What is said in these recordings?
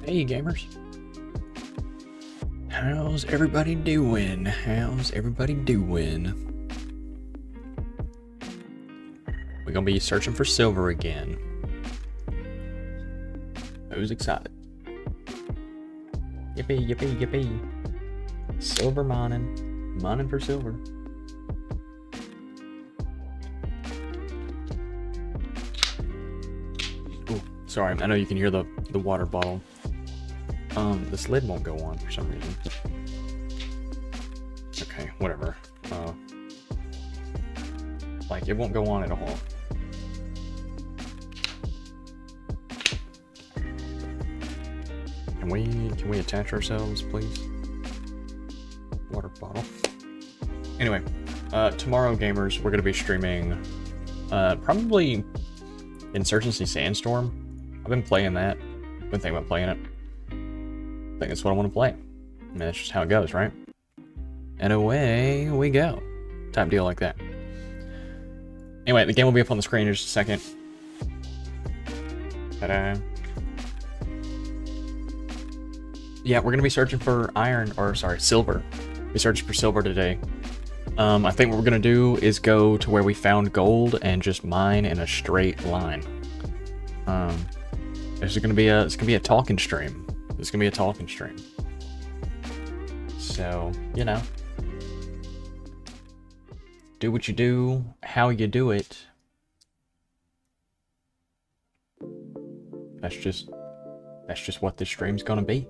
Hey gamers, how's everybody doing? How's everybody doing? We're gonna be searching for silver again. Who's excited? Yippee, yippee, yippee. Silver mining. Mining for silver. Ooh, sorry, I know you can hear the water bottle. This lid won't go on for some reason. Okay, whatever. Like, it won't go on at all. Can we attach ourselves, please? Water bottle. Anyway, tomorrow, gamers, we're gonna be streaming, probably Insurgency Sandstorm. I've been playing that. Been thinking about playing it. I think that's what I want to play. I mean, that's just how it goes, right? And away we go. Type deal like that. Anyway, the game will be up on the screen in just a second. Ta-da. Yeah, we're gonna be searching for silver. We're searching for silver today. I think what we're gonna do is go to where we found gold and just mine in a straight line. It's gonna be a talking stream. It's gonna be a talking stream. So, you know, do what you do, how you do it. That's just what this stream's gonna be.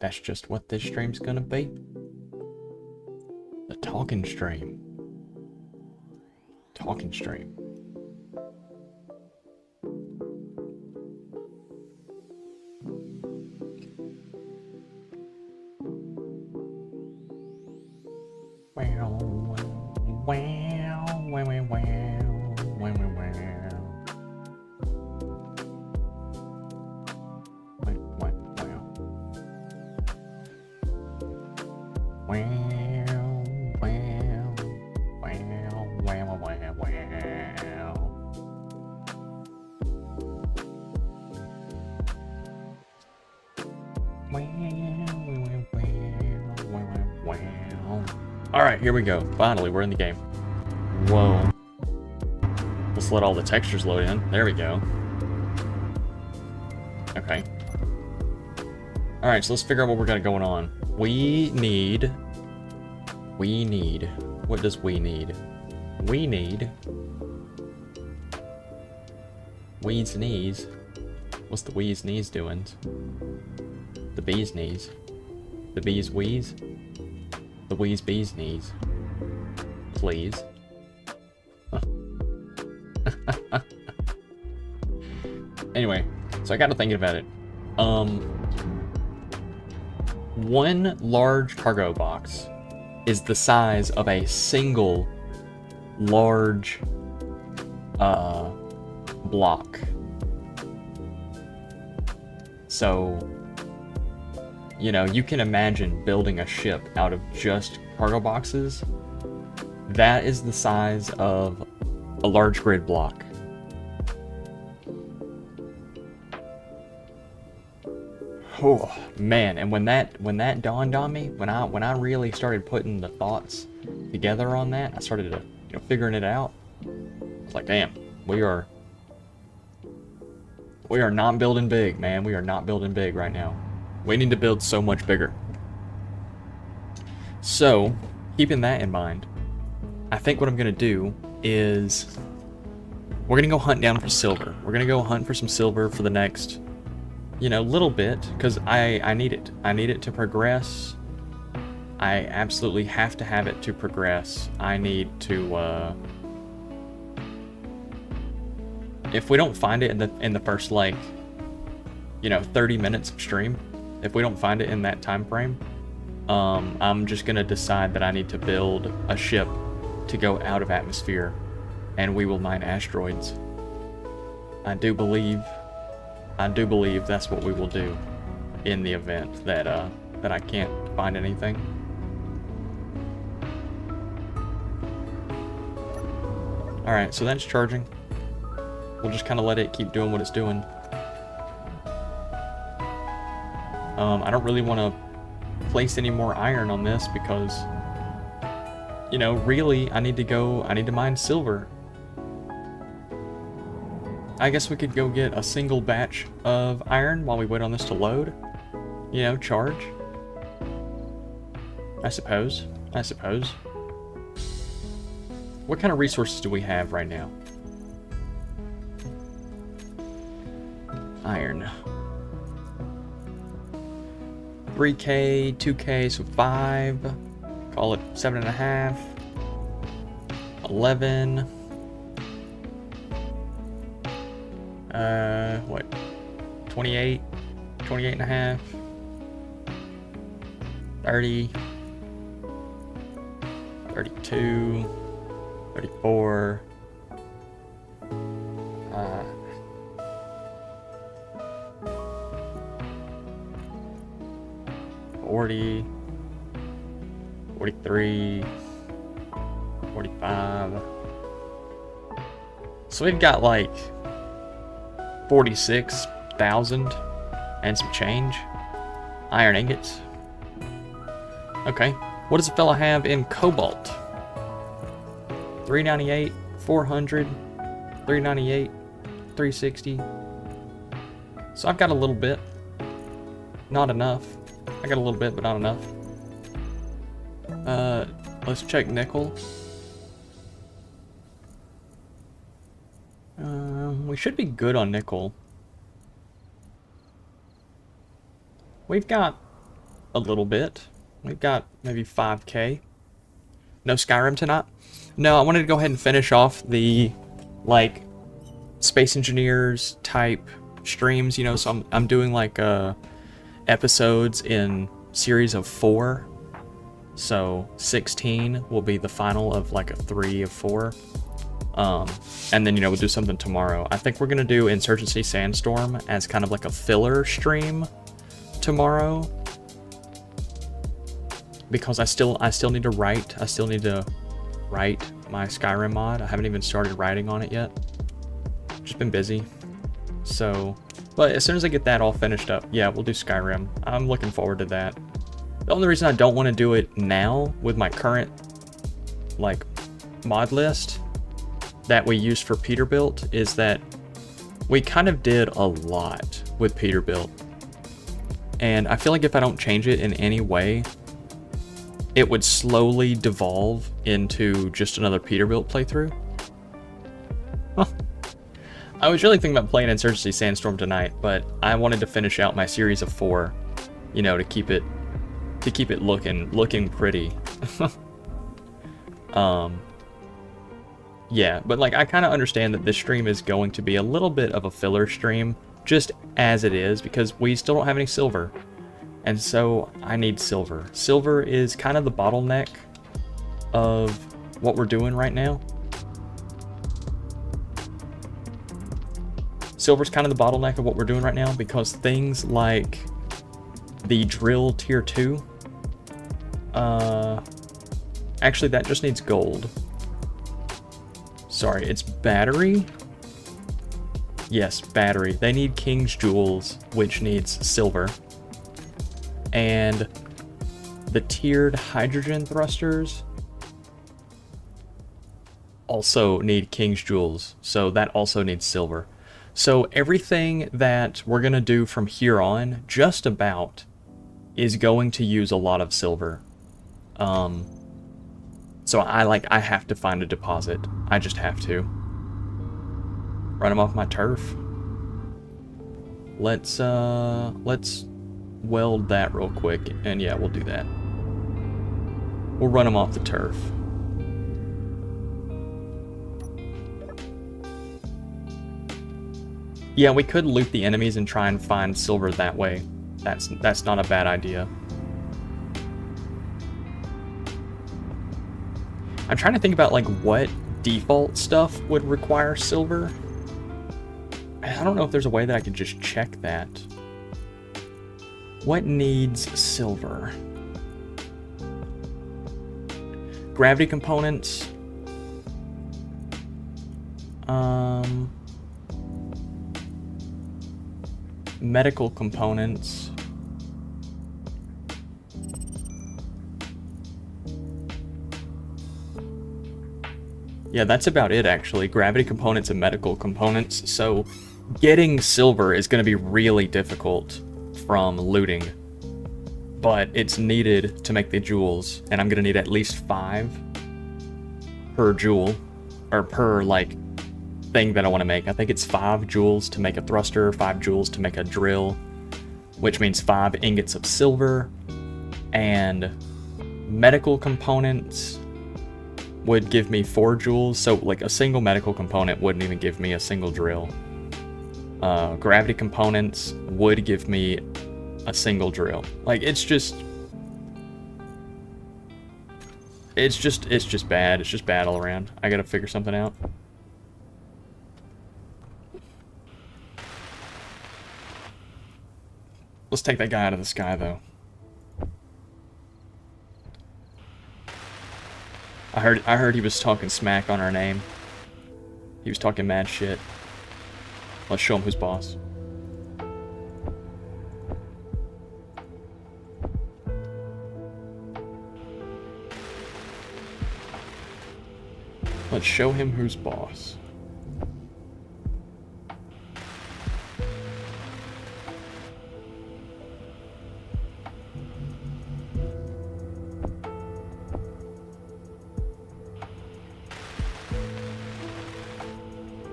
That's just what this stream's gonna be. The talking stream. Talking stream. Alright, here we go. Finally, we're in the game. Whoa. Let's let all the textures load in. There we go. Okay. Alright, so let's figure out what we're got going on. We need... What does we need? We need... Weed's knees. What's the wee's knees doing? The bee's knees. The bee's wheeze? The wheeze bee's knees. Please. Anyway, so I got to thinking about it. One large cargo box is the size of a single large block. So, you know, you can imagine building a ship out of just cargo boxes. That is the size of a large grid block. Oh man, and when that dawned on me, when I really started putting the thoughts together on that, I started to, you know, figuring it out. I was like, damn, we are not building big, man. We are not building big right now. We need to build so much bigger. So, keeping that in mind, I think what I'm going to do is we're going to go hunt down for silver. We're going to go hunt for some silver for the next, you know, little bit, because I need it. I need it to progress. I absolutely have to have it to progress. I need to, if we don't find it in the first, like, you know, 30 minutes of stream, if we don't find it in that time frame, I'm just gonna decide that I need to build a ship to go out of atmosphere, and we will mine asteroids. I do believe that's what we will do in the event that I can't find anything. All right, so that's charging. We'll just kind of let it keep doing what it's doing. I don't really want to place any more iron on this because, you know, really, I need to mine silver. I guess we could go get a single batch of iron while we wait on this to load. You know, charge. I suppose. What kind of resources do we have right now? Iron. 3K, 2K, so 5. Call it 7.5. 11. What? 28? 28.5. 30. 32. 34. 40. 43. 45. So we've got like 46,000 and some change. Iron ingots. Okay. What does a fella have in cobalt? 398, 400, 398, 360. So I've got a little bit. Not enough. I got a little bit, but not enough. Let's check nickel. We should be good on nickel. We've got a little bit. We've got maybe 5K. No Skyrim tonight? No, I wanted to go ahead and finish off the, like, Space Engineers type streams, you know, so I'm doing, like, episodes in series of 4. So 16 will be the final of, like, a 3 of 4. And then, you know, we'll do something tomorrow. I think we're going to do Insurgency Sandstorm as kind of like a filler stream tomorrow. Because I still need to write. I still need to write my Skyrim mod. I haven't even started writing on it yet. Just been busy. So, but as soon as I get that all finished up, yeah, we'll do Skyrim. I'm looking forward to that. The only reason I don't want to do it now with my current, like, mod list that we used for Peterbilt is that we kind of did a lot with Peterbilt. And I feel like if I don't change it in any way, it would slowly devolve into just another Peterbilt playthrough. Huh. I was really thinking about playing Insurgency Sandstorm tonight, but I wanted to finish out my series of 4, you know, to keep it looking pretty. Yeah, but like I kind of understand that this stream is going to be a little bit of a filler stream, just as it is, because we still don't have any silver. And so I need silver. Silver is kind of the bottleneck of what we're doing right now. Silver's kind of the bottleneck of what we're doing right now because things like the drill tier 2, actually that just needs gold. Sorry, it's battery? Yes, battery. They need King's Jewels, which needs silver. And the tiered hydrogen thrusters also need King's Jewels, so that also needs silver. So everything that we're going to do from here on, just about, is going to use a lot of silver. So I have to find a deposit. I just have to. Run them off my turf. Let's weld that real quick, and yeah, we'll do that. We'll run them off the turf. Yeah, we could loot the enemies and try and find silver that way. That's not a bad idea. I'm trying to think about like what default stuff would require silver. I don't know if there's a way that I could just check that. What needs silver? Gravity components. Medical components. Yeah, that's about it, actually. Gravity components and medical components. So getting silver is going to be really difficult from looting. But it's needed to make the jewels, and I'm going to need at least 5 per jewel, or per, like, thing that I want to make. I think it's 5 jewels to make a thruster, 5 jewels to make a drill, which means 5 ingots of silver, and medical components would give me 4 jewels, so like a single medical component wouldn't even give me a single drill. Gravity components would give me a single drill. Like, it's just bad. It's just bad all around. I gotta figure something out. Let's take that guy out of the sky, though. I heard he was talking smack on our name. He was talking mad shit. Let's show him who's boss. Let's show him who's boss.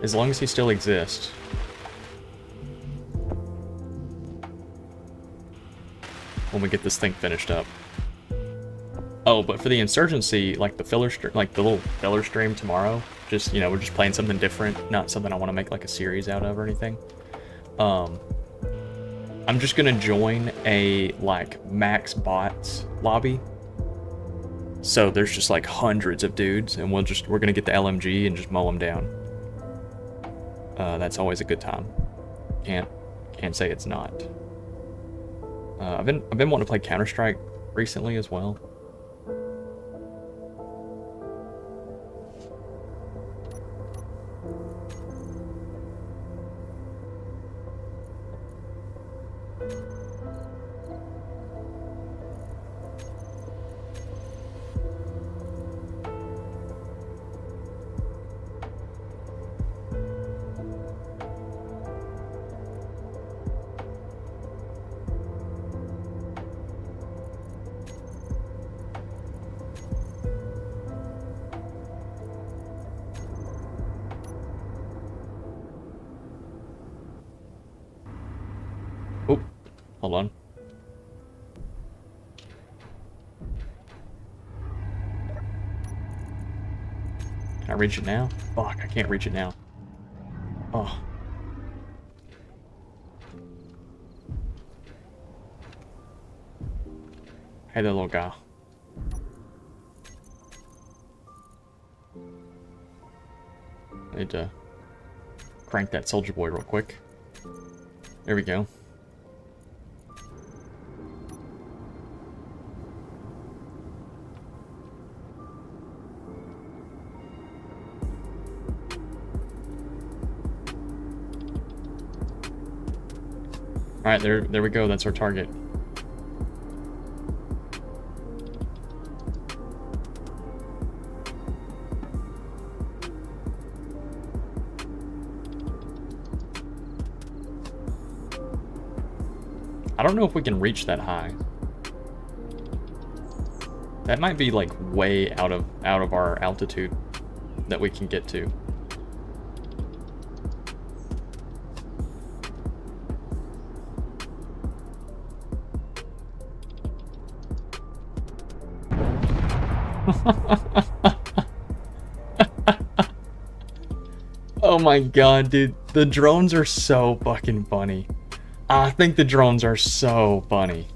As long as he still exists. When we get this thing finished up. Oh, but for the insurgency, like the filler like the little filler stream tomorrow, just, you know, we're just playing something different, not something I want to make like a series out of or anything. I'm just gonna join a like max bots lobby. So there's just like hundreds of dudes, and we're gonna get the LMG and just mow them down. That's always a good time. Can't say it's not. I've been wanting to play Counter-Strike recently as well. Oh, hold on. Can I reach it now? Fuck, I can't reach it now. Oh. Hey there, little guy. I need to crank that soldier boy real quick. There we go. Alright, there we go, that's our target. I don't know if we can reach that high. That might be like way out of our altitude that we can get to. Oh my god, dude. The drones are so fucking funny. I think the drones are so funny.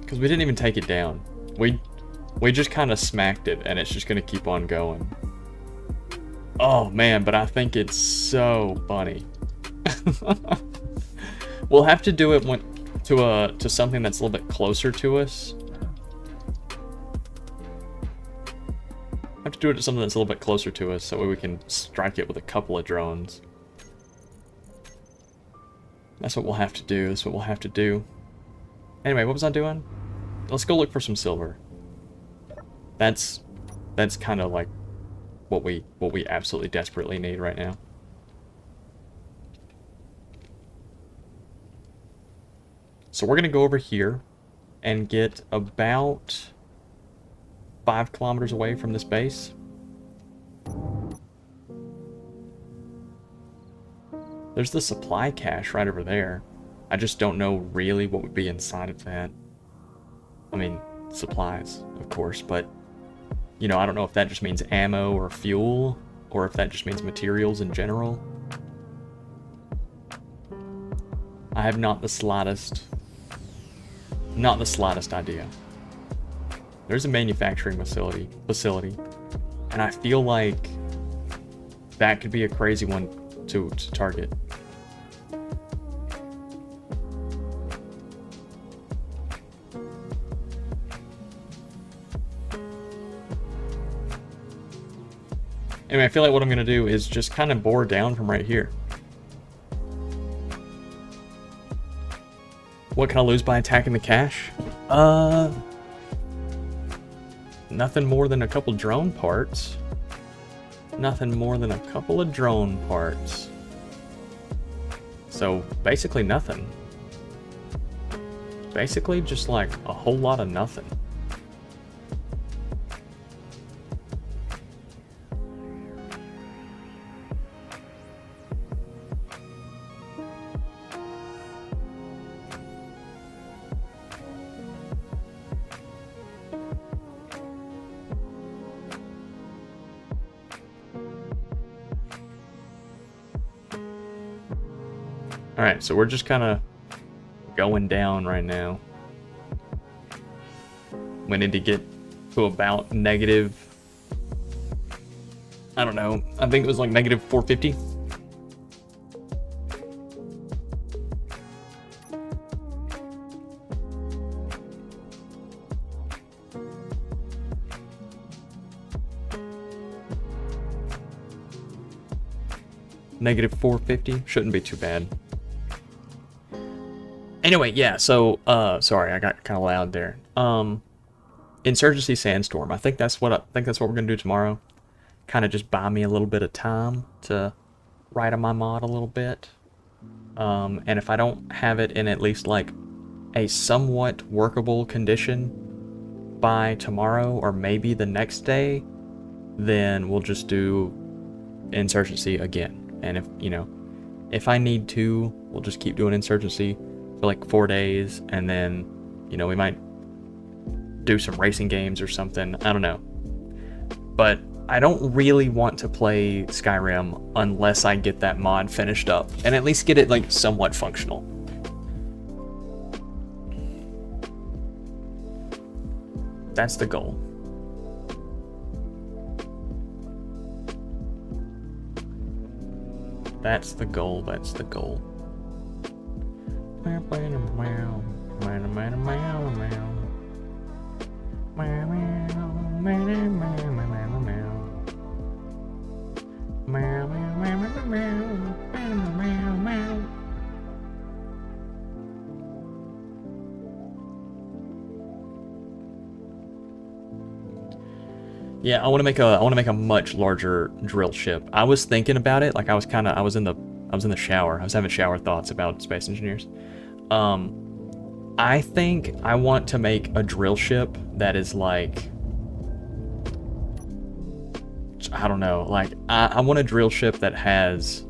Because we didn't even take it down. We just kind of smacked it, and it's just going to keep on going. Oh man, but I think it's so funny. We'll have to do it to something that's a little bit closer to us. I have to do it to something that's a little bit closer to us, so we can strike it with a couple of drones. That's what we'll have to do. That's what we'll have to do. Anyway, what was I doing? Let's go look for some silver. That's kind of like what we absolutely desperately need right now. So we're gonna go over here and get about 5 kilometers away from this base. There's the supply cache right over there. I just don't know really what would be inside of that. I mean, supplies, of course, but, you know, I don't know if that just means ammo or fuel, or if that just means materials in general. I have not the slightest idea. There's a manufacturing facility, and I feel like that could be a crazy one to target. Anyway, I feel like what I'm going to do is just kind of bore down from right here. What can I lose by attacking the cache? Nothing more than a couple drone parts. Nothing more than a couple of drone parts. So, basically nothing. Basically just like a whole lot of nothing. Alright, so we're just kind of going down right now. We need to get to about negative... I don't know. I think it was like negative 450. Negative 450 shouldn't be too bad. Anyway, yeah, so, sorry, I got kind of loud there. Insurgency Sandstorm. I think that's what we're gonna do tomorrow. Kind of just buy me a little bit of time to write on my mod a little bit. And if I don't have it in at least like a somewhat workable condition by tomorrow or maybe the next day, then we'll just do Insurgency again. And if, you know, if I need to, we'll just keep doing Insurgency for like 4 days, and then, you know, we might do some racing games or something. I don't know. But I don't really want to play Skyrim unless I get that mod finished up and at least get it like somewhat functional. That's the goal. That's the goal. That's the goal. Yeah, I want to make a much larger drill ship. I was thinking about it, like I was in the shower. I was having shower thoughts about Space Engineers. I think I want to make a drill ship that is like, I don't know, like I want a drill ship that has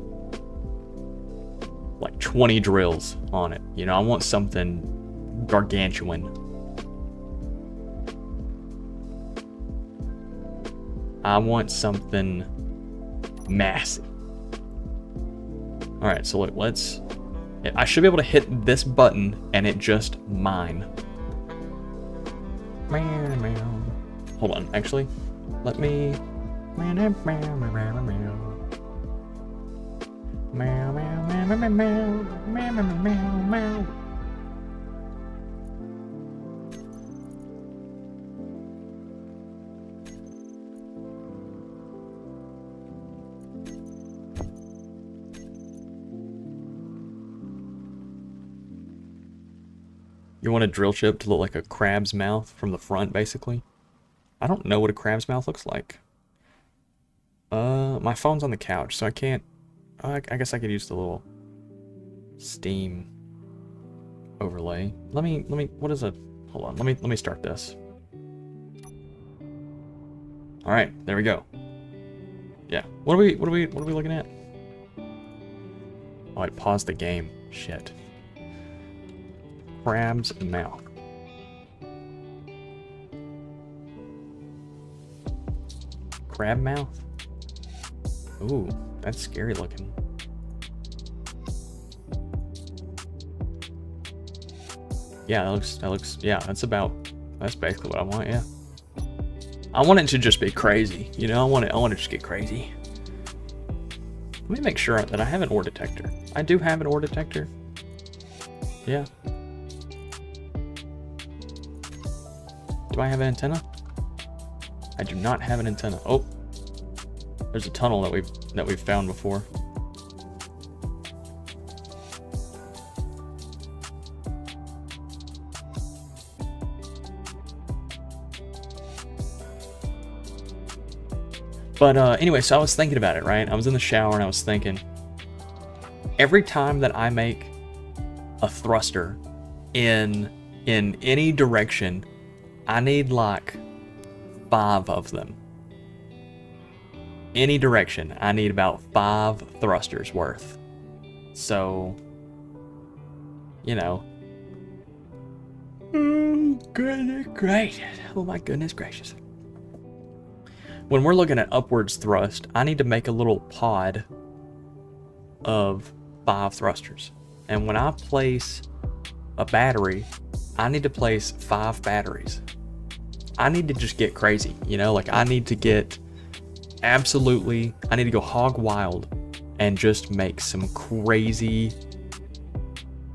like 20 drills on it. You know, I want something gargantuan. I want something massive. Alright, so look, I should be able to hit this button and it just mine. Hold on, actually, let me... You want a drill ship to look like a crab's mouth from the front, basically? I don't know what a crab's mouth looks like. My phone's on the couch, so I can't... I guess I could use the little Steam overlay. Let me, what is it? Hold on, let me start this. Alright, there we go. Yeah, what are we looking at? Oh, I paused the game. Shit. Crab's mouth. Crab mouth? Ooh, that's scary looking. Yeah, that looks, yeah, that's basically what I want, yeah. I want it to just be crazy, you know, I want it to just get crazy. Let me make sure that I have an ore detector. I do have an ore detector. Yeah. Do I have an antenna? I do not have an antenna. Oh, there's a tunnel that we've found before. But anyway, so I was thinking about it, right? I was in the shower and I was thinking, every time that I make a thruster in any direction, I need like 5 of them. Any direction, I need about 5 thrusters worth. So, you know. Oh, goodness gracious. Oh my goodness gracious. When we're looking at upwards thrust, I need to make a little pod of 5 thrusters. And when I place a battery, I need to place 5 batteries. I need to just get crazy, you know? Like, I need to get I need to go hog wild and just make some crazy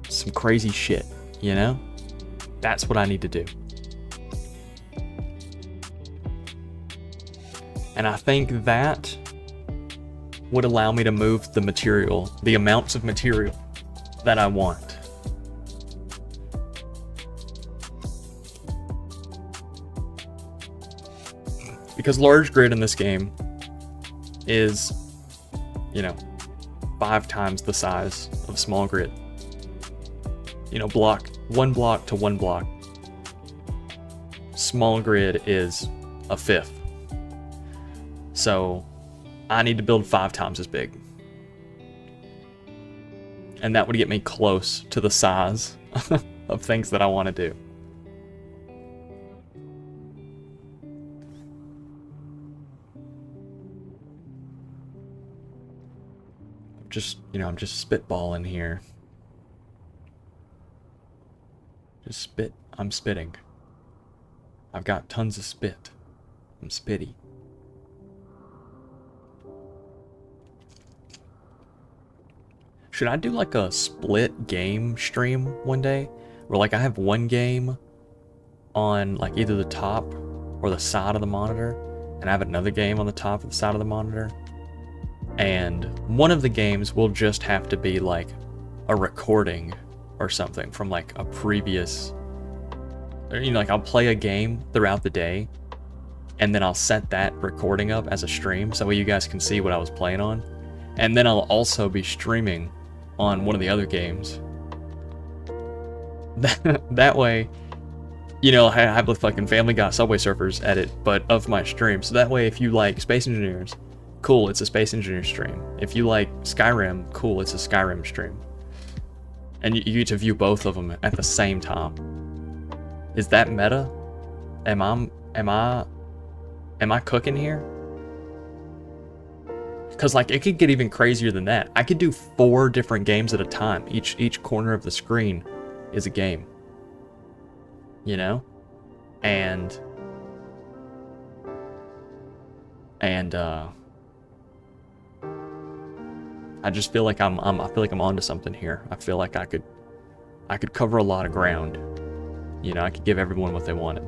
shit, you know? That's what I need to do. And I think that would allow me to move the material, the amounts of material that I want. Because large grid in this game is, you know, 5 times the size of small grid. You know, one block to one block. Small grid is a 1/5. So I need to build 5 times as big. And that would get me close to the size of things that I want to do. Just, you know, I'm just spitballing here. Just spit. I'm spitting. I've got tons of spit. I'm spitty. Should I do like a split game stream one day? Where like I have one game on like either the top or the side of the monitor, and I have another game on the top of the side of the monitor. And one of the games will just have to be like a recording or something from like a previous, you know, like I'll play a game throughout the day and then I'll set that recording up as a stream so you guys can see what I was playing on. And then I'll also be streaming on one of the other games. That way, you know, I have the fucking Family Guy Subway Surfers edit, but of my stream. So that way, if you like Space Engineers, cool, it's a Space Engineer stream. If you like Skyrim, cool, it's a Skyrim stream. And you get to view both of them at the same time. Is that meta? Am I cooking here? Because like it could get even crazier than that. I could do 4 different games at a time. Each corner of the screen is a game. You know? And I just feel like I feel like I'm onto something here. I feel like I could cover a lot of ground. You know, I could give everyone what they wanted.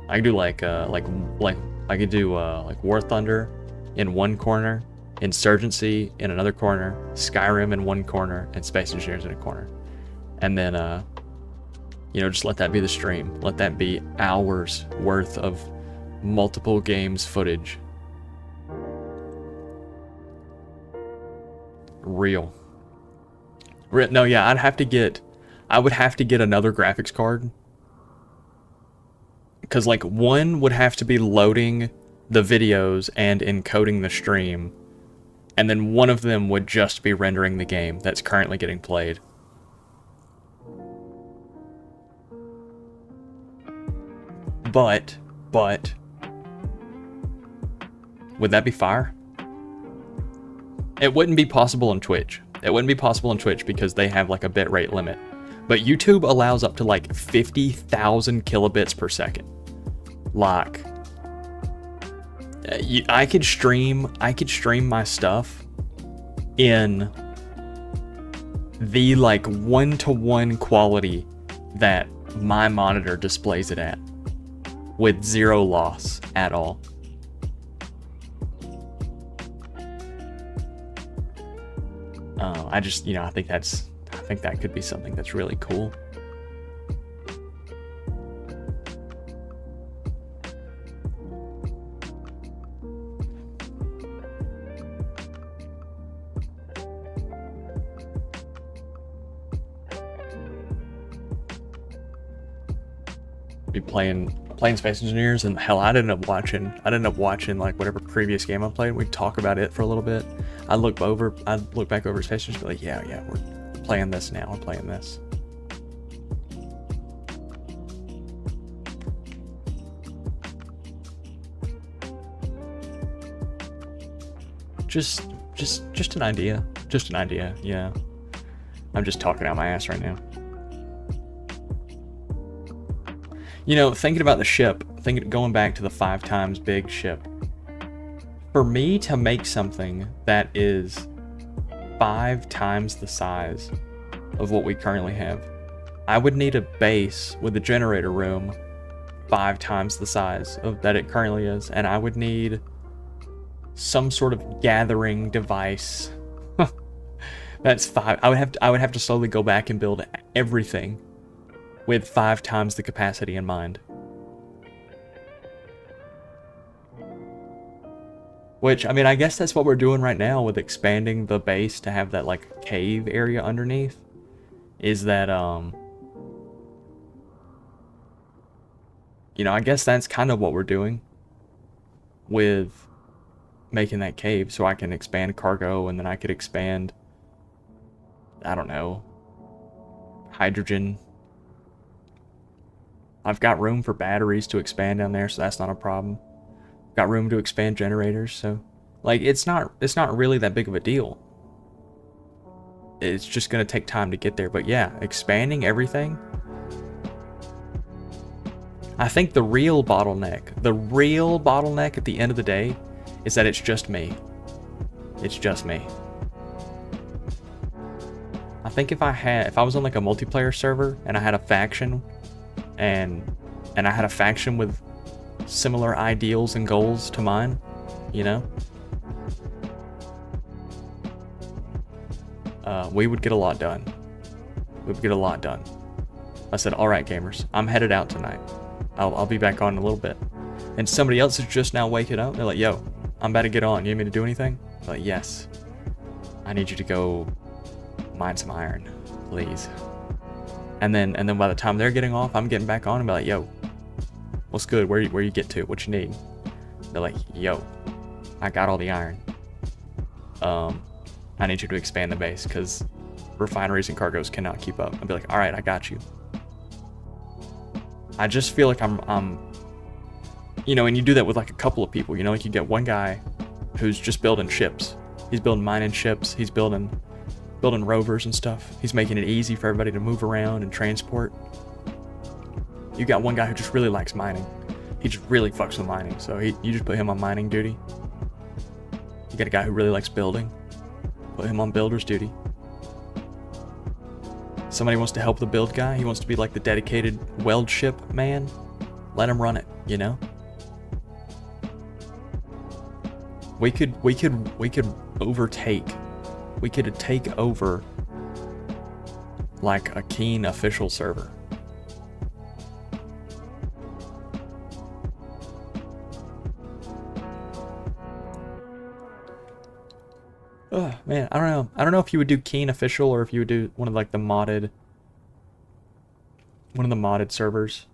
I could do like I could do like War Thunder in one corner, Insurgency in another corner, Skyrim in one corner, and Space Engineers in a corner. and then you know, just let that be the stream. Let that be hours worth of multiple games footage. Real. No, yeah, I would have to get another graphics card. Because, like, one would have to be loading the videos and encoding the stream. And then one of them would just be rendering the game that's currently getting played. But, would that be fire? It wouldn't be possible on Twitch. It wouldn't be possible on Twitch because they have like a bitrate limit. But YouTube allows up to like 50,000 kilobits per second. Like, I could stream my stuff in the like 1-to-1 quality that my monitor displays it at, with zero loss at all. I just, you know, I think that could be something that's really cool. Be playing Space Engineers, and hell, I'd end up watching like whatever previous game I played. We'd talk about it for a little bit. I'd look back over Space Engineers and be like, yeah, we're playing this now. We're playing this. Just an idea. Just an idea, yeah. I'm just talking out my ass right now. You know, thinking about the ship, going back to the 5 times big ship. For me to make something that is 5 times the size of what we currently have, I would need a base with a generator room 5 times the size of that it currently is, and I would need some sort of gathering device. That's 5. I would have to slowly go back and build everything with 5 times the capacity in mind. Which, I mean, I guess that's what we're doing right now with expanding the base to have that, like, cave area underneath. Is that, you know, I guess that's kind of what we're doing with making that cave, so I can expand cargo, and then I could expand, I don't know, hydrogen. I've got room for batteries to expand down there, so that's not a problem. Got room to expand generators, so like it's not really that big of a deal. It's just gonna take time to get there, but yeah, expanding everything. I think the real bottleneck at the end of the day is that it's just me. It's just me. I think if I was on like a multiplayer server and I had a faction and I had a faction with similar ideals and goals to mine, you know, we would get a lot done. We would get a lot done. I said, all right, gamers, I'm headed out tonight. I'll be back on in a little bit. And somebody else is just now waking up. They're like, yo, I'm about to get on. You need me to do anything? I'm like, yes. I need you to go mine some iron, please. And then by the time they're getting off, I'm getting back on and be like, yo, what's good? Where you get to? What you need? They're like, yo, I got all the iron. I need you to expand the base because refineries and cargoes cannot keep up. I'll be like, all right, I got you. I just feel like I'm, you know, and you do that with like a couple of people, you know, like you get one guy who's just building ships. He's building mining ships. He's building rovers and stuff. He's making it easy for everybody to move around and transport. You got one guy who just really likes mining. He just really fucks with mining, so you just put him on mining duty. You got a guy who really likes building. Put him on builder's duty. Somebody wants to help the build guy. He wants to be like the dedicated weld ship man. Let him run it, you know? We could overtake. We could take over like a keen official server. Oh man, I don't know. I don't know if you would do keen official or if you would do one of like the modded, one of the modded servers.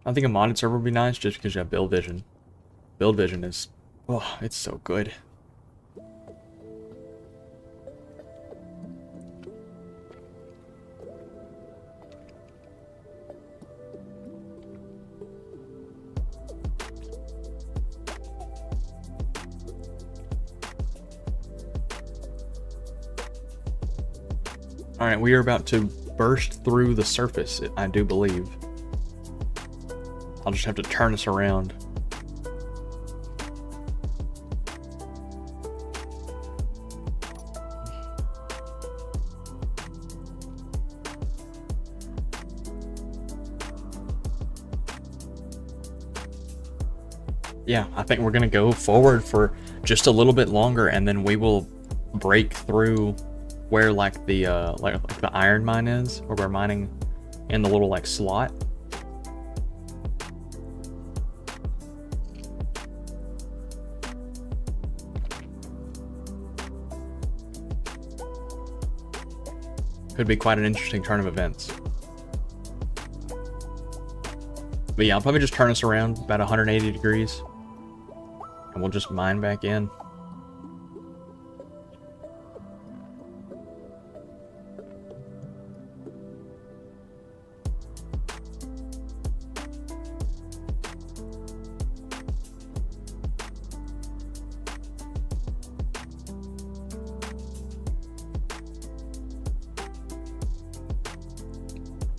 I think a modded server would be nice just because you have build vision. Build vision is, oh, it's so good. Alright, we are about to burst through the surface, I do believe. I'll just have to turn us around. Yeah, I think we're gonna go forward for just a little bit longer, and then we will break through where like the iron mine is, where we're mining in the little like slot. Could be quite an interesting turn of events. But yeah, I'll probably just turn us around about 180 degrees. And we'll just mine back in.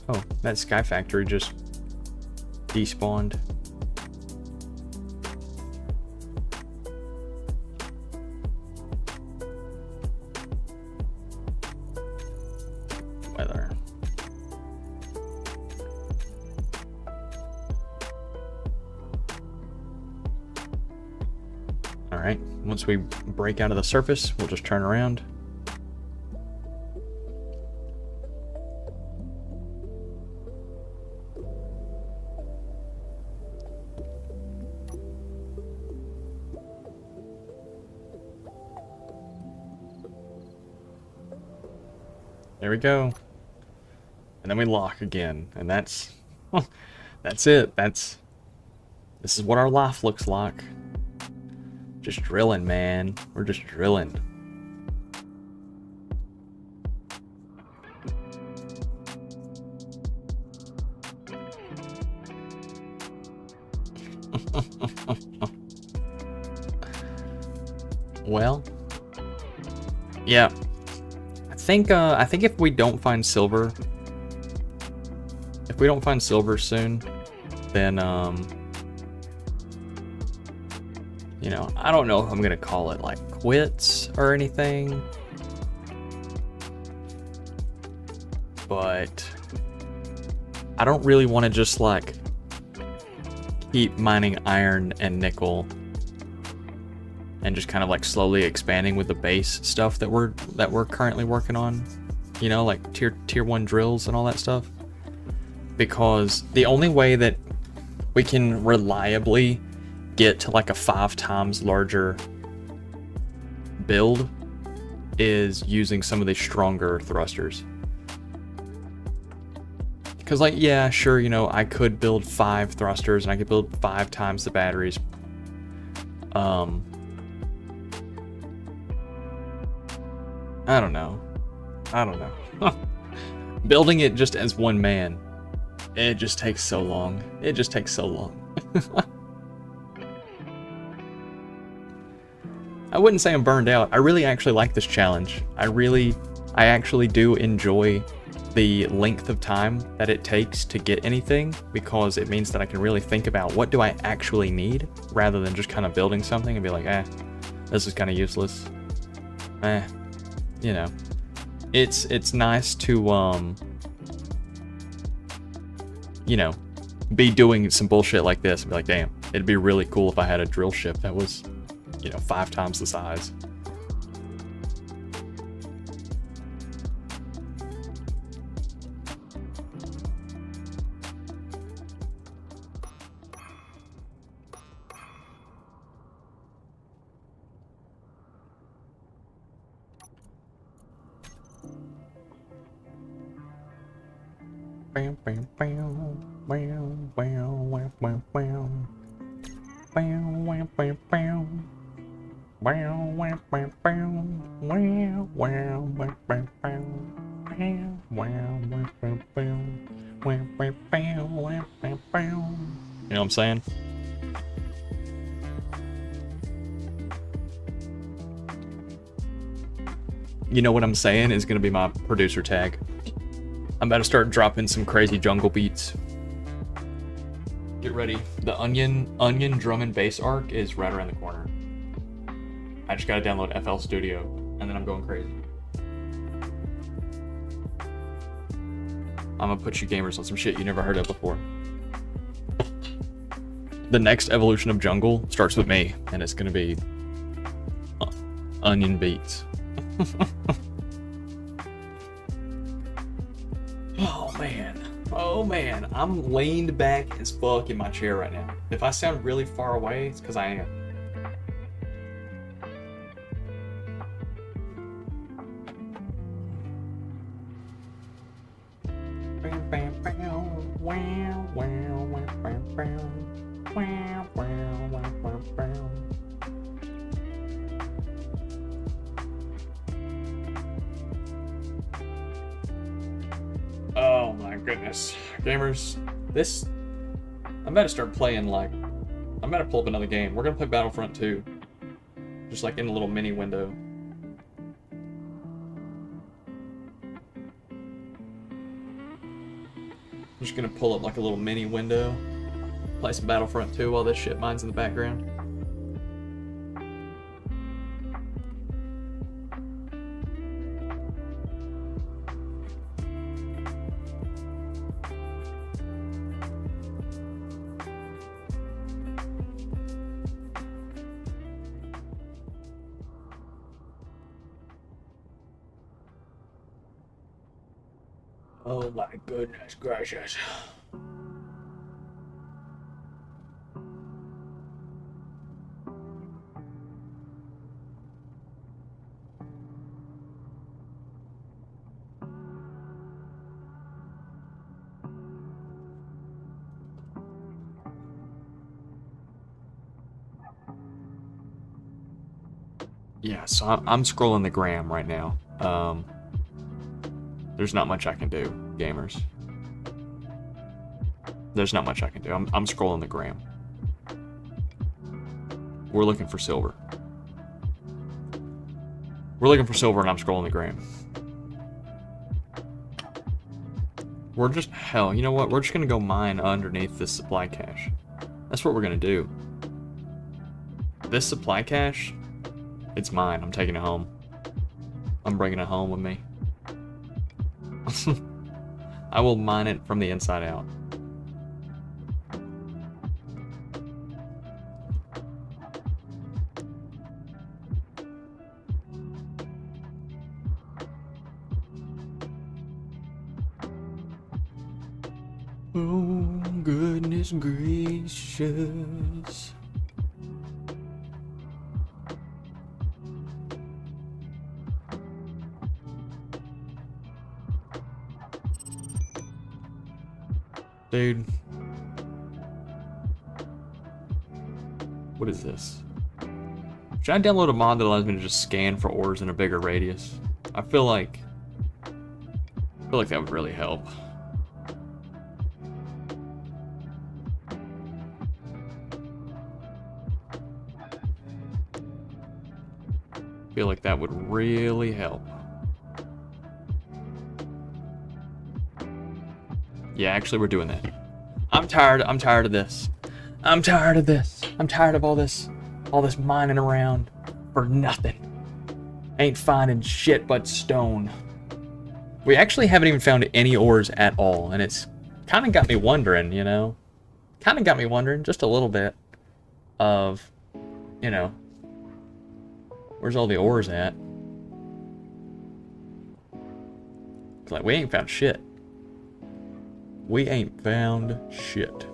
Oh, that Sky Factory just despawned. Weather. Alright, once we break out of the surface, we'll just turn around. There we go. And then we lock again. And that's it. This is what our life looks like. Just drilling, man. We're just drilling. Well, yeah. I think if we don't find silver, soon, then you know, I don't know if I'm gonna call it like quits or anything, but I don't really want to just like keep mining iron and nickel and just kind of like slowly expanding with the base stuff that we're currently working on, you know, like tier 1 drills and all that stuff. Because the only way that we can reliably get to like a 5 times larger build is using some of the stronger thrusters. Because like, yeah, sure, you know, I could build 5 thrusters and I could build 5 times the batteries. I don't know. Building it just as one man, it just takes so long. I wouldn't say I'm burned out. I really actually like this challenge. I actually do enjoy the length of time that it takes to get anything, because it means that I can really think about what do I actually need, rather than just kind of building something and be like, this is kind of useless. You know, it's nice to you know, be doing some bullshit like this and be like, damn, it'd be really cool if I had a drill ship that was, you know, 5 times the size. know what I'm saying? You know what I'm saying is gonna be my producer tag. I'm about to start dropping some crazy jungle beats. Get ready. The onion drum and bass arc is right around the corner. I just gotta download FL Studio, and then I'm going crazy. I'm gonna put you gamers on some shit you never heard of before. The next evolution of jungle starts with me, and it's gonna be onion beats. Oh man, I'm leaned back as fuck in my chair right now. If I sound really far away, it's because I am. Oh my goodness. Gamers, I'm about to start playing like, I'm about to pull up another game. We're gonna play Battlefront 2. Just like in a little mini window. I'm just gonna pull up like a little mini window. Play some Battlefront 2 while this shit mine's in the background. Oh my goodness gracious. Yeah, so I'm scrolling the gram right now. There's not much I can do, gamers. There's not much I can do. I'm scrolling the gram. We're looking for silver. We're looking for silver and I'm scrolling the gram. We're just, hell, you know what? We're just gonna go mine underneath this supply cache. That's what we're gonna do. This supply cache, it's mine. I'm taking it home. I'm bringing it home with me. I will mine it from the inside out. Oh, goodness gracious. Dude. What is this? Should I download a mod that allows me to just scan for ores in a bigger radius? I feel like that would really help. I feel like that would really help. Yeah, actually we're doing that. I'm tired of this. I'm tired of this. I'm tired of all this mining around for nothing. Ain't finding shit but stone. We actually haven't even found any ores at all, and it's kind of got me wondering, you know? Kind of got me wondering, just a little bit, of, you know, where's all the ores at? It's like, we ain't found shit. We ain't found shit.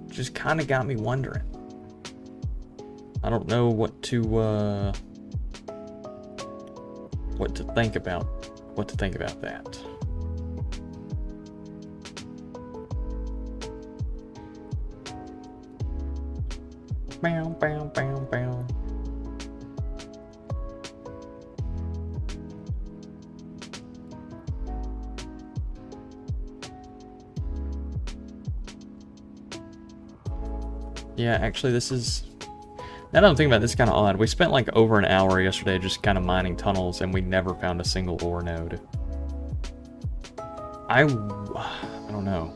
Just kind of got me wondering. I don't know what to, what to think about that. Bow, bow, bow, bow. Yeah, actually, this is... Now that I'm thinking about this, kind of odd. We spent like over an hour yesterday just kind of mining tunnels, and we never found a single ore node. I don't know.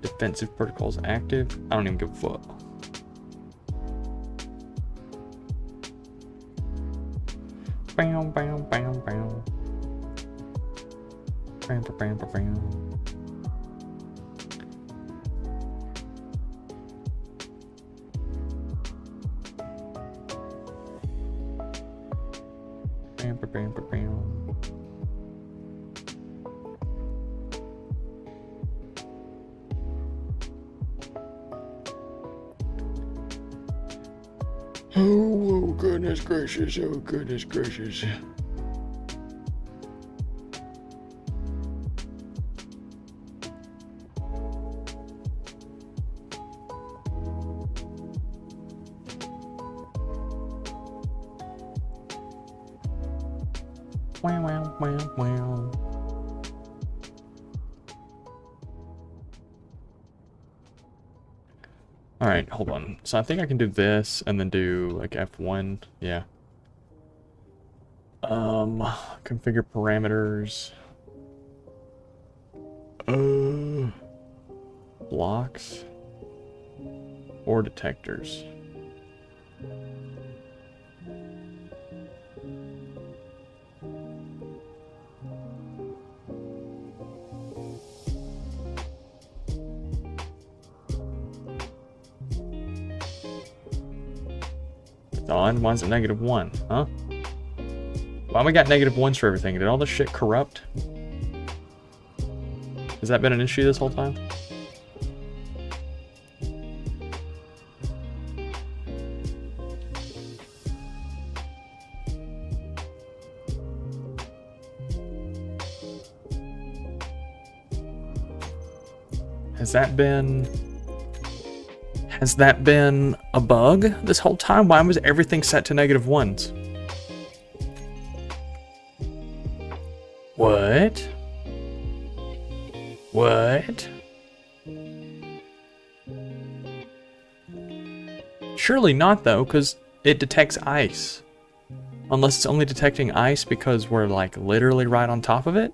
Defensive protocols active. I don't even give a fuck. Bam, bam, bam, bam. Bam, bam, bam, bam. Bam, bam, bam, bam. Oh, goodness gracious, oh, goodness gracious. Wow, wow, wow, wow. Alright, hold on. So I think I can do this and then do like F1. Yeah. Configure parameters. Blocks. Or detectors. On? Why is it -1? Huh? Why we got -1s for everything? Did all this shit corrupt? Has that been an issue this whole time? Has that been a bug this whole time? Why was everything set to -1s? What? What? Surely not, though, because it detects ice. Unless it's only detecting ice because we're, like, literally right on top of it?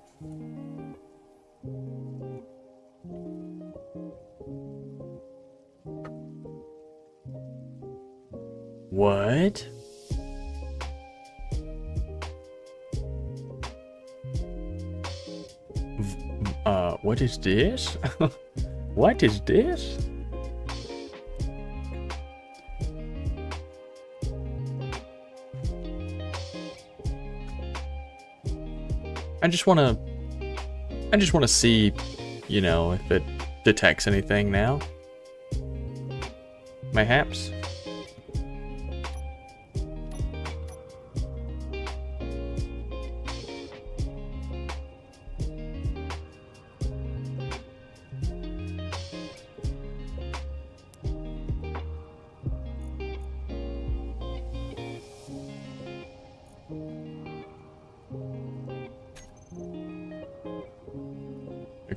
What? What is this? What is this? I just want to see, you know, if it detects anything now. Mayhaps.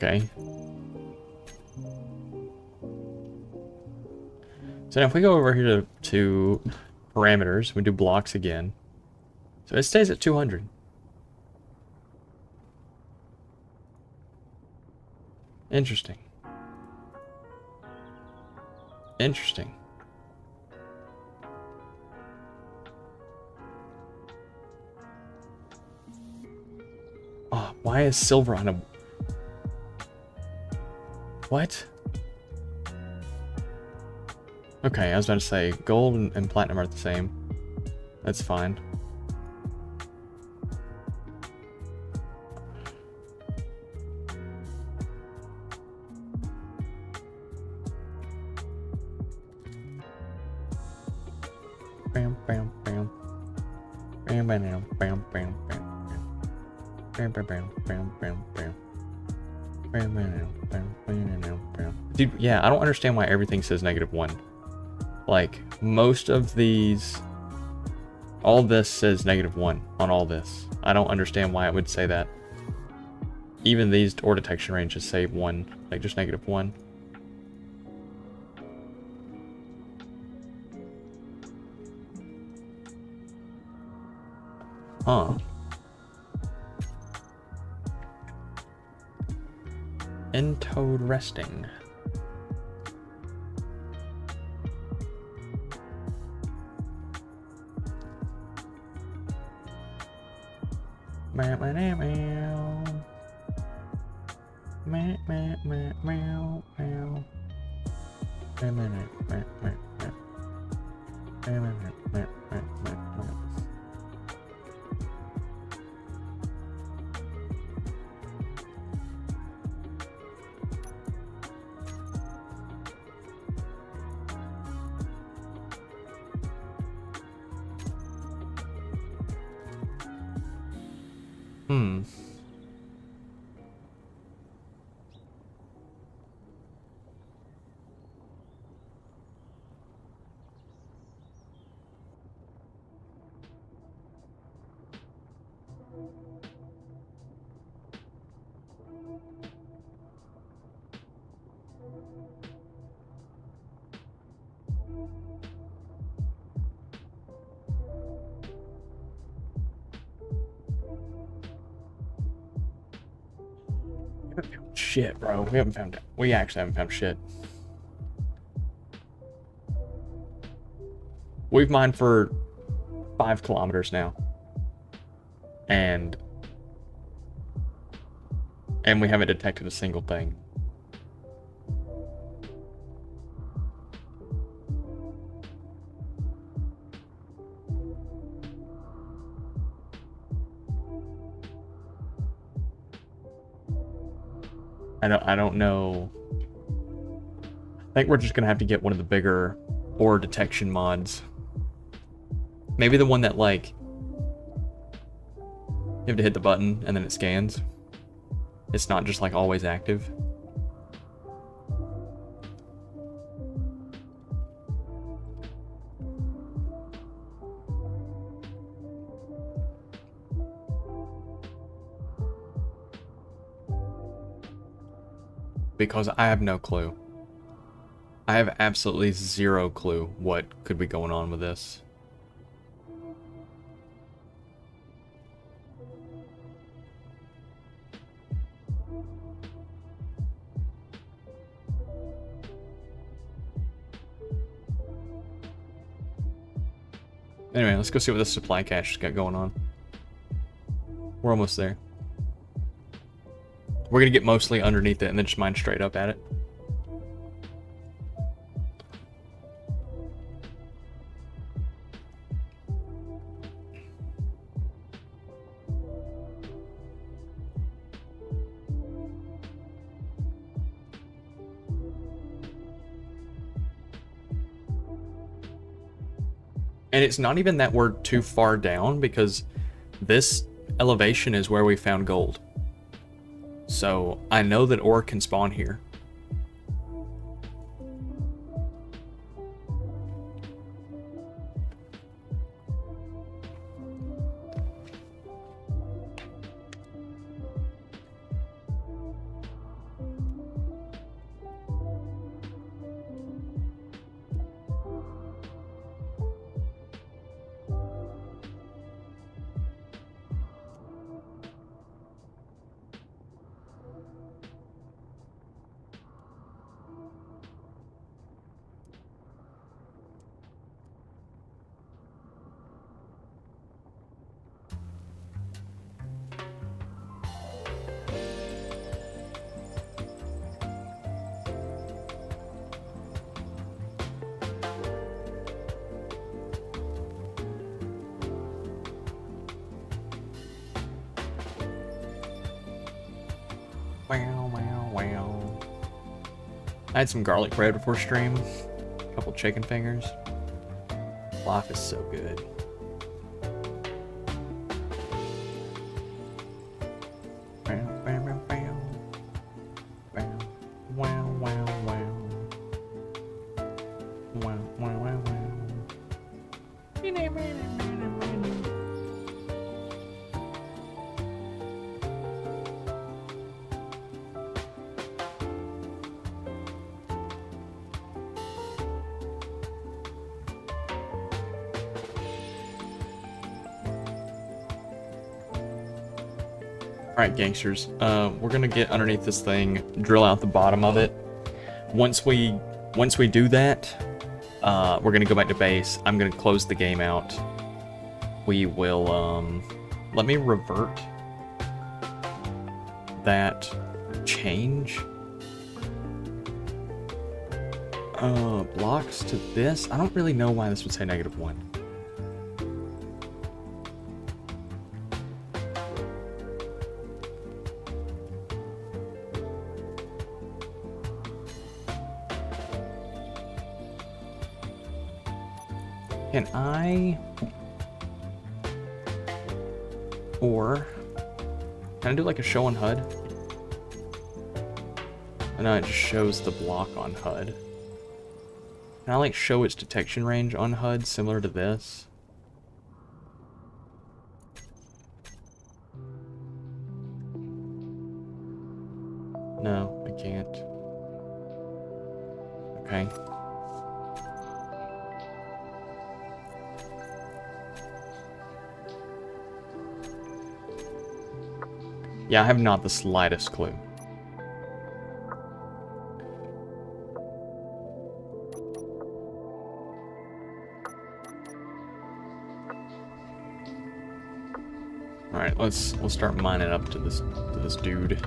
Okay. So now if we go over here to parameters, we do blocks again. So it stays at 200. Interesting. Interesting. Oh, why is silver on a... What? Okay, I was about to say, gold and platinum are the same. That's fine. Bam, bam, bam. Bam, bam, bam, bam, bam, bam. Bam, bam, bam, bam, bam, bam. Bam, bam, bam, bam, bam, bam. Dude, yeah, I don't understand why everything says -1. Like, most of these... All this says -1 on all this. I don't understand why it would say that. Even these ore detection ranges say 1. Like, just -1. Huh. Interesting. Meow, meow, meow. Meow, meow, meow, meow, meow. Meow, meow, meow, meow, meow. Meow, meow, meow, meow, meow, meow. Hmm. Shit, bro. We actually haven't found shit. We've mined for 5 kilometers now. And we haven't detected a single thing. I don't know. I think we're just gonna have to get one of the bigger ore detection mods. Maybe the one that, like, you have to hit the button and then it scans. It's not just, like, always active. Because I have no clue. I have absolutely zero clue what could be going on with this. Anyway, let's go see what this supply cache has got going on. We're almost there. We're gonna get mostly underneath it and then just mine straight up at it. And it's not even that we're too far down, because this elevation is where we found gold. So I know that ore can spawn here. Wow, wow, wow. I had some garlic bread before stream. A couple chicken fingers. Block is so good. Alright, gangsters. We're gonna get underneath this thing, drill out the bottom of it. Once we do that, we're gonna go back to base. I'm gonna close the game out. We will, let me revert that change. Blocks to this. I don't really know why this would say -1. Can I, or can I do like a show on HUD? And now it just shows the block on HUD. Can I like show its detection range on HUD similar to this? No, I can't. Okay. Yeah, I have not the slightest clue. All right, we'll start mining up to this dude.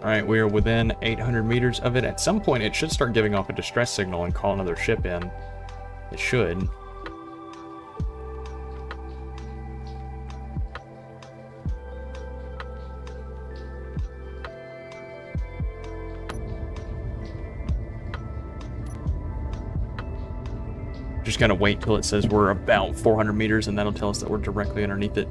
Alright, we are within 800 meters of it. At some point, it should start giving off a distress signal and call another ship in. It should. Just gotta wait till it says we're about 400 meters, and that'll tell us that we're directly underneath it.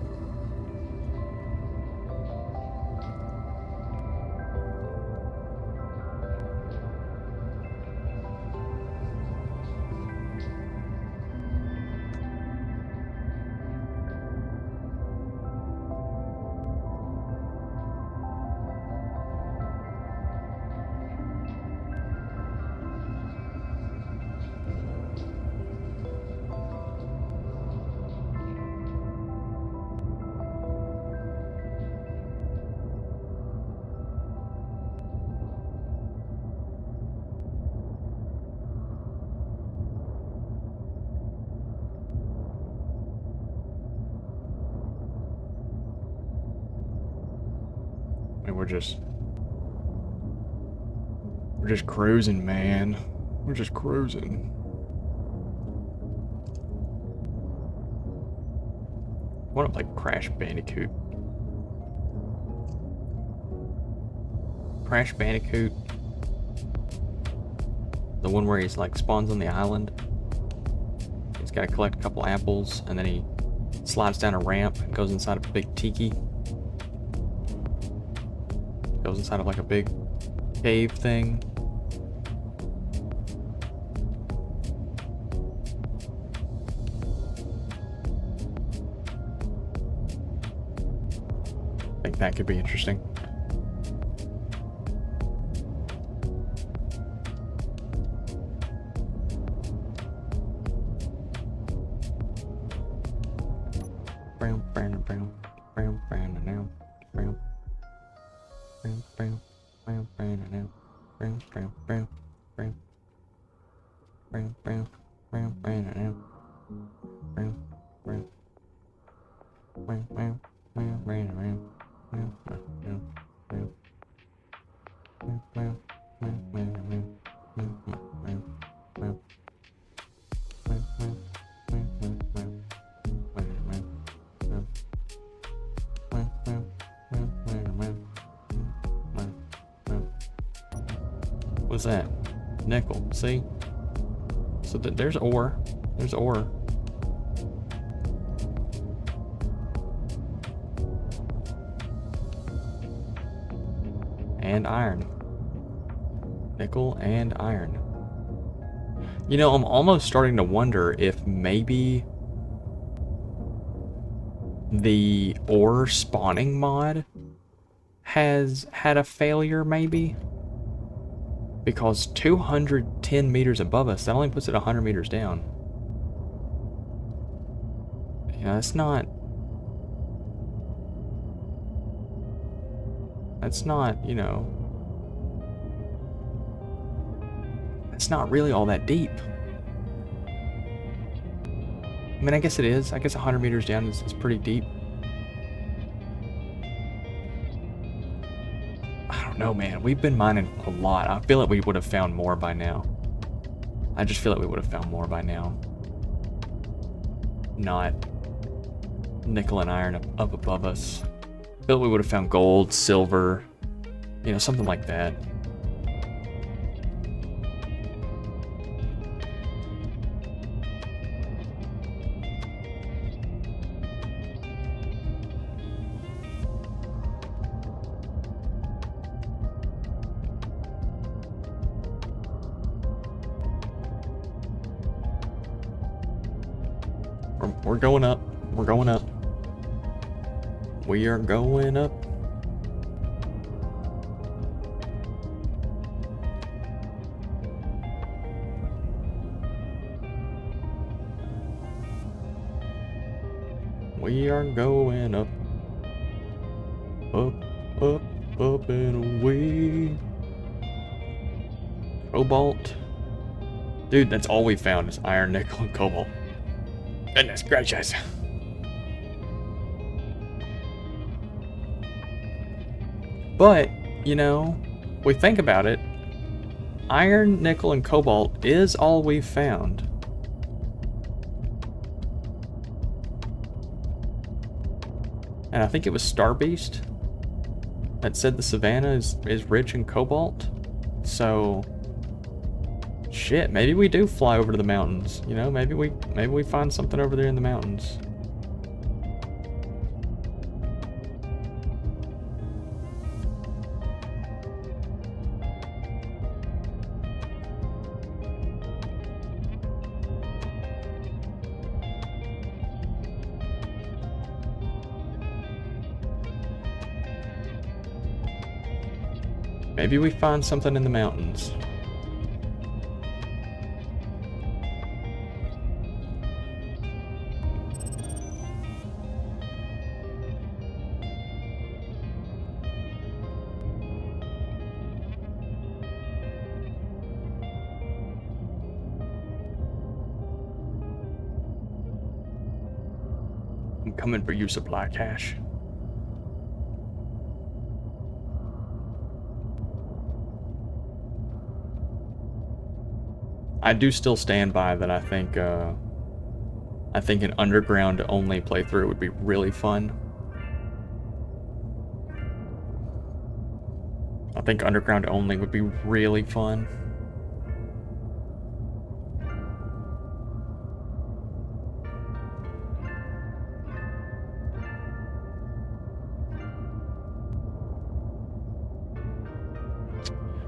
And we're just cruising, man. We're just cruising. I want to play Crash Bandicoot. Crash Bandicoot. The one where he's like spawns on the island. He's got to collect a couple apples, and then he slides down a ramp and goes inside a big tiki. Goes inside of like a big cave thing. I think that could be interesting. What's that? Nickel, see? So there's ore. There's ore. And iron. Nickel and iron. You know, I'm almost starting to wonder if maybe the ore spawning mod has had a failure, maybe? Because 210 meters above us, that only puts it 100 meters down. You know, that's not, you know, that's not really all that deep. I mean, I guess it is. I guess 100 meters down is pretty deep. I don't know, man. We've been mining a lot. I feel like we would have found more by now. I just feel like we would have found more by now. Not nickel and iron up above us. I feel like we would have found gold, silver, you know, something like that. We're going up. We're going up. We are going up. We are going up. Up, up, up and away. Cobalt. Dude, that's all we found is iron, nickel, and cobalt. Goodness gracious. But, you know, we think about it, iron, nickel, and cobalt is all we've found. And I think it was Starbeast that said the savannah is rich in cobalt. So shit, maybe we do fly over to the mountains. You know, maybe we find something over there in the mountains. Maybe we find something in the mountains. I'm coming for you, supply cache. I do still stand by that. I think an underground only playthrough would be really fun. I think underground only would be really fun.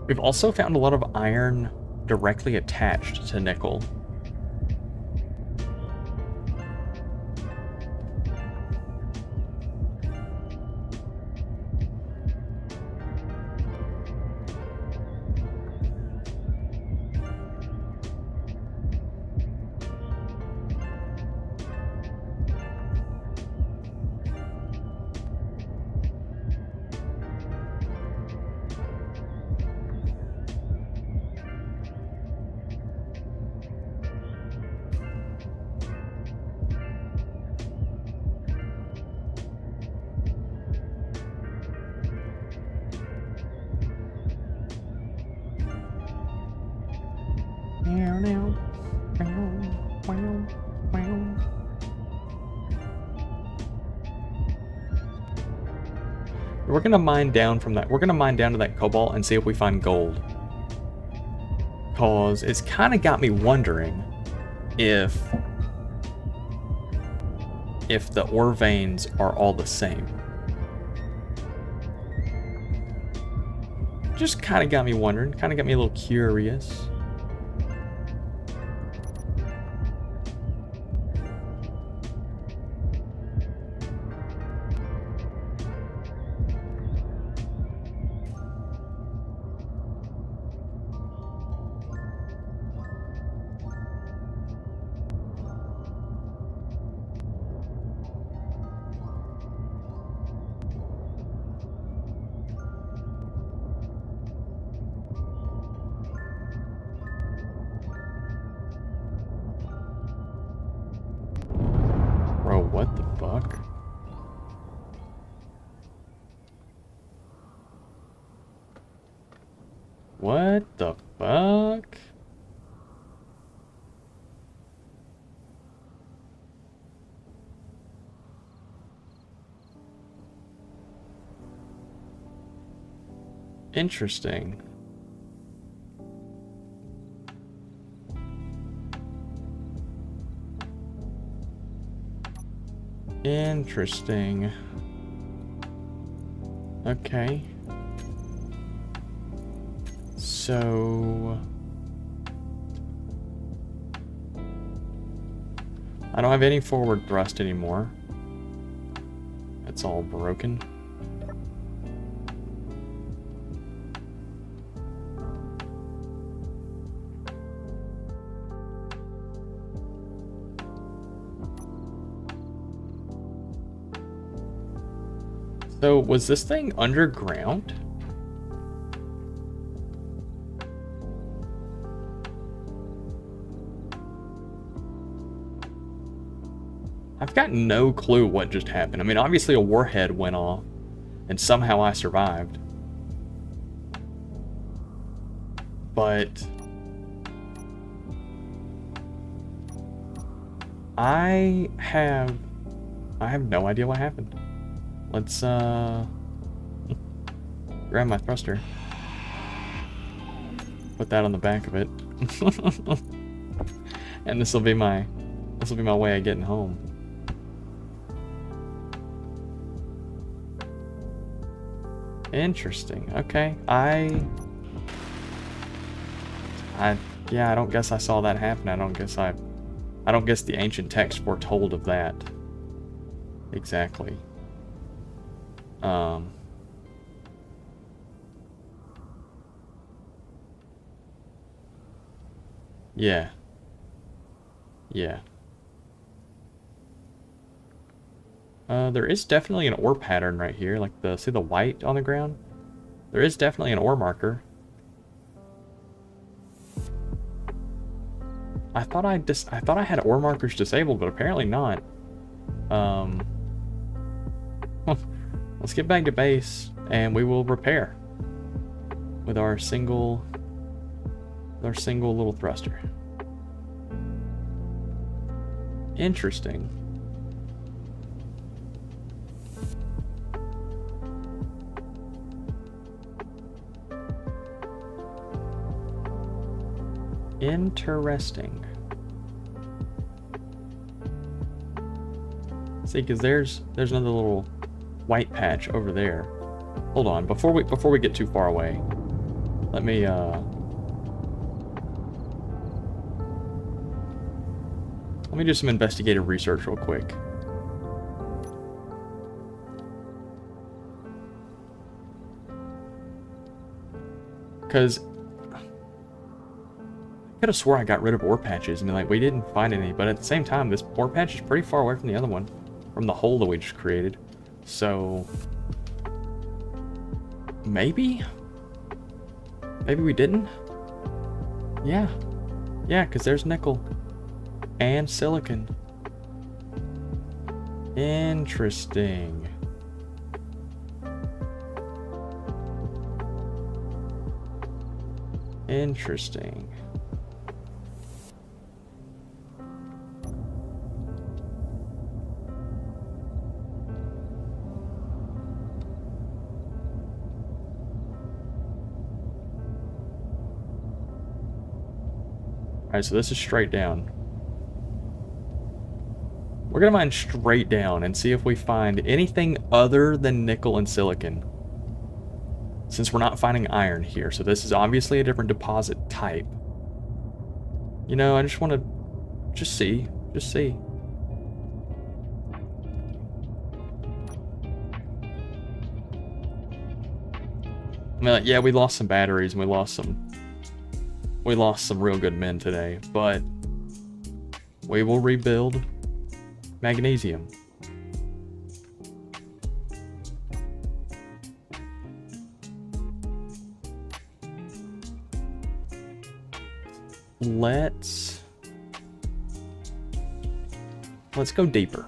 We've also found a lot of iron directly attached to nickel. We're gonna mine down from that. We're gonna mine down to that cobalt and see if we find gold. Cause it's kind of got me wondering if the ore veins are all the same. Just kind of got me wondering. Kind of got me a little curious. Bro, what the fuck? What the fuck? Interesting. Interesting. Okay. So I don't have any forward thrust anymore. It's all broken. So, was this thing underground? I've got no clue what just happened. I mean, obviously a warhead went off, and somehow I survived. But I have no idea what happened. Let's grab my thruster. Put that on the back of it. And this will be my way of getting home. Interesting. Okay. Yeah, I don't guess I saw that happen. I don't guess the ancient text foretold of that. Exactly. Yeah. Yeah. There is definitely an ore pattern right here, like see the white on the ground? There is definitely an ore marker. I thought I had ore markers disabled, but apparently not. Let's get back to base and we will repair with our single little thruster. Interesting. Interesting. See, because there's another little white patch over there. Hold on, before we get too far away, let me do some investigative research real quick. Because I could have swore I got rid of ore patches. I mean, like, we didn't find any, but at the same time, this ore patch is pretty far away from the other one, from the hole that we just created. So maybe we didn't. Yeah, because there's nickel and silicon. Interesting. Interesting. Alright, so this is straight down. We're gonna mine straight down and see if we find anything other than nickel and silicon. Since we're not finding iron here, so this is obviously a different deposit type. You know, I just want to just see. I mean, like, yeah, we lost some batteries and we lost some real good men today, but we will rebuild magnesium. Let's go deeper.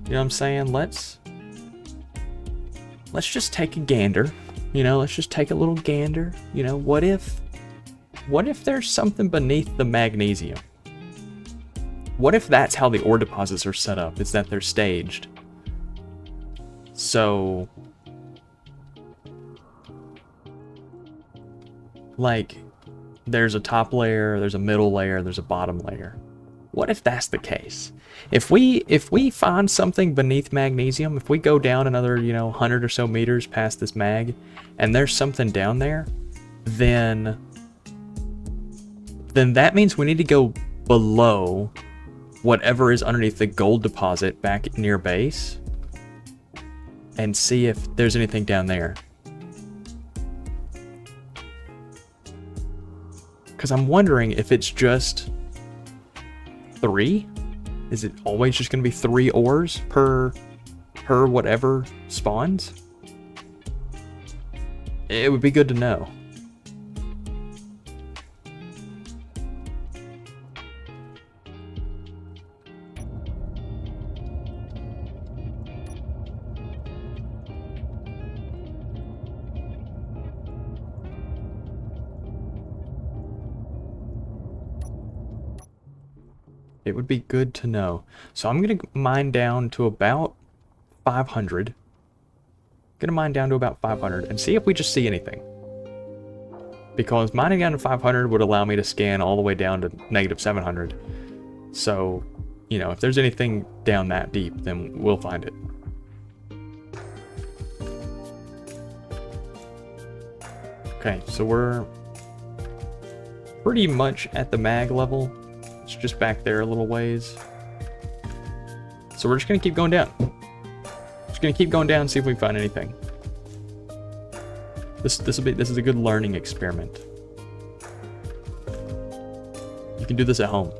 You know what I'm saying? Let's just take a gander. You know, let's just take a little gander. You know, what if there's something beneath the magnesium? What if that's how the ore deposits are set up? Is that they're staged? So, like, there's a top layer, there's a middle layer, there's a bottom layer. What if that's the case? If we find something beneath magnesium, if we go down another, 100 or so meters past this mag, and there's something down there, then that means we need to go below whatever is underneath the gold deposit back near base and see if there's anything down there. Because I'm wondering if it's just 3? Is it always just going to be 3 ores per whatever spawns? It would be good to know. It would be good to know. So I'm going to mine down to about 500. Going to mine down to about 500 and see if we just see anything. Because mining down to 500 would allow me to scan all the way down to -700. So, if there's anything down that deep, then we'll find it. Okay, so we're pretty much at the mag level. It's just back there a little ways. So we're just gonna keep going down. Just gonna keep going down and see if we find anything. This is a good learning experiment. You can do this at home.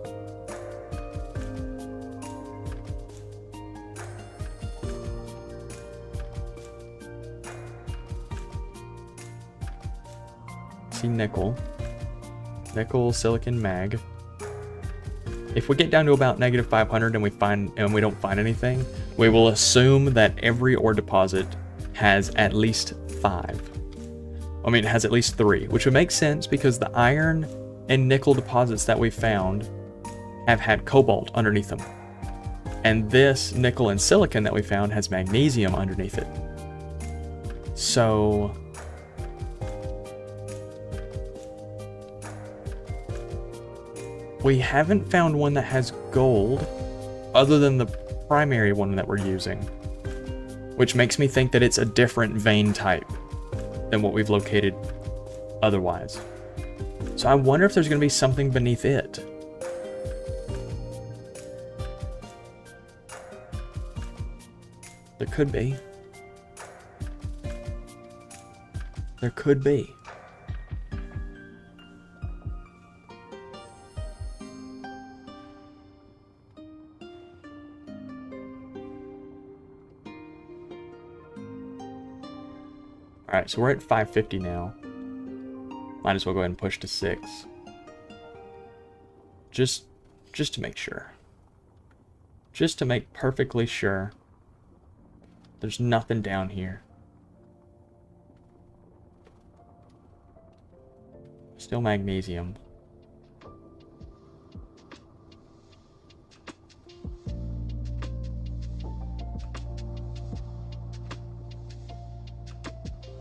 See nickel, silicon, mag. If we get down to about -500 and we don't find anything, we will assume that every ore deposit has at least 5. I mean, it has at least 3, which would make sense because the iron and nickel deposits that we found have had cobalt underneath them. And this nickel and silicon that we found has magnesium underneath it. So we haven't found one that has gold other than the primary one that we're using, which makes me think that it's a different vein type than what we've located otherwise. So I wonder if there's going to be something beneath it. There could be. There could be. Alright, so we're at 550 now. Might as well go ahead and push to 6. Just to make sure. Just to make perfectly sure. There's nothing down here. Still magnesium.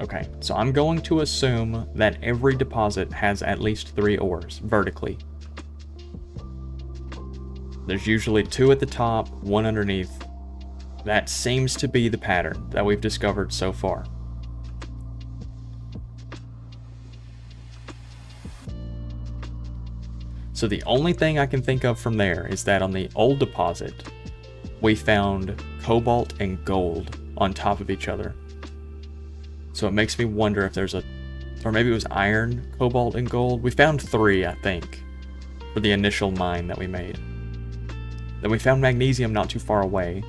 Okay, so I'm going to assume that every deposit has at least 3 ores vertically. There's usually 2 at the top, 1 underneath. That seems to be the pattern that we've discovered so far. So the only thing I can think of from there is that on the old deposit, we found cobalt and gold on top of each other. So it makes me wonder if there's or maybe it was iron, cobalt, and gold. We found 3, I think, for the initial mine that we made. Then we found magnesium not too far away.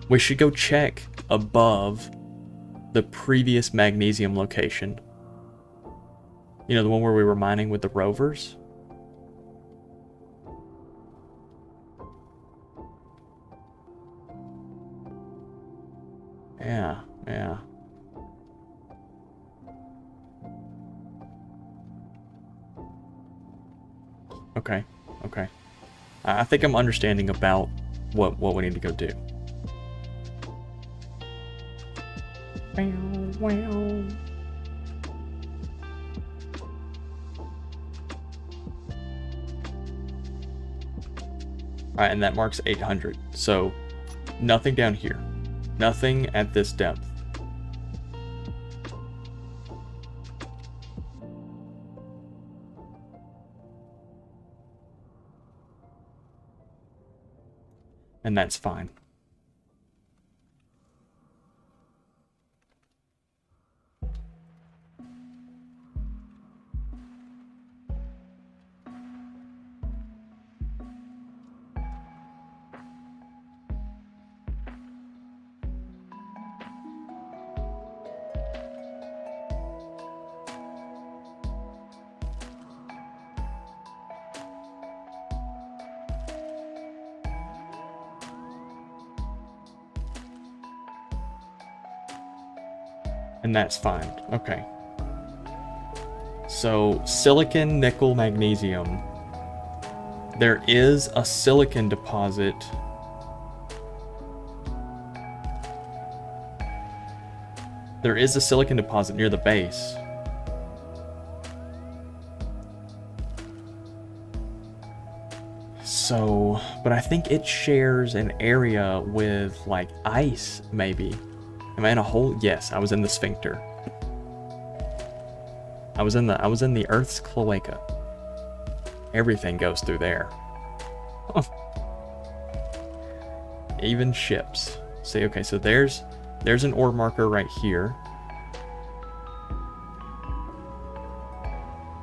We should go check above the previous magnesium location. You know, the one where we were mining with the rovers? Yeah. Okay. I think I'm understanding about what we need to go do. Alright, and that marks 800. So, nothing down here. Nothing at this depth. And that's fine. And that's fine. Okay. So, silicon, nickel, magnesium. There is a silicon deposit. There is a silicon deposit near the base. So, but I think it shares an area with, like, ice, maybe. Am I in a hole? Yes, I was in the sphincter. I was in the Earth's cloaca. Everything goes through there. Even ships. See, okay, so there's an ore marker right here.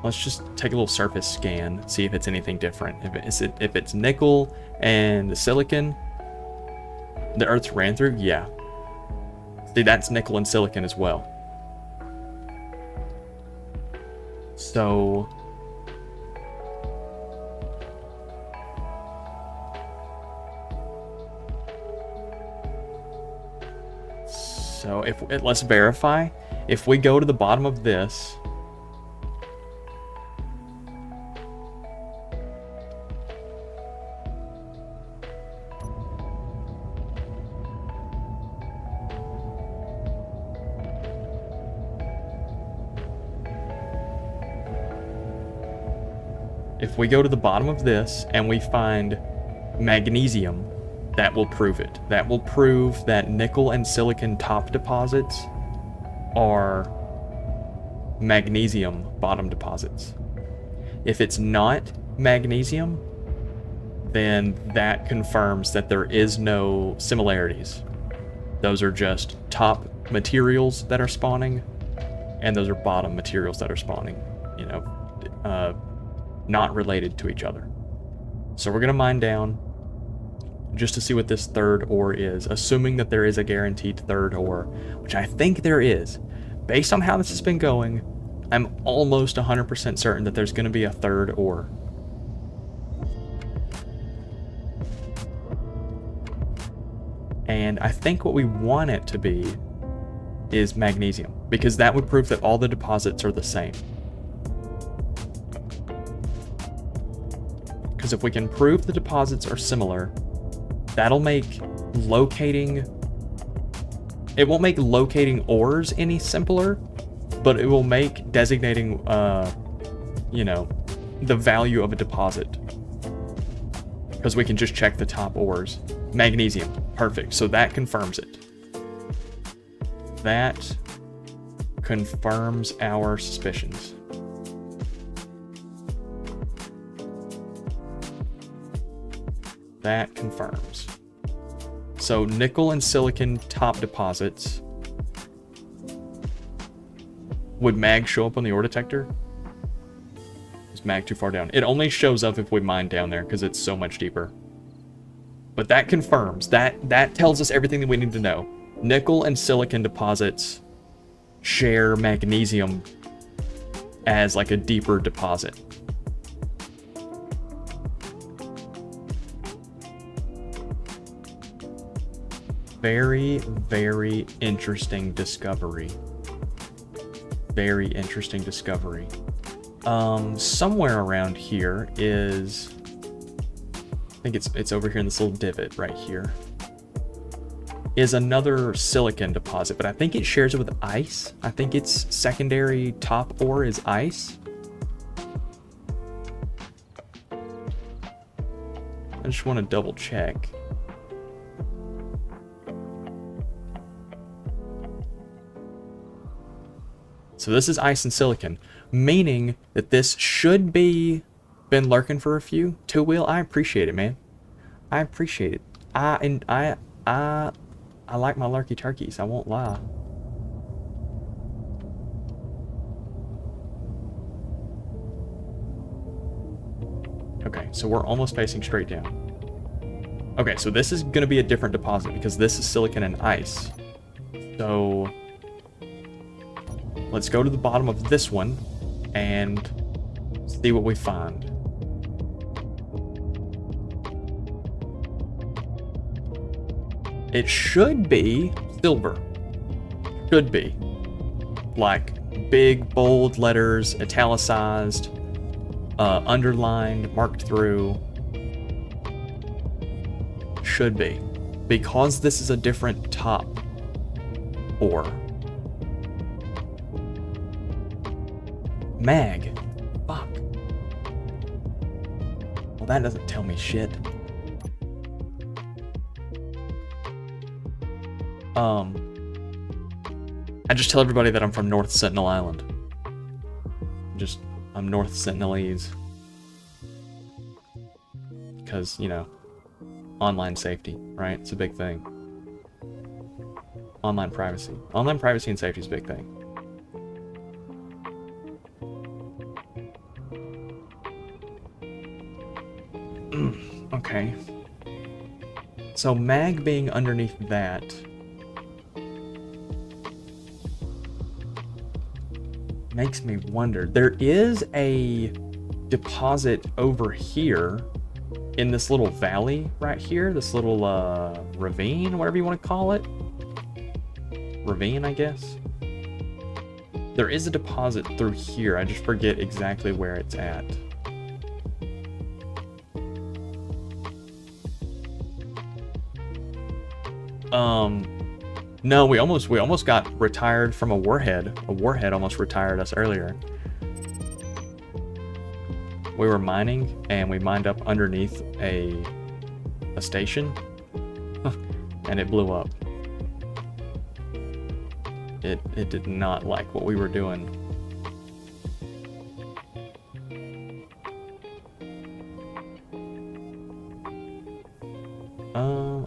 Let's just take a little surface scan, see if it's anything different. If it's nickel and silicon, the Earth's ran through, yeah. See, that's nickel and silicon as well. So let's verify. If we go to the bottom of this, and we find magnesium, that will prove it. That will prove that nickel and silicon top deposits are magnesium bottom deposits. If it's not magnesium, then that confirms that there is no similarities. Those are just top materials that are spawning, and those are bottom materials that are spawning, you know, not related to each other. So we're going to mine down just to see what this third ore is, assuming that there is a guaranteed third ore, which I think there is. Based on how this has been going, I'm almost 100% certain that there's going to be a third ore. And I think what we want it to be is magnesium, because that would prove that all the deposits are the same. Because if we can prove the deposits are similar, that'll make locating... It won't make locating ores any simpler, but it will make designating, you know, the value of a deposit because we can just check the top ores. Magnesium, perfect. So that confirms it. That confirms our suspicions. That confirms. So nickel and silicon top deposits. Would mag show up on the ore detector? Is mag too far down? It only shows up if we mine down there because it's so much deeper. But that confirms. That tells us everything that we need to know. Nickel and silicon deposits share magnesium as like a deeper deposit. Very, very interesting discovery. Very interesting discovery. Somewhere around here is... I think it's over here in this little divot right here. Is another silicon deposit, but I think it shares it with ice. I think its secondary top ore is ice. I just want to double check. So this is ice and silicon, meaning that this should be been lurking for a few. Two wheel, I appreciate it, man. I appreciate it. I like my lurky turkeys, I won't lie. Okay, so we're almost facing straight down. Okay, so this is gonna be a different deposit because this is silicon and ice. So let's go to the bottom of this one and see what we find. It should be silver. Should be. Like big, bold letters, italicized, underlined, marked through. Should be. Because this is a different top ore. Mag. Fuck. Well, that doesn't tell me shit. I just tell everybody that I'm from North Sentinel Island. I'm North Sentinelese. Because, you know, online safety, right? It's a big thing. Online privacy. Online privacy and safety is a big thing. Okay. So mag being underneath that makes me wonder. There is a deposit over here in this little valley right here, this little ravine, whatever you want to call it. Ravine, I guess. There is a deposit through here. I just forget exactly where it's at. No, we almost got retired from a warhead. A warhead almost retired us earlier. We were mining, and we mined up underneath a station, and it blew up. It did not like what we were doing.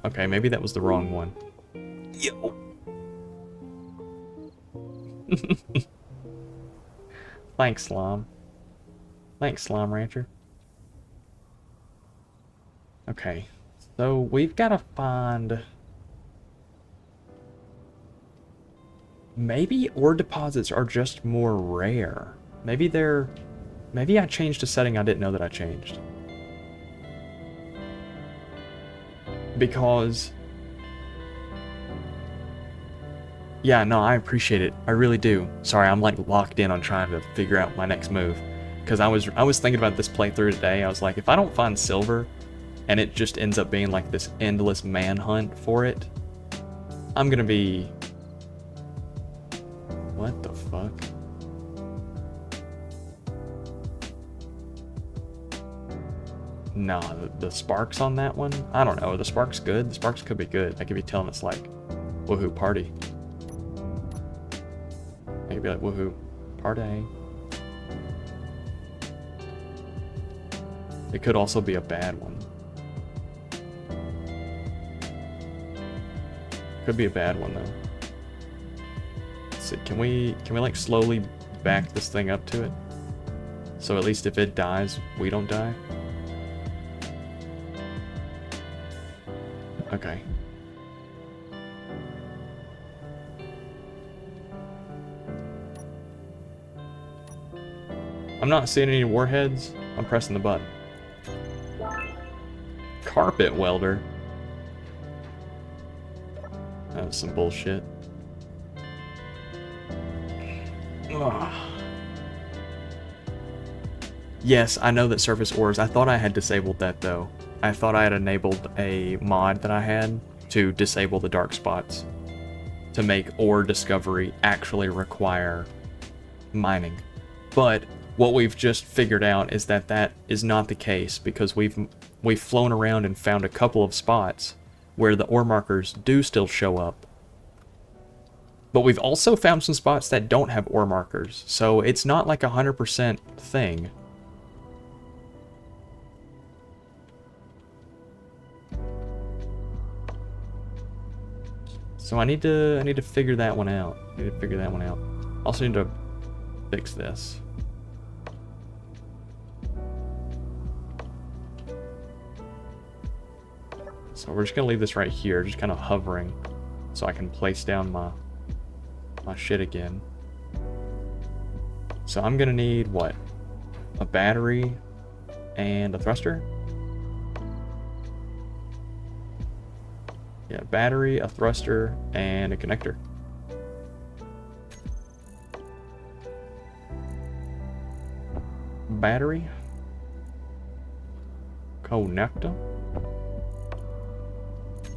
Okay, maybe that was the wrong one. Yo. Thanks, Slime. Thanks, Slime Rancher. Okay, so we've got to find... Maybe ore deposits are just more rare. Maybe I changed a setting I didn't know that I changed. Because... Yeah, no, I appreciate it. I really do. Sorry, I'm like locked in on trying to figure out my next move. Because I was thinking about this playthrough today. I was like, if I don't find silver, and it just ends up being like this endless manhunt for it, I'm gonna be... What the fuck? Nah, the sparks on that one, I don't know. The spark's good. The sparks could be good. I could be telling it's like, woohoo, party. I could be like, woohoo, party. It could also be a bad one. Could be a bad one though. Let's see, can we like slowly back this thing up to it? So at least if it dies, we don't die. Okay. I'm not seeing any warheads. I'm pressing the button. Carpet welder. That was some bullshit. Ugh. Yes, I know that surface ores. I thought I had disabled that though. I thought I had enabled a mod that I had to disable the dark spots to make ore discovery actually require mining. But what we've just figured out is that that is not the case, because we've flown around and found a couple of spots where the ore markers do still show up. But we've also found some spots that don't have ore markers, so it's not like 100% thing. So I need to figure that one out. Also need to fix this. So we're just gonna leave this right here, just kind of hovering, so I can place down my shit again. So I'm gonna need what? A battery and a thruster? Yeah, battery, a thruster, and a connector. Battery. Connector.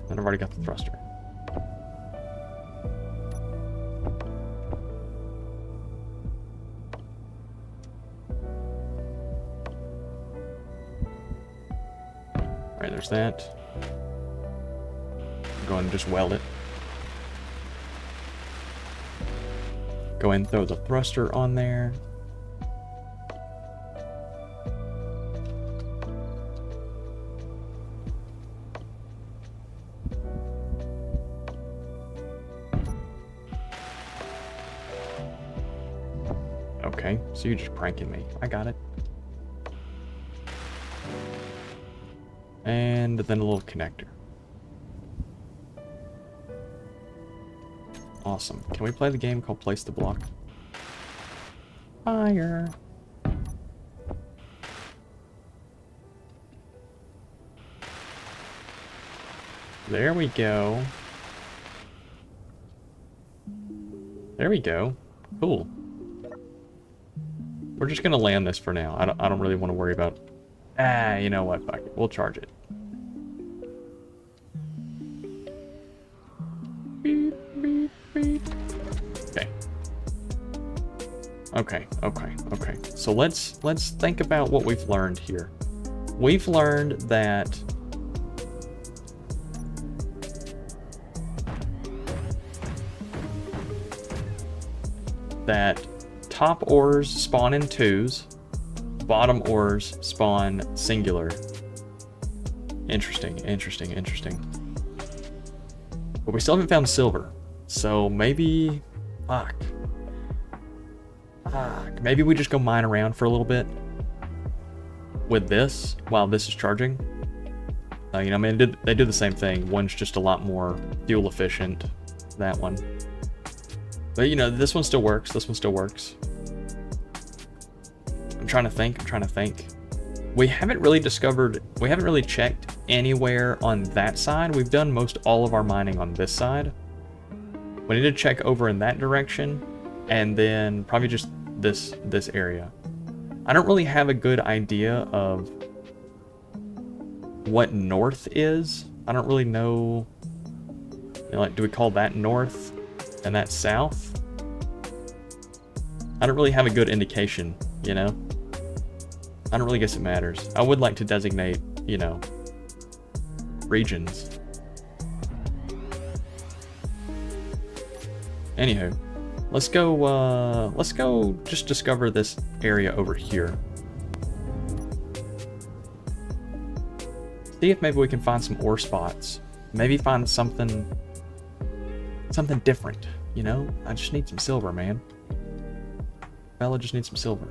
And I've already got the thruster. Alright, there's that. Go ahead and just weld it. Go ahead and throw the thruster on there. Okay, so you're just pranking me. I got it. And then a little connector. Awesome. Can we play the game called Place the Block? Fire. There we go. There we go. Cool. We're just gonna land this for now. I don't really want to worry about... you know what? Fuck it. We'll charge it. Okay. So let's think about what we've learned here. We've learned that top ores spawn in twos, bottom ores spawn singular. Interesting. But we still haven't found silver. So maybe... Fuck. Maybe we just go mine around for a little bit with this while this is charging. You know, I mean, they do the same thing. One's just a lot more fuel efficient, that one. But, you know, this one still works. I'm trying to think. We haven't really checked anywhere on that side. We've done most all of our mining on this side. We need to check over in that direction, and then probably just this area. I don't really have a good idea of what north is. I don't really know, you know, like, do we call that north and that south? I don't really have a good indication, you know? I I don't really guess it matters. I would like to designate, you know, regions. Anywho, let's go just discover this area over here. See if maybe we can find some ore spots. Maybe find something different, you know? I just need some silver, man. Fella just needs some silver.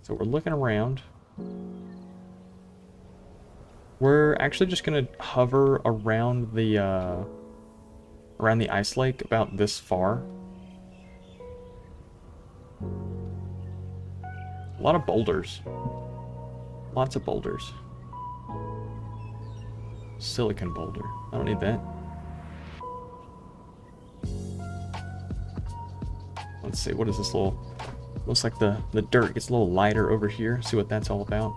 So we're looking around. We're actually just gonna hover around the ice lake about this far. A lot of boulders. Lots of boulders. Silicon boulder. I don't need that. Let's see, what is this little... Looks like the dirt gets a little lighter over here. See what that's all about.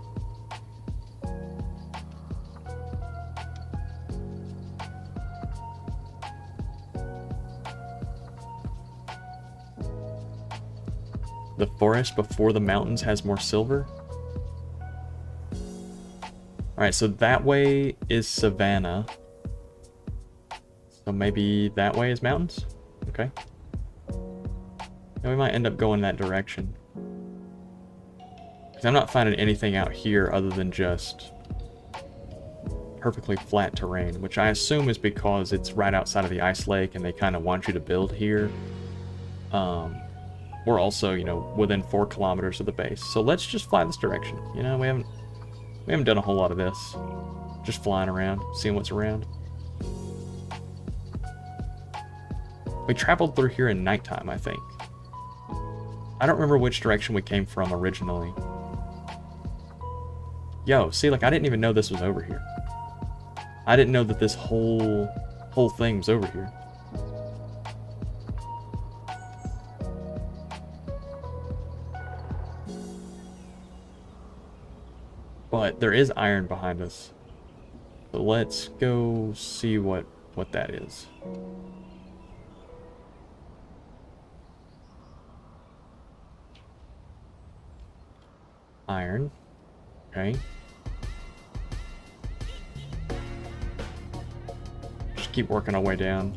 The forest before the mountains has more silver. Alright, so that way is savanna. So maybe that way is mountains? Okay. And we might end up going that direction. Because I'm not finding anything out here other than just perfectly flat terrain, which I assume is because it's right outside of the ice lake and they kind of want you to build here. We're also, you know, within 4 kilometers of the base. So let's just fly this direction. You know, we haven't done a whole lot of this. Just flying around, seeing what's around. We traveled through here in nighttime, I think. I don't remember which direction we came from originally. Yo, see, like, I didn't even know this was over here. I didn't know that this whole thing was over here. But there is iron behind us. So let's go see what that is. Iron. Okay. Just keep working our way down.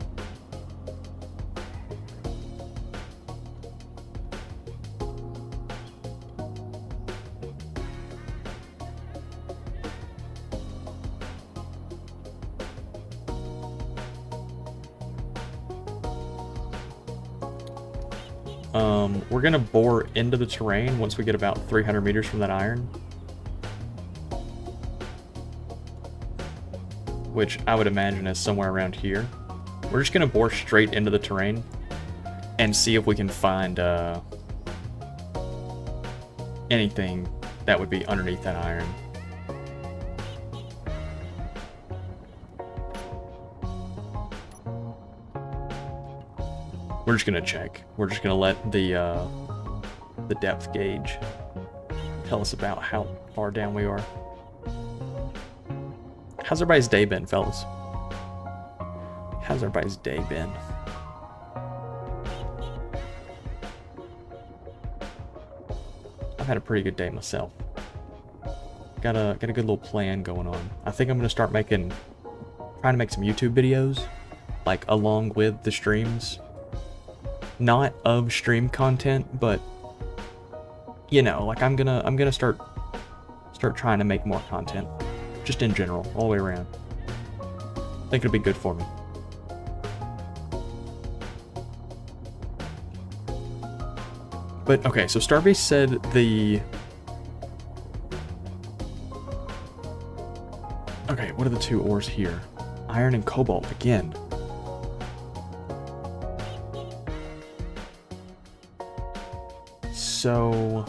We're gonna bore into the terrain once we get about 300 meters from that iron. Which I would imagine is somewhere around here. We're just gonna bore straight into the terrain and see if we can find anything that would be underneath that iron. We're just gonna check. We're just gonna let the depth gauge tell us about how far down we are. How's everybody's day been, fellas? How's everybody's day been? I've had a pretty good day myself. Got a good little plan going on. I think I'm gonna start trying to make some YouTube videos, like along with the streams. Not of stream content, but you know, like I'm gonna start trying to make more content, just in general, all the way around. I think it'll be good for me. But okay, so Starbase said okay, what are the 2 ores here? Iron and cobalt again. So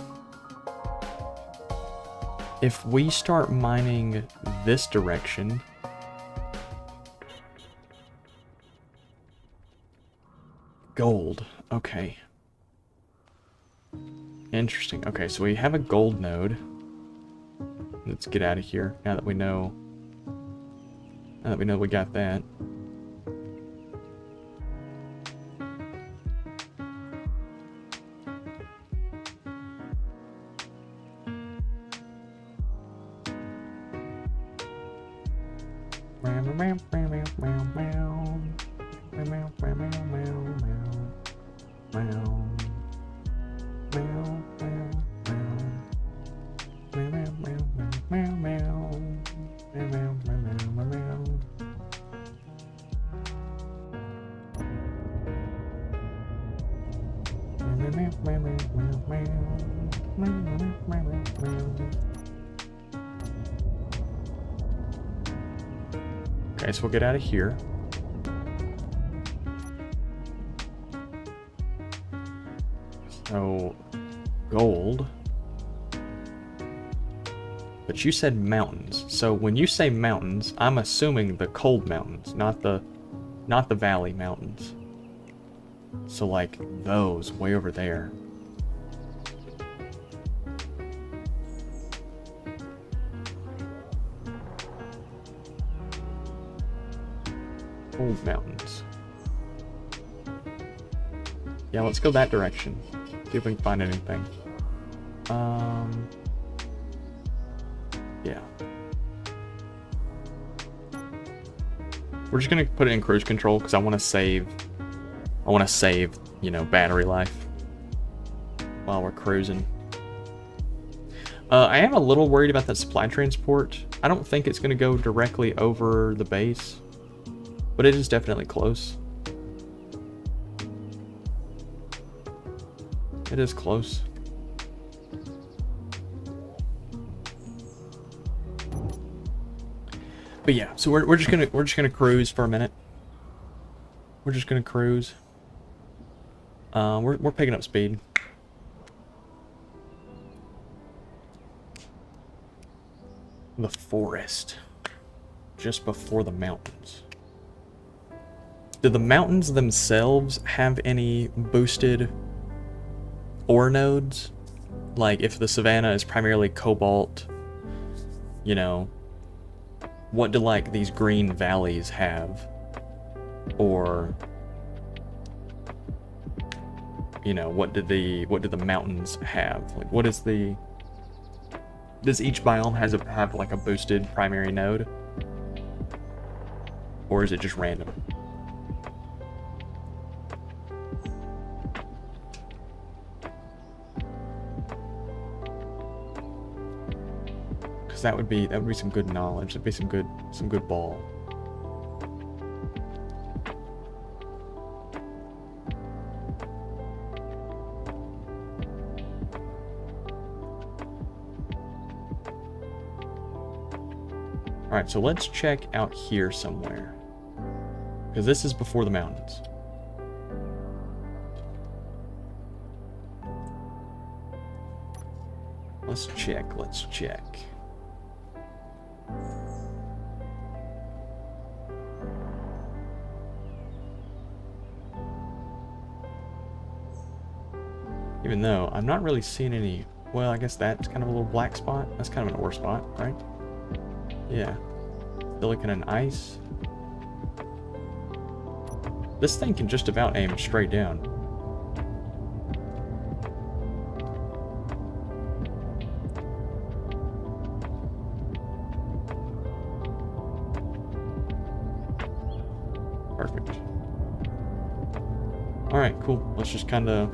if we start mining this direction, gold, okay. Interesting. Okay, so we have a gold node. Let's get out of here now that we know we got that. Okay, so we'll get out of here. So, gold. But you said mountains. So when you say mountains, I'm assuming the cold mountains, not the valley mountains. So like those way over there. Cold mountains. Yeah, let's go that direction. See if we can find anything. Yeah. We're just gonna put it in cruise control because I want to save, you know, battery life while we're cruising. I am a little worried about that supply transport. I don't think it's gonna go directly over the base, but it is definitely close. It is close. But yeah, so we're just gonna cruise for a minute. We're just gonna cruise. We're picking up speed. The forest, just before the mountains. Do the mountains themselves have any boosted ore nodes? Like if the savanna is primarily cobalt, you know, what do like these green valleys have? Or, you know, what do the mountains have? Like what is the, does each biome have like a boosted primary node? Or is it just random? That would be some good knowledge. That'd be some good ball. All right, so let's check out here somewhere, because this is before the mountains. Let's check. Even though I'm not really seeing any, well, I guess that's kind of a little black spot. That's kind of an ore spot, right? Yeah. Silicon and ice. This thing can just about aim straight down. Perfect. Alright, cool. Let's just kind of...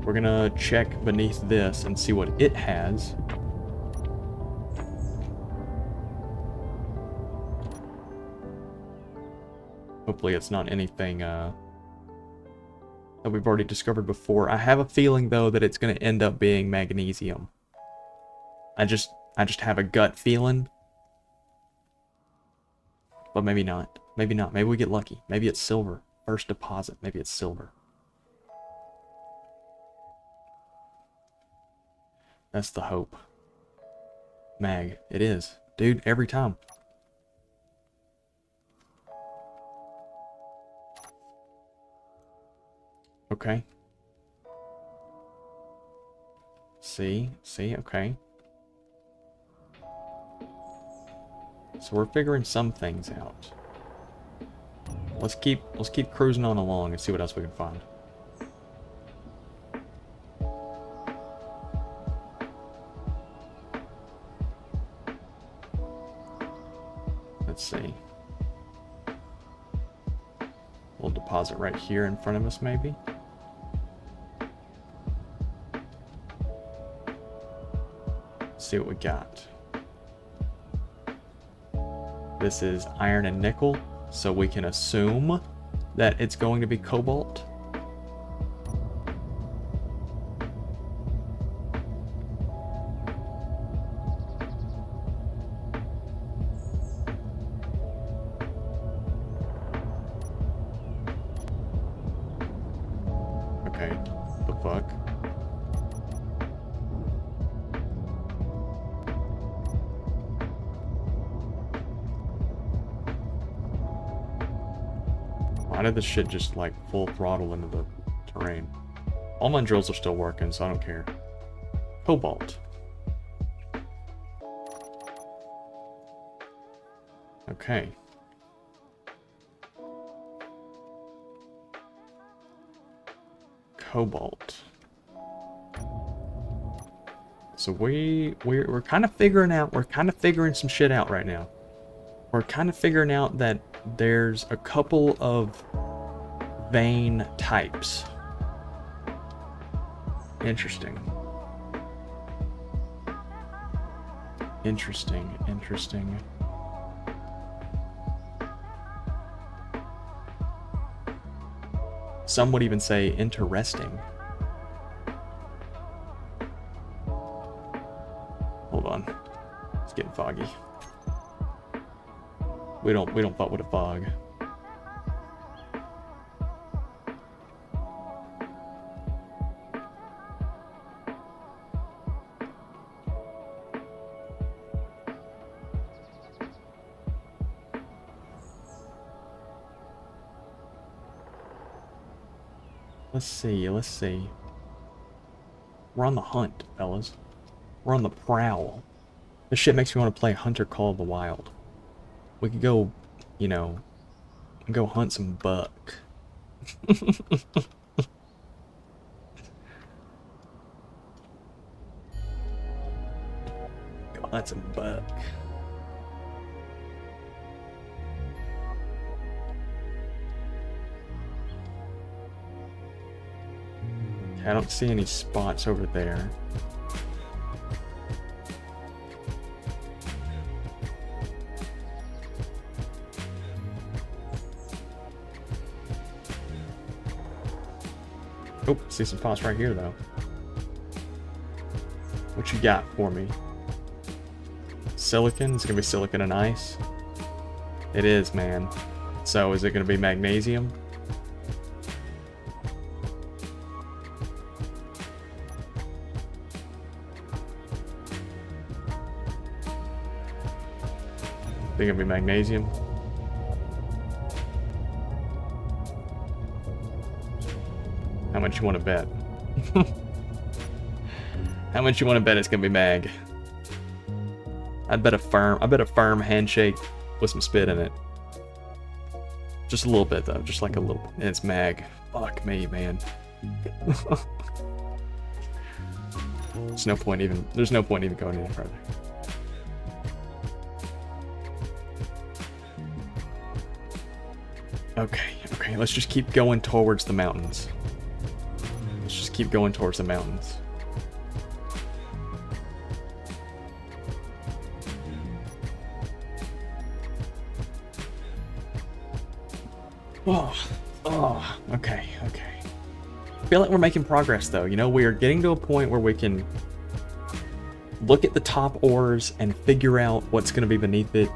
We're gonna check beneath this and see what it has. Hopefully it's not anything that we've already discovered before. I have a feeling though that it's gonna end up being magnesium. I just have a gut feeling. But maybe not. Maybe not. Maybe we get lucky. Maybe it's silver. First deposit. Maybe it's silver. That's the hope. Mag. It is. Dude, every time. Okay. See, okay. So we're figuring some things out. Let's keep cruising on along and see what else we can find. Let's see. We'll deposit right here in front of us, maybe. Let's see what we got. This is iron and nickel, so we can assume that it's going to be cobalt. Okay, the fuck? Why did this shit just like full throttle into the terrain? All my drills are still working, so I don't care. Cobalt. Okay. Cobalt. So we're kind of figuring some shit out right now. We're kind of figuring out that there's a couple of vein types. Interesting. Interesting. Some would even say interesting. Hold on. It's getting foggy. We don't fuck with a fog. Let's see. We're on the hunt, fellas. We're on the prowl. This shit makes me want to play Hunter Call of the Wild. We could go, you know, go hunt some buck. Go hunt some buck. I don't see any spots over there. Oh, see some spots right here though. What you got for me? Silicon? It's gonna be silicon and ice. It is, man. So is it gonna be magnesium? Think it'll be magnesium? How much you want to bet? How much you want to bet it's gonna be mag? I bet a firm handshake with some spit in it. Just a little bit though, just like a little. And it's mag. Fuck me, man. There's no point even going any further. Okay, let's just keep going towards the mountains. Let's just keep going towards the mountains. Oh, okay. I feel like we're making progress though. You know, we are getting to a point where we can look at the top ores and figure out what's going to be beneath it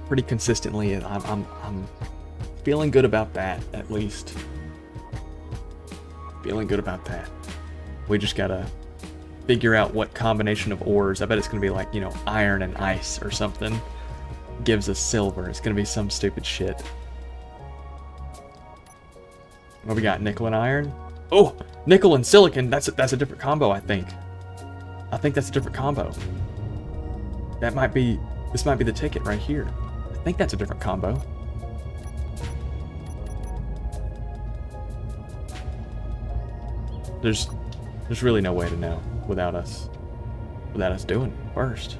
pretty consistently. And I'm feeling good about that, at least. Feeling good about that. We just gotta figure out what combination of ores. I bet it's gonna be like, you know, iron and ice or something. Gives us silver. It's gonna be some stupid shit. What we got? Nickel and iron? Oh! Nickel and silicon! That's a different combo, I think. I think that's a different combo. This might be the ticket right here. I think that's a different combo. There's really no way to know without us doing it first.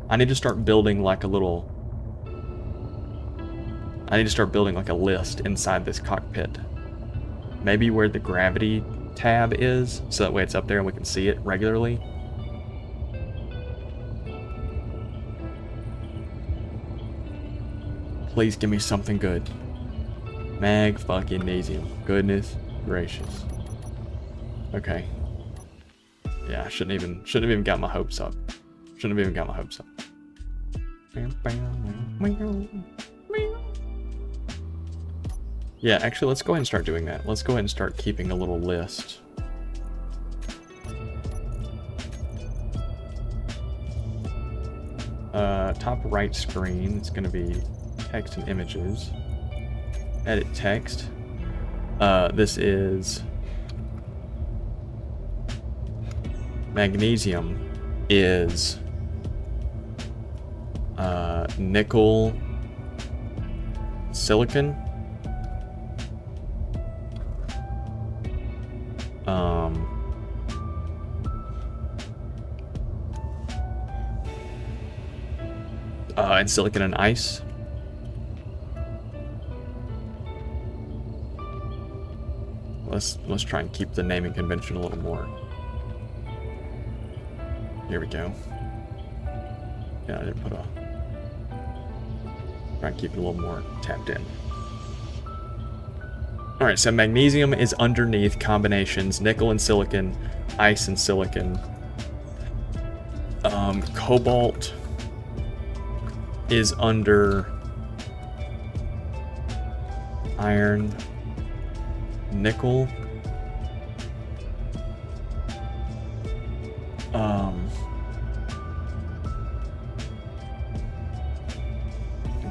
I need to start building like a little... I need to start building like a list inside this cockpit. Maybe where the gravity tab is, so that way it's up there and we can see it regularly. Please give me something good. Mag-fucking-nesium. Goodness gracious. Okay. Yeah, I shouldn't have even got my hopes up. Shouldn't have even got my hopes up. Yeah, actually, let's go ahead and start doing that. Let's go ahead and start keeping a little list. Top right screen, it's going to be text and images. Edit text. This is... Magnesium is... nickel... silicon. And silicon and ice. Let's try and keep the naming convention a little more. Here we go. Yeah, I didn't put a... Try and keep it a little more tapped in. Alright, so magnesium is underneath combinations, nickel and silicon, ice and silicon. Cobalt is under iron, nickel.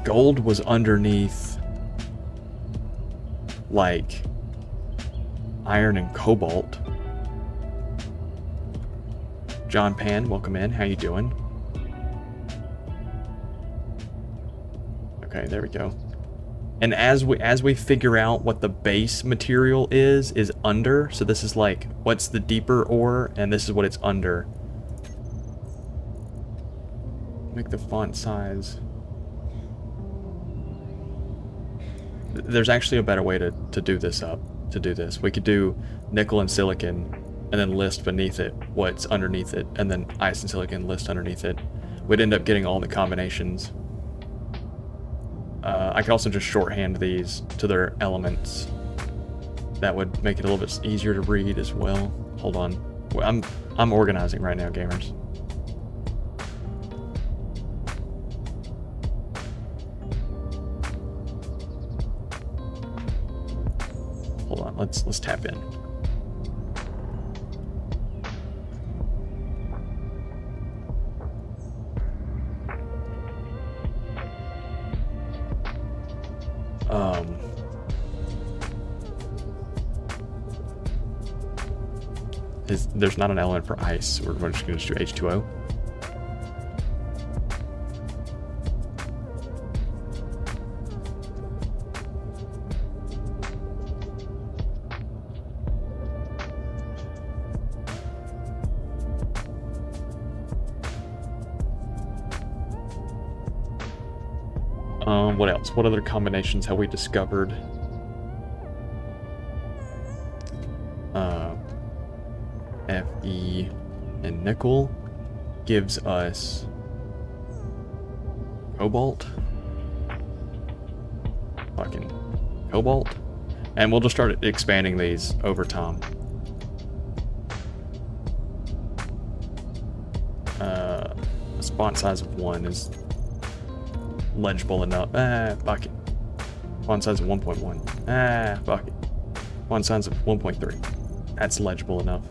Gold was underneath like iron and cobalt. John Pan, welcome in. How you doing? Okay, there we go. And as we figure out what the base material is under. So this is like what's the deeper ore, and this is what it's under. Make the font size. There's actually a better way to do this up. To do this, we could do nickel and silicon, and then list beneath it what's underneath it, and then ice and silicon list underneath it. We'd end up getting all the combinations. I could also just shorthand these to their elements. That would make it a little bit easier to read as well. Hold on, I'm organizing right now, gamers. Hold on, let's tap in. There's not an element for ice. We're just going to do H2O. What else? What other combinations have we discovered? Fe and nickel gives us cobalt. Fucking cobalt. And we'll just start expanding these over time. A font size of 1 is legible enough. Fuck it. Font size of 1.1. Fuck it. Font size of 1.3. That's legible enough.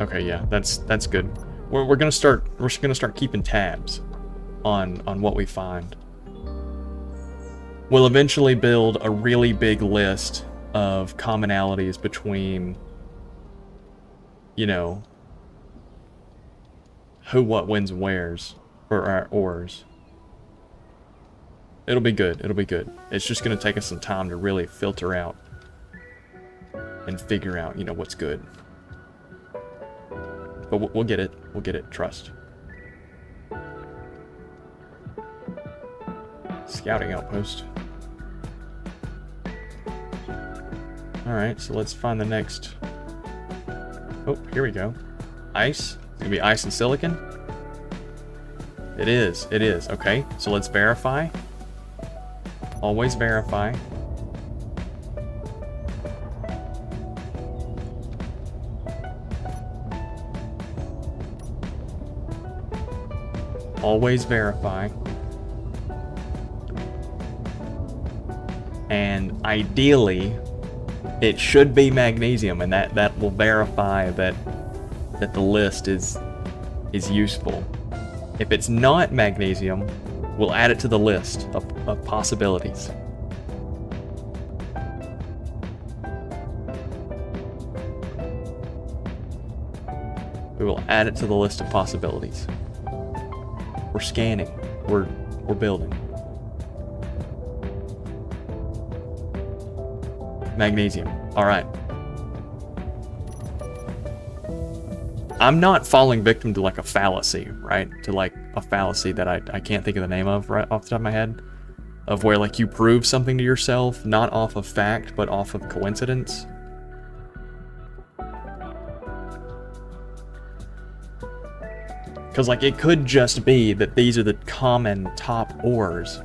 Okay, yeah, that's good. We're gonna start keeping tabs on what we find. We'll eventually build a really big list of commonalities between, you know, who, what, whens, and wheres for our ores. It'll be good. It'll be good. It's just gonna take us some time to really filter out and figure out, you know, what's good. but we'll get it. We'll get it. Trust. Scouting outpost. Alright, so let's find the next... Oh, here we go. Ice. It's gonna be ice and silicon. It is. It is. Okay, so let's verify. Always verify. Always verify. And ideally, it should be magnesium, and that will verify that the list is useful. If it's not magnesium, we'll add it to the list of possibilities. We will add it to the list of possibilities. We're scanning. We're building. Magnesium. All right. I'm not falling victim to like a fallacy, right? To like a fallacy that I can't think of the name of right off the top of my head, of where like you prove something to yourself not off of fact but off of coincidence. Because like it could just be that these are the common top ores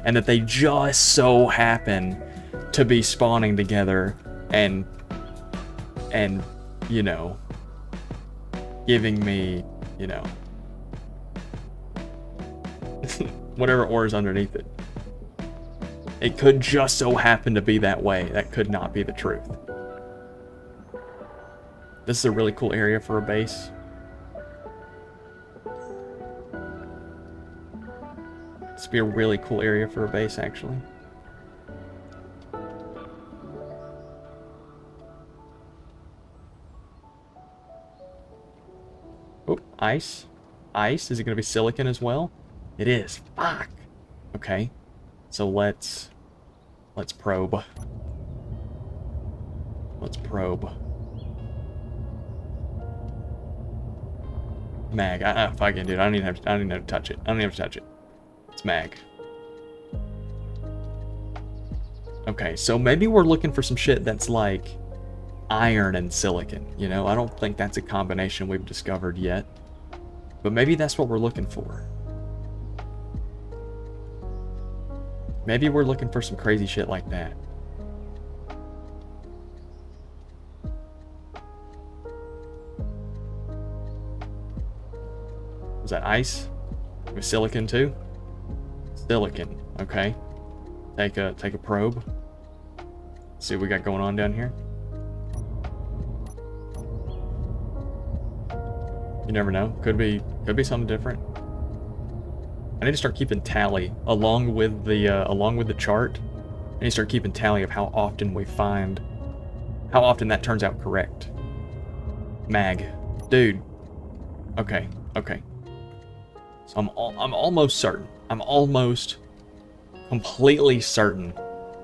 and that they just so happen to be spawning together and you know, giving me, you know, whatever ore is underneath it. It could just so happen to be that way. That could not be the truth. This is a really cool area for a base. This would be a really cool area for a base, actually. Oh, ice. Ice. Is it going to be silicon as well? It is. Fuck. Okay. So let's probe. Let's probe. Mag. Fucking dude. I don't even have to touch it. I don't even have to touch it. It's mag. Okay, so maybe we're looking for some shit that's like iron and silicon, you know? I don't think that's a combination we've discovered yet. But maybe that's what we're looking for. Maybe we're looking for some crazy shit like that. Was that ice? With silicon too? Silicon, okay. Take a probe. See what we got going on down here. You never know. Could be something different. I need to start keeping tally along with the chart. I need to start keeping tally of how often that turns out correct. Mag, dude. Okay. So I'm almost certain. I'm almost completely certain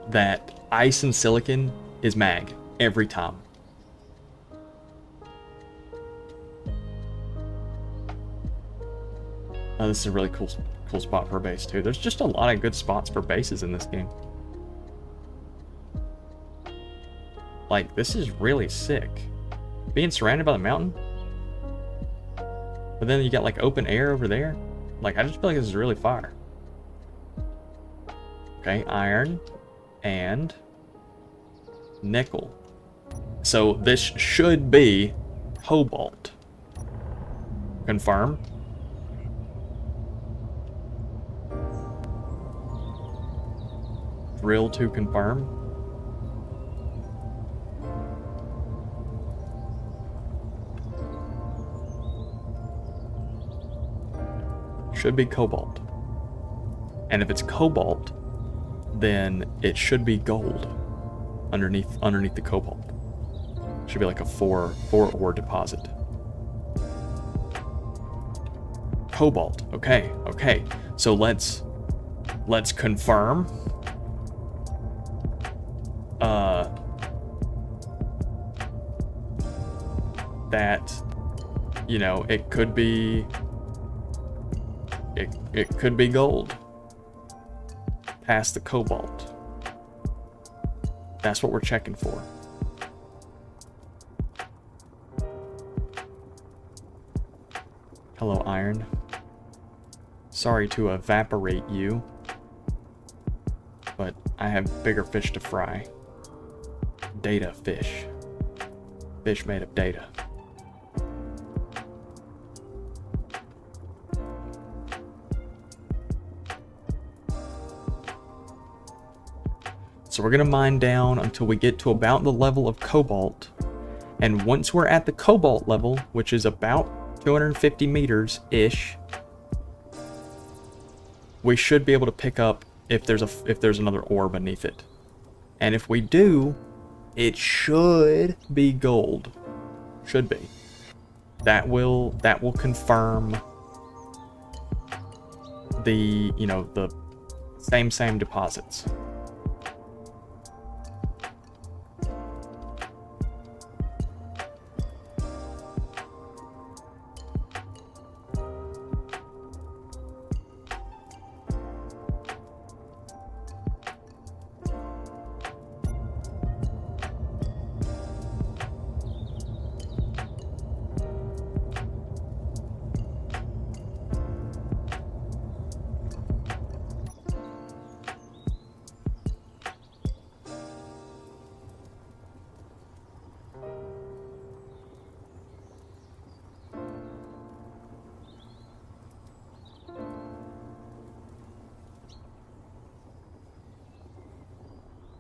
that ice and silicon is mag every time. Oh, this is a really cool spot for a base too. There's just a lot of good spots for bases in this game. Like, this is really sick. Being surrounded by the mountain. But then you got like open air over there. Like, I just feel like this is really fire. Okay, iron and nickel. So this should be cobalt. Confirm. Drill to confirm. Should be cobalt. And if it's cobalt, then it should be gold underneath the cobalt. Should be like a four ore deposit. Cobalt. Okay. So let's confirm. That you know, it could be... It could be gold. Past the cobalt. That's what we're checking for. Hello, iron. Sorry to evaporate you, but I have bigger fish to fry. Data fish. Fish made of data. So we're gonna mine down until we get to about the level of cobalt. And once we're at the cobalt level, which is about 250 meters-ish, we should be able to pick up if there's another ore beneath it. And if we do, it should be gold. Should be. That will confirm the, you know, the same deposits.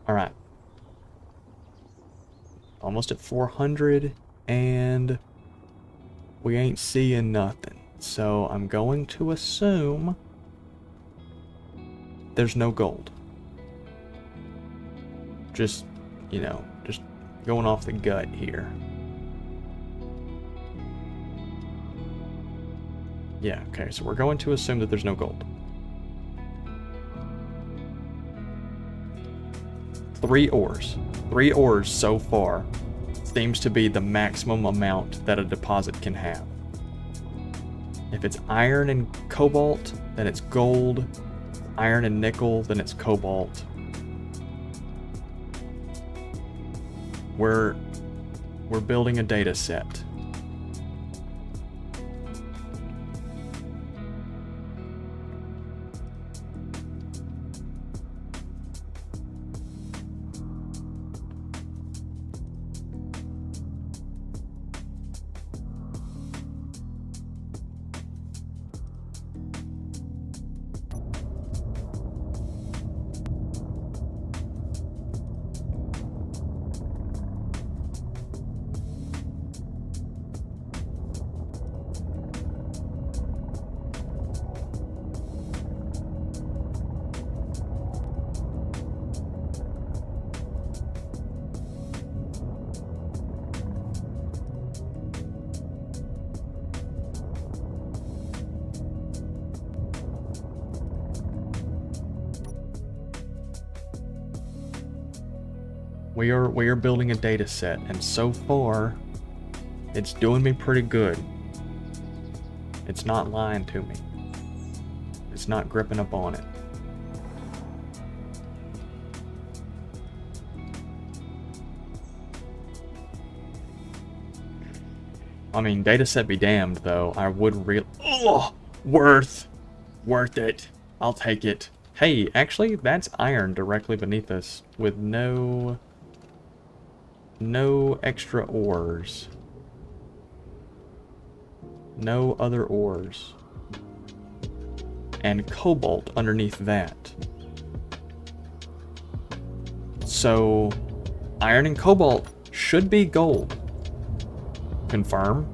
Alright. Almost at 400, and we ain't seeing nothing. So I'm going to assume there's no gold. Just, you know, just going off the gut here. Yeah, okay, so we're going to assume that there's no gold. 3 ores. 3 ores so far seems to be the maximum amount that a deposit can have. If it's iron and cobalt, then it's gold. Iron and nickel, then it's cobalt. We're building a data set. We are building a data set, and so far, it's doing me pretty good. It's not lying to me. It's not gripping up on it. I mean, data set be damned, though. I would really... Oh! Worth it. I'll take it. Hey, actually, that's iron directly beneath us with no extra ores. No other ores. And cobalt underneath that. So, iron and cobalt should be gold. Confirm.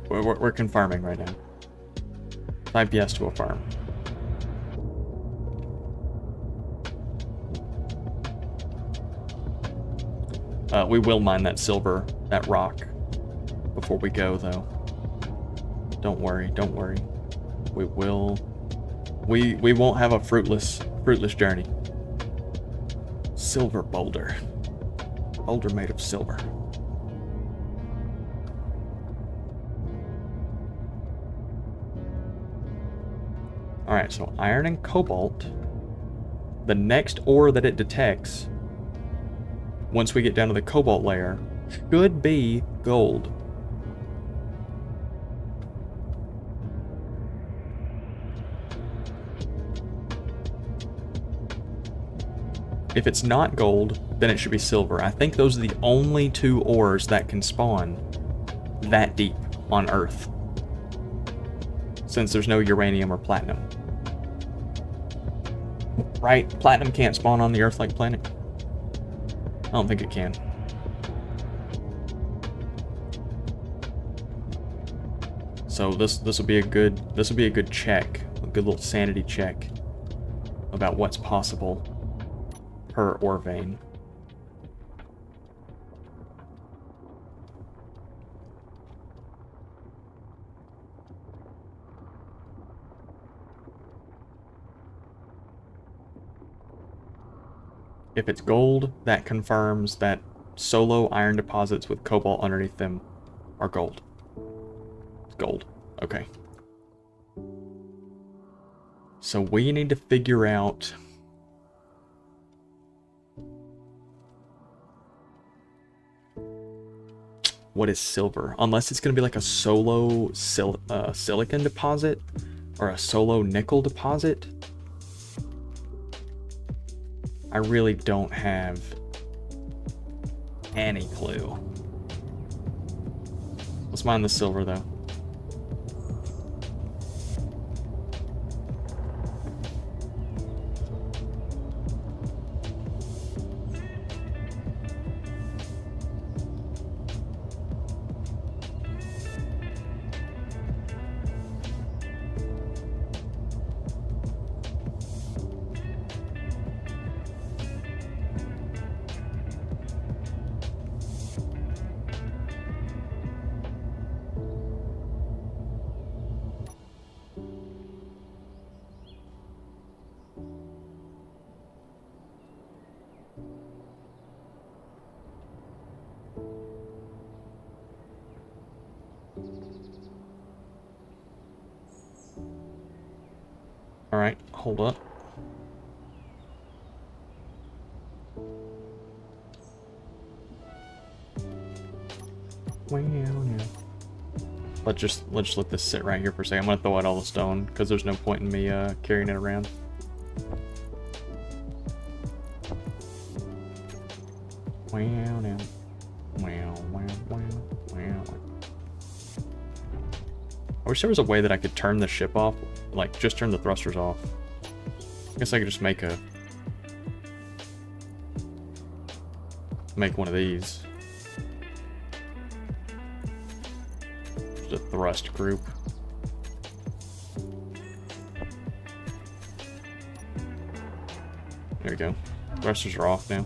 We're confirming right now. Type yes to affirm. We will mine that silver, that rock, before we go, though. Don't worry, don't worry. We will... We won't have a fruitless journey. Silver boulder. Boulder made of silver. Alright, so iron and cobalt. The next ore that it detects, once we get down to the cobalt layer, should be gold. If it's not gold, then it should be silver. I think those are the only two ores that can spawn that deep on Earth, since there's no uranium or platinum. Right? Platinum can't spawn on the Earth-like planet. I don't think it can. So this will be a good check, a good little sanity check about what's possible per ore vein. If it's gold, that confirms that solo iron deposits with cobalt underneath them are gold. It's gold. Okay. So we need to figure out what is silver, unless it's going to be like a solo silicon deposit or a solo nickel deposit. I really don't have any clue. Let's mine the silver though. Alright, hold up. Well, yeah. Let's just let this sit right here for a second. I'm gonna throw out all the stone because there's no point in me carrying it around. Wow, now. Wow. I wish there was a way that I could turn the ship off, like just turn the thrusters off. I guess I could just make one of these. Just a thrust group. There we go. Thrusters are off now.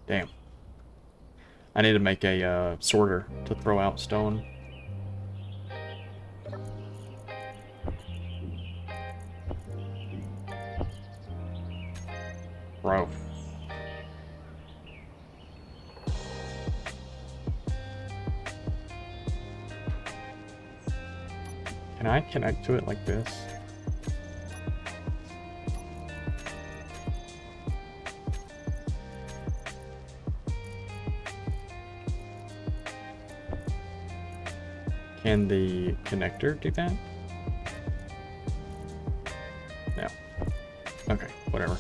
Damn. I need to make a sorter to throw out stone. Bro. Can I connect to it like this? Can the connector do that? No. Okay, whatever.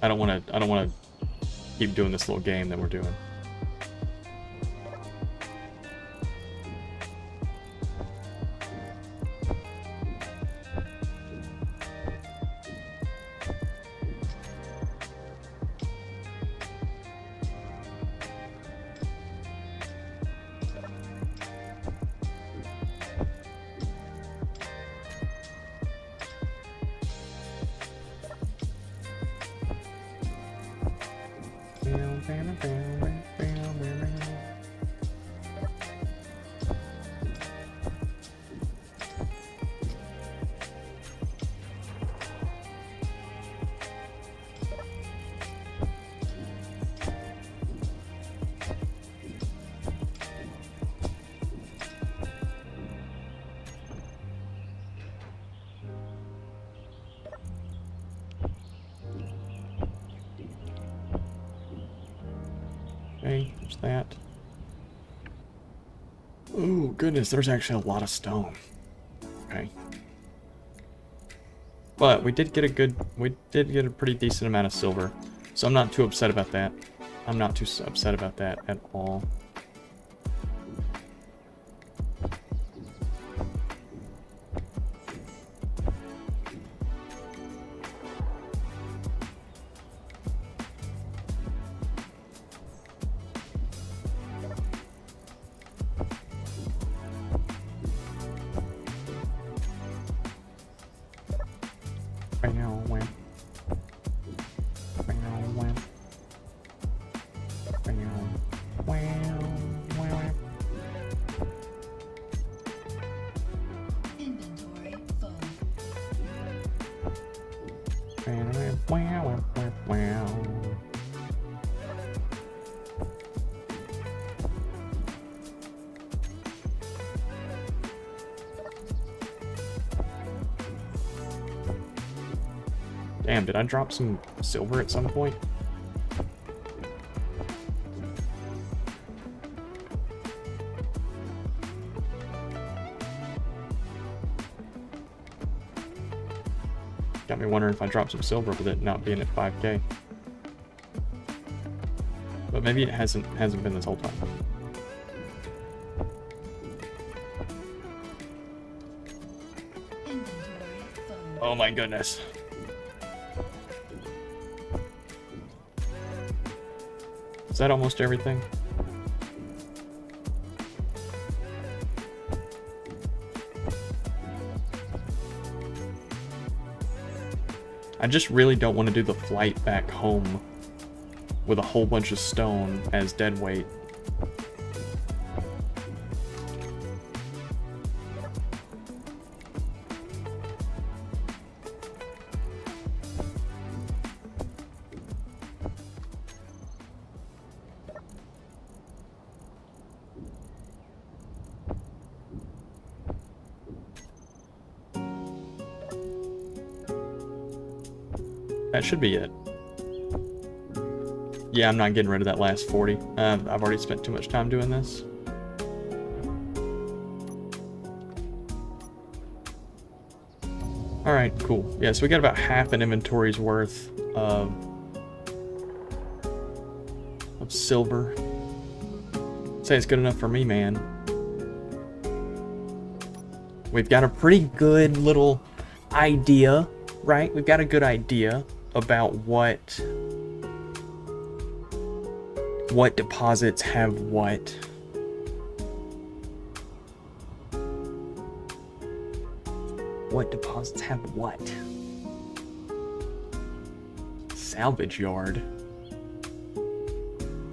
I don't want to keep doing this little game that we're doing. Okay, there's that. Oh goodness, there's actually a lot of stone. Okay. But we did get a pretty decent amount of silver. So I'm not too upset about that. I'm not too upset about that at all. Damn, did I drop some silver at some point? Got me wondering if I dropped some silver with it not being at 5K. But maybe it hasn't been this whole time. Oh my goodness. Is that almost everything? I just really don't want to do the flight back home with a whole bunch of stone as dead weight. That should be it. Yeah, I'm not getting rid of that last 40. I've already spent too much time doing this. Alright, cool. Yeah, so we got about half an inventory's worth of silver. Say it's good enough for me, man. We've got a pretty good little idea, right? We've got a good idea about what deposits have what. What deposits have what? Salvage yard.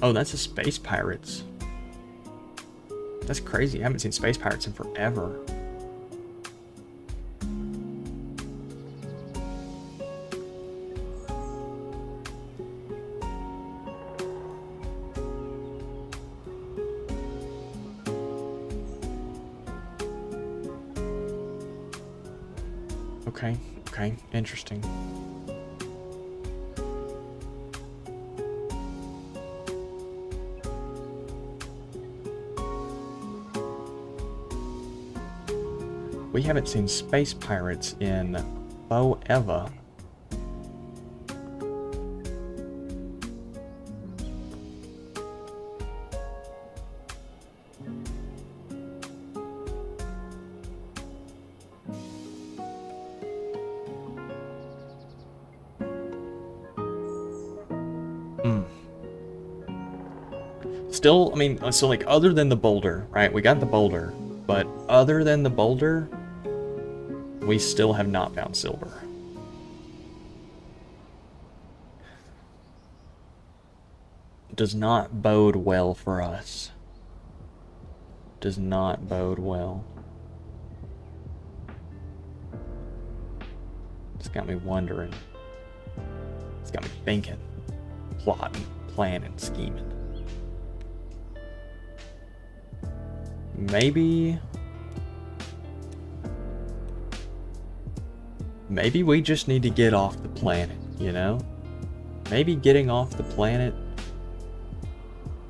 Oh, that's a Space Pirates. That's crazy. I haven't seen Space Pirates in forever. Okay, interesting. We haven't seen Space Pirates in forever. Still, I mean, so like other than the boulder, right? We got the boulder, but other than the boulder, we still have not found silver. Does not bode well for us. Does not bode well. It's got me wondering. It's got me thinking, plotting, planning, scheming. Maybe we just need to get off the planet, you know? Maybe getting off the planet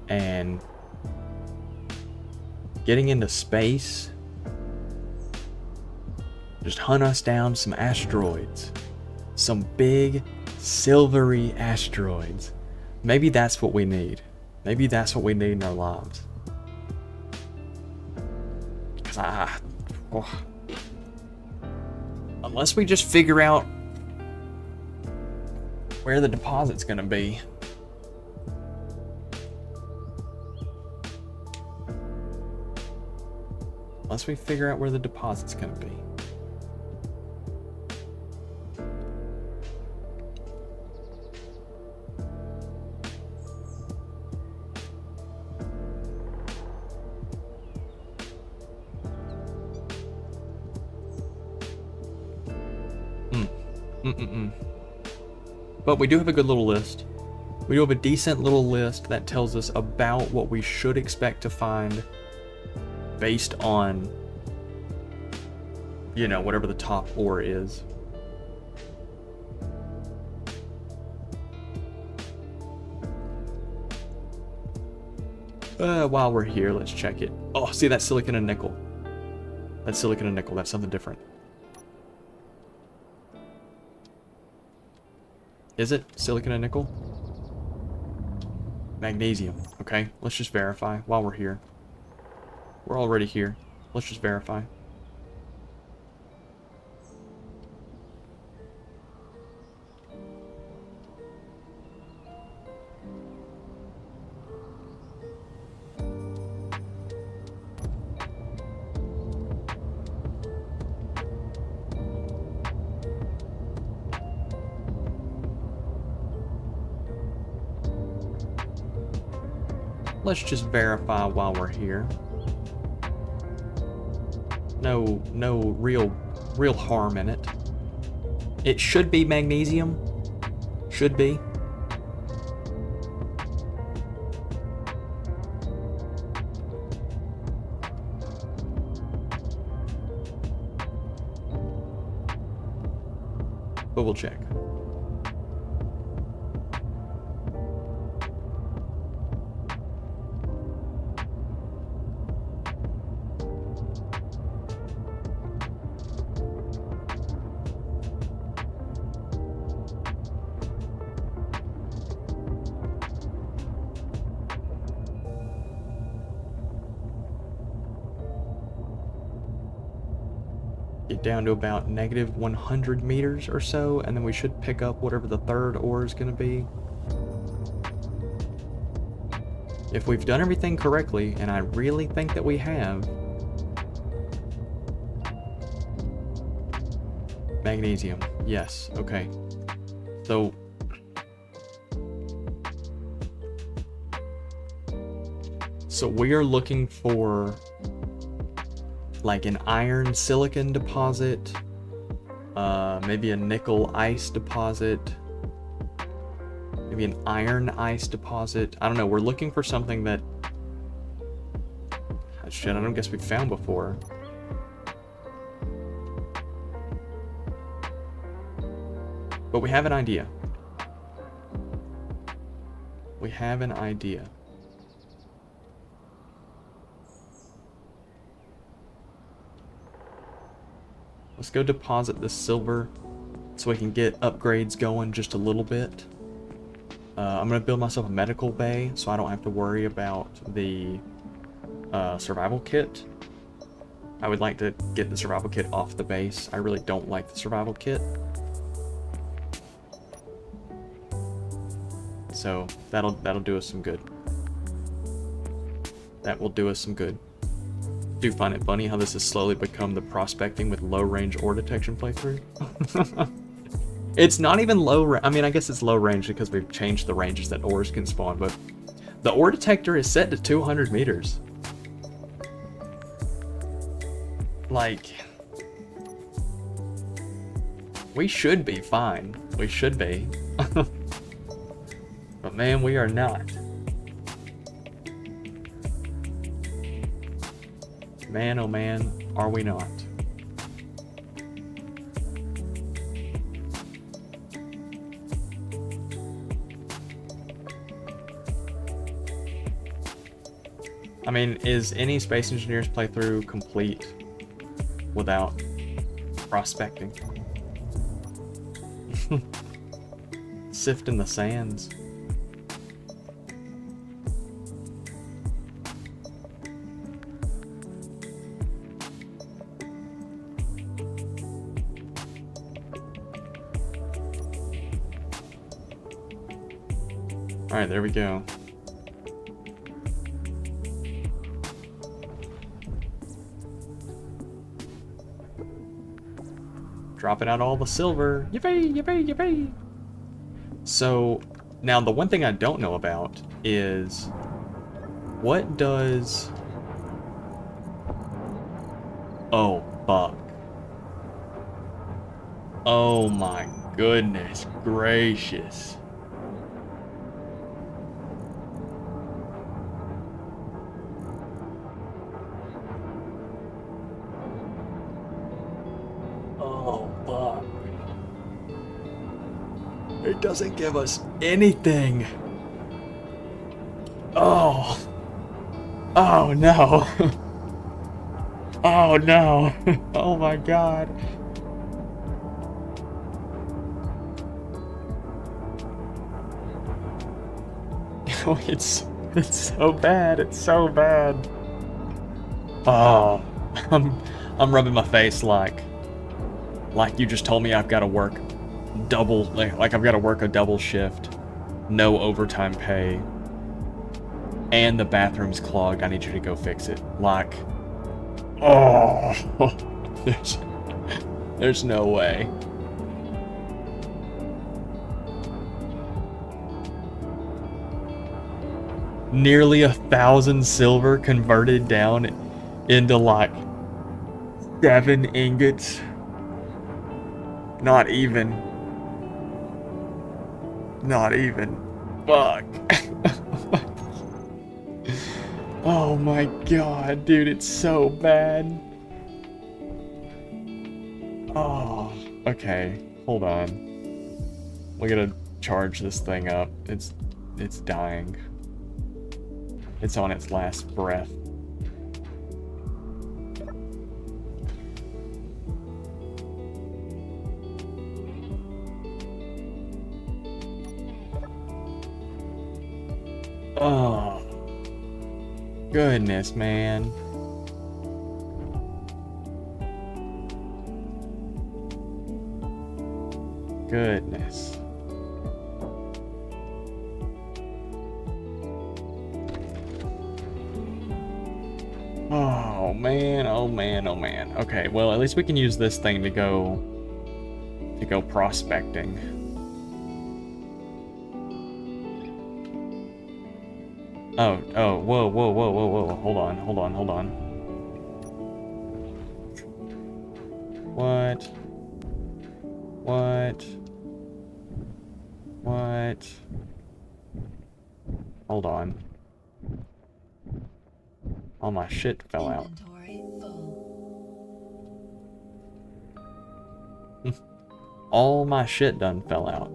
and getting into space, just hunt us down some asteroids, some big silvery asteroids. Maybe that's what we need. Maybe that's what we need in our lives. Unless we just figure out where the deposit's gonna be. Unless we figure out where the deposit's gonna be. But we do have a good little list. We do have a decent little list that tells us about what we should expect to find based on, you know, whatever the top ore is. While we're here, let's check it. Oh, see, that's silicon and nickel. That's silicon and nickel. That's something different. Is it silicon and nickel? Magnesium. Okay, let's just verify while we're here. We're already here. Let's just verify. Let's just verify while we're here. No real harm in it. It should be magnesium. Should be. But we'll check. Down to about negative 100 meters or so, and then we should pick up whatever the third ore is going to be. If we've done everything correctly, and I really think that we have, magnesium, yes, okay. So we are looking for like an iron silicon deposit, maybe a nickel ice deposit, maybe an iron ice deposit. I don't know, we're looking for something that, shit, I don't guess we've found before. But we have an idea. We have an idea. Let's go deposit this silver so we can get upgrades going just a little bit. I'm going to build myself a medical bay so I don't have to worry about the survival kit. I would like to get the survival kit off the base. I really don't like the survival kit. So that'll do us some good. That will do us some good. Do find it funny how this has slowly become the prospecting with low range ore detection playthrough. It's not even low. I mean, I guess it's low range because we've changed the ranges that ores can spawn, but the ore detector is set to 200 meters. Like, we should be fine. We should be. But man, we are not. Man, oh man, are we not? I mean, is any Space Engineers playthrough complete without prospecting? Sifting the sands. Alright, there we go. Dropping out all the silver. Yippee, yippee, yippee. So, now the one thing I don't know about is what does... Oh, fuck. Oh my goodness gracious. It doesn't give us anything. Oh. Oh no. Oh no. Oh my god. Oh, it's so bad. It's so bad. Oh. I'm rubbing my face like you just told me I've got to work double, like I've got to work a double shift, no overtime pay, and the bathroom's clogged. I need you to go fix it. Like, oh, there's no way. Nearly 1,000 silver converted down into like 7 ingots. Not even. Not even. Fuck. Oh my god, dude, it's so bad. Oh, okay. Hold on. We gotta charge this thing up. It's dying. It's on its last breath. Oh, goodness, man. Goodness. Oh, man, oh, man, oh, man. Okay, well, at least we can use this thing to go prospecting. Oh, whoa, whoa, whoa, whoa, whoa, hold on. What? Hold on. All my shit fell out. All my shit done fell out.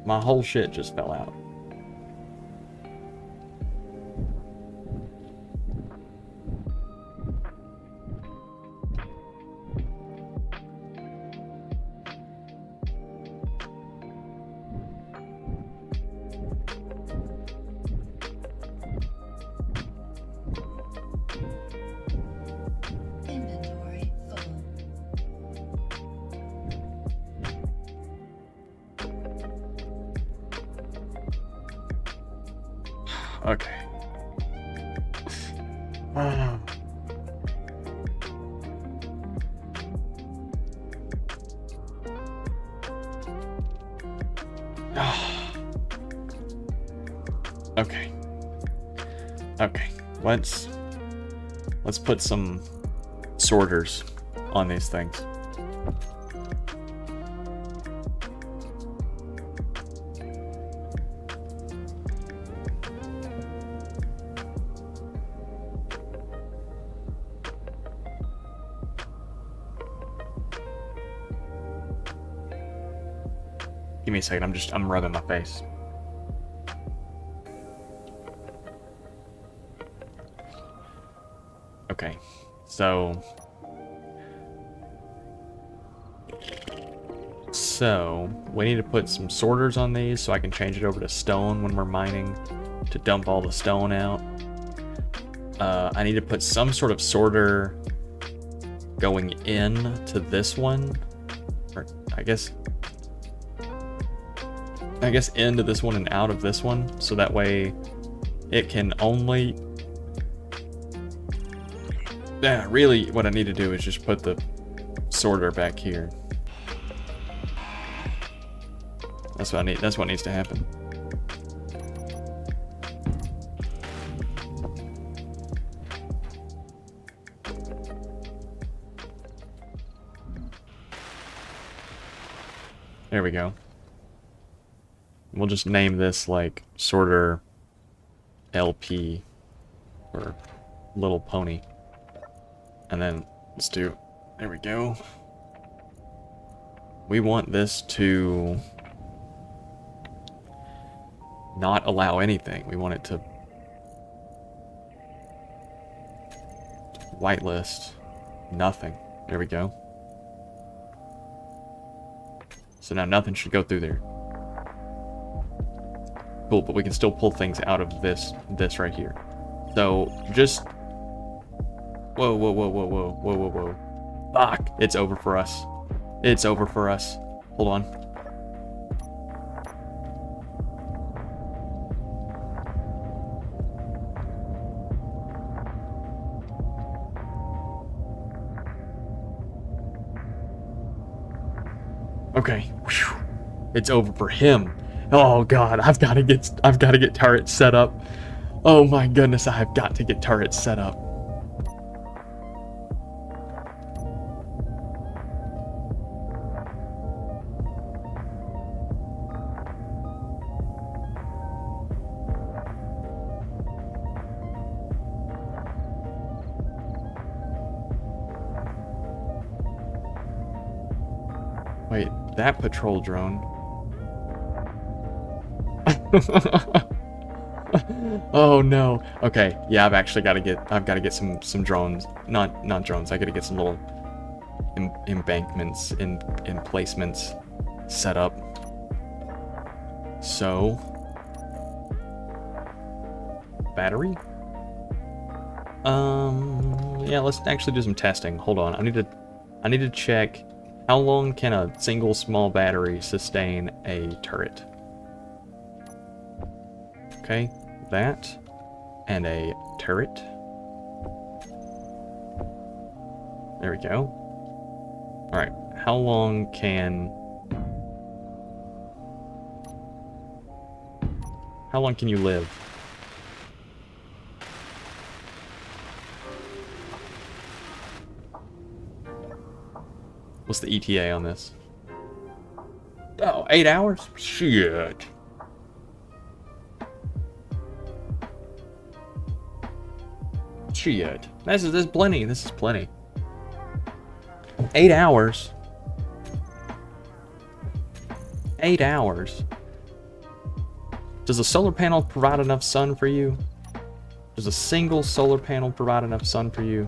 My whole shit just fell out. Okay. Okay. Okay. Let's put some sorters on these things. Give me a second, I'm rubbing my face. Okay, so we need to put some sorters on these so I can change it over to stone when we're mining to dump all the stone out. I need to put some sort of sorter going in to this one, or I guess into this one and out of this one, so that way it can only... Yeah, really what I need to do is just put the sorter back here. That's what I need. That's what needs to happen. There we go. We'll just name this like sorter LP or Little Pony. And then let's do, there we go. We want this to not allow anything. We want it to whitelist nothing. There we go. So now nothing should go through there. Cool, but we can still pull things out of this right here. So just... Whoa, whoa, whoa, whoa, whoa, whoa, whoa, whoa. Fuck! It's over for us. It's over for us. Hold on. Okay. Whew. It's over for him. Oh god, I've got to get turrets set up. Oh my goodness, I've got to get turrets set up. Wait, that patrol drone. Oh no. Okay, yeah, I've got to get some drones. Not drones. I got to get some little embankments in placements set up. So, battery? Yeah, let's actually do some testing. Hold on. I need to check how long can a single small battery sustain a turret. Okay, that and a turret. There we go. All right, how long can you live? What's the ETA on this? Oh, 8 hours? Shit. Shit. This is plenty. This is plenty. 8 hours. 8 hours. Does a solar panel provide enough sun for you? Does a single solar panel provide enough sun for you?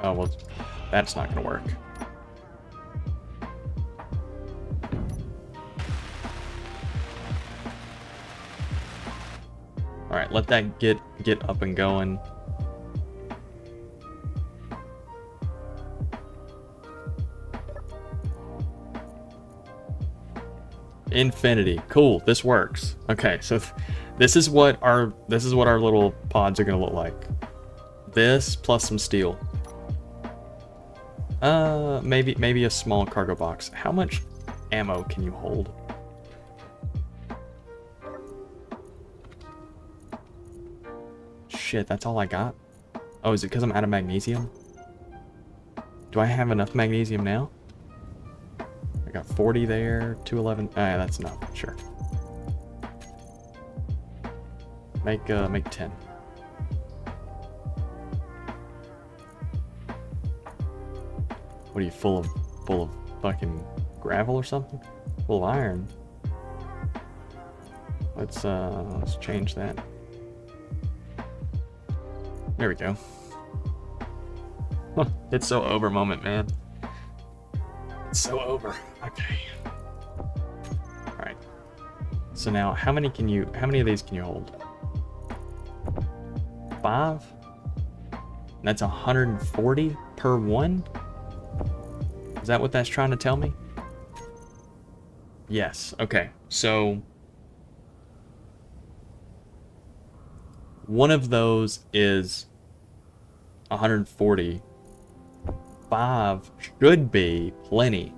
Oh, well, that's not gonna work. Alright, let that get up and going. Infinity. Cool. This works. Okay, so this is what our little pods are gonna look like. This plus some steel. Maybe a small cargo box. How much ammo can you hold? Shit, that's all I got? Oh, is it because I'm out of magnesium? Do I have enough magnesium now? I got 40 there, 211. That's enough, sure. Make 10. What are you, full of fucking gravel or something? Full of iron. Let's change that. There we go. It's so over moment, man. It's so over. Okay. Alright. So now how many of these can you hold? 5? That's 140 per one? Is that what that's trying to tell me? Yes. Okay. So one of those is 140. 5 should be plenty.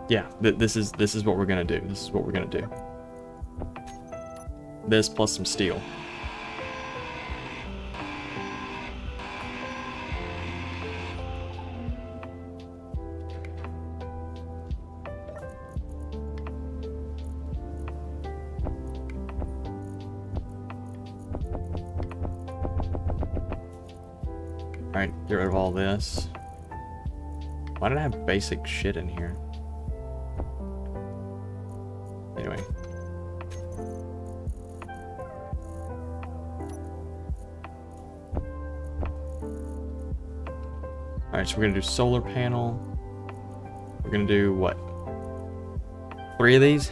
Yeah, this is what we're gonna do. This is what we're gonna do. This plus some steel. Alright, get rid of all this. Why did I have basic shit in here? Anyway. Alright, so we're gonna do solar panel. We're gonna do what? 3 of these?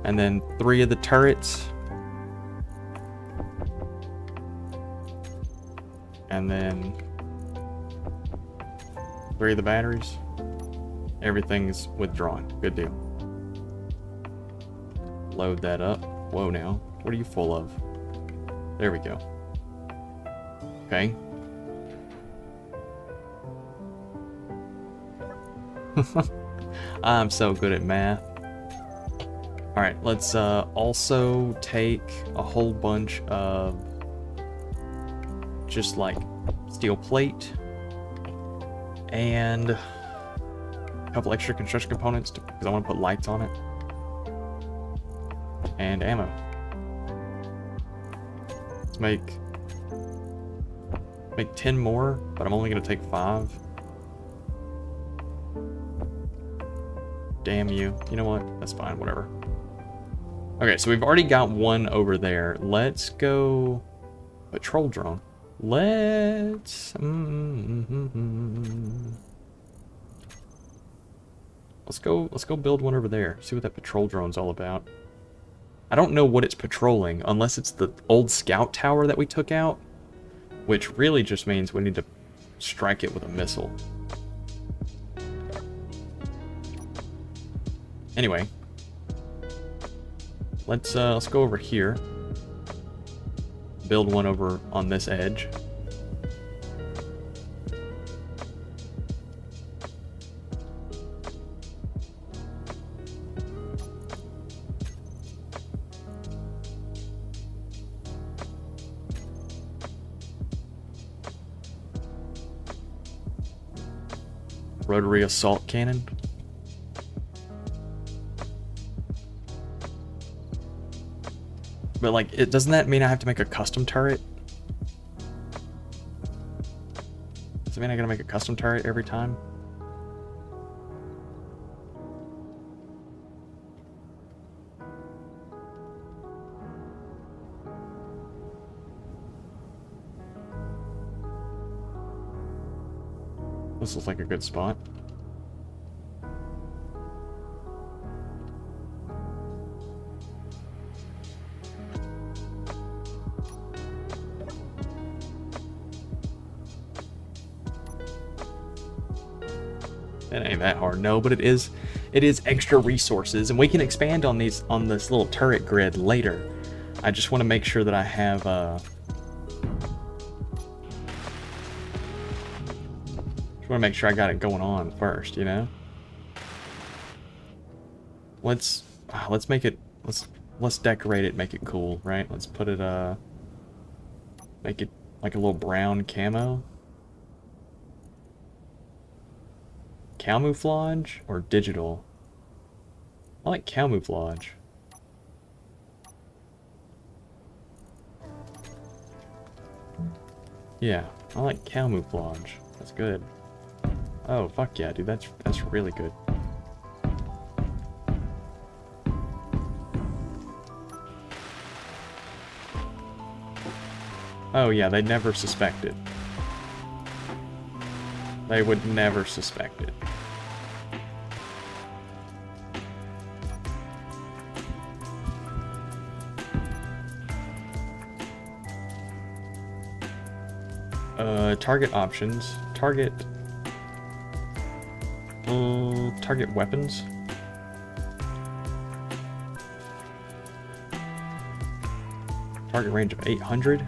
And then 3 of the turrets. And then 3 of the batteries. Everything's withdrawn. Good deal. Load that up. Whoa now. What are you full of? There we go. Okay. I'm so good at math. Alright, let's also take a whole bunch of just like steel plate and a couple extra construction components because I want to put lights on it, and ammo. Let's make 10 more, but I'm only going to take 5. Damn you. You know what? That's fine, whatever. Okay, so we've already got one over there. Let's go patrol drone. Let's go build one over there. See what that patrol drone's all about. I don't know what it's patrolling unless it's the old scout tower that we took out, which really just means we need to strike it with a missile. Anyway, let's go over here. Build one over on this edge. Rotary assault cannon. But like, doesn't that mean I have to make a custom turret? Does it mean I gotta make a custom turret every time? This looks like a good spot. It ain't that hard. No, but it is extra resources, and we can expand on this little turret grid later. I just want to make sure that I have just want to make sure I got it going on first, you know? Let's make it, let's decorate it, make it cool, right? Let's put it make it like a little brown camo. Camouflage or digital? I like camouflage. Yeah, I like camouflage. That's good. Oh, fuck yeah, dude. That's really good. Oh yeah, they'd never suspect it. They would never suspect it. Target options. Target weapons. Target range of 800.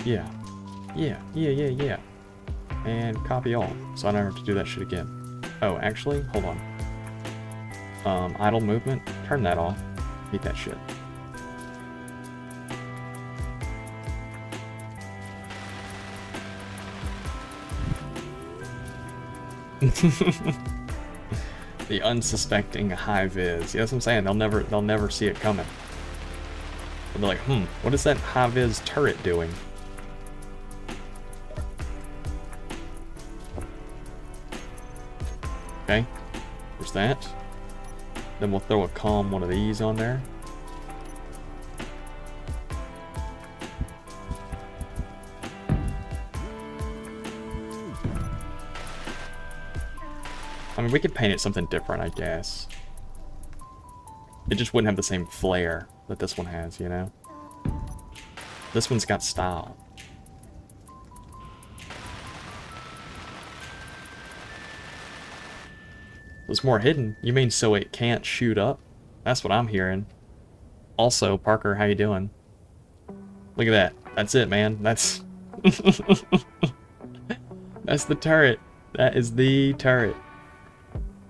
Yeah. And copy all, so I don't have to do that shit again. Oh, actually, hold on. Idle movement, turn that off. Hate that shit. The unsuspecting high vis. Yeah, that's what I'm saying. They'll never see it coming. They'll be like, what is that high vis turret doing? Okay, there's that. Then we'll throw a calm one of these on there. I mean, we could paint it something different, I guess. It just wouldn't have the same flair that this one has, you know? This one's got style. It's more hidden. You mean so it can't shoot up? That's what I'm hearing. Also, Parker, how you doing? Look at that. That's it, man. That's... That's the turret. That is the turret.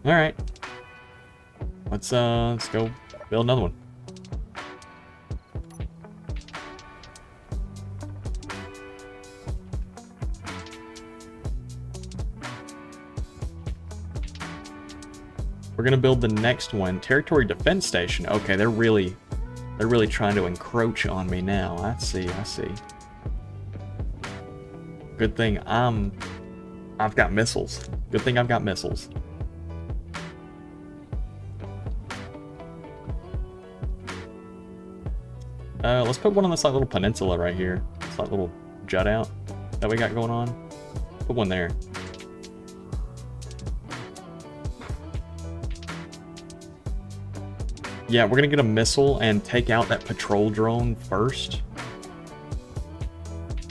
Alright. Let's go build another one. We're gonna build the next one. Territory defense station. Okay, they're really trying to encroach on me now. I see. Good thing I've got missiles. Good thing I've got missiles. Let's put one on this like little peninsula right here. This like little jut out that we got going on. Put one there. Yeah, we're gonna get a missile and take out that patrol drone first.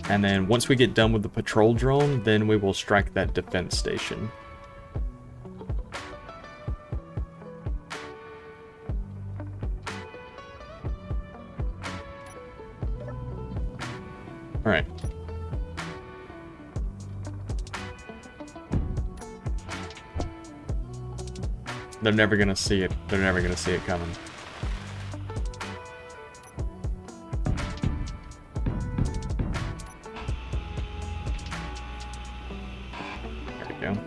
And then once we get done with the patrol drone, then we will strike that defense station. Alright. They're never gonna see it. They're never gonna see it coming. There we go.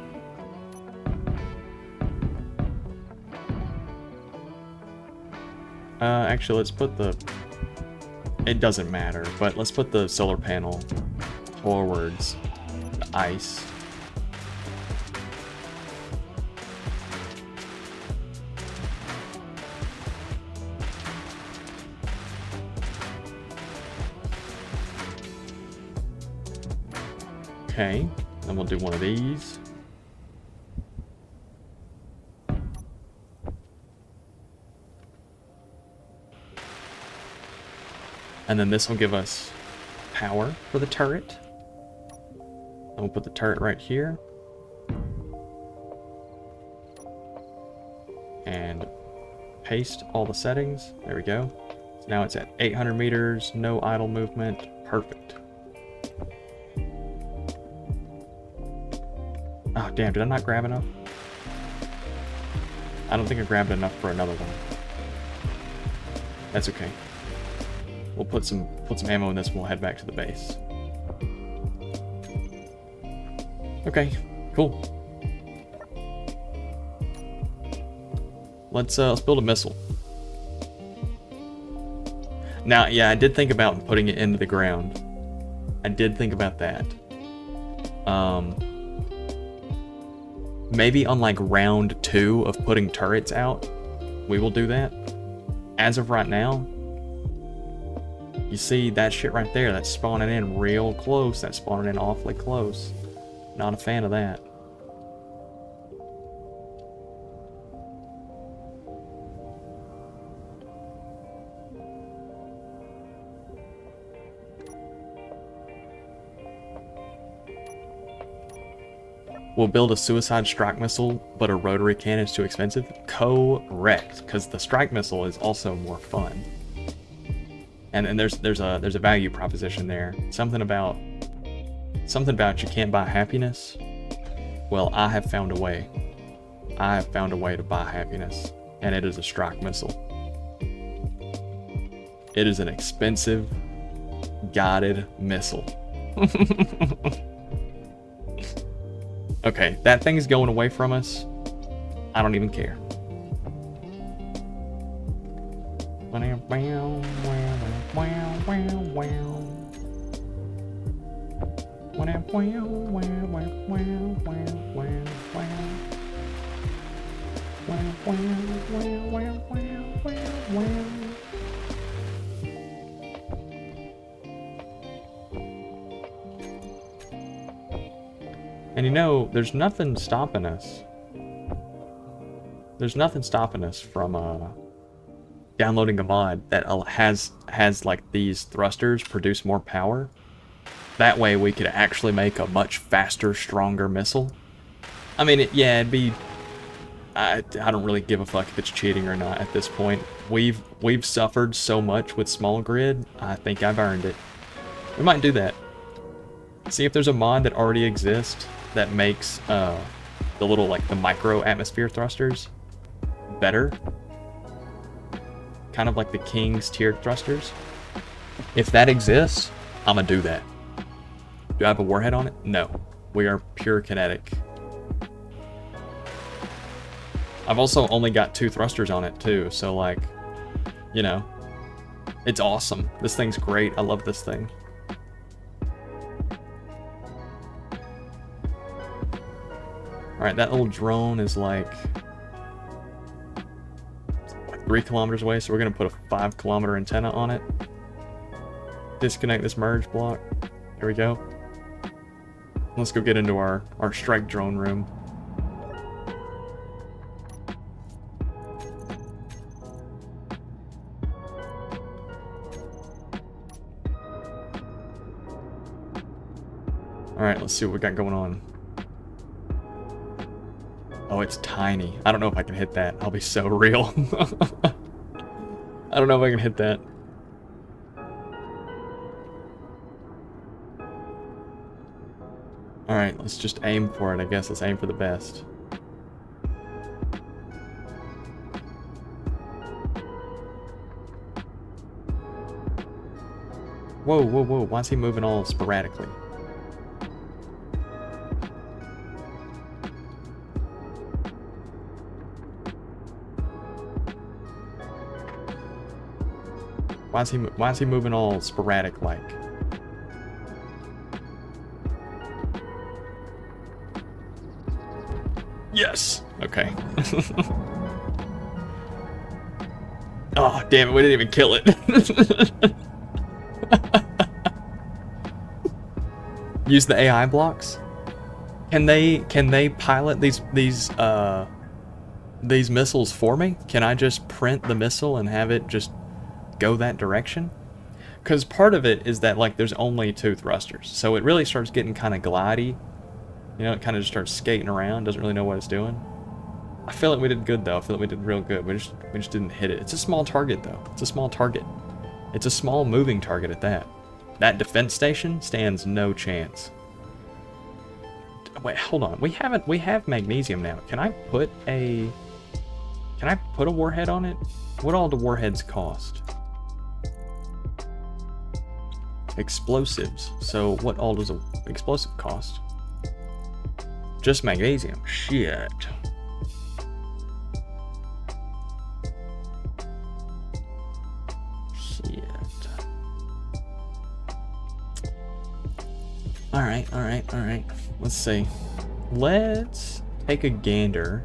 Actually, let's put the... It doesn't matter, but let's put the solar panel towards the ice. Okay, then we'll do one of these. And then this will give us power for the turret. I'm gonna put the turret right here. And paste all the settings. There we go. So now it's at 800 meters, no idle movement. Perfect. Oh, damn, did I not grab enough? I don't think I grabbed enough for another one. That's okay. We'll put some ammo in this and we'll head back to the base. Okay, cool. Let's build a missile. Now, yeah, I did think about putting it into the ground. I did think about that. Maybe on like round 2 of putting turrets out, we will do that. As of right now, you see that shit right there, that's spawning in real close, that's spawning in awfully close. Not a fan of that. We'll build a suicide strike missile, but a rotary cannon is too expensive? Correct, because the strike missile is also more fun. And there's a value proposition there. Something about you can't buy happiness. Well, I have found a way. I have found a way to buy happiness, and it is a strike missile. It is an expensive, guided missile. Okay, that thing's going away from us. I don't even care. And you know, there's nothing stopping us. There's nothing stopping us from downloading a mod that has like these thrusters produce more power. That way we could actually make a much faster, stronger missile. I mean, yeah, it'd be... I don't really give a fuck if it's cheating or not at this point. We've suffered so much with small grid, I think I've earned it. We might do that. See if there's a mod that already exists that makes the little, like, the micro atmosphere thrusters better. Kind of like the King's tiered thrusters. If that exists, I'm gonna do that. Do I have a warhead on it? No. We are pure kinetic. I've also only got 2 thrusters on it too, so like, you know, it's awesome. This thing's great. I love this thing. Alright, that little drone is like 3 kilometers away, so we're gonna put a 5-kilometer antenna on it. Disconnect this merge block. There we go. Let's go get into our strike drone room. Alright, let's see what we got going on. Oh, it's tiny. I don't know if I can hit that. I'll be so real. I don't know if I can hit that. Alright, let's just aim for it, I guess. Let's aim for the best. Whoa, whoa, whoa. Why is he moving all sporadically? Why is he moving all sporadic like? Yes. Okay. Oh, damn it, we didn't even kill it. Use the AI blocks? Can they pilot these missiles for me? Can I just print the missile and have it just go that direction? Because part of it is that, like, there's only 2 thrusters. So it really starts getting kind of glidey. You know, it kind of just starts skating around, doesn't really know what it's doing. I feel like we did good, though. I feel like we did real good. We just didn't hit it. It's a small target, though. It's a small target. It's a small moving target at that. That defense station stands no chance. Wait, hold on. We have magnesium now. Can I put a warhead on it? What all do warheads cost? Explosives. So what all does an explosive cost? Just magnesium. Shit. Alright. Let's see. Let's take a gander.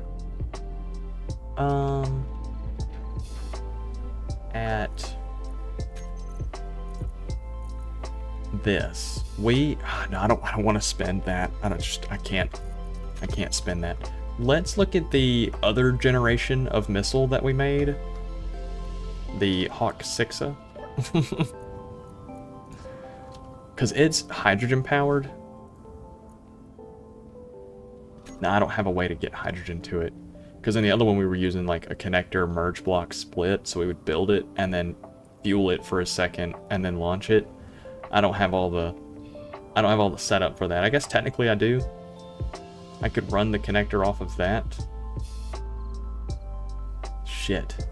At this. No, I don't want to spend that. I can't spend that. Let's look at the other generation of missile that we made. The Hawk 6A. Because it's hydrogen powered. Now, I don't have a way to get hydrogen to it. Because in the other one we were using like a connector merge block split, so we would build it and then fuel it for a second and then launch it. I don't have all the setup for that. I guess technically I do. I could run the connector off of that. Shit.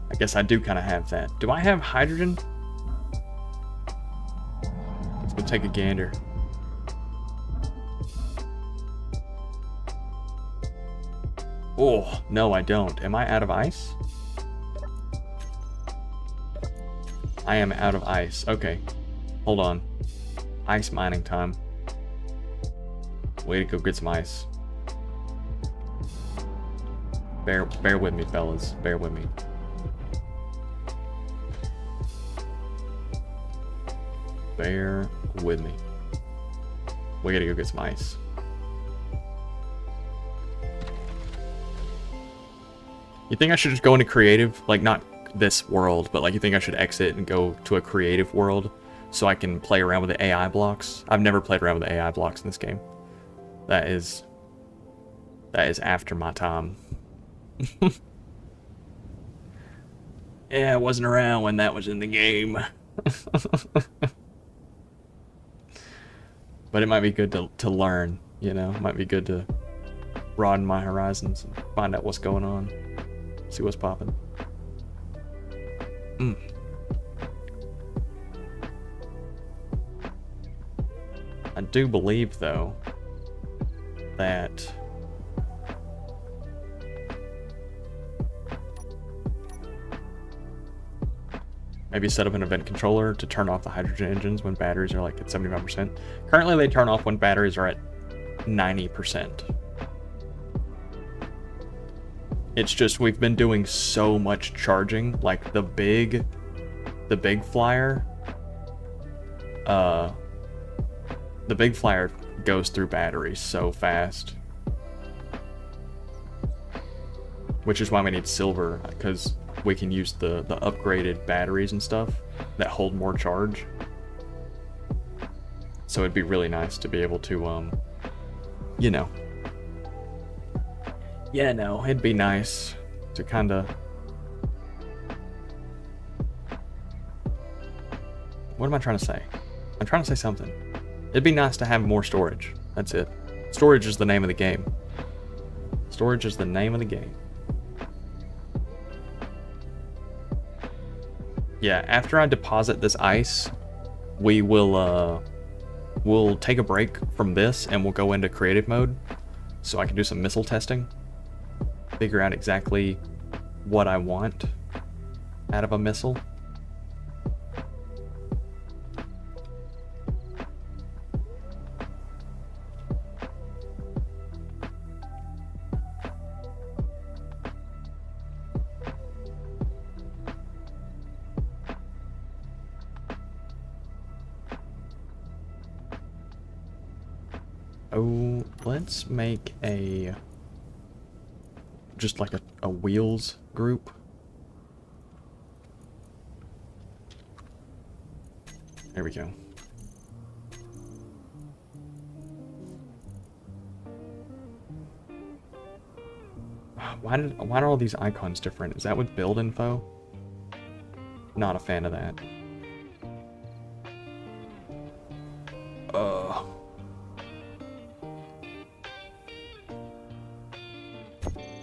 I guess I do kind of have that. Do I have hydrogen? Let's go take a gander. Oh, no, I don't. Am I out of ice? I am out of ice. Okay. Hold on. Ice mining time. Way to go get some ice. Bear with me, fellas. Bear with me. Bear with me. We gotta go get some ice. You think I should just go into creative? Like, not this world, but like, you think I should exit and go to a creative world so I can play around with the AI blocks? I've never played around with the AI blocks in this game. That is after my time. Yeah, I wasn't around when that was in the game. But it might be good to learn, you know? It might be good to broaden my horizons and find out what's going on. See what's popping. I do believe, though, that maybe set up an event controller to turn off the hydrogen engines when batteries are like at 75%. Currently, they turn off when batteries are at 90%. It's just we've been doing so much charging, like the big flyer. The big flyer goes through batteries so fast, which is why we need silver, because we can use the upgraded batteries and stuff that hold more charge. So it'd be really nice to be able to, you know. Yeah, no, it'd be nice to kind of... What am I trying to say? I'm trying to say something. It'd be nice to have more storage. That's it. Storage is the name of the game. Storage is the name of the game. Yeah, after I deposit this ice, we will, we'll take a break from this and we'll go into creative mode so I can do some missile testing. Figure out exactly what I want out of a missile. Oh, let's make a... just like a wheels group. There we go. Why are all these icons different? Is that with build info? Not a fan of that.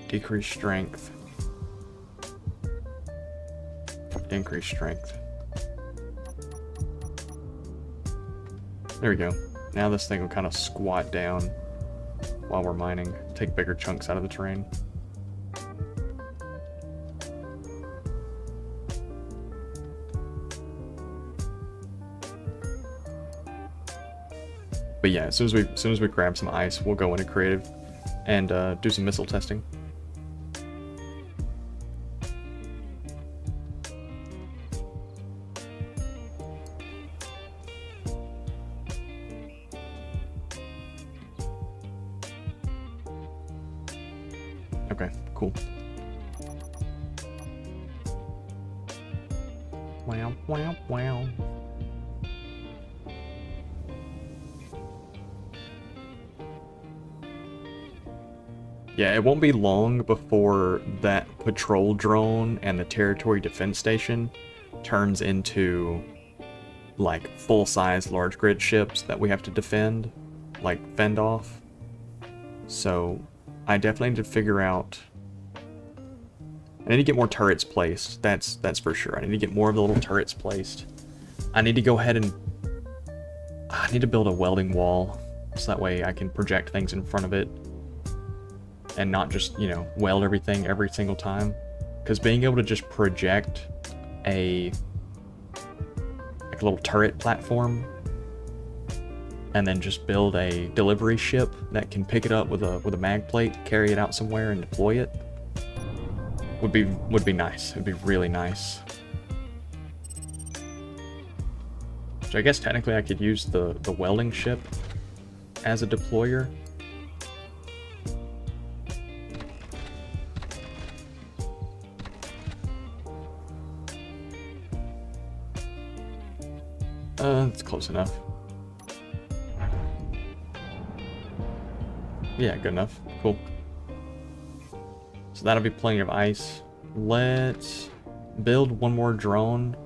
Decrease strength. Increase strength. There we go. Now this thing will kind of squat down while we're mining. Take bigger chunks out of the terrain. But yeah, as soon as we grab some ice, we'll go into creative and do some missile testing. Okay, cool. Wow, wow, wow. Yeah, it won't be long before that patrol drone and the territory defense station turns into like full-size large grid ships that we have to defend, like fend off. So I definitely need to figure out. I need to get more turrets placed. That's for sure. I need to get more of the little turrets placed. I need to go ahead and I need to build a welding wall so that way I can project things in front of it and not just, you know, weld everything every single time. Because being able to just project a like a little turret platform and then just build a delivery ship that can pick it up with a mag plate, carry it out somewhere and deploy it would be nice. It'd be really nice. So I guess technically I could use the welding ship as a deployer. It's close enough. Yeah, good enough. Cool. So that'll be plenty of ice. Let's build one more drone.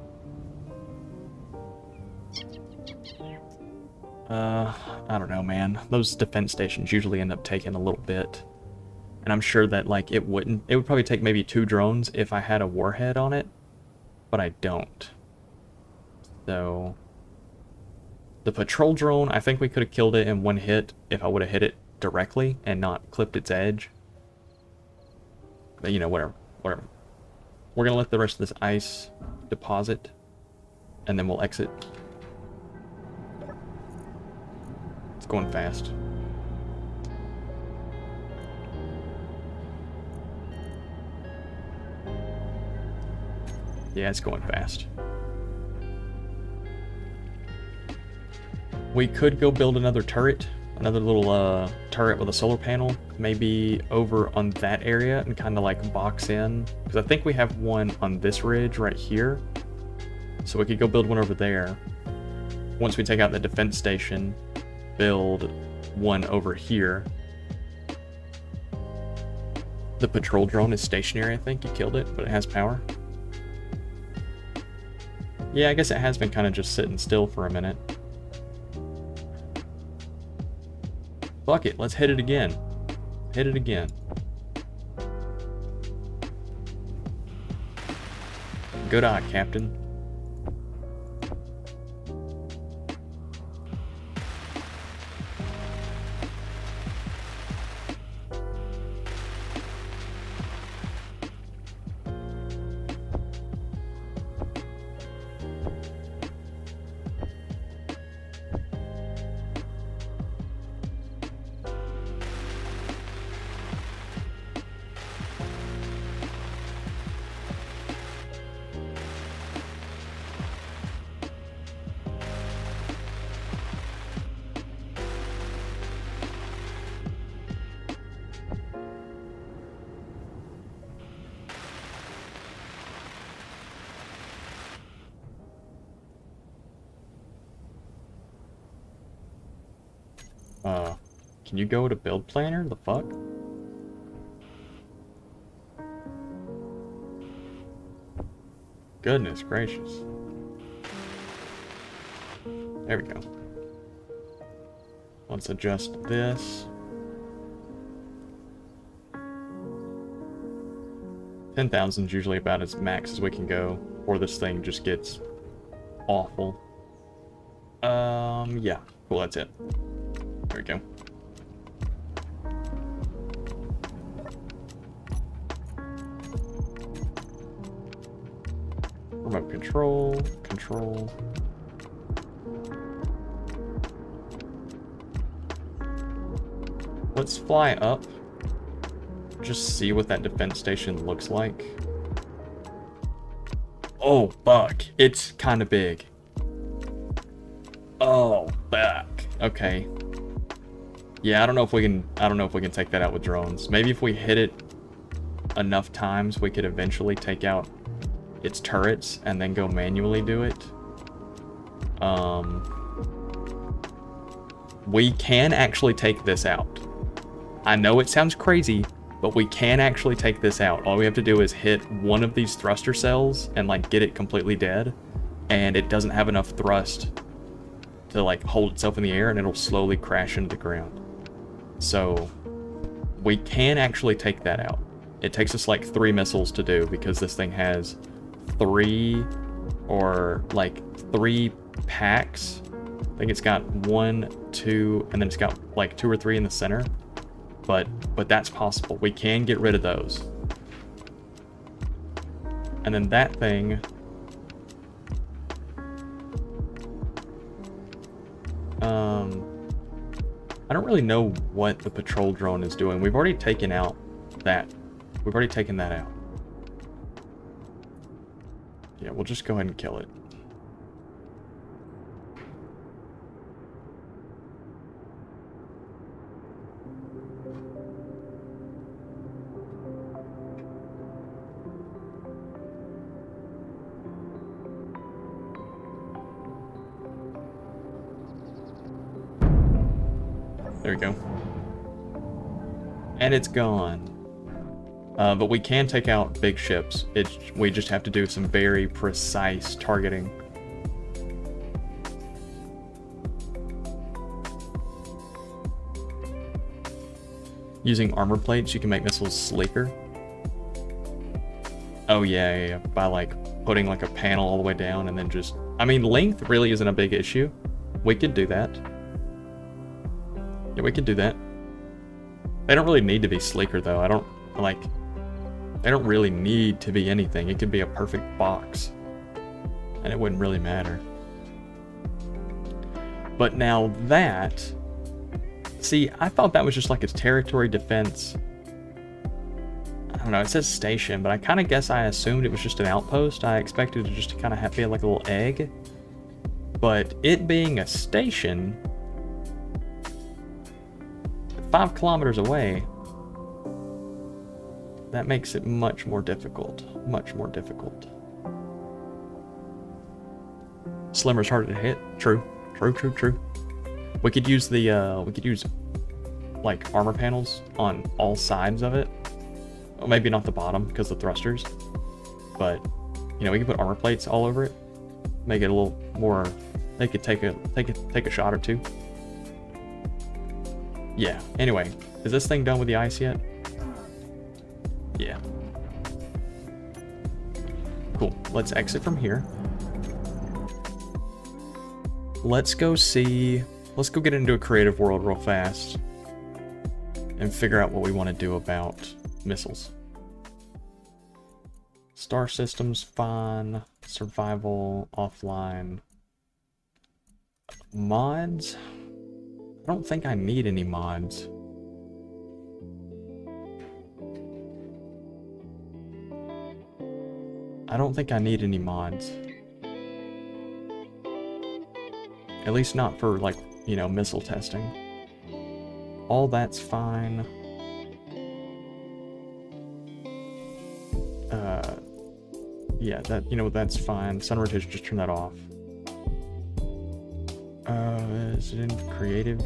I don't know, man. Those defense stations usually end up taking a little bit. And I'm sure that, like, it would probably take maybe 2 drones if I had a warhead on it. But I don't. So the patrol drone, I think we could have killed it in one hit if I would have hit it directly and not clipped its edge. But, you know, whatever. We're going to let the rest of this ice deposit, and then we'll exit. It's going fast. Yeah, it's going fast. We could go build another turret, another little turret with a solar panel, maybe over on that area and kind of like box in, because I think we have one on this ridge right here. So we could go build one over there. Once we take out the defense station, build one over here. The patrol drone is stationary, I think. You killed it, but it has power. Yeah, I guess it has been kind of just sitting still for a minute. Fuck it, let's hit it again. Hit it again. Good eye, Captain. Can you go to build planner? The fuck? Goodness gracious. There we go. Let's adjust this. 10,000 is usually about as max as we can go, or this thing just gets awful. Yeah. Cool, that's it. There we go. Remote control. Let's fly up. Just see what that defense station looks like. Oh, fuck. It's kind of big. Oh, fuck. Okay. Yeah, I don't know if we can take that out with drones. Maybe if we hit it enough times, we could eventually take out its turrets and then go manually do it. We can actually take this out. I know it sounds crazy, but we can actually take this out. All we have to do is hit one of these thruster cells and like get it completely dead, and it doesn't have enough thrust to like hold itself in the air, and it'll slowly crash into the ground. So we can actually take that out. It takes us like 3 missiles to do, because this thing has 3 packs. I think it's got 1, 2, and then it's got like 2 or 3 in the center. But that's possible. We can get rid of those. And then that thing, I don't really know what the patrol drone is doing. We've already taken out that. We've already taken that out. Yeah, we'll just go ahead and kill it. There we go. And it's gone. But we can take out big ships. We just have to do some very precise targeting. Using armor plates, you can make missiles sleeker. Oh yeah. By like putting like a panel all the way down and then just... I mean, length really isn't a big issue. We could do that. Yeah, we could do that. They don't really need to be sleeker though. They don't really need to be anything. It could be a perfect box, and it wouldn't really matter. But now that... See, I thought that was just like its territory defense. I don't know, it says station, but I kind of guess I assumed it was just an outpost. I expected it just to kind of be like a little egg. But it being a station... 5 kilometers away, that makes it much more difficult. Much more difficult. Slimmer's harder to hit. True. We could use like armor panels on all sides of it. Well, maybe not the bottom because of the thrusters, but you know, we can put armor plates all over it. Make it a little more. They could take a shot or two. Yeah, anyway, is this thing done with the ice yet? Yeah. Cool, let's exit from here. Let's go get into a creative world real fast and figure out what we want to do about missiles. Star systems, fine. Survival, offline. Mods? I don't think I need any mods. I don't think I need any mods. At least not for, like, you know, missile testing. All that's fine. Yeah, that, you know, that's fine. Sun rotation, just turn that off. Is it in creative?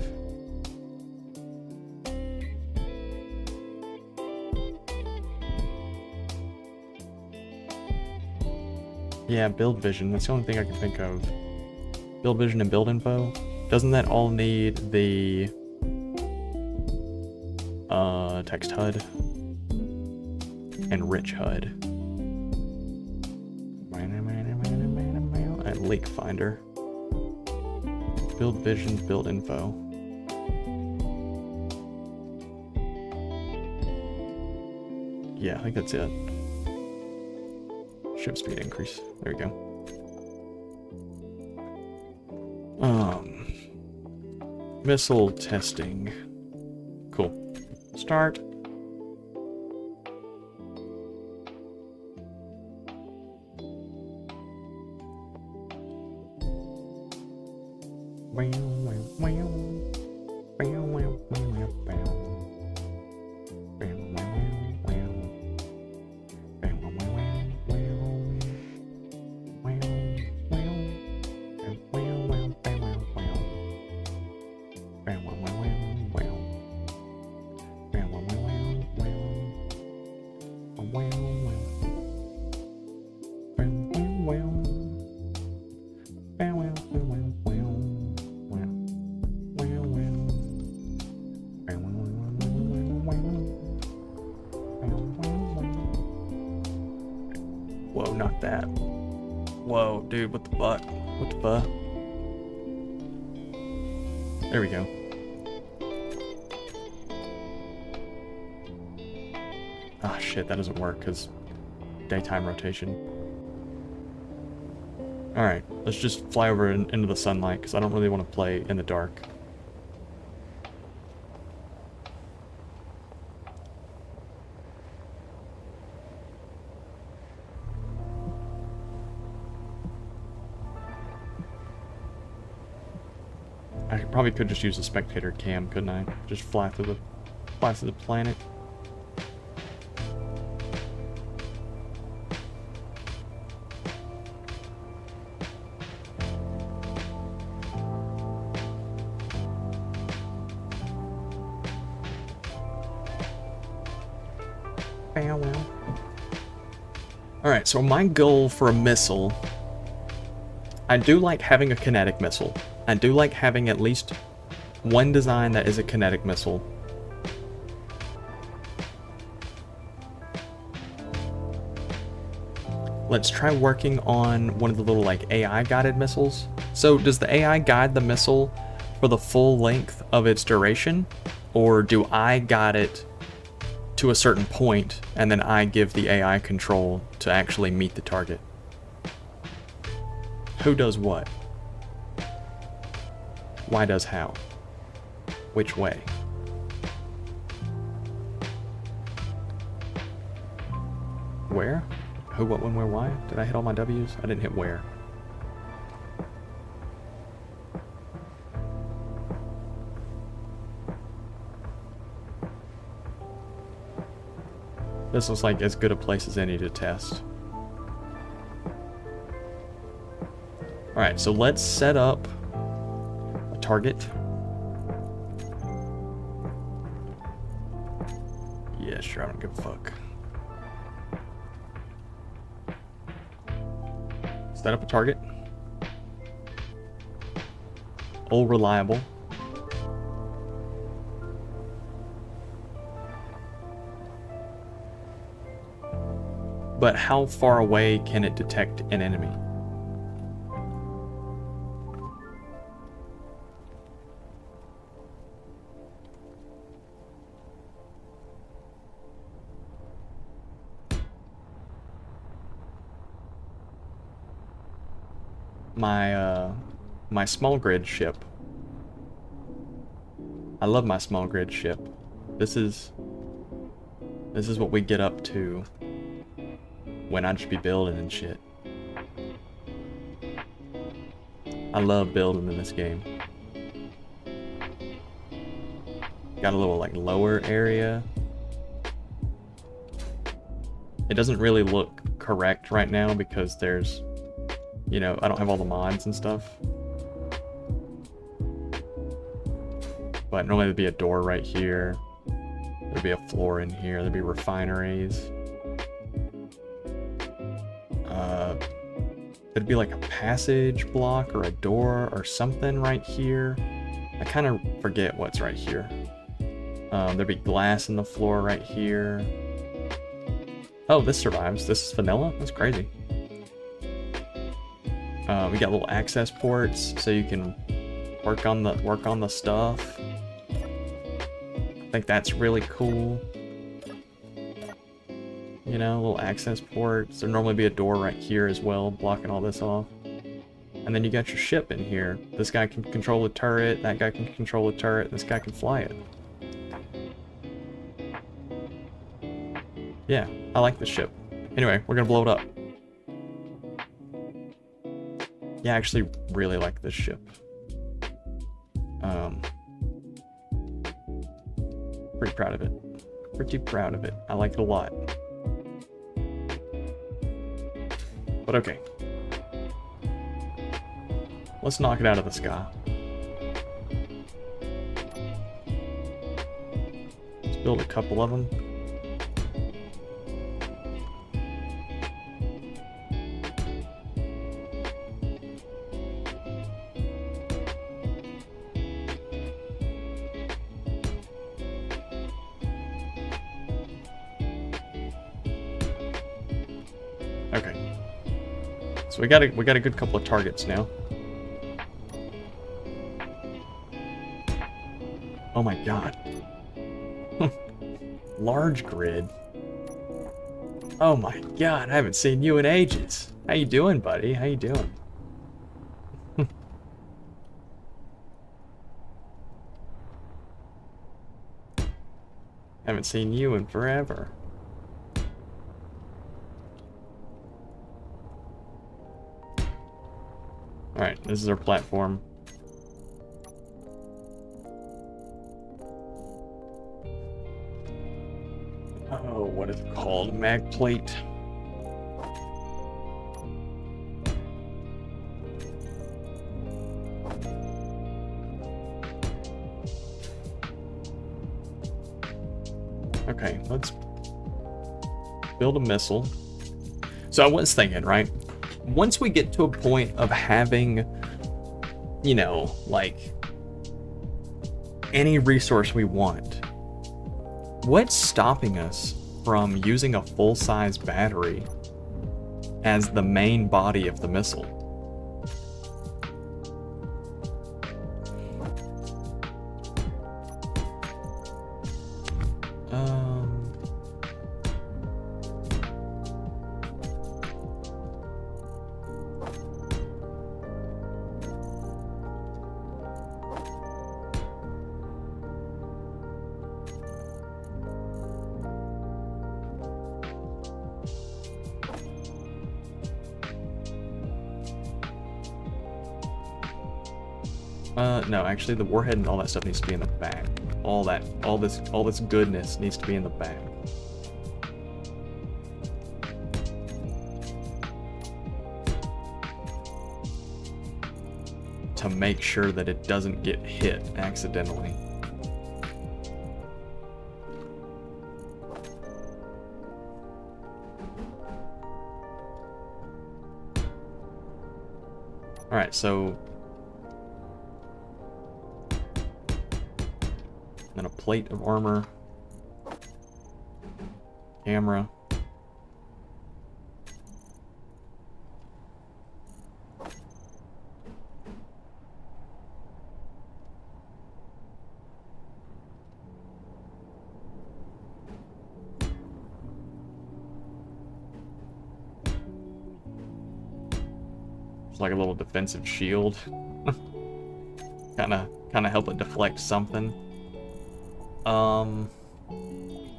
Yeah, build vision. That's the only thing I can think of. Build vision and build info. Doesn't that all need the text HUD and rich HUD and leak finder? Build vision, build info. Yeah, I think that's it. Ship speed increase. There we go. Missile testing. Cool. Start. Whoa, not that. Whoa, dude, what the fuck? What the fuck? There we go. Ah, shit, that doesn't work, because daytime rotation. Alright, let's just fly over into the sunlight, because I don't really want to play in the dark. I probably could just use the spectator cam, couldn't I? Just fly through the planet. Alright, so my goal for a missile, I do like having a kinetic missile. I do like having at least one design that is a kinetic missile. Let's try working on one of the little like AI guided missiles. So does the AI guide the missile for the full length of its duration? Or do I guide it to a certain point and then I give the AI control to actually meet the target? Who does what? Why does how? Which way? Where? Who, what, when, where, why? Did I hit all my W's? I didn't hit where. This looks like as good a place as any to test. Alright, so let's set up a target. Yeah, sure, I don't give a fuck. Set up a target. All reliable. But how far away can it detect an enemy? My small grid ship. I love my small grid ship. This is what we get up to when I just be building and shit. I love building in this game. Got a little like lower area. It doesn't really look correct right now because there's, you know, I don't have all the mods and stuff. But normally there'd be a door right here. There'd be a floor in here. There'd be refineries. It'd be like a passage block or a door or something right here. I kind of forget what's right here. There'd be glass in the floor right here. Oh, this survives. This is vanilla? That's crazy. We got little access ports so you can work on the stuff. I think that's really cool. You know, little access ports. There'd normally be a door right here as well, blocking all this off. And then you got your ship in here. This guy can control the turret, that guy can control the turret, this guy can fly it. Yeah, I like the ship. Anyway, we're gonna blow it up. Yeah, I actually really like this ship. Pretty proud of it. Pretty proud of it. I like it a lot. But okay. Let's knock it out of the sky. Let's build a couple of them. Okay. So we got a good couple of targets now. Oh my god. Large grid. Oh my god, I haven't seen you in ages. How you doing, buddy? How you doing? Haven't seen you in forever. Alright, this is our platform. Oh, what is it called? Mag plate. Okay, let's build a missile. So I was thinking, right? Once we get to a point of having, you know, like, any resource we want, what's stopping us from using a full-size battery as the main body of the missile? No, actually the warhead and all that stuff needs to be in the back. All this goodness needs to be in the back. To make sure that it doesn't get hit accidentally. Alright, so then a plate of armor, camera, it's like a little defensive shield. kind of help it deflect something.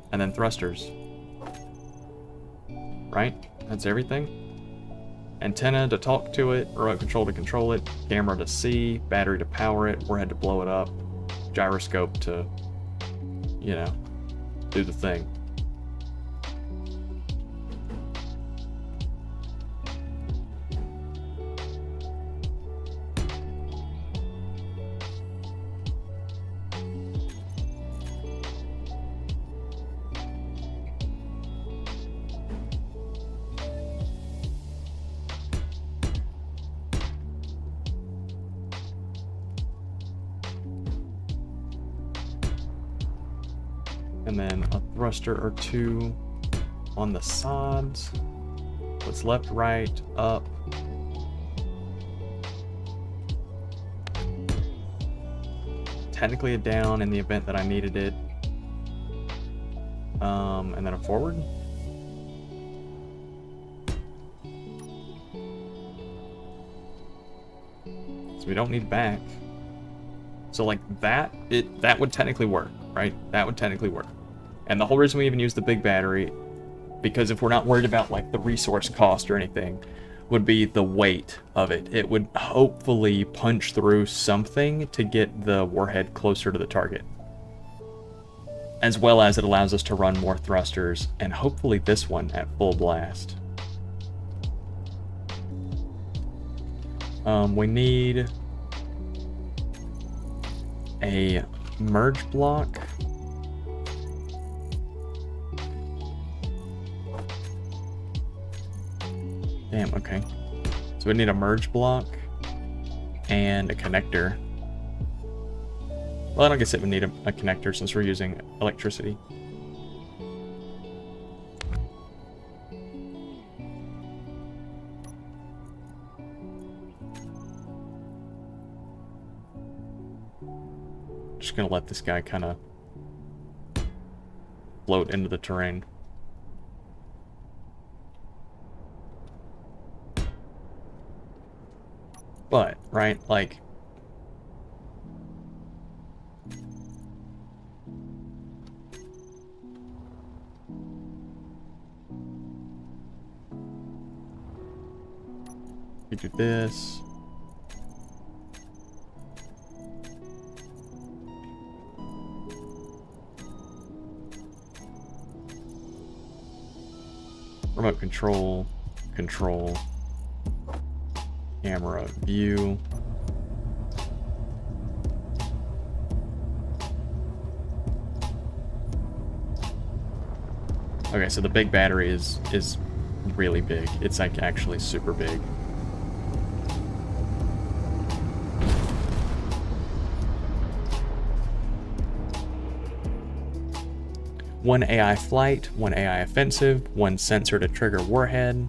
And then thrusters. Right? That's everything. Antenna to talk to it, remote control to control it, camera to see, battery to power it, warhead to blow it up, gyroscope to, you know, do the thing. And then a thruster or two on the sides. What's left, right, up. Technically a down in the event that I needed it. And then a forward. So we don't need back. So like that would technically work, right? That would technically work. And the whole reason we even use the big battery, because if we're not worried about like the resource cost or anything, would be the weight of it. It would hopefully punch through something to get the warhead closer to the target. As well as it allows us to run more thrusters, and hopefully this one at full blast. We need a merge block. Damn, okay. So we need a merge block and a connector. Well, I don't guess it would need a connector since we're using electricity. Just gonna let this guy kind of float into the terrain. But, right, like... we do this. Remote control, control, camera view. Okay, so the big battery is really big. It's like actually super big. One AI flight, one AI offensive, one sensor to trigger warhead.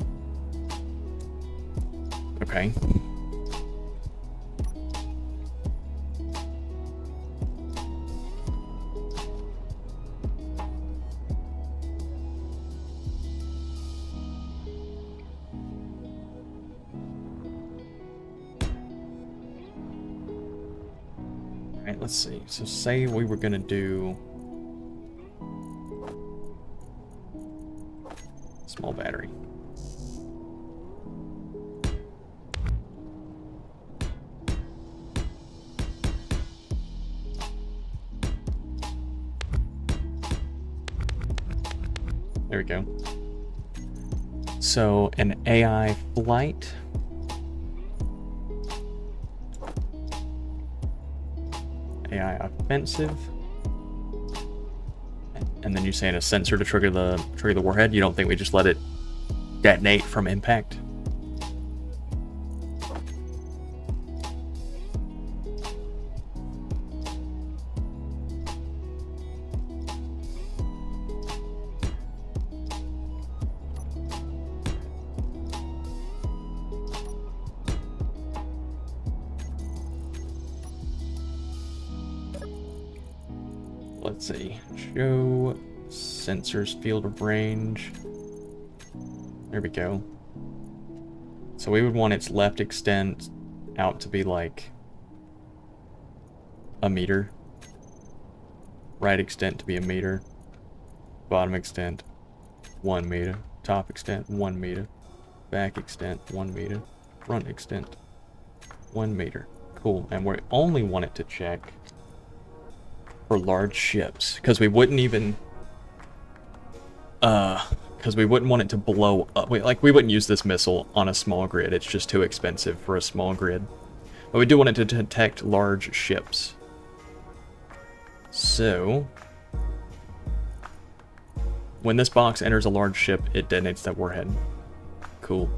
Okay. Alright, let's see. So say we were gonna do small battery. There we go. So an AI flight. AI offensive. And then you're saying a sensor to trigger the warhead. You don't think we just let it detonate from impact? Let's see. Show sensors field of range. There we go. So we would want its left extent out to be like a meter. Right extent to be a meter. Bottom extent 1 meter. Top extent 1 meter. Back extent 1 meter. Front extent 1 meter. Cool. And we only want it to check for large ships, because we wouldn't even because we wouldn't want it to blow up. We wouldn't use this missile on a small grid. It's just too expensive for a small grid. But we do want it to detect large ships. So when this box enters a large ship, it detonates that warhead. Cool.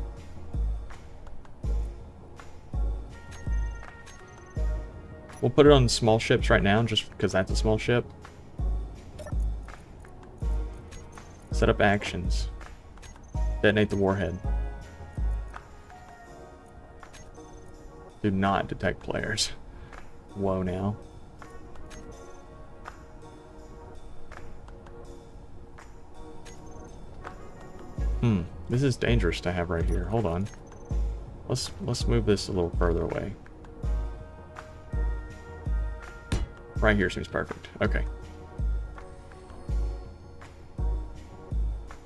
We'll put it on small ships right now, just because that's a small ship. Set up actions. Detonate the warhead. Do not detect players. Whoa now. This is dangerous to have right here. Hold on. Let's move this a little further away. Right here seems perfect. Okay.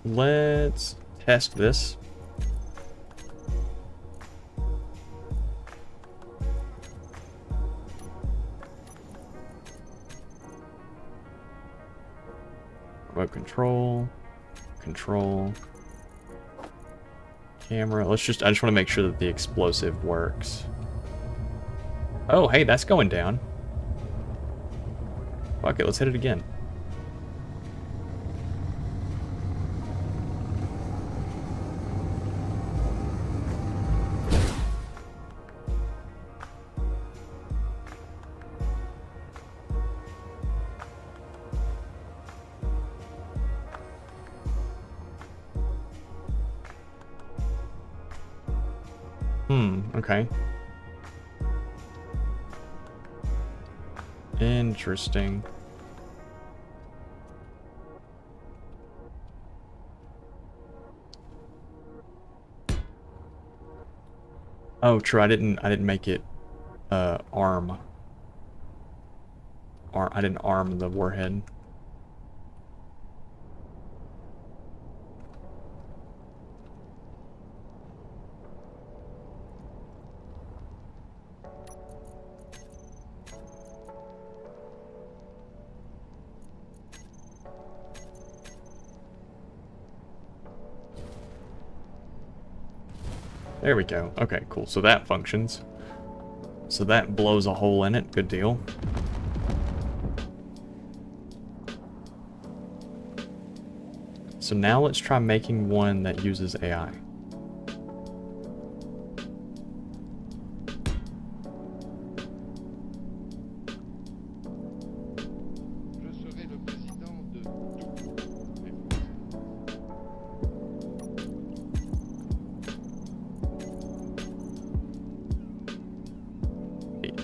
Let's test this. Remote control. Control. Camera. I just want to make sure that the explosive works. Oh, hey, that's going down. Fuck it, let's hit it again. Okay. Interesting. Oh, true. I didn't make it arm. I didn't arm the warhead. There we go. Okay, cool. So that functions. So that blows a hole in it. Good deal. So now let's try making one that uses AI.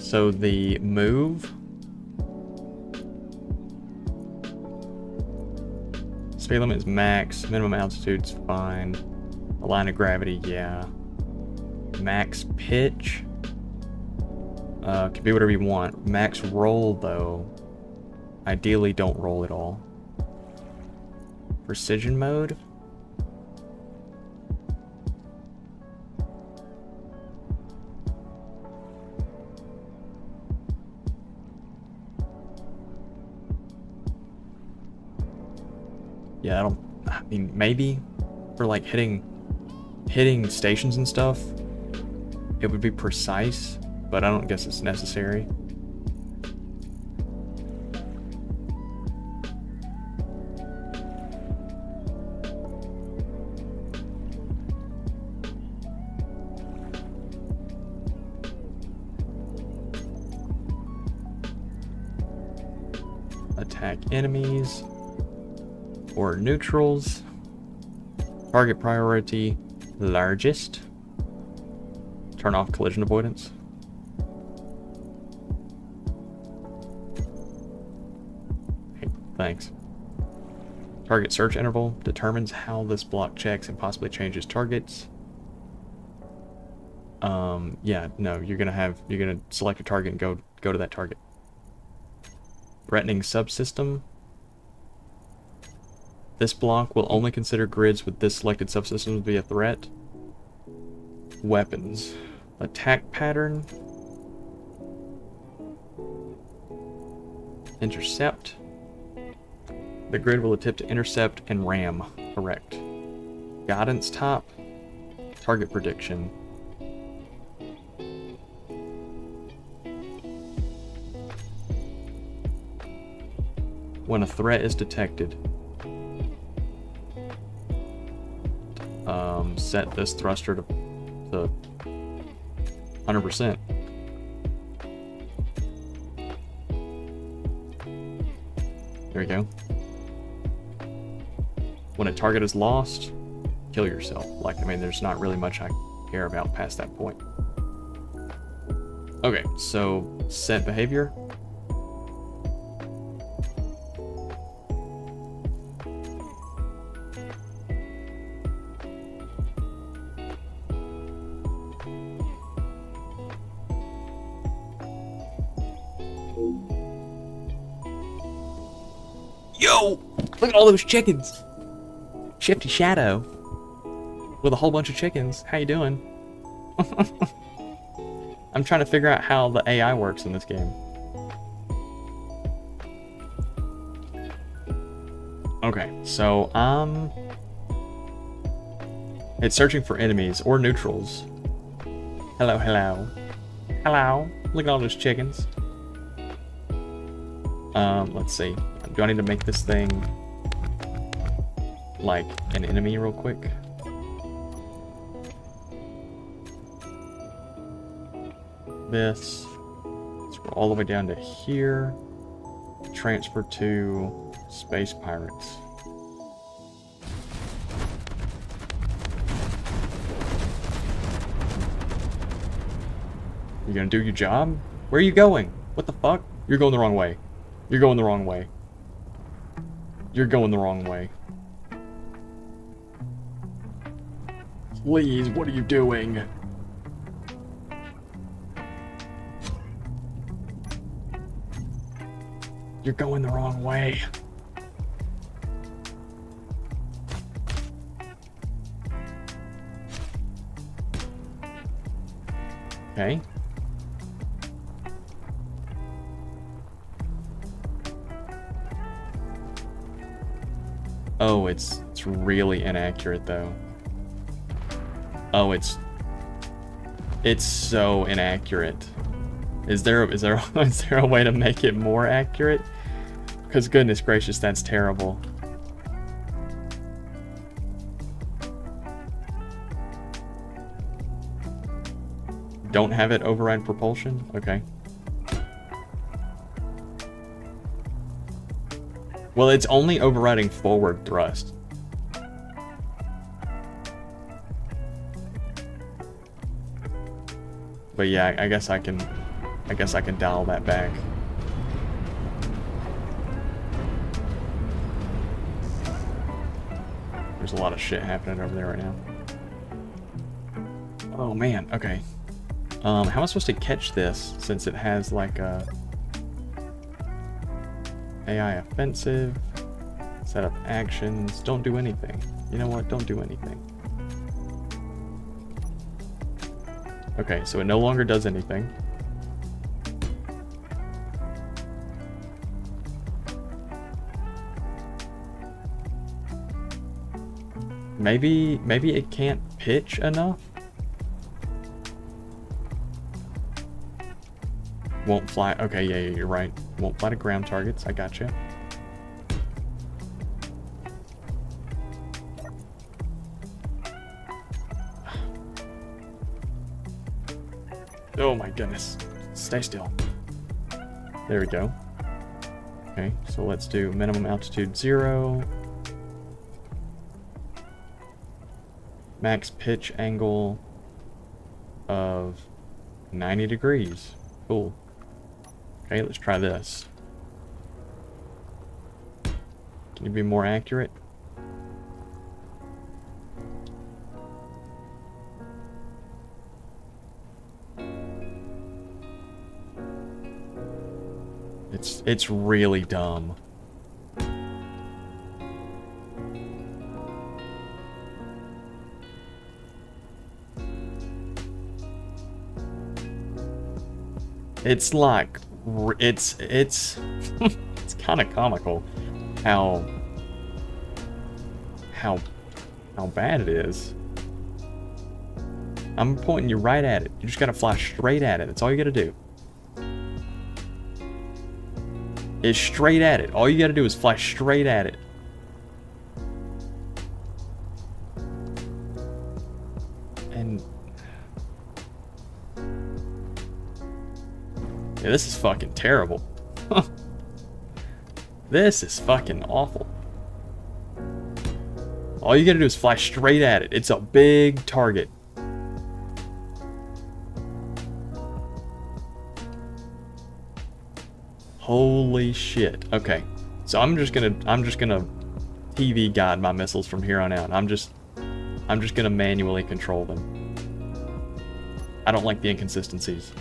So the move, speed limit is max, minimum altitude's fine, a line of gravity, yeah. Max pitch, can be whatever you want. Max roll though, ideally don't roll at all. Precision mode. Yeah, I mean, maybe for like hitting stations and stuff, it would be precise, but I don't guess it's necessary. Attack enemies or neutrals. Target priority largest. Turn off collision avoidance. Hey, thanks. Target search interval determines how this block checks and possibly changes targets. Yeah, no, you're gonna select a target and go to that target. Threatening subsystem. This block will only consider grids with this selected subsystem to be a threat. Weapons. Attack pattern. Intercept. The grid will attempt to intercept and ram. Correct. Guidance top. Target prediction. When a threat is detected, set this thruster to 100%. There we go. when a target is lost, kill yourself. Like, I mean, there's not really much I care about past that point. Okay, so set behavior. Yo! Look at all those chickens! Shifty Shadow. With a whole bunch of chickens. How you doing? I'm trying to figure out how the AI works in this game. Okay, so, it's searching for enemies or neutrals. Hello, hello. Hello. Look at all those chickens. Let's see. Do I need to make this thing like an enemy real quick? This. Scroll all the way down to here. Transfer to Space Pirates. You gonna do your job? Where are you going? What the fuck? You're going the wrong way. You're going the wrong way. You're going the wrong way. Please, what are you doing? You're going the wrong way. Okay. Oh, it's really inaccurate though. Oh, it's so inaccurate. Is there a way to make it more accurate? Because goodness gracious, that's terrible. Don't have it override propulsion? Okay. Well, it's only overriding forward thrust. But yeah, I guess I can dial that back. There's a lot of shit happening over there right now. Oh man, okay. How am I supposed to catch this since it has like a AI offensive, set up actions, don't do anything. You know what? Don't do anything. Okay, so it no longer does anything. Maybe it can't pitch enough? Won't fly. Okay, yeah, you're right. Won't fly to ground targets. I gotcha. Oh my goodness. Stay still. There we go. Okay, so let's do minimum altitude 0. Max pitch angle of 90 degrees. Cool. Okay, let's try this. Can you be more accurate? It's really dumb. It's like it's it's kind of comical how bad it is. I'm pointing you right at it. You just gotta fly straight at it. That's all you gotta do. It's straight at it. All you gotta do is fly straight at it. And yeah, this is fucking terrible. This is fucking awful. All you gotta do is fly straight at it. It's a big target. Holy shit. Okay. So I'm just gonna TV guide my missiles from here on out. I'm just gonna manually control them. I don't like the inconsistencies.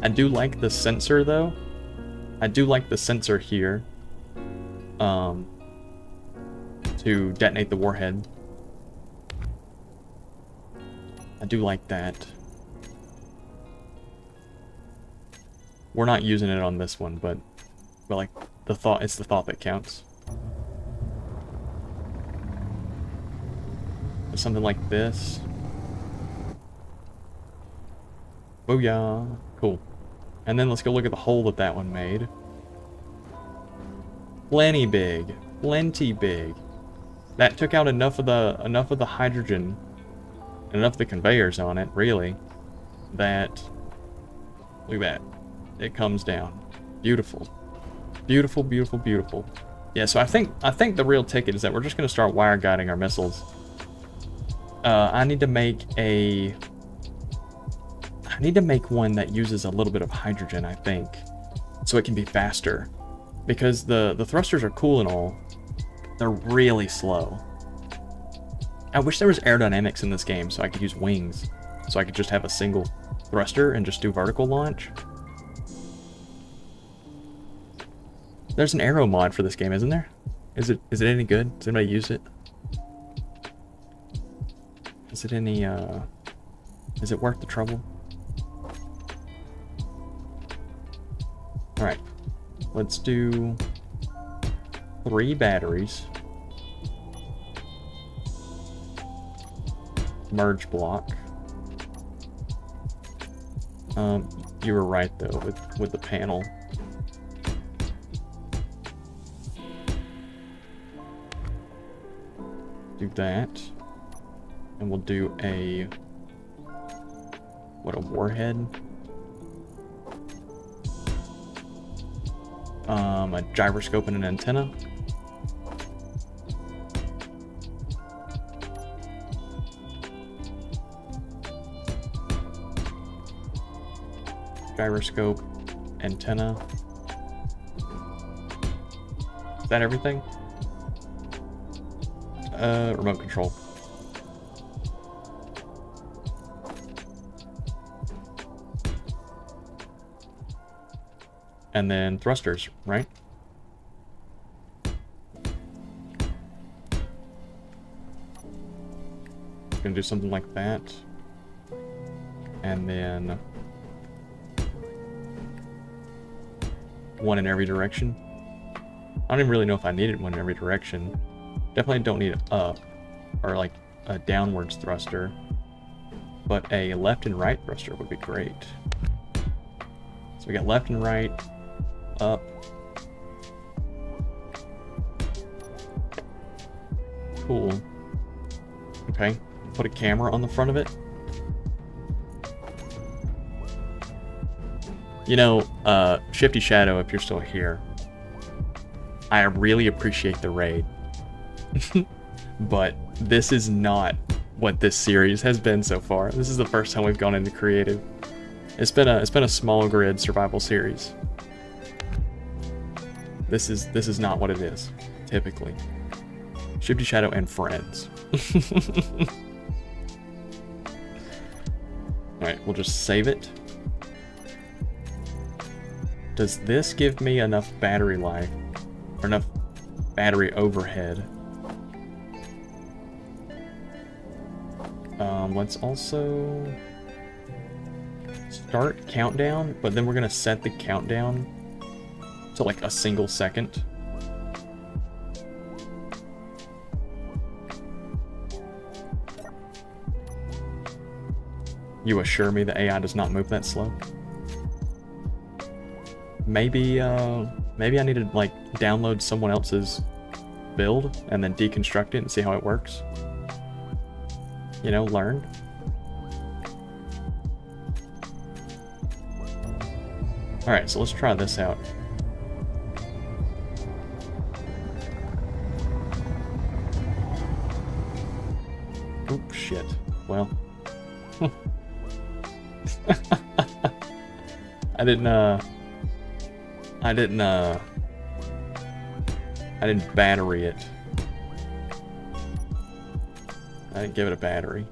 I do like the sensor though. I do like the sensor here. To detonate the warhead. I do like that. We're not using it on this one, but like the thought, it's the thought that counts. Something like this. Booyah. Cool. And then let's go look at the hole that that one made. Plenty big. Plenty big. That took out enough of the hydrogen, and enough of the conveyors on it, really, that, look at that. It comes down. Beautiful. Beautiful, beautiful, beautiful. Yeah, so I think the real ticket is that we're just gonna start wire guiding our missiles. I need to make one that uses a little bit of hydrogen, I think, so it can be faster. Because the thrusters are cool and all, they're really slow. I wish there was aerodynamics in this game so I could use wings, so I could just have a single thruster and just do vertical launch. There's an aero mod for this game, isn't there? Is it any good? Does anybody use it? Is it any is it worth the trouble? Alright. Let's do 3 batteries. Merge block. You were right though with the panel. Do that. And we'll do a warhead? A gyroscope and an antenna. Gyroscope, antenna. Is that everything? Remote control. And then thrusters, right? Gonna do something like that. And then one in every direction. I don't even really know if I needed one in every direction. Definitely don't need it up, or like a downwards thruster, but a left and right thruster would be great. So we got left and right, up. Cool. Okay, put a camera on the front of it. You know, Shifty Shadow, if you're still here, I really appreciate the raid. But this is not what this series has been so far. This is the first time we've gone into creative. It's been a small grid survival series. This is not what it is, typically. Shifty Shadow and friends. Alright, we'll just save it. Does this give me enough battery life? Or enough battery overhead? Let's also start countdown, but then we're gonna set the countdown to like a single second. You assure me the AI does not move that slow? Maybe maybe I need to like download someone else's build and then deconstruct it and see how it works. You know, learn. Alright, so let's try this out. Oh, shit. Well. I didn't battery it. I didn't give it a battery.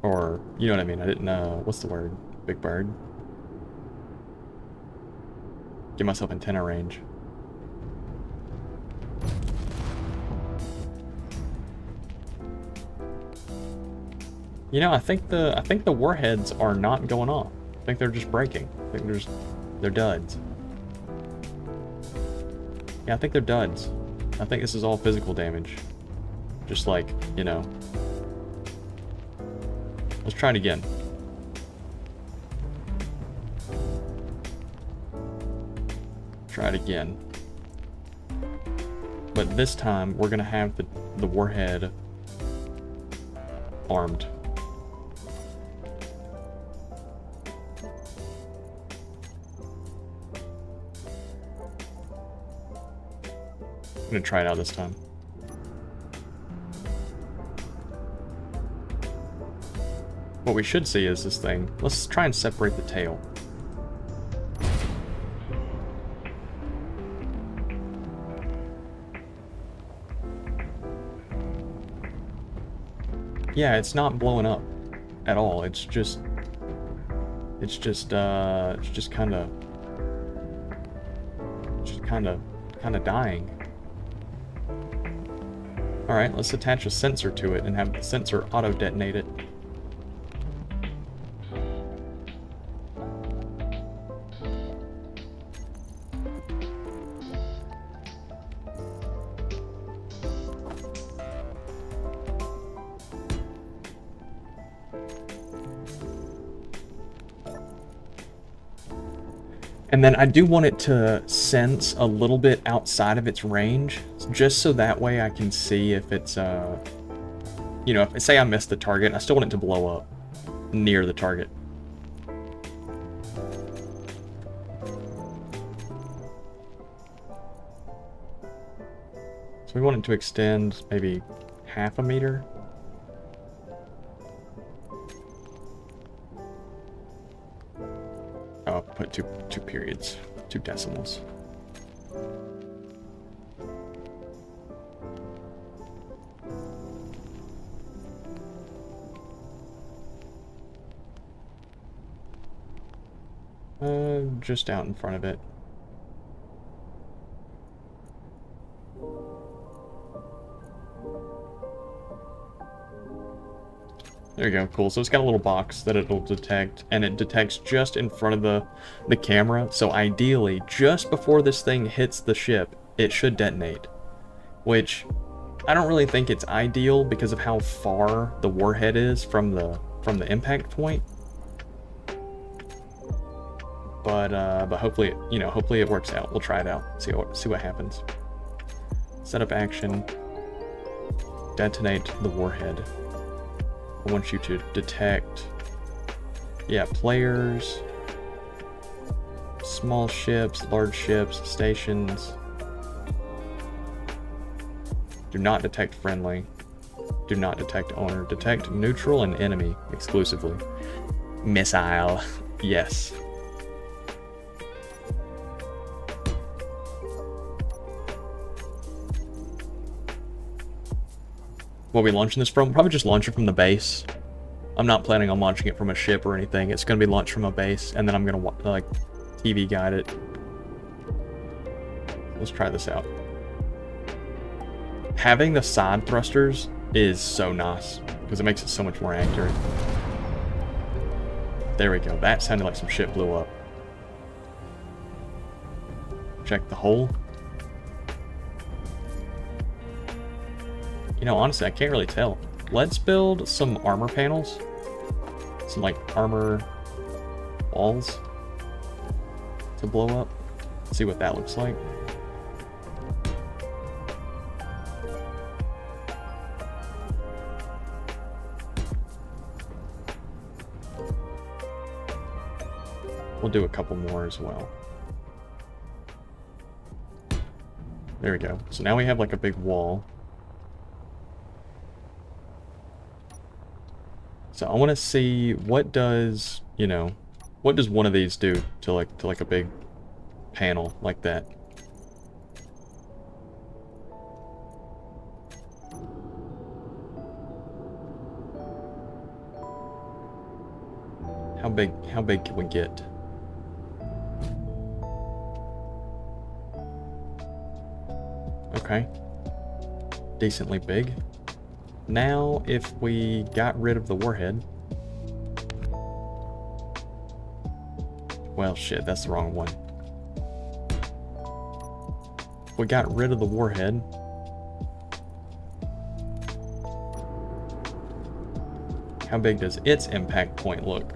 Or, you know what I mean, I didn't, what's the word? Big bird? Give myself antenna range. You know, I think the warheads are not going off. I think they're just breaking. I think they're duds. Yeah, I think they're duds. I think this is all physical damage. Just like, you know. Let's try it again. Try it again. But this time, we're gonna have the warhead armed. I'm gonna try it out this time. What we should see is this thing. Let's try and separate the tail. Yeah, it's not blowing up at all. It's just kind of dying. All right, let's attach a sensor to it and have the sensor auto-detonate it. And then I do want it to sense a little bit outside of its range, just so that way I can see if it's, you know, if say I missed the target, I still want it to blow up near the target. So we want it to extend maybe half a meter. Oh, put two periods, 2 decimals. Just out in front of it. There you go, cool. So it's got a little box that it'll detect, and it detects just in front of the camera. So ideally, just before this thing hits the ship, it should detonate. Which, I don't really think it's ideal because of how far the warhead is from the impact point. But hopefully, you know, hopefully it works out. We'll try it out. See what happens. Setup action. Detonate the warhead. I want you to detect, yeah, players, small ships, large ships, stations. Do not detect friendly. Do not detect owner. Detect neutral and enemy exclusively. Missile. Yes. What are we launching this from? Probably just launch it from the base. I'm not planning on launching it from a ship or anything. It's going to be launched from a base, and then I'm going to like TV guide it. Let's try this out. Having the side thrusters is so nice because it makes it so much more accurate. There we go. That sounded like some shit blew up. Check the hole. You know, honestly, I can't really tell. Let's build some armor panels. Some, like, armor walls to blow up. See what that looks like. We'll do a couple more as well. There we go. So now we have like a big wall. So I want to see what does, you know, what does one of these do to like a big panel like that? How big can we get? Okay. Decently big. Now, if we got rid of the warhead... Well, shit, that's the wrong one. If we got rid of the warhead... How big does its impact point look?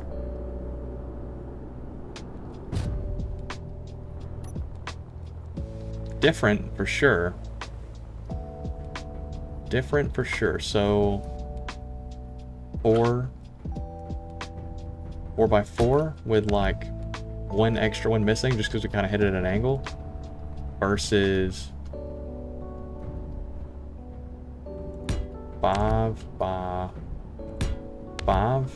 Different, for sure. Different for sure. So 4 by 4 with like one extra one missing just because we kind of hit it at an angle versus 5 by 5. If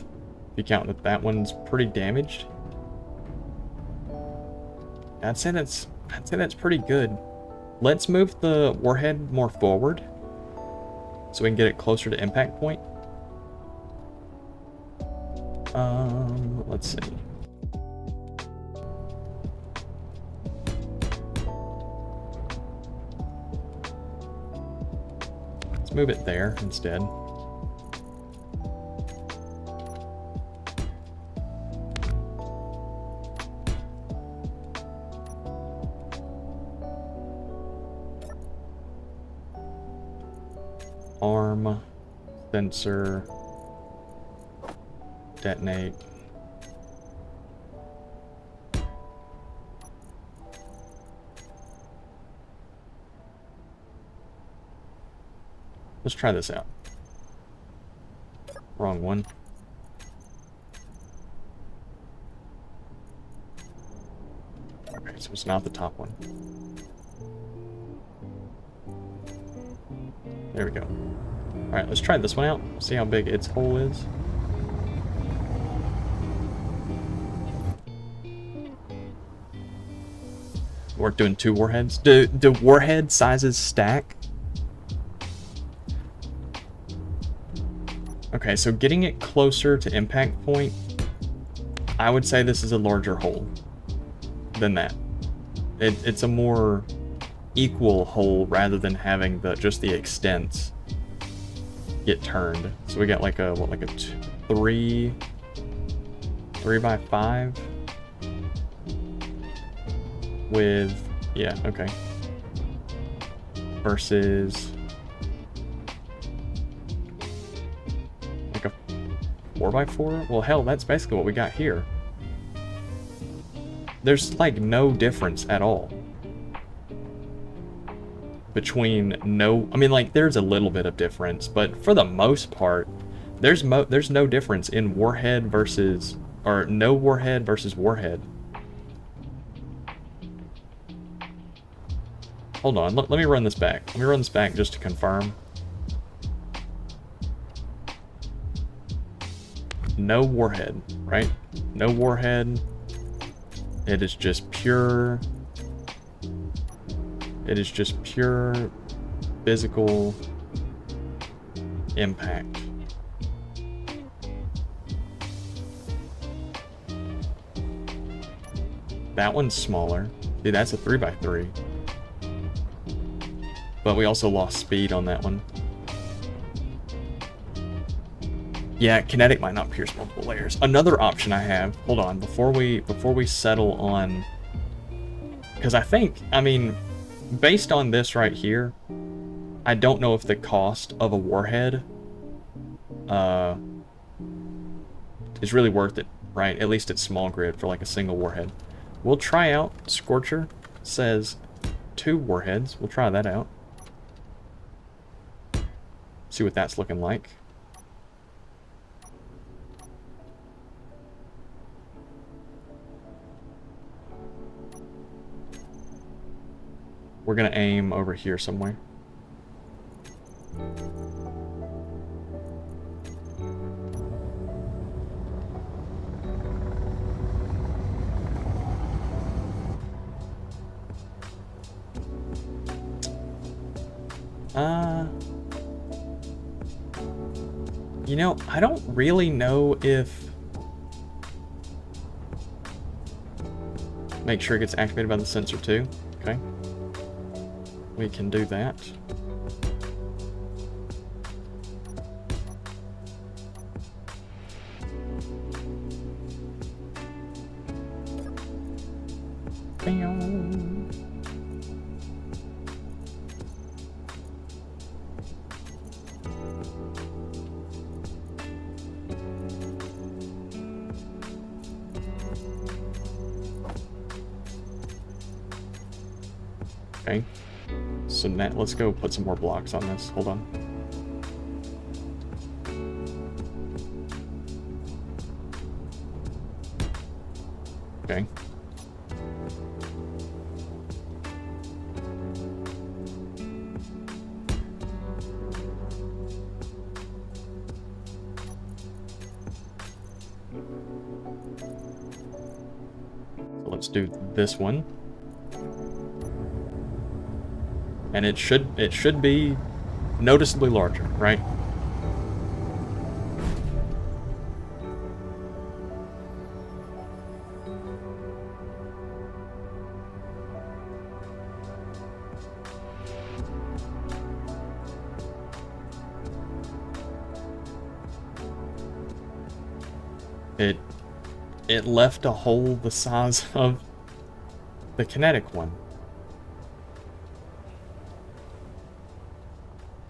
you count that that one's pretty damaged, I'd say that's pretty good. Let's move the warhead more forward so we can get it closer to impact point. Let's see. Let's move it there instead. Arm, sensor, detonate. Let's try this out. Wrong one. Okay, so it's not the top one. There we go. Alright, let's try this one out. See how big its hole is. We're doing 2 warheads. Do warhead sizes stack? Okay, so getting it closer to impact point, I would say this is a larger hole than that. It's a more equal hole rather than having just the extents get turned. So we got like a 3 by 5 with, yeah, okay, versus like a 4 by 4. Well, hell, that's basically what we got here. There's like no difference at all between I mean, like, there's a little bit of difference, but for the most part, there's no difference in warhead versus, or no warhead versus warhead. Hold on, let me run this back. Let me run this back just to confirm. No warhead, right? No warhead. It is just pure... It is just pure physical impact. That one's smaller. See, that's a 3 by 3. But we also lost speed on that one. Yeah, kinetic might not pierce multiple layers. Another option I have, hold on, before we settle on, because I mean, based on this right here, I don't know if the cost of a warhead is really worth it, right? At least it's small grid for like a single warhead. We'll try out Scorcher. Says 2 warheads. We'll try that out. See what that's looking like. we're gonna aim over here somewhere. You know, I don't really know if... Make sure it gets activated by the sensor too. Okay. We can do that. Okay, so now let's go put some more blocks on this. Hold on. Okay. So let's do this one. And it should be noticeably larger, right? It left a hole the size of the kinetic one.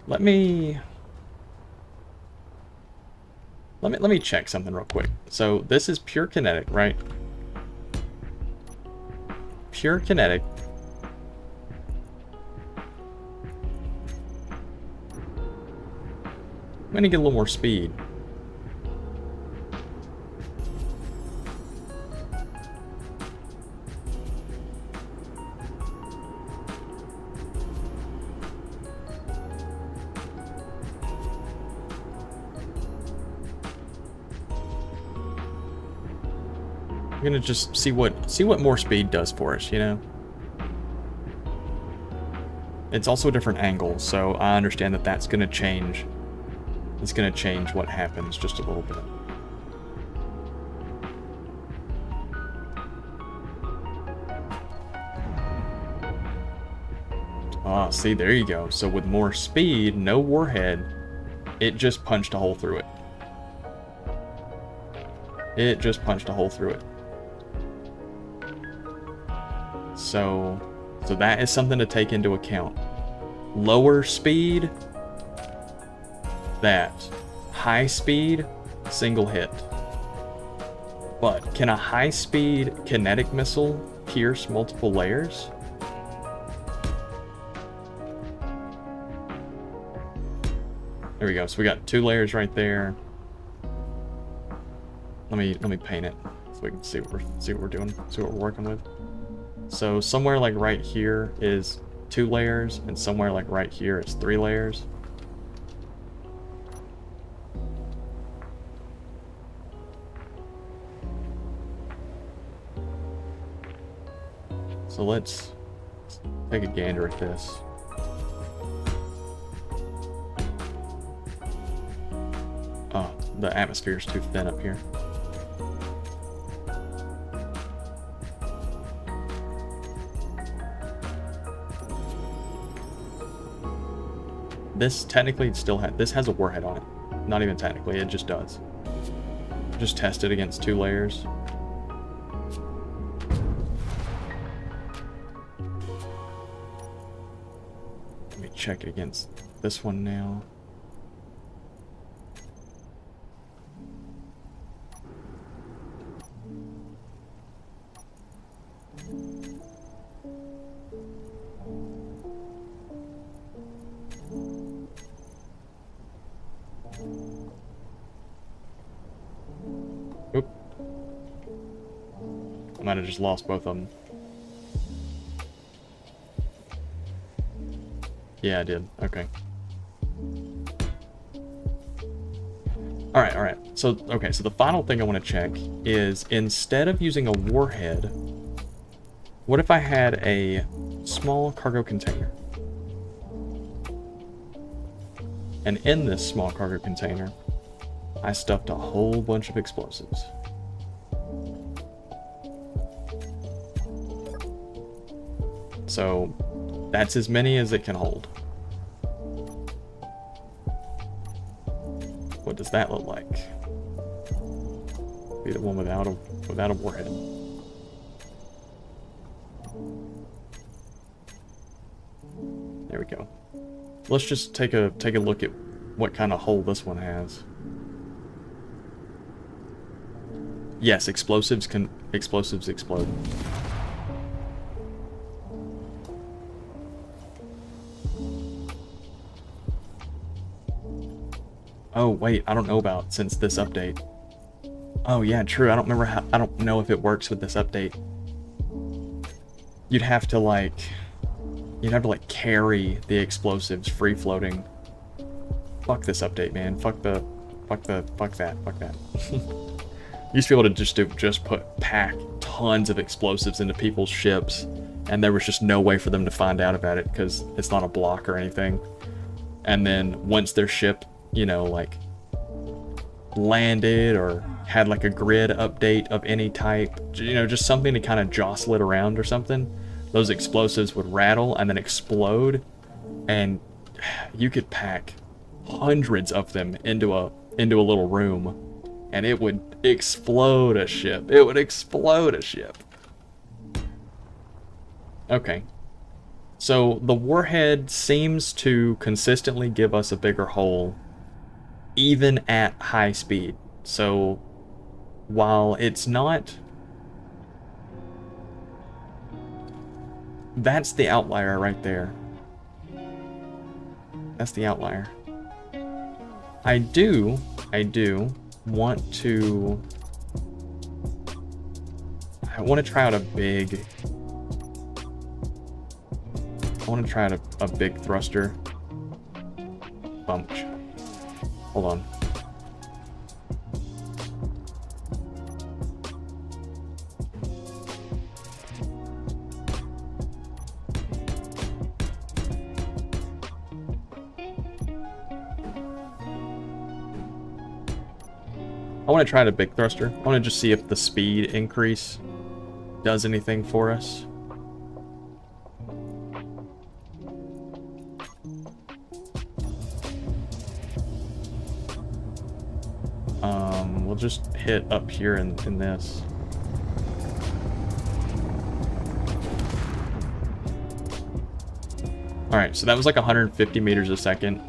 Let me check something real quick. So this is pure kinetic, right? Pure kinetic. I'm gonna get a little more speed. I'm gonna just see what more speed does for us, you know? It's also a different angle, so I understand that that's gonna change. It's gonna change what happens just a little bit. Ah, see, there you go. So with more speed, no warhead, it just punched a hole through it. It just punched a hole through it. So that is something to take into account. Lower speed, that. High speed, single hit. But can a high speed kinetic missile pierce multiple layers? There we go. So we got 2 layers right there. Let me paint it so we can see what we're doing, see what we're working with. So somewhere like right here is 2 layers, and somewhere like right here is 3 layers. So let's take a gander at this. Oh, the atmosphere is too thin up here. This technically this has a warhead on it. Not even technically, it just does. Just test it against 2 layers. Let me check it against this one now. Oop. I might have just lost both of them. Yeah, I did. Okay. Alright. So, okay, so the final thing I want to check is, instead of using a warhead, what if I had a small cargo container? And in this small cargo container, I stuffed a whole bunch of explosives. So, that's as many as it can hold. What does that look like? Be the one without a warhead. There we go. Let's just take a look at what kind of hole this one has. Yes, explosives explode. Oh wait, I don't know about since this update. Oh yeah, true. I don't know if it works with this update. You'd have to like carry the explosives free floating. Fuck this update, man. Fuck that. Used to be able to just pack tons of explosives into people's ships, and there was just no way for them to find out about it because it's not a block or anything. And then once their ship, you know, like landed or had like a grid update of any type, you know, just something to kind of jostle it around or something, those explosives would rattle and then explode, and you could pack hundreds of them into a little room, and it would explode a ship. It would explode a ship. Okay. So the warhead seems to consistently give us a bigger hole, even at high speed. So while it's not... That's the outlier right there. That's the outlier. I do want to... I want to try out a big... I want to try out a big thruster. Bunch. Hold on. I want to try a big thruster. I want to just see if the speed increase does anything for us. We'll just hit up here in this. Alright, so that was like 150 meters a second.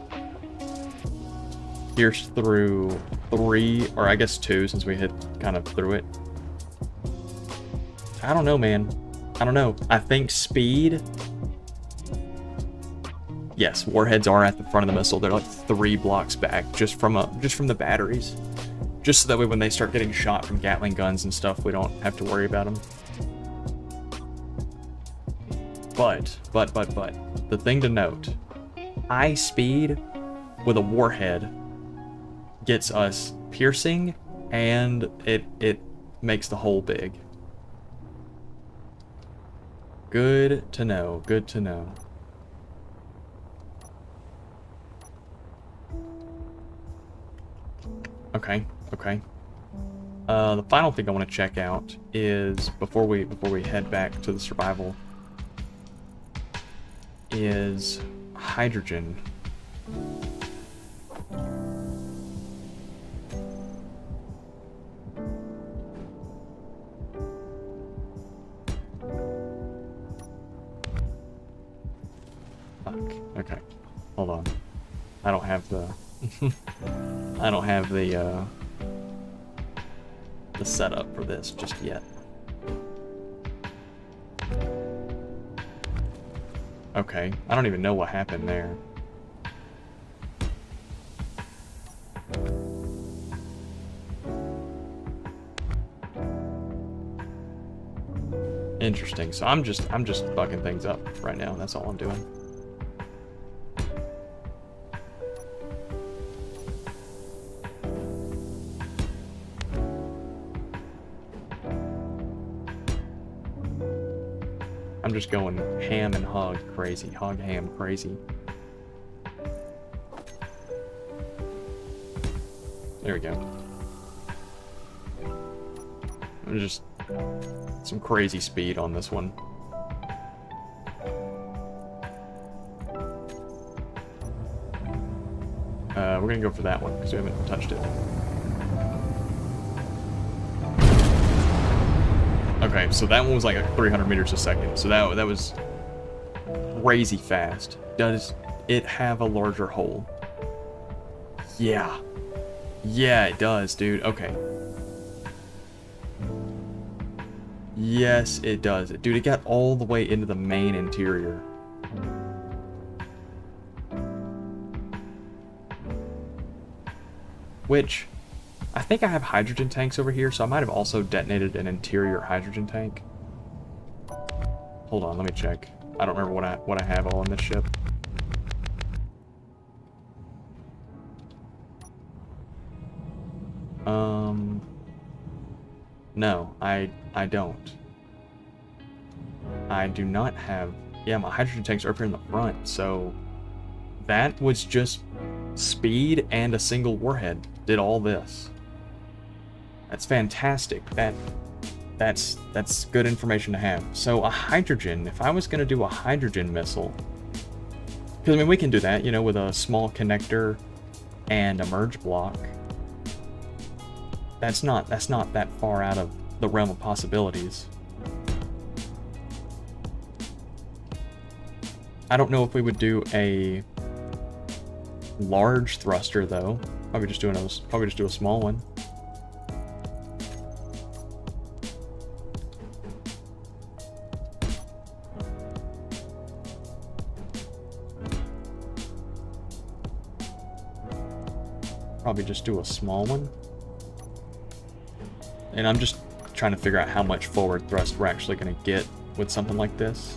Pierce through 3, or I guess 2, since we hit kind of through it. I don't know, man. I don't know. I think speed... Yes, warheads are at the front of the missile. They're like 3 blocks back, just from the batteries. Just so that way when they start getting shot from Gatling guns and stuff, we don't have to worry about them. But, the thing to note, high speed with a warhead gets us piercing, and it makes the hole big. Good to know, good to know. Okay. The final thing I want to check out is, before we head back to the survival, is hydrogen. Fuck. Okay. Hold on. I don't have the I don't have the setup for this just yet. Okay, I don't even know what happened there. Interesting. So I'm just fucking things up right now. That's all I'm doing. I'm just going ham and hog crazy. Hog ham crazy. There we go. Just some crazy speed on this one. We're gonna go for that one because we haven't touched it. Okay, so that one was like 300 meters a second. So that was crazy fast. Does it have a larger hole? Yeah. Yeah, it does, dude. Okay. Yes, it does. Dude, it got all the way into the main interior. Which, I think I have hydrogen tanks over here, so I might have also detonated an interior hydrogen tank. Hold on, let me check. I don't remember what I have all in this ship. No, I don't. I do not have... Yeah, my hydrogen tanks are up here in the front, so... That was just speed and a single warhead did all this. That's fantastic. That's good information to have. So a hydrogen, if I was going to do a hydrogen missile... Because, I mean, we can do that, you know, with a small connector and a merge block. That's not that far out of the realm of possibilities. I don't know if we would do a large thruster though. Probably just do a small one. Probably just do a small one. And I'm just trying to figure out how much forward thrust we're actually going to get with something like this.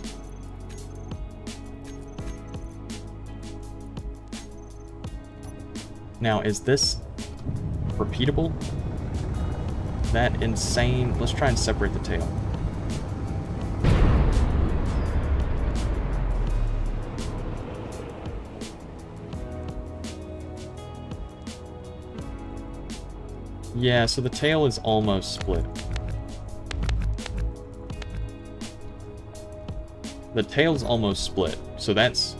Now, is this repeatable? That insane... Let's try and separate the tail. Yeah, so the tail is almost split. The tail's almost split, so that's...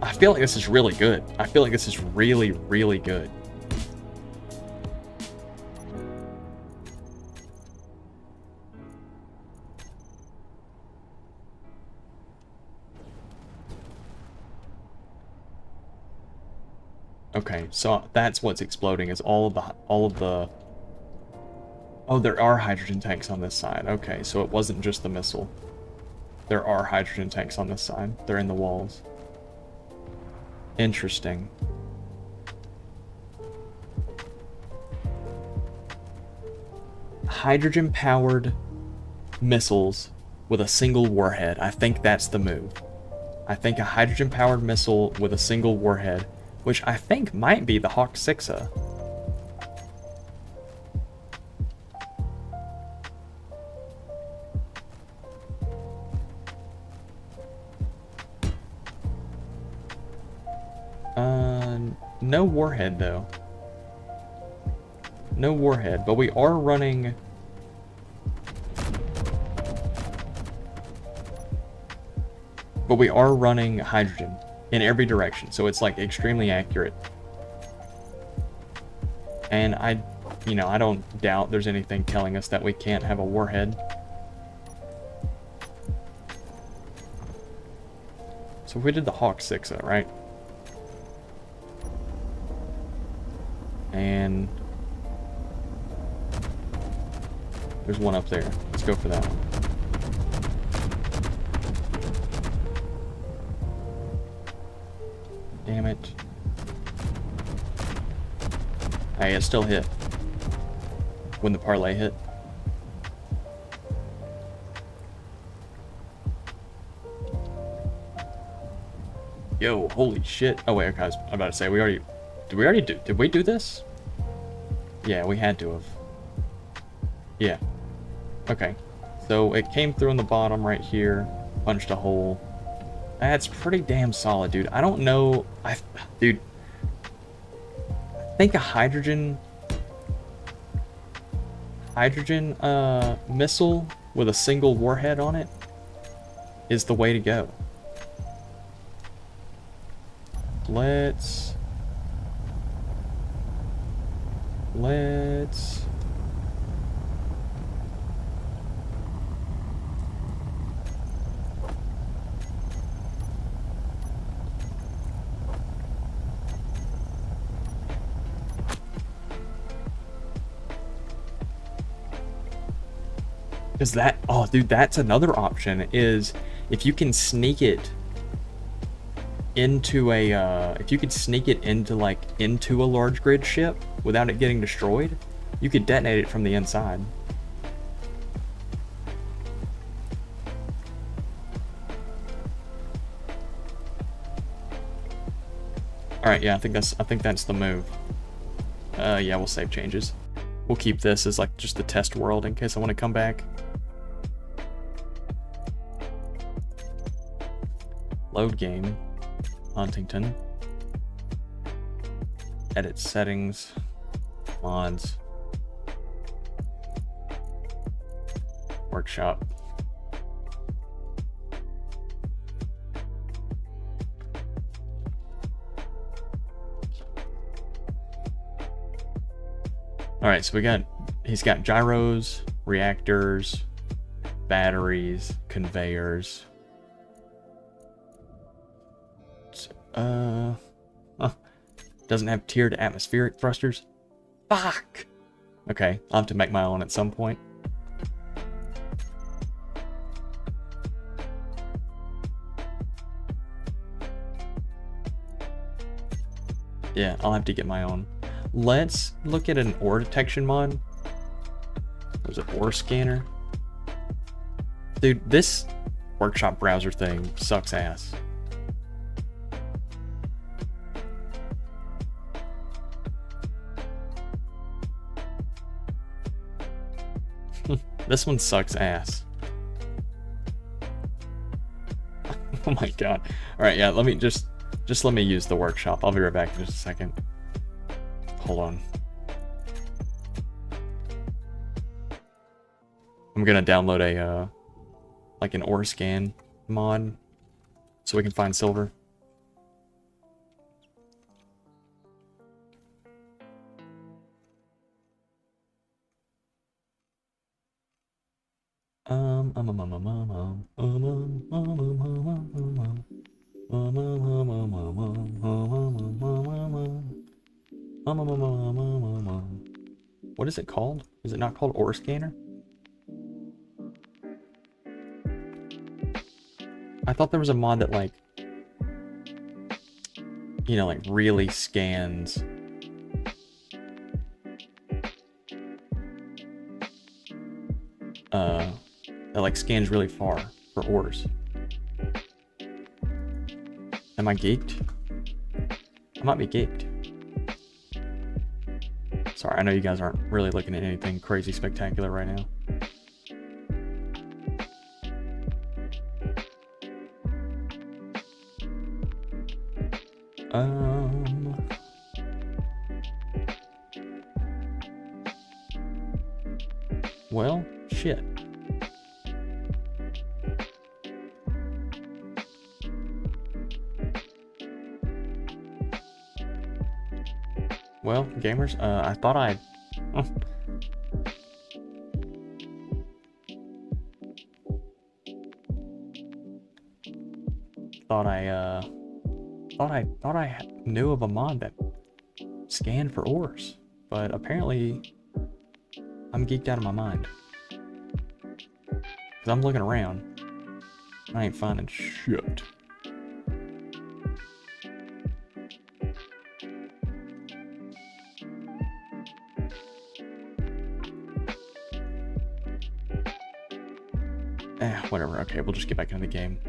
I feel like this is really good. I feel like this is really, really good. Okay, so that's what's exploding is all of the... Oh, there are hydrogen tanks on this side. Okay, so it wasn't just the missile. There are hydrogen tanks on this side. They're in the walls. Interesting. Hydrogen-powered missiles with a single warhead. I think that's the move. I think a hydrogen-powered missile with a single warhead, which I think might be the Hawk 6A. No warhead, though. No warhead, but we are running... But we are running hydrogen in every direction, so it's, like, extremely accurate. And I don't doubt there's anything telling us that we can't have a warhead. So we did the Hawk 6A, right? And there's one up there. Let's go for that one. Damn it. Hey, it still hit. When the parlay hit. Yo, holy shit. Oh wait, okay, I was about to say, did we do this? Yeah, we had to have. Yeah. Okay. So it came through in the bottom right here, punched a hole. That's pretty damn solid, dude. I don't know. Dude, I think a hydrogen missile with a single warhead on it is the way to go. Let's is that, oh dude, that's another option, is if you can sneak it into a if you could sneak it into a large grid ship without it getting destroyed, you could detonate it from the inside. All right, yeah, I think that's the move. Yeah, we'll save changes. We'll keep this as like just the test world in case I want to come back. Load game. Huntington. Edit settings. Mods. Workshop. Alright, so he's got gyros, reactors, batteries, conveyors. Doesn't have tiered atmospheric thrusters. Fuck! Okay, I'll have to make my own at some point. Yeah, I'll have to get my own. Let's look at an ore detection mod. There's an ore scanner. Dude, this workshop browser thing sucks ass. This one sucks ass. Oh my god. Alright, yeah, let me just let me use the workshop. I'll be right back in just a second. Hold on. I'm gonna download a like an ore scan mod so we can find silver. What is it called? Is it not called ore scanner? I thought there was a mod that like, you know, like really scans that like scans really far for ores. Am I geeked? I might be geeked. Sorry, I know you guys aren't really looking at anything crazy spectacular right now. Well, shit. Well, gamers, I thought I'd... Thought I knew of a mod that scanned for ores, but apparently I'm geeked out of my mind. Cause I'm looking around, I ain't finding shit. Whatever. Okay, we'll just get back into the game.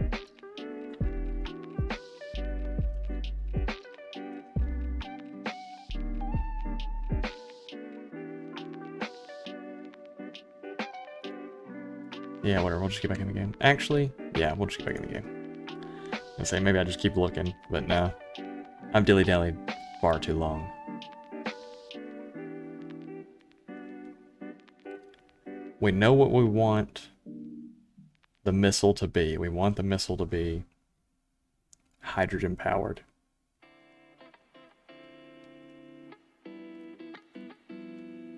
Yeah, whatever, we'll just get back in the game. Actually, yeah, we'll just get back in the game. I say maybe I just keep looking, but no. I've dilly-dallied far too long. We know what we want the missile to be. We want the missile to be hydrogen-powered.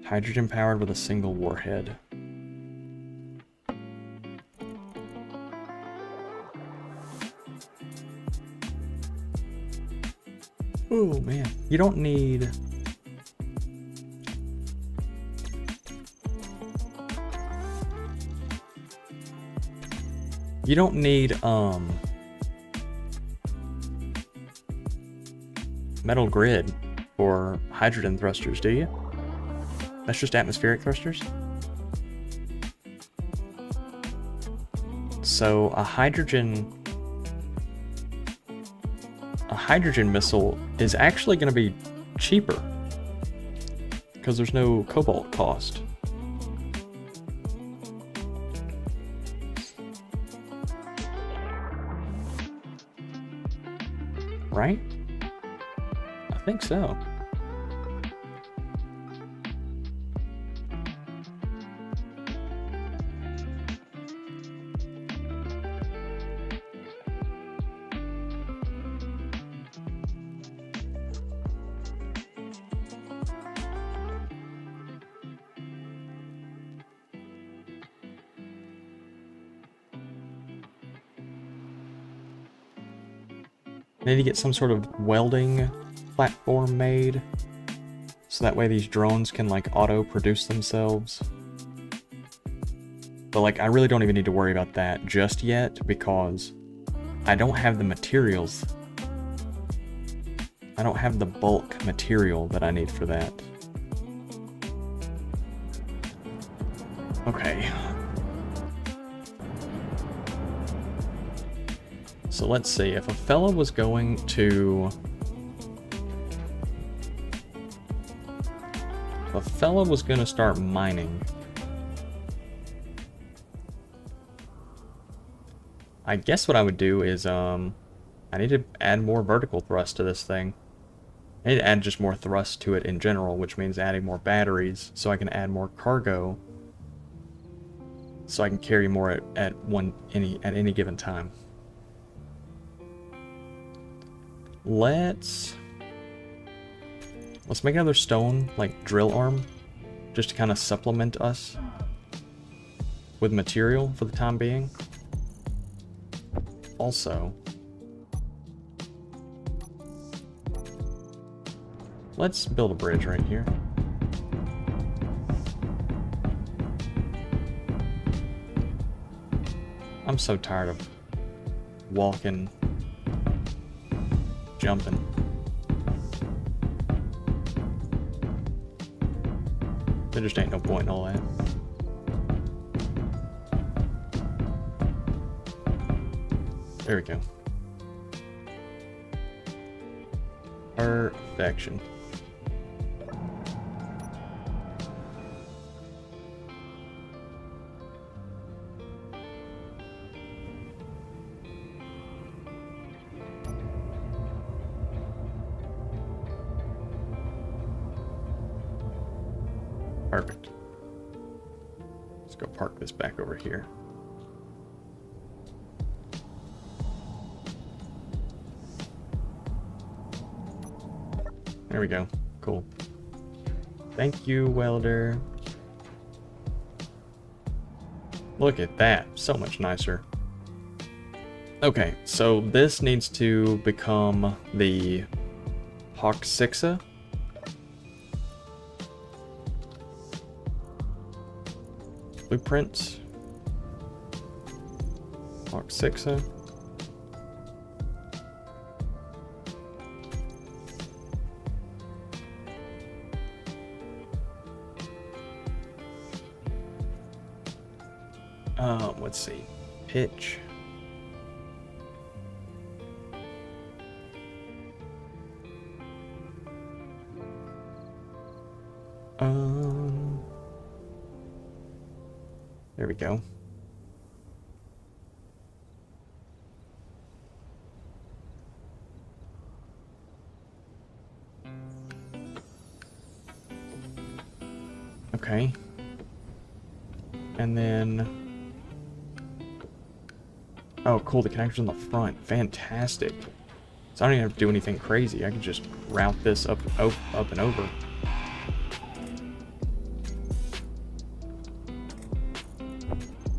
Hydrogen-powered with a single warhead. Oh man, you don't need... You don't need, metal grid for hydrogen thrusters, do you? That's just atmospheric thrusters? So a hydrogen missile is actually going to be cheaper because there's no cobalt cost. Right? I think so. I need to get some sort of welding platform made, so that way these drones can like auto-produce themselves. But like, I really don't even need to worry about that just yet, because I don't have the materials. I don't have the bulk material that I need for that. Okay. So let's see, if a fella was going to... If a fella was going to start mining, I guess what I would do is, I need to add more vertical thrust to this thing. I need to add just more thrust to it in general, which means adding more batteries, so I can add more cargo, so I can carry more at any given time. Let's make another stone, like, drill arm, just to kind of supplement us with material for the time being. Also, let's build a bridge right here. I'm so tired of walking, jumping. There just ain't no point in all that. There we go. Perfection. Perfect. Let's go park this back over here. There we go. Cool. Thank you, welder. Look at that. So much nicer. Okay, so this needs to become the Hawk 6A. Blueprints. Hawk 6A. Let's see. Pitch. There we go. Okay. And then... Oh, cool, the connector's on the front. Fantastic. So I don't even have to do anything crazy. I can just route this up and over.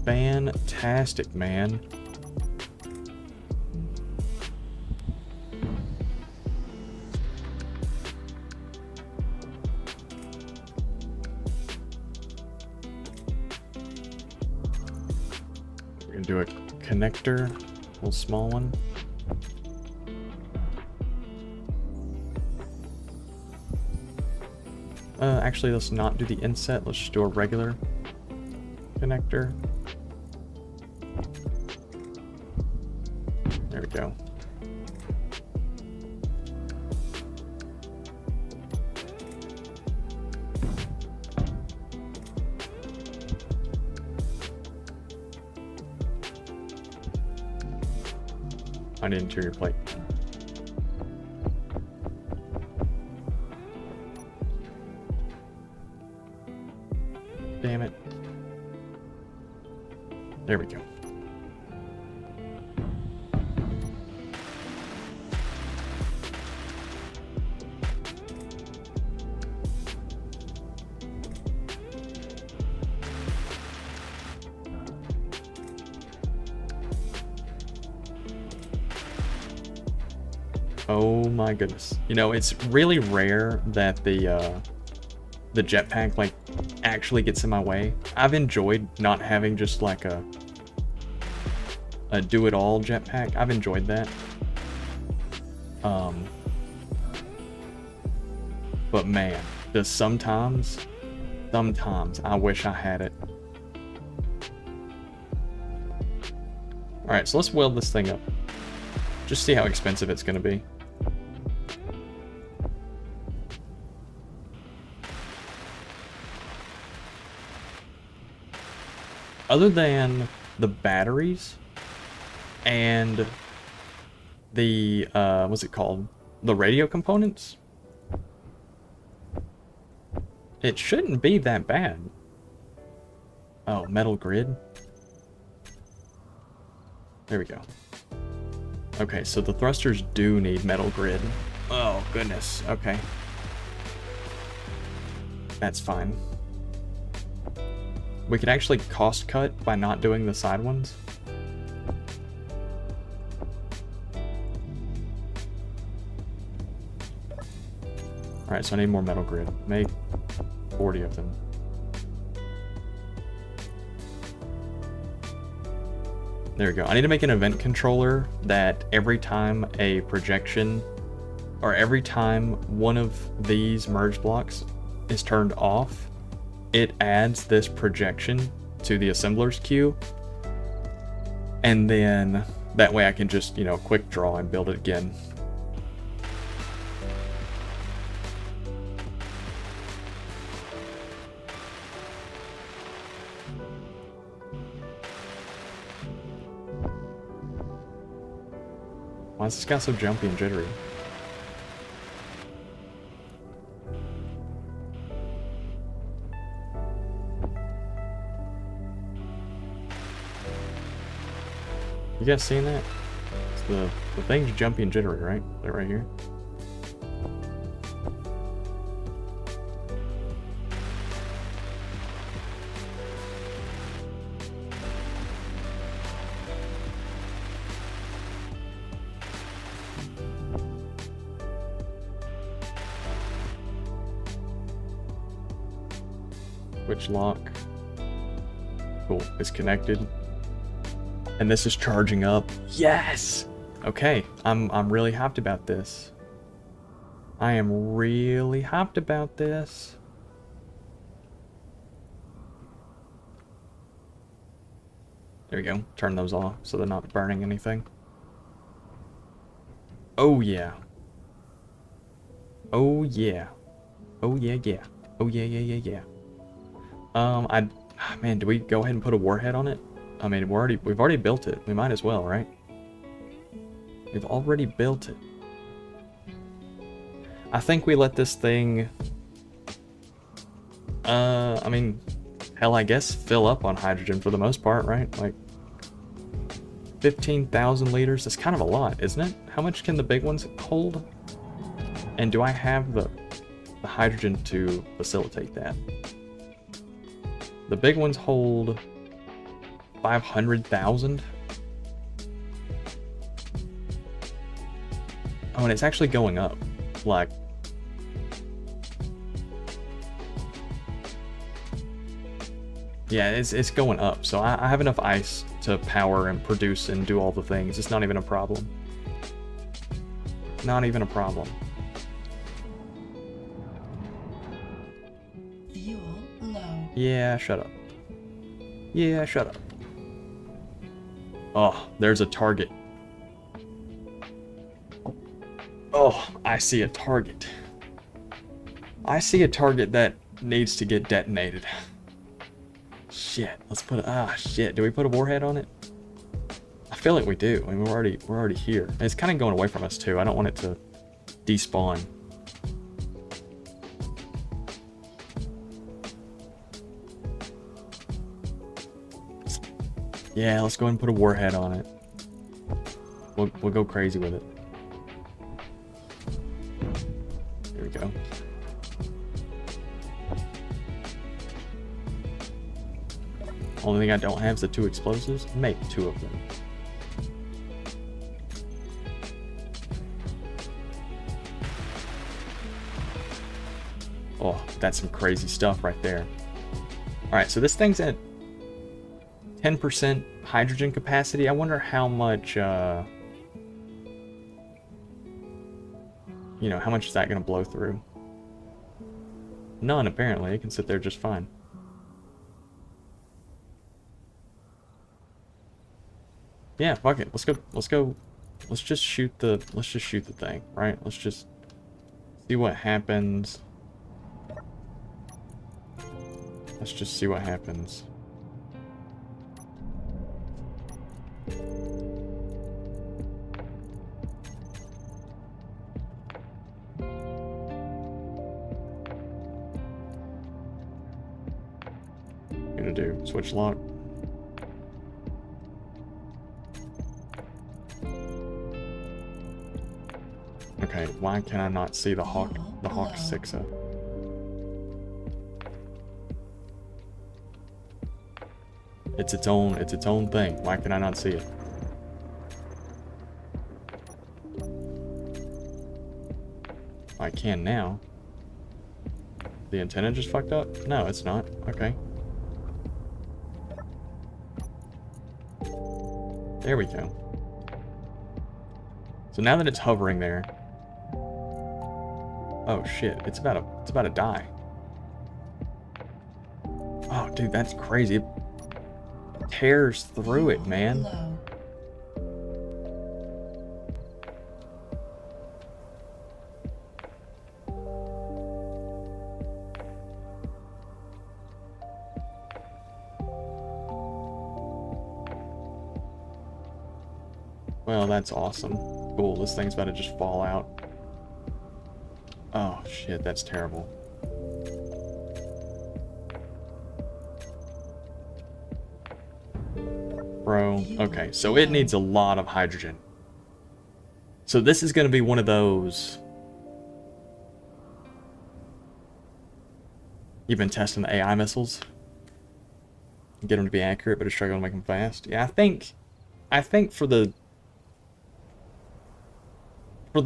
Fantastic, man. We're gonna do a connector, a little small one. Actually, let's not do the inset. Let's just do a regular connector. There we go. I need interior plate. Damn it. There we go. Oh my goodness. You know, it's really rare that the jetpack, like, actually gets in my way. I've enjoyed not having just, like, a do-it-all jetpack. I've enjoyed that. But man, just sometimes I wish I had it. Alright, so let's weld this thing up. Just see how expensive it's gonna be. Other than the batteries and the, what's it called? The radio components? It shouldn't be that bad. Oh, metal grid. There we go. Okay, so the thrusters do need metal grid. Oh, goodness. Okay. That's fine. We could actually cost cut by not doing the side ones. Alright, so I need more metal grid. Make 40 of them. There we go. I need to make an event controller that every time a projection, or every time one of these merge blocks is turned off, it adds this projection to the assembler's queue. And then that way I can just, you know, quick draw and build it again. Why is this guy so jumpy and jittery? You guys seeing that? It's the thing's jumpy and jittery, right? That right here. Switch lock. Cool. It's connected. And this is charging up. Yes! Okay, I'm really hyped about this. I am really hyped about this. There we go. Turn those off so they're not burning anything. Oh yeah. Oh yeah. Oh yeah, yeah. Oh yeah, yeah, yeah, yeah. Man, do we go ahead and put a warhead on it? I mean, we've already built it. We might as well, right? We've already built it. I think we let this thing I mean, hell, I guess fill up on hydrogen for the most part, right? Like 15,000 liters. That's kind of a lot, isn't it? How much can the big ones hold? And do I have the hydrogen to facilitate that? The big ones hold 500,000. Oh, and it's actually going up. Like, yeah, it's going up. So I have enough ice to power and produce and do all the things. It's not even a problem. Not even a problem. Fuel low. Yeah, shut up. Yeah, shut up. Oh, there's a target. Oh, I see a target. I see a target that needs to get detonated. Shit, let's put shit, do we put a warhead on it? I feel like we do. I mean, we're already here. And it's kind of going away from us too. I don't want it to despawn. Yeah, let's go ahead and put a warhead on it. We'll go crazy with it. There we go. Only thing I don't have is the 2 explosives. Make 2 of them. Oh, that's some crazy stuff right there. Alright, so this thing's at 10% hydrogen capacity. I wonder how much, you know, how much is that going to blow through? None, apparently. It can sit there just fine. Yeah, fuck it. Let's go. Let's just shoot the thing, right? Let's just see what happens. Let's just see what happens. Gonna do switch lock. Okay, why can I not see the Hawk 6-er? It's its own thing. Why can I not see it? I can now. The antenna just fucked up? No, it's not. Okay. There we go. So now that it's hovering there. Oh shit, it's about to die. Oh dude, that's crazy. It tears through it, man. Well, that's awesome. Cool, this thing's about to just fall out. Oh shit, that's terrible. Bro, okay, so it needs a lot of hydrogen. So this is going to be one of those... You've been testing the AI missiles? Get them to be accurate, but it's struggling to make them fast. Yeah, I think for the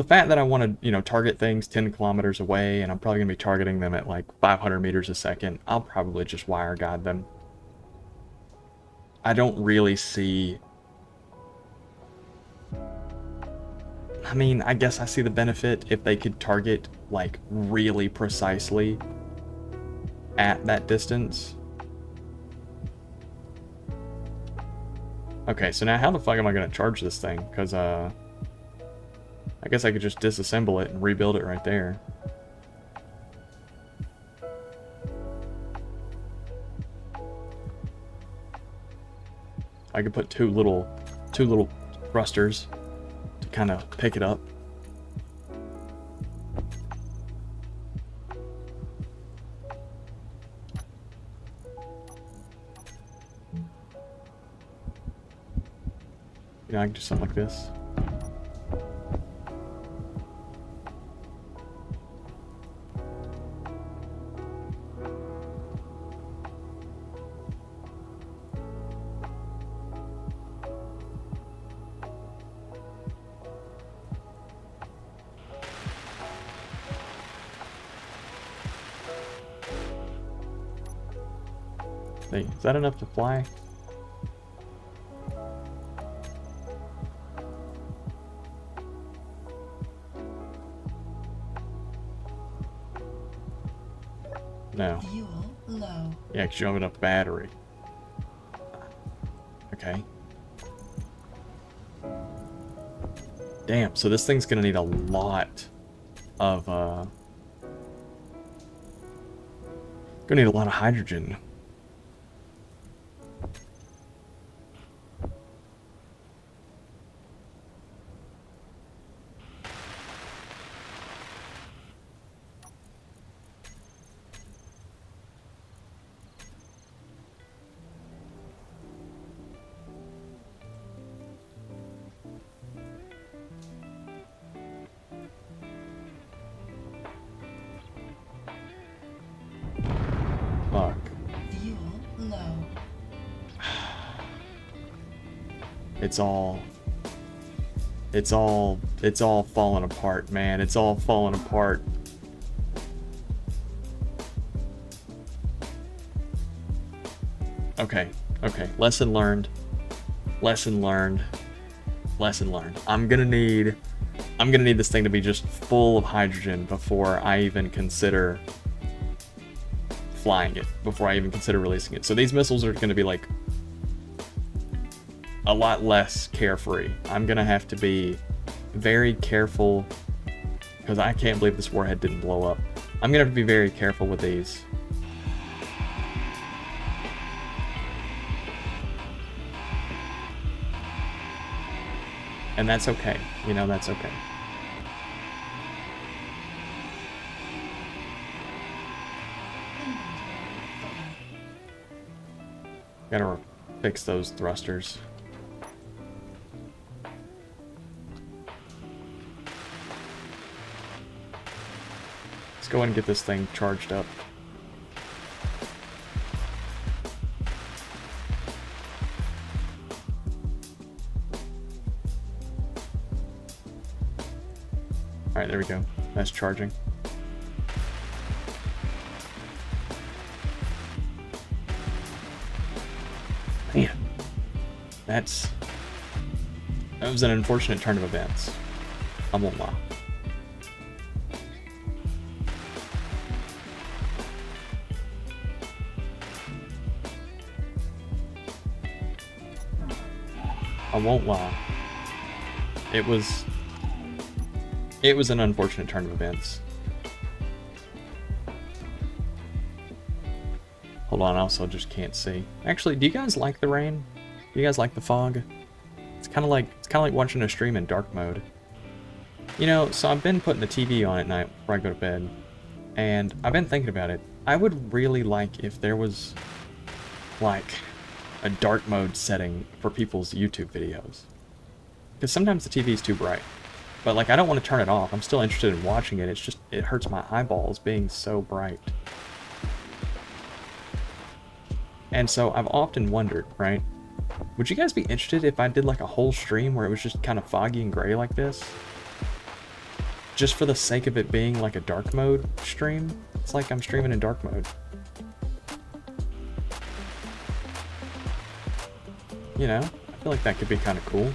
fact that I want to, you know, target things 10 kilometers away, and I'm probably going to be targeting them at like 500 meters a second, I'll probably just wire guide them. I don't really see... I mean, I guess I see the benefit if they could target, like, really precisely at that distance. Okay, so now how the fuck am I going to charge this thing? Because, I guess I could just disassemble it and rebuild it right there. I could put two little thrusters to kind of pick it up. Yeah, I can do something like this. Hey, is that enough to fly? No. Fuel low. Yeah, because you don't have enough battery. Okay. Damn, so this thing's gonna need a lot of, gonna need a lot of hydrogen. Fuck. Fuel low. It's all falling apart, man. It's all falling apart. Okay, okay. Lesson learned. Lesson learned. Lesson learned. I'm gonna need this thing to be just full of hydrogen before I even consider flying it, before I even consider releasing it. So these missiles are gonna be like a lot less carefree. I'm gonna have to be very careful because I can't believe this warhead didn't blow up. I'm gonna have to be very careful with these. And that's okay. You know, that's okay. Gotta fix those thrusters. Let's go ahead and get this thing charged up. Alright, there we go. That's charging. Man. That was an unfortunate turn of events. I won't lie. I won't lie. It was an unfortunate turn of events. Hold on, I also just can't see. Actually, do you guys like the rain? Do you guys like the fog? It's kind of like watching a stream in dark mode. You know, so I've been putting the TV on at night before I go to bed, and I've been thinking about it. I would really like if there was like a dark mode setting for people's YouTube videos. Because sometimes the TV is too bright. But like, I don't want to turn it off. I'm still interested in watching it. It's just, it hurts my eyeballs being so bright. And so I've often wondered, right? Would you guys be interested if I did like a whole stream where it was just kind of foggy and gray like this? Just for the sake of it being like a dark mode stream? It's like I'm streaming in dark mode. You know, I feel like that could be kind of cool.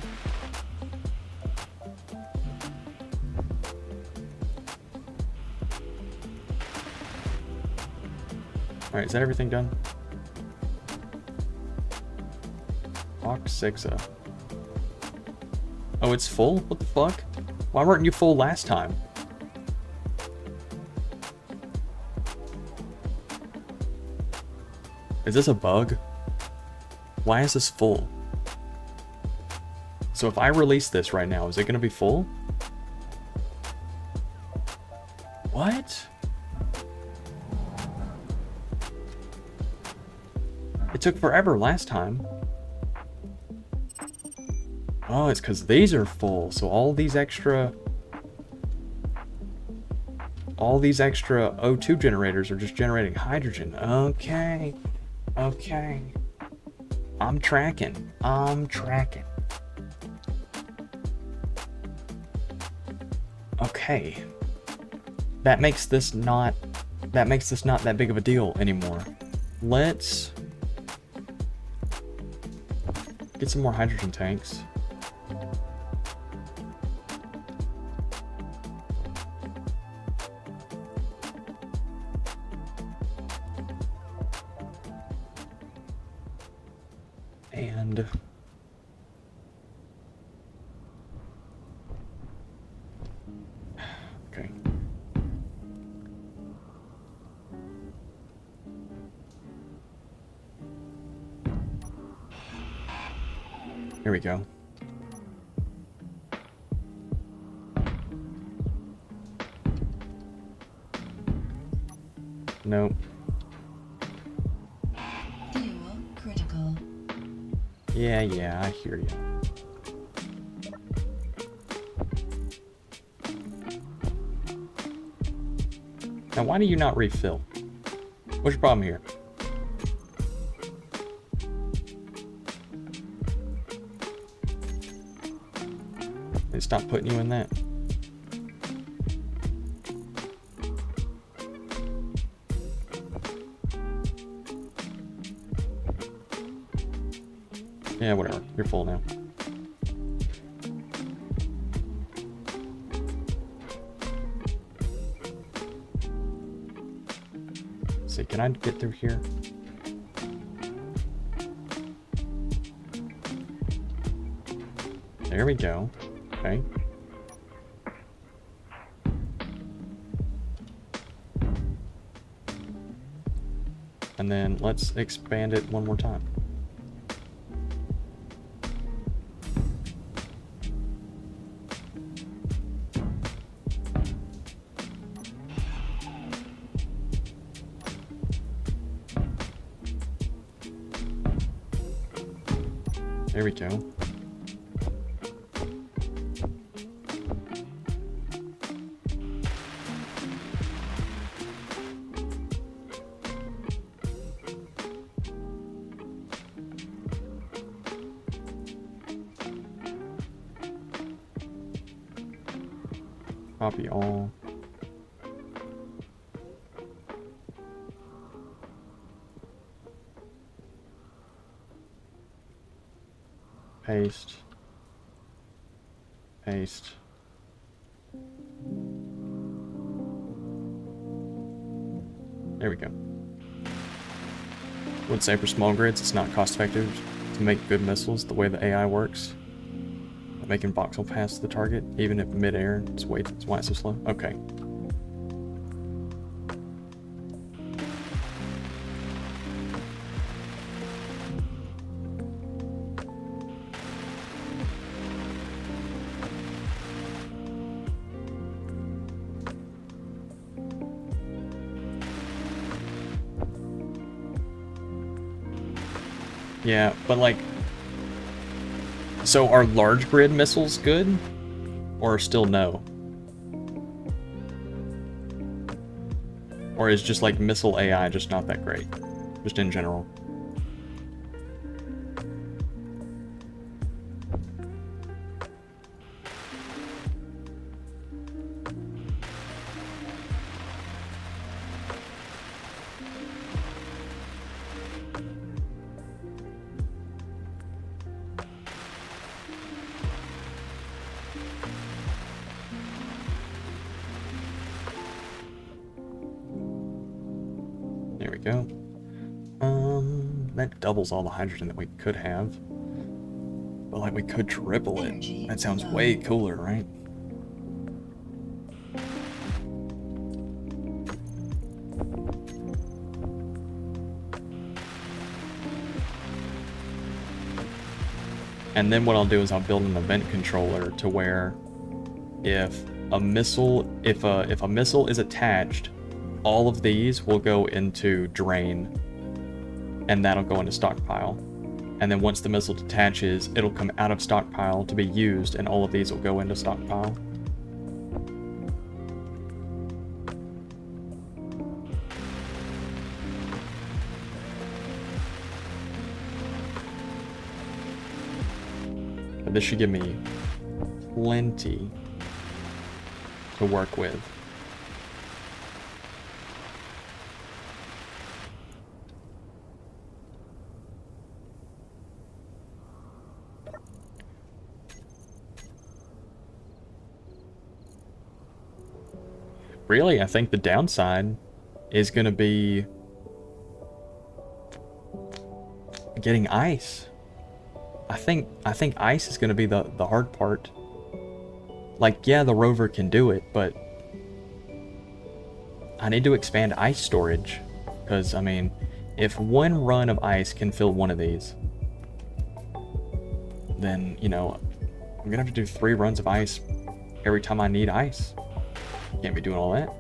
Alright, is that everything done? Hawk 6-a. Oh, it's full? What the fuck? Why weren't you full last time? Is this a bug? Why is this full? So if I release this right now, is it going to be full? What? It took forever last time. Oh, it's because these are full. So all these extra O2 generators are just generating hydrogen. Okay. Okay. I'm tracking. Okay. That makes this not that big of a deal anymore. Let's get some more hydrogen tanks. And okay. Here we go. Nope. Fuel critical. Yeah, I hear you. Now, why do you not refill? What's your problem here? They stop putting you in that. Yeah, whatever. You're full now. Let's see, can I get through here? There we go. Okay. And then let's expand it one more time. There we go. Copy all. Paste. Paste. There we go. Would say for small grids, it's not cost effective to make good missiles the way the AI works. Making voxel pass the target, even if mid-air, that's why it's so slow. Okay. Yeah, but like, so are large grid missiles good, or still no? Or is just like missile AI just not that great, just in general? There we go. That doubles all the hydrogen that we could have. But like we could triple it. That sounds way cooler, right? And then what I'll do is I'll build an event controller to where if a missile is attached, all of these will go into drain, and that'll go into stockpile. And then once the missile detaches, it'll come out of stockpile to be used, and all of these will go into stockpile. But this should give me plenty to work with. Really, I think the downside is going to be getting ice. I think ice is going to be the hard part. Like, yeah, the rover can do it, but I need to expand ice storage. Because, I mean, if one run of ice can fill one of these, then, you know, I'm going to have to do 3 runs of ice every time I need ice. Can't be doing all that.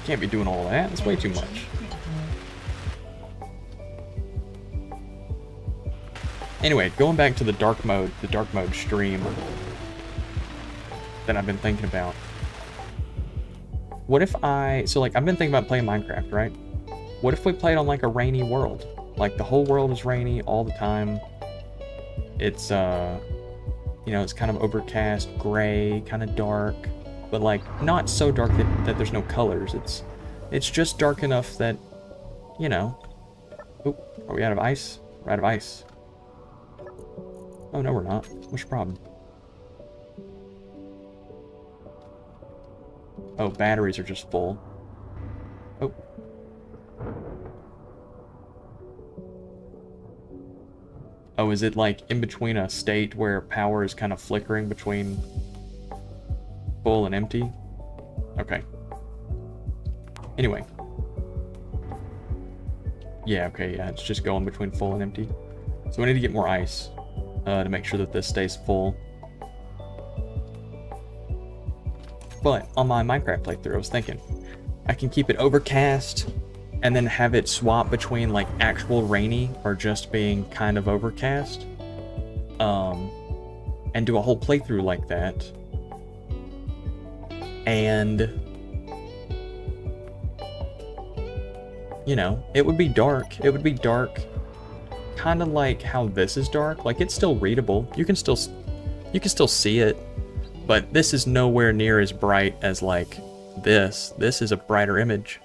Can't be doing all that. That's way too much. Anyway, going back to the dark mode stream that I've been thinking about. What if so like, I've been thinking about playing Minecraft, right? What if we played on like a rainy world? Like the whole world is rainy all the time. It's, you know, it's kind of overcast, gray, kind of dark, but like not so dark that there's no colors. It's just dark enough that, you know. Oop, are we out of ice? We're out of ice. Oh no, we're not. What's your problem? Oh, batteries are just full. Oh. Oh, is it like in between a state where power is kind of flickering between full and empty? Okay. Anyway. Yeah, okay, yeah, it's just going between full and empty. So we need to get more ice to make sure that this stays full. But on my Minecraft playthrough, I was thinking, I can keep it overcast and then have it swap between like actual rainy or just being kind of overcast. And do a whole playthrough like that. And, you know, it would be dark. It would be dark kind of like how this is dark. Like, it's still readable. You can still see it. But this is nowhere near as bright as like this. This is a brighter image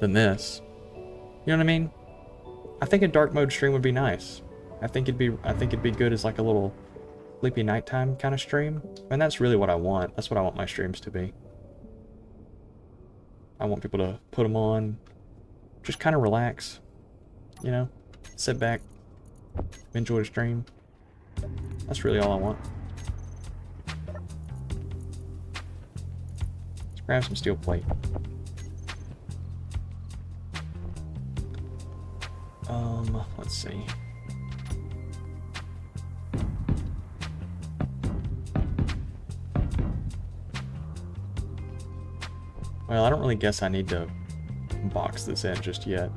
than this. You know what I mean? I think a dark mode stream would be nice. I think it'd be good as like a little sleepy nighttime kind of stream. And that's really what I want. That's what I want my streams to be. I want people to put them on, just kind of relax, you know, sit back, enjoy the stream. That's really all I want. Let's grab some steel plate. Let's see. Well, I don't really guess I need to box this in just yet.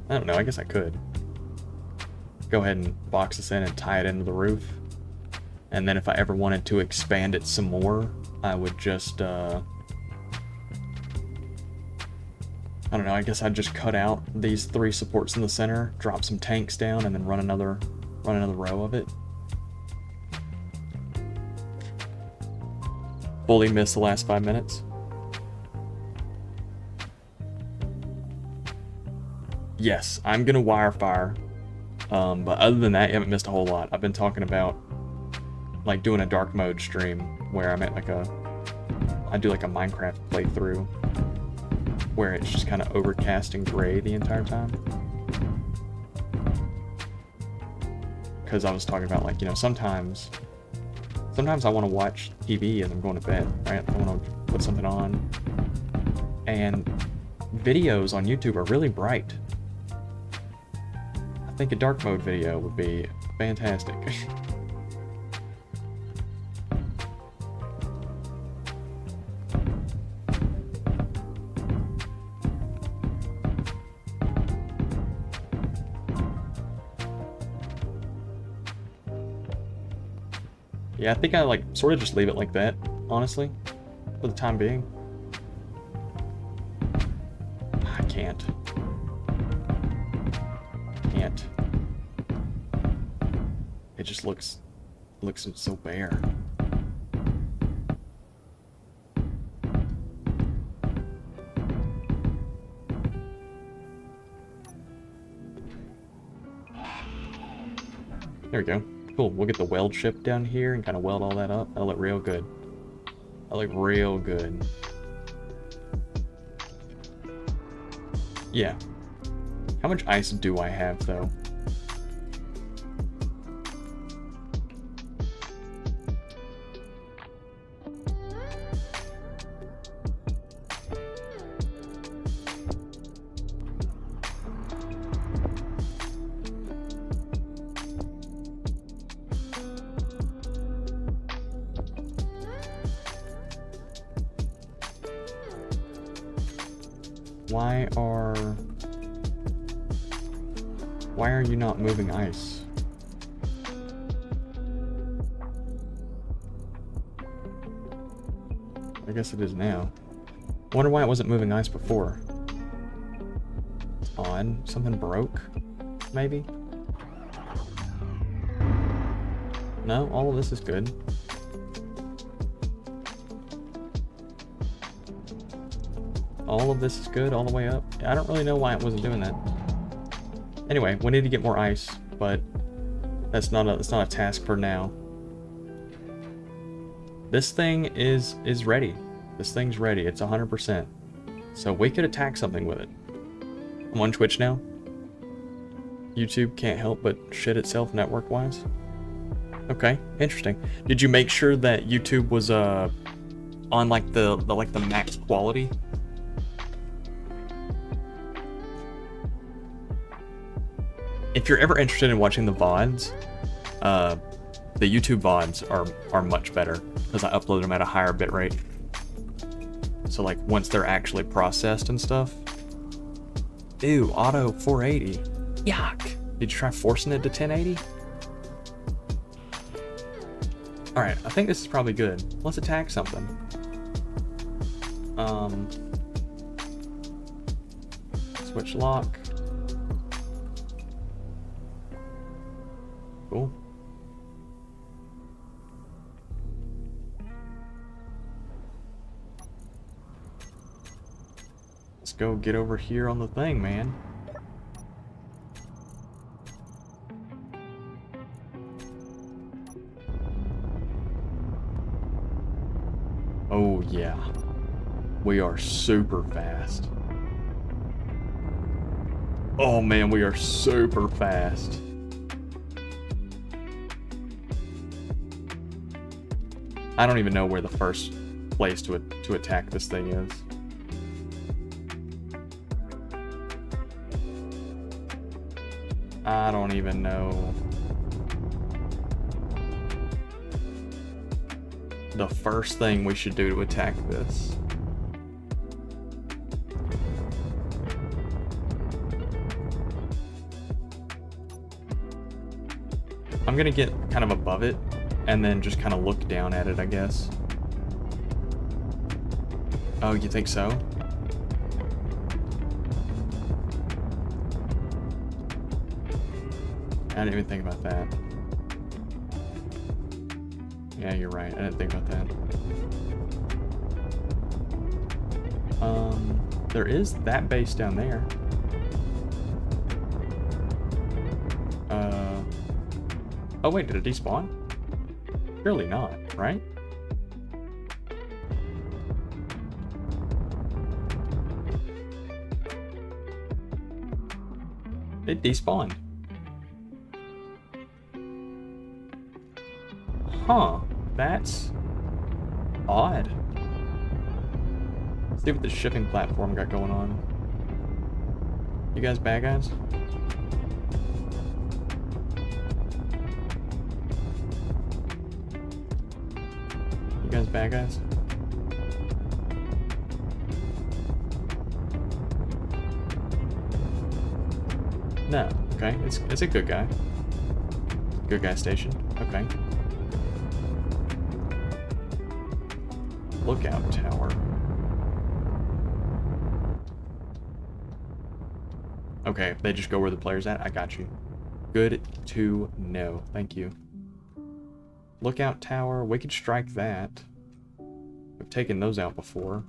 I don't know, I guess I could. Go ahead and box this in and tie it into the roof. And then if I ever wanted to expand it some more, I would just, I don't know, I guess I'd just cut out these 3 supports in the center, drop some tanks down, and then run another row of it. Fully missed the last 5 minutes. Yes, I'm gonna wire fire. But other than that, you haven't missed a whole lot. I've been talking about like doing a dark mode stream where I'm at like I do like a Minecraft playthrough where it's just kind of overcast and gray the entire time. Because I was talking about, like, you know, sometimes I want to watch TV as I'm going to bed, right? I want to put something on. And videos on YouTube are really bright. I think a dark mode video would be fantastic. Yeah, I think I like sort of just leave it like that, honestly, for the time being. I can't. Can't. It just looks so bare. There we go. Cool. We'll get the weld chip down here and kind of weld all that up. That'll look real good. That'll look real good. Yeah. How much ice do I have, though? Why are you not moving ice? I guess it is now. I wonder why it wasn't moving ice before. It's odd. Something broke? Maybe? No, all of this is good. All of this is good all the way up. I don't really know why it wasn't doing that. Anyway, we need to get more ice, but that's not a task for now. This thing is ready. This thing's ready. It's 100%. So we could attack something with it. I'm on Twitch now. YouTube can't help but shit itself network-wise. Okay, interesting. Did you make sure that YouTube was on like the max quality? If you're ever interested in watching the VODs, the YouTube VODs are much better because I upload them at a higher bitrate. So like once they're actually processed and stuff. Ew, auto 480. Yuck. Did you try forcing it to 1080? Alright, I think this is probably good. Let's attack something. Switch lock. Cool. Let's go get over here on the thing, man. Oh yeah. We are super fast. Oh man, we are super fast. I don't even know where the first place to attack this thing is. I don't even know. The first thing we should do to attack this. I'm gonna get kind of above it and then just kind of look down at it, I guess. Oh, you think so? I didn't even think about that. Yeah, you're right. I didn't think about that. There is that base down there. Oh wait, did it despawn? Surely not, right? It despawned. Huh, that's odd. Let's see what the shipping platform got going on. You guys bad guys? You guys bad guys? No, okay, it's a good guy. Good guy station, okay. lookout tower. Okay, they just go where the player's at. I got you. Good to know. Thank you. Lookout tower. We could strike that. We've taken those out before.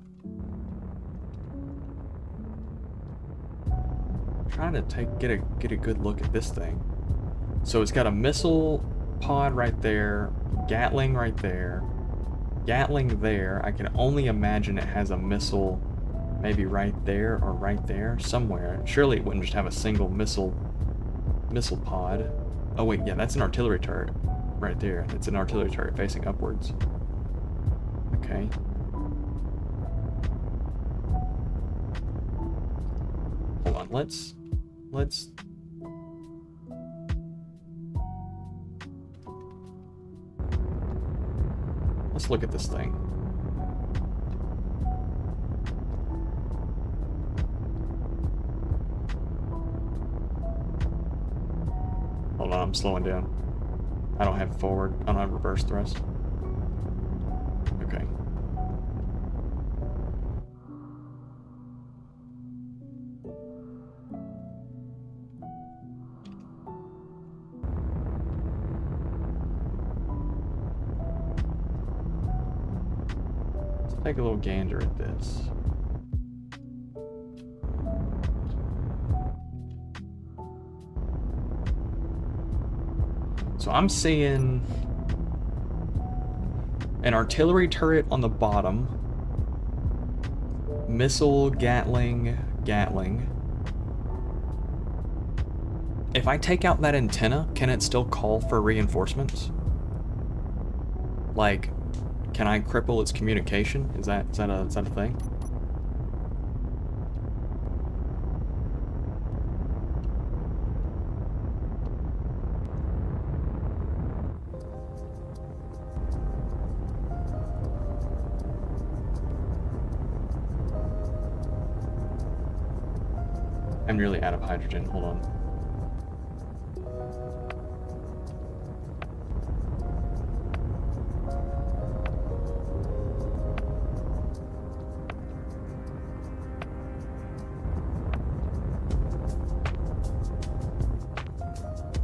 Trying to get a good look at this thing. So it's got a missile pod right there, Gatling right there, Gatling there. I can only imagine it has a missile maybe right there or right there somewhere. Surely it wouldn't just have a single missile pod. Oh wait, yeah, that's an artillery turret right there. It's an artillery turret facing upwards. Okay. Hold on, let's look at this thing. Hold on, I'm slowing down. I don't have forward, I don't have reverse thrust. Okay. Let's take a little gander at this. So I'm seeing an artillery turret on the bottom, missile, Gatling. If I take out that antenna, can it still call for reinforcements? Like, can I cripple its communication? Is that a thing? I'm nearly out of hydrogen. Hold on.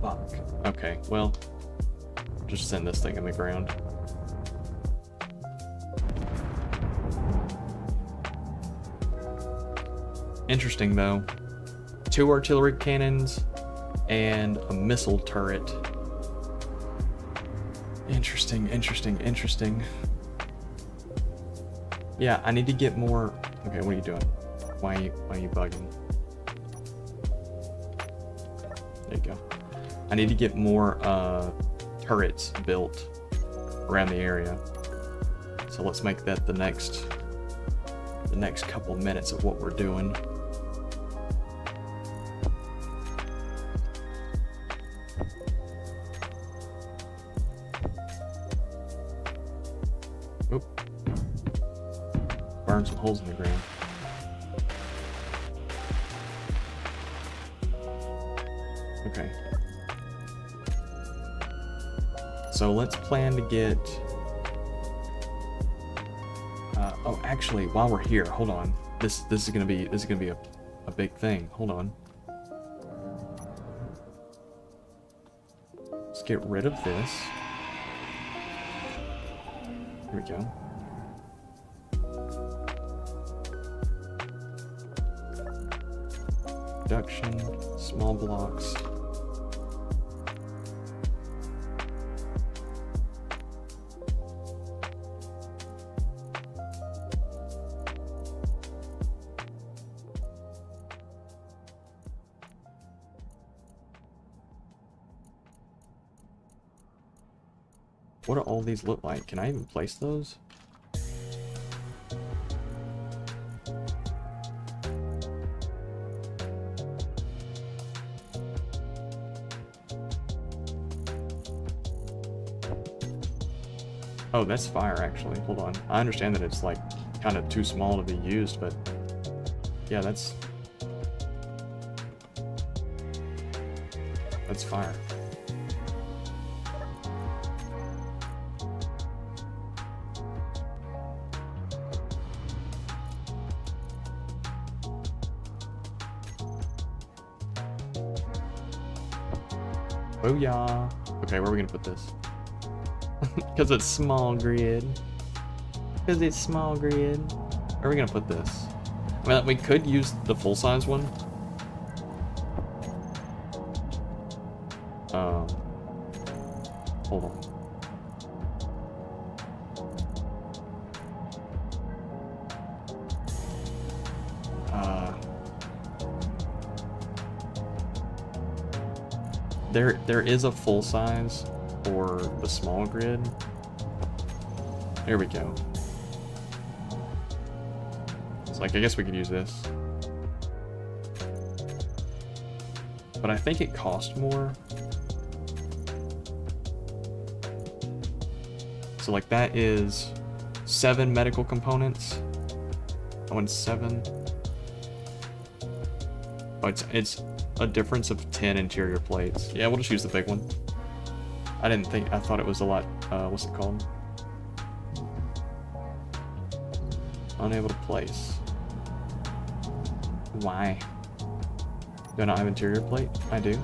Fuck. Okay, well, just send this thing in the ground. Interesting, though. 2 artillery cannons and a missile turret. Interesting. Yeah, I need to get more. Okay, what are you doing? Why are you bugging? There you go. I need to get more turrets built around the area. So let's make that the next couple minutes of what we're doing. Burn some holes in the ground. Okay. So let's plan to get. Oh, actually, while we're here, hold on. This is gonna be a big thing. Hold on. Let's get rid of this. Here we go. Production, small blocks. What do all these look like? Can I even place those? Oh, that's fire, actually. Hold on. I understand that it's, like, kind of too small to be used, but... yeah, that's fire. Booyah. Okay, where are we gonna put this? Because it's small grid. Because it's small grid. Where are we gonna put this? I mean, we could use the full-size one. Hold on. There is a full size for the small grid. There we go. It's like, I guess we could use this. But I think it cost more. So like that is 7 medical components. Oh, and 7. Oh, it's a difference of 10 interior plates. Yeah, we'll just use the big one. I thought it was a lot, what's it called? Unable to place. Why? Do I not have interior plate? I do.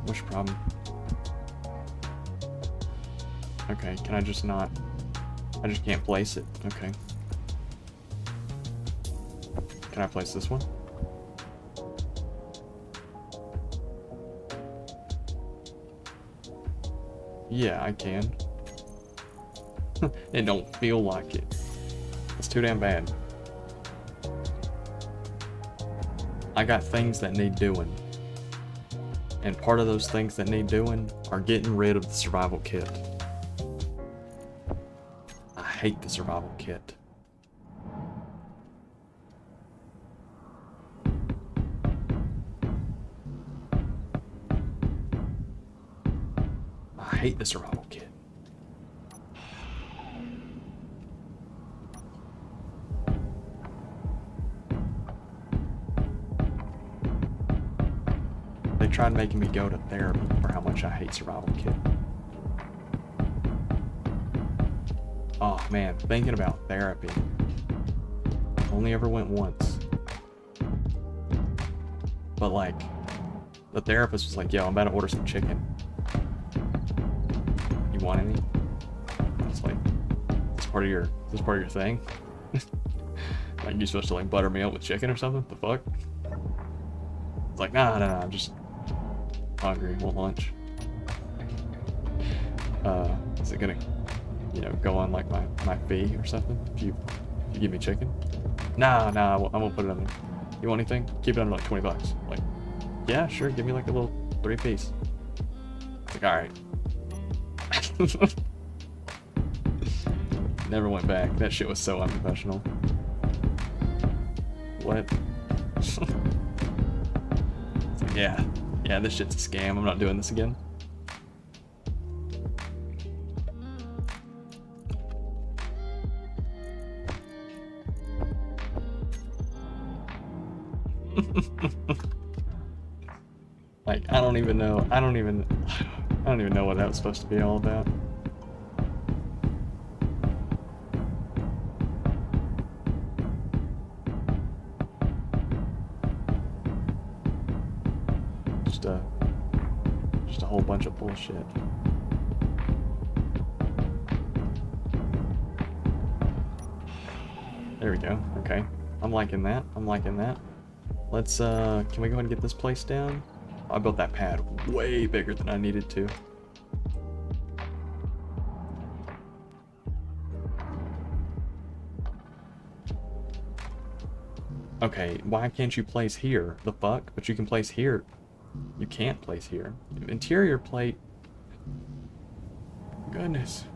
What's your problem? Okay, can I just not? I just can't place it. Okay. Can I place this one? Yeah, I can. It don't feel like it. It's too damn bad. I got things that need doing. And part of those things that need doing are getting rid of the survival kit. I hate the survival kit. I hate the survival kit. They tried making me go to therapy for how much I hate survival kit. Oh man, thinking about therapy. Only ever went once. But like, the therapist was like, yo, I'm about to order some chicken. You want any? It's like, this part of your thing? Like, you supposed to like butter me up with chicken or something? The fuck? It's like, nah, I'm just hungry, want lunch. Is it gonna, you know, go on like my fee or something if you give me chicken? Nah, I won't put it on there. You want anything? Keep it under like $20. Like, yeah, sure, give me like a little 3-piece. It's like, alright. Never went back. That shit was so unprofessional. What? It's like, yeah, this shit's a scam. I'm not doing this again. Like, I don't even know what that was supposed to be all about. Just a whole bunch of bullshit. There we go. Okay. I'm liking that. Let's, can we go ahead and get this place down? I built that pad way bigger than I needed to. Okay, why can't you place here? The fuck? But you can place here. You can't place here. Interior plate. Goodness.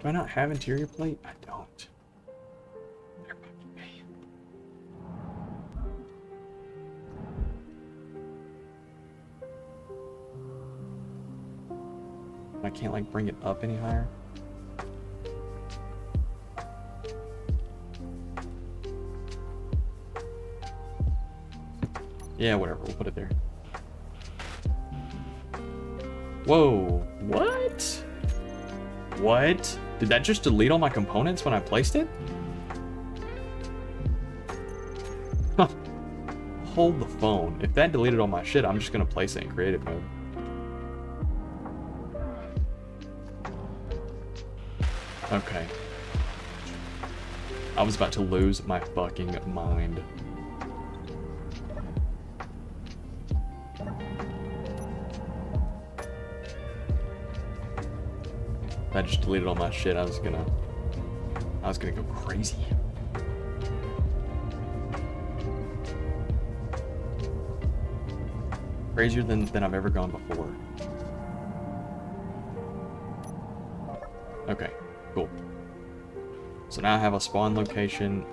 Do I not have interior plate? I don't. They're fucking me. I can't like bring it up any higher. Yeah, whatever, we'll put it there. Whoa, what? What? Did that just delete all my components when I placed it? Huh. hold the phone. If that deleted all my shit, I'm just gonna place it in creative mode. Okay. I was about to lose my fucking mind. I just deleted all my shit. I was gonna go crazy. Crazier than I've ever gone before. Okay, cool. So now I have a spawn location.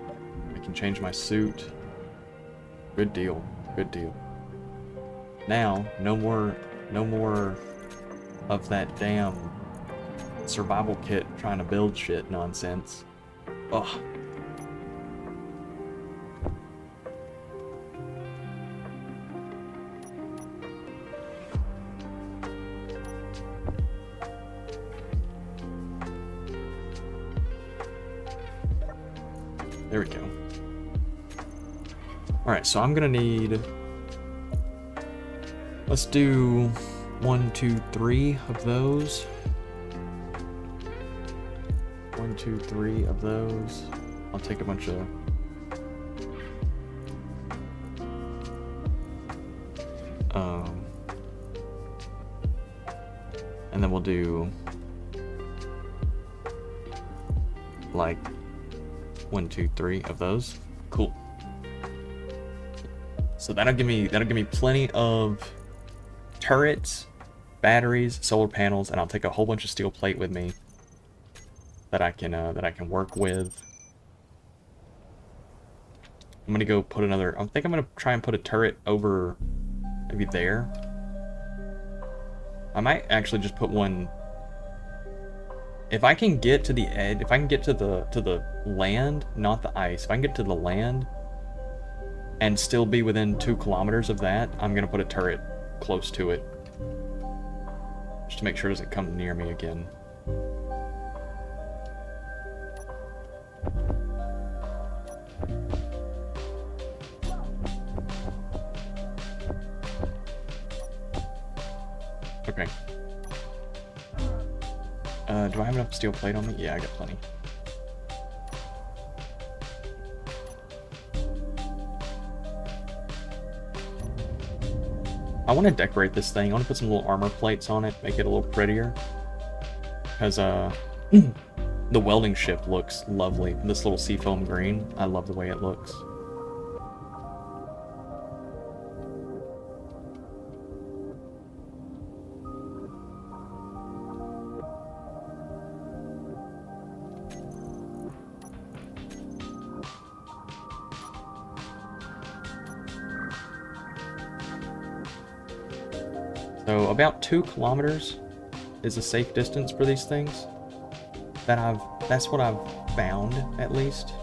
I can change my suit. Good deal. Good deal. Now, no more of that damn survival kit trying to build shit nonsense. Ugh. There we go. Alright, so I'm gonna need... Let's do 1, 2, 3 of those. 1, 2, 3 of those. I'll take a bunch of... and then we'll do... like... 1, 2, 3 of those. Cool. So that'll give me plenty of turrets, batteries, solar panels, and I'll take a whole bunch of steel plate with me that I can work with. I'm gonna go put another. I think I'm gonna try and put a turret over maybe there. I might actually just put one. If I can get to the edge, if I can get to the land, not the ice, if I can get to the land and still be within 2 kilometers of that, I'm gonna put a turret close to it. Just to make sure it doesn't come near me again. Okay. Do I have enough steel plate on me? Yeah, I got plenty. I want to decorate this thing. I want to put some little armor plates on it, make it a little prettier. Because, the welding ship looks lovely. This little seafoam green, I love the way it looks. So about 2 kilometers is a safe distance for these things. That's what I've found, at least.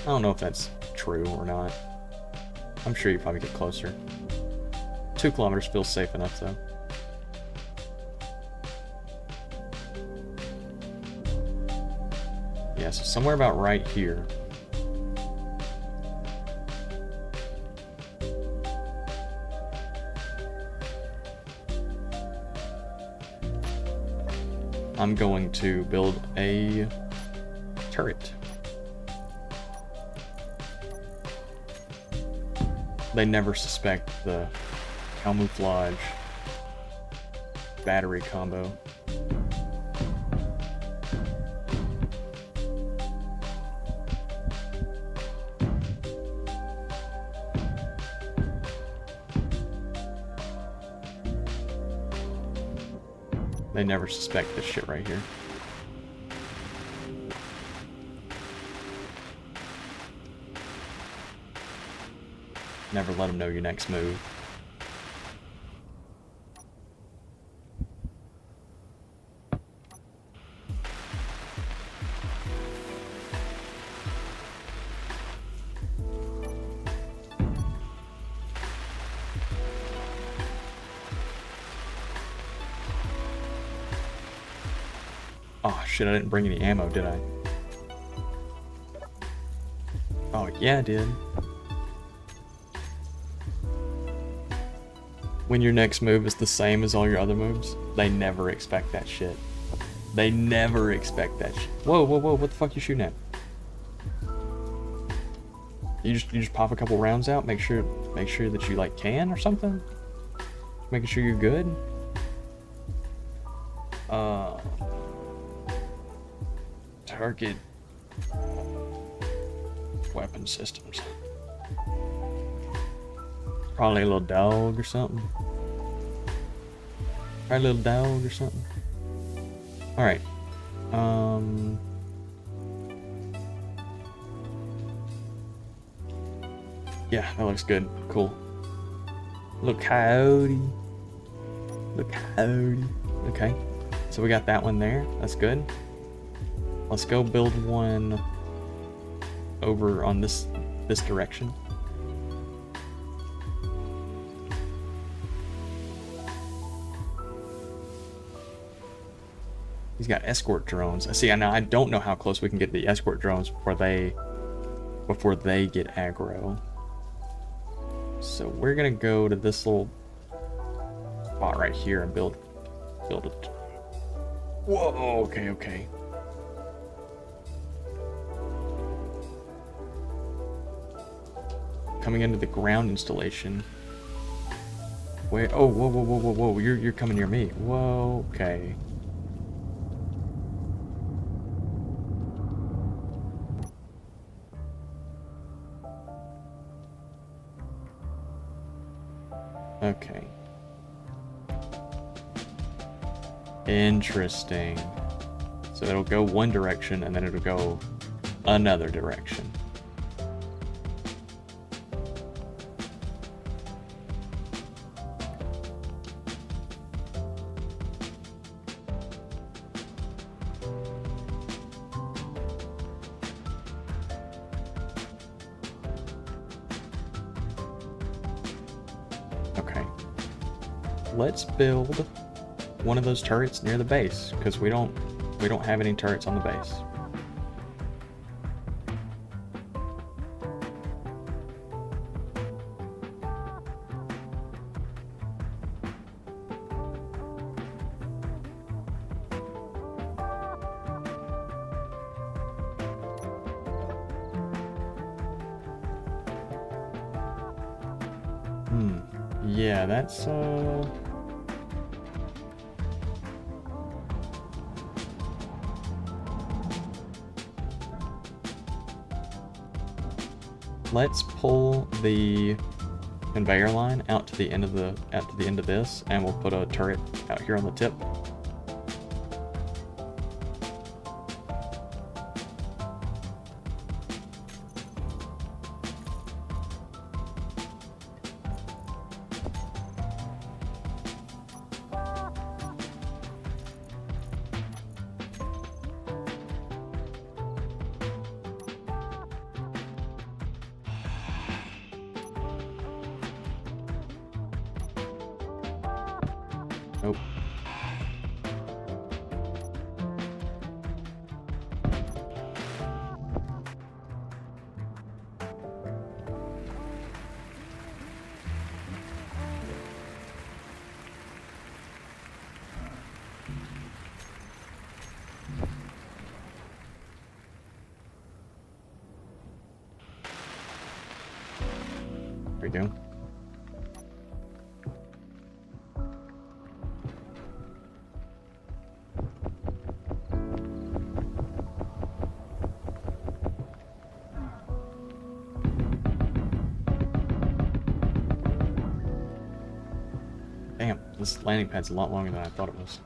I don't know if that's true or not. I'm sure you probably get closer. 2 kilometers feels safe enough, though. Yeah, so somewhere about right here. I'm going to build a turret. They never suspect the camouflage battery combo. They never suspect this shit right here. Never let them know your next move. Oh shit, I didn't bring any ammo, did I? Oh yeah, I did. when your next move is the same as all your other moves, they never expect that shit. They never expect that shit. Whoa, whoa, whoa, what the fuck you shooting at? You just pop a couple rounds out, make sure that you like can or something? Making sure you're good? Target weapon systems. Probably a little dog or something. Probably a little dog or something. Alright. Yeah, that looks good. Cool. Look coyote. Look coyote. Okay. So we got that one there. That's good. Let's go build one over on this direction. He's got escort drones. See, now I don't know how close we can get the escort drones before they get aggro. So we're gonna go to this little spot right here and build it. Whoa, okay. Coming into the ground installation. Wait, oh, whoa, you're coming near me. Whoa, okay. Okay. Interesting. So it'll go one direction and then it'll go another direction. Okay. Let's build one of those turrets near the base, because we don't have any turrets on the base. Yeah, that's let's pull the conveyor line out to the end of this, and we'll put a turret out here on the tip. Nope. There we go. Damn, this landing pad's a lot longer than I thought it was.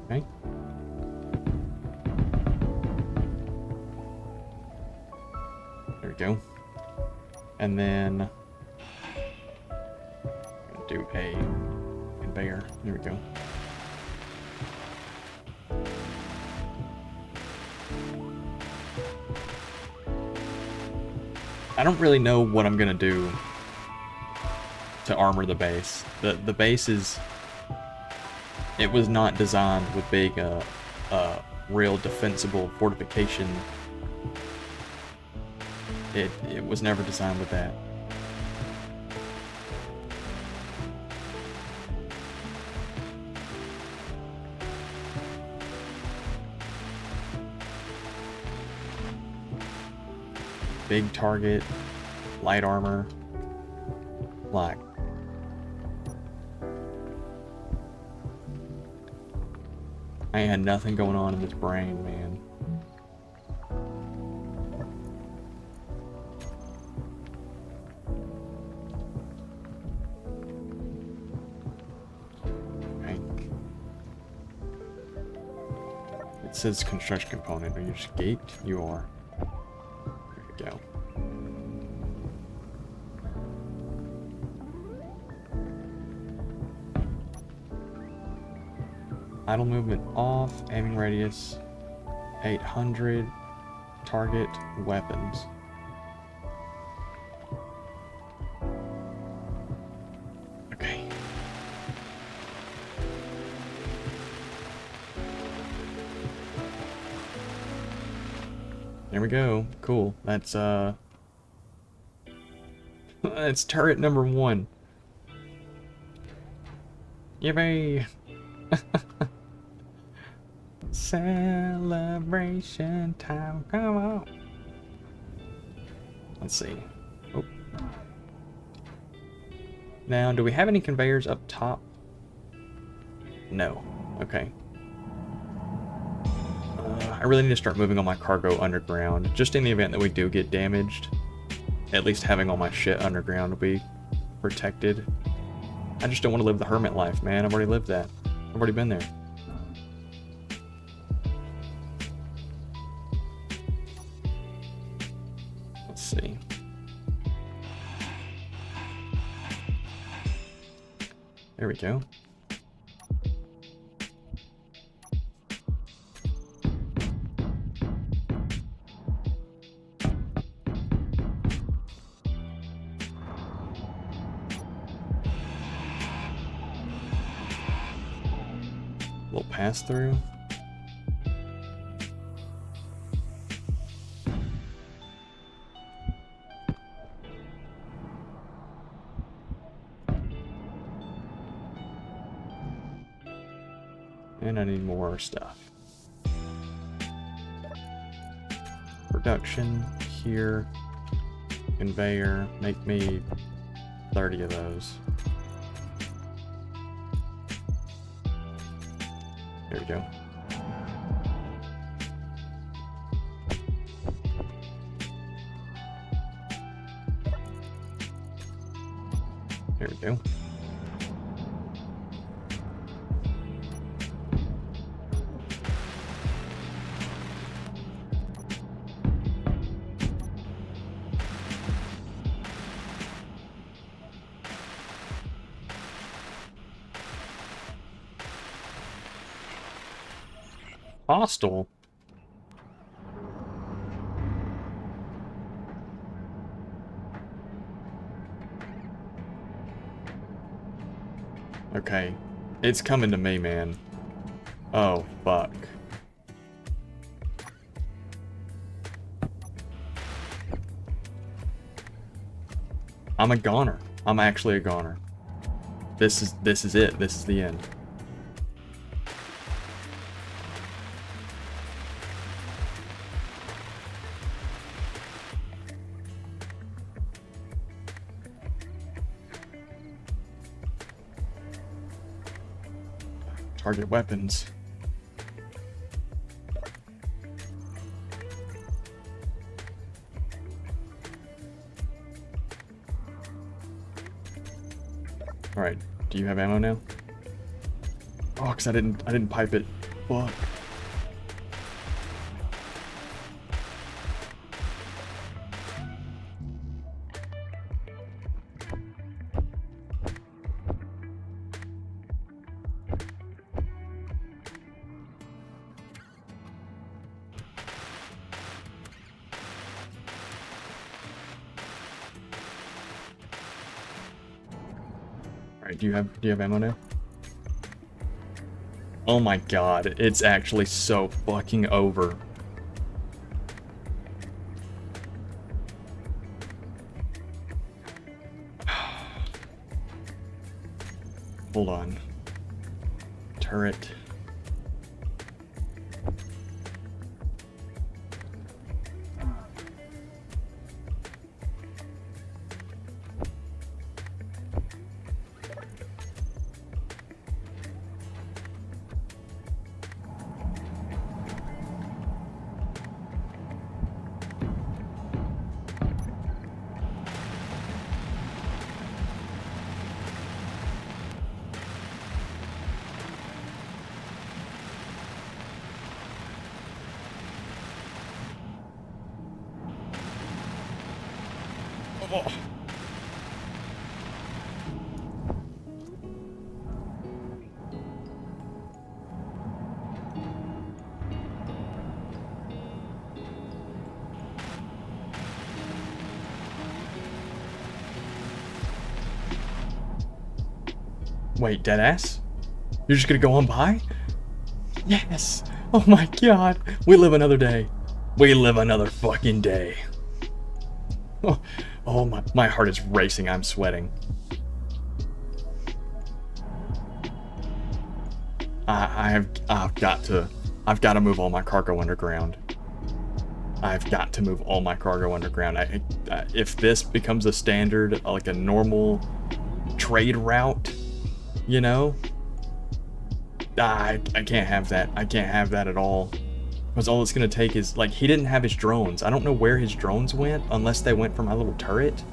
Okay. There we go. And then I'm gonna do a conveyor. There we go. I don't really know what I'm gonna do to armor the base. The base is, it was not designed with being a real defensible fortification. It was never designed with that. Big target, light armor, like I ain't had nothing going on in this brain, man. Okay. It says construction component. Are you just gaped? You are. There we go. Idle movement off, aiming radius 800, target weapons. Okay. There we go. Cool. That's that's turret number 1. Yippee! Celebration time, come on. Let's see. Oh. Now, do we have any conveyors up top? No. Okay. I really need to start moving all my cargo underground, just in the event that we do get damaged. At least having all my shit underground will be protected. I just don't want to live the hermit life, man. I've already lived that. I've already been there. Let's see. There we go. Little pass through. And I need more stuff. Production here. Conveyor. Make me 30 of those. There we go. There we go. Hostile? Okay. It's coming to me, man. Oh, fuck. I'm a goner. I'm actually a goner. This is it. This is the end. Target weapons. All right. Do you have ammo now? Oh, cause I didn't pipe it. Fuck. Alright, do you have ammo now? Oh my god, it's actually so fucking over. Hold on. Turret. Oh. Wait, deadass? You're just gonna go on by? Yes! Oh my god! We live another day. We live another fucking day. Oh, oh my heart is racing. I'm sweating. I've got to move all my cargo underground. I've got to move all my cargo underground. If this becomes a standard, like a normal trade route, you know, I can't have that. I can't have that at all. Because all it's going to take is, like, he didn't have his drones. I don't know where his drones went, unless they went for my little turret.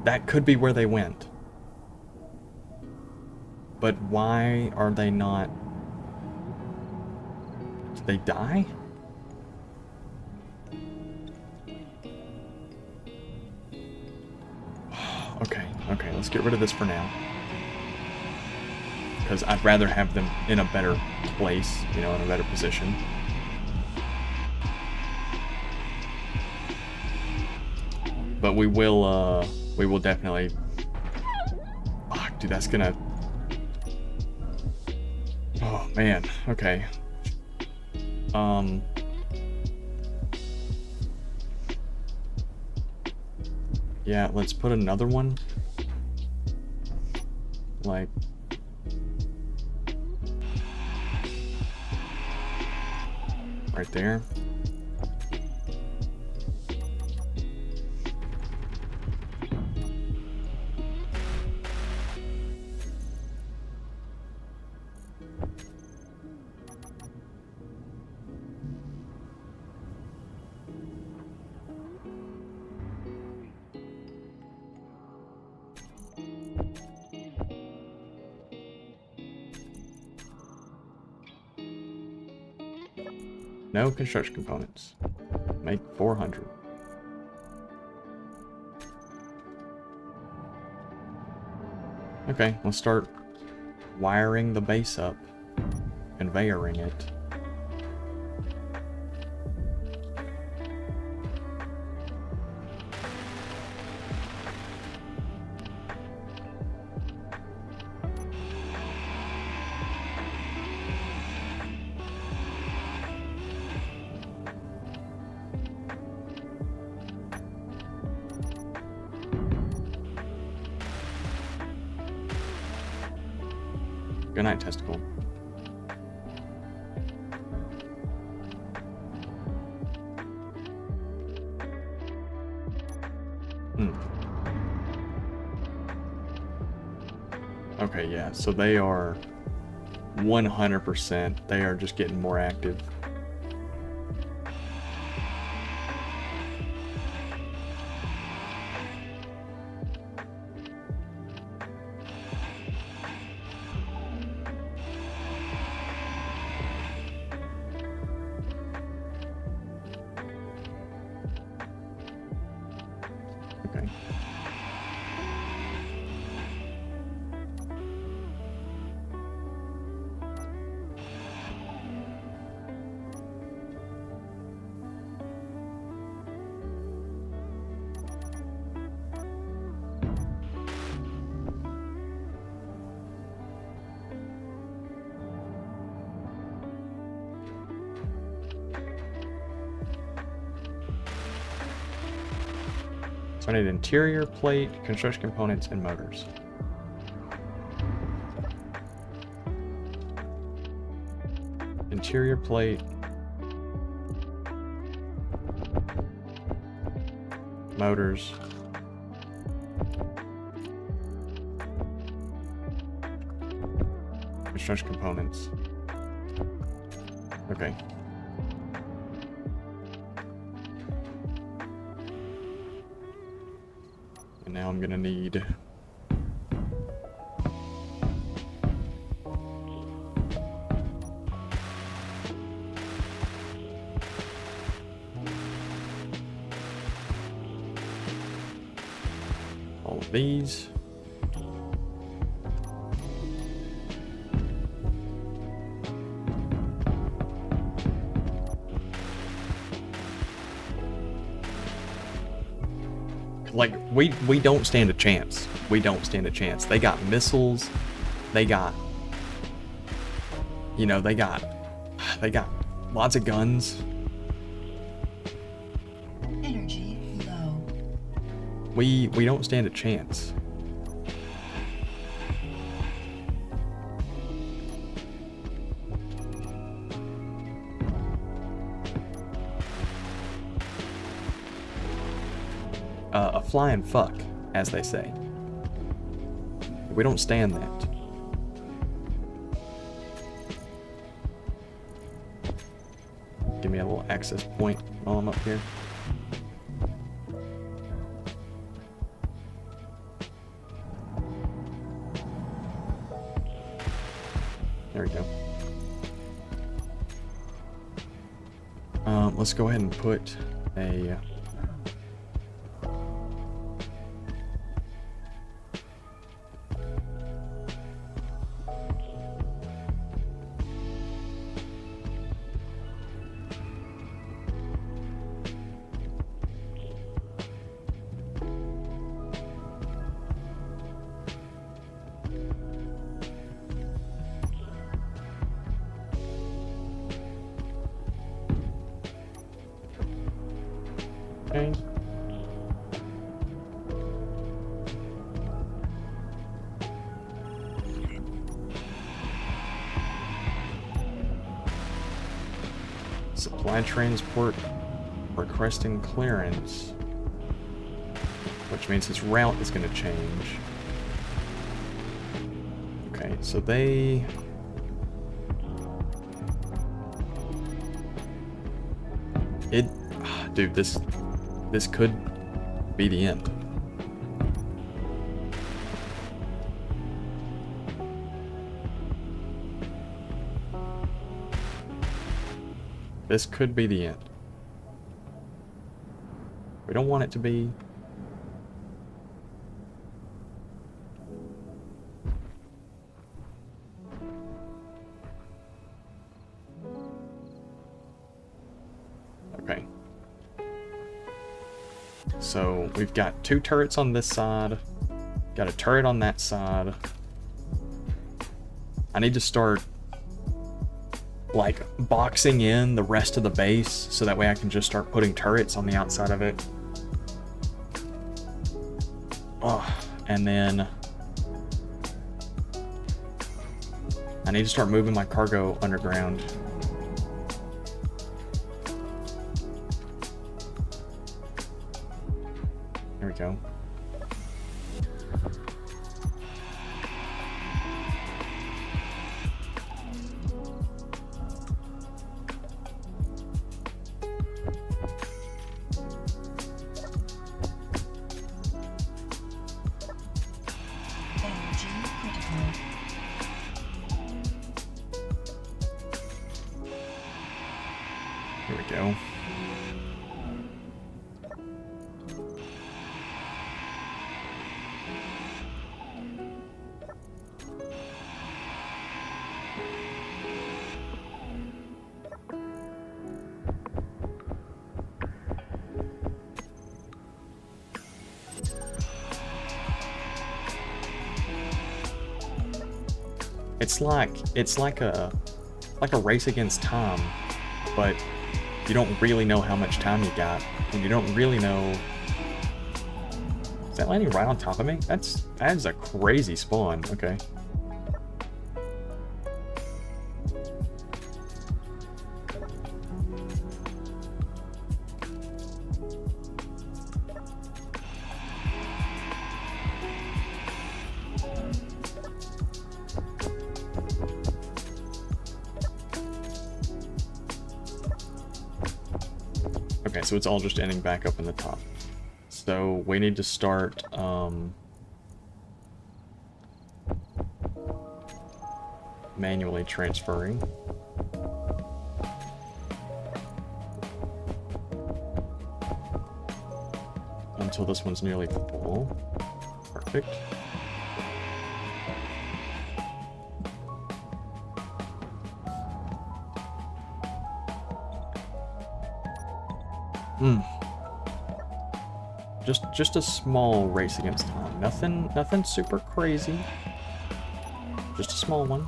That could be where they went. But why are they not... Did they die? Okay, let's get rid of this for now. Because I'd rather have them in a better place, you know, in a better position. But we will definitely... Fuck, dude, that's gonna... Oh, man, okay. Yeah, let's put another one. Like... right there. No construction components. Make 400. Okay, let's start wiring the base up, conveyoring it. Good night, testicle. Okay, yeah, so they are 100%. They are just getting more active. Okay. I need interior, plate, construction components, and motors. Interior plate. Motors. Construction components. Okay. And now I'm gonna need all of these. Like, we don't stand a chance. We don't stand a chance. They got missiles. They got, you know, they got lots of guns. Energy low. We don't stand a chance. A flying fuck, as they say. We don't stand that. Give me a little access point while I'm up here. There we go. Let's go ahead and put a okay. Supply transport requesting clearance, which means his route is going to change. Okay, so they... Dude, this could be the end. This could be the end. We don't want it to be. Okay. So we've got 2 turrets on this side, got a turret on that side. I need to start like boxing in the rest of the base so that way I can just start putting turrets on the outside of it. Oh, and then I need to start moving my cargo underground. There we go. Energy critical. Here we go. It's like a race against time, but you don't really know how much time you got, and you don't really know Is that landing right on top of me? That is a crazy spawn. Okay. Okay, so it's all just ending back up in the top. So we need to start manually transferring. Until this one's nearly full. Perfect. Just a small race against time. Nothing super crazy. Just a small one.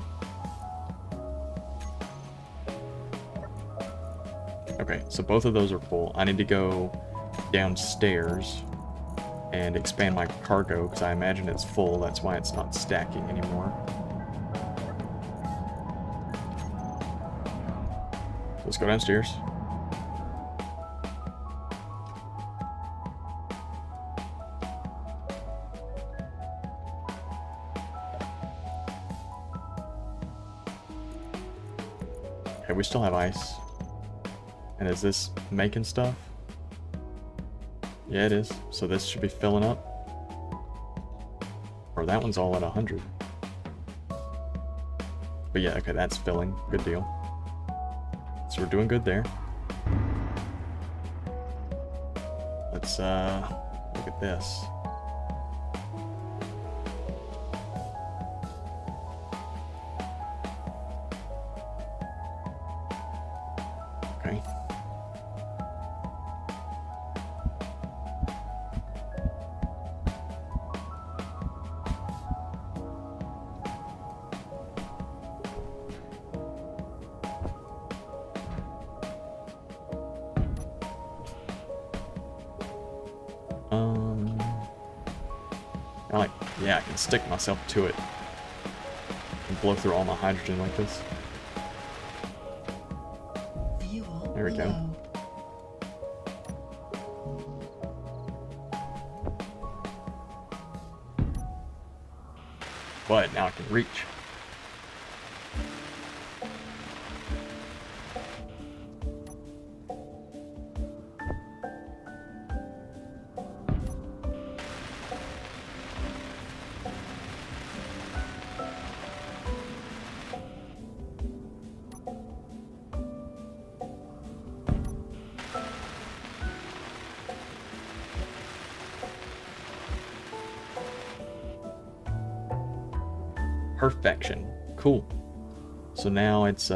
Okay, so both of those are full. I need to go downstairs and expand my cargo because I imagine it's full. That's why it's not stacking anymore. Let's go downstairs. Okay, we still have ice. And is this making stuff? Yeah, it is. So this should be filling up. Or that one's all at 100. But yeah, okay, that's filling. Good deal. So we're doing good there. Let's look at this. Okay. Yeah, I can stick myself to it and blow through all my hydrogen like this. Fuel There we go. low. But now I can reach. Perfection. Cool. So now it's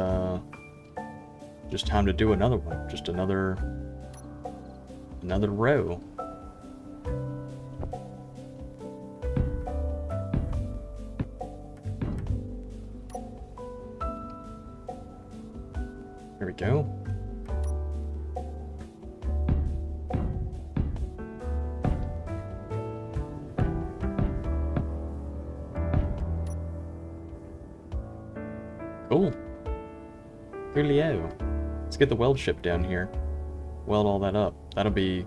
just time to do another one. Just another row. There we go. Cool. Coolio. Let's get the weld ship down here. Weld all that up. That'll be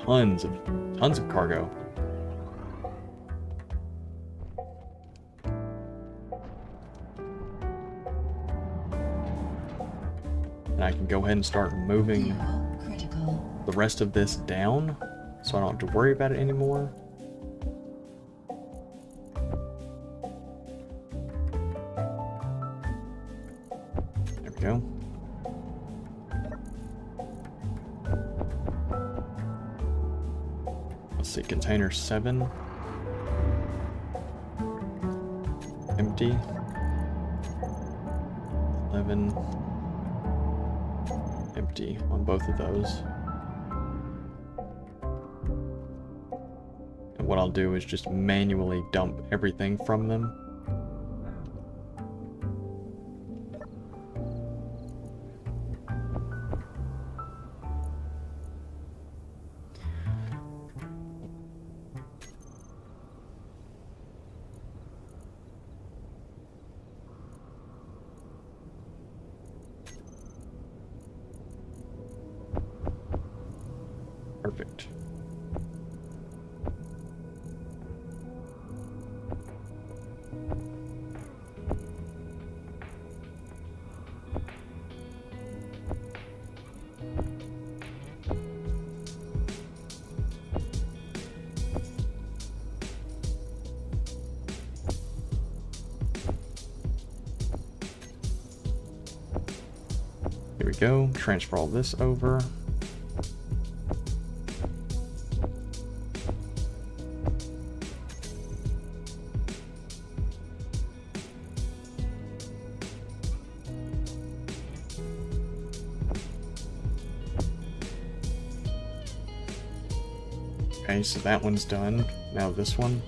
tons of cargo. And I can go ahead and start moving Fuel critical. the rest of this down so I don't have to worry about it anymore. There we go. Let's see, container 7. Empty. 11. Empty on both of those. And what I'll do is just manually dump everything from them. Perfect. Here we go. Transfer all this over. Okay, so that one's done. Now this one.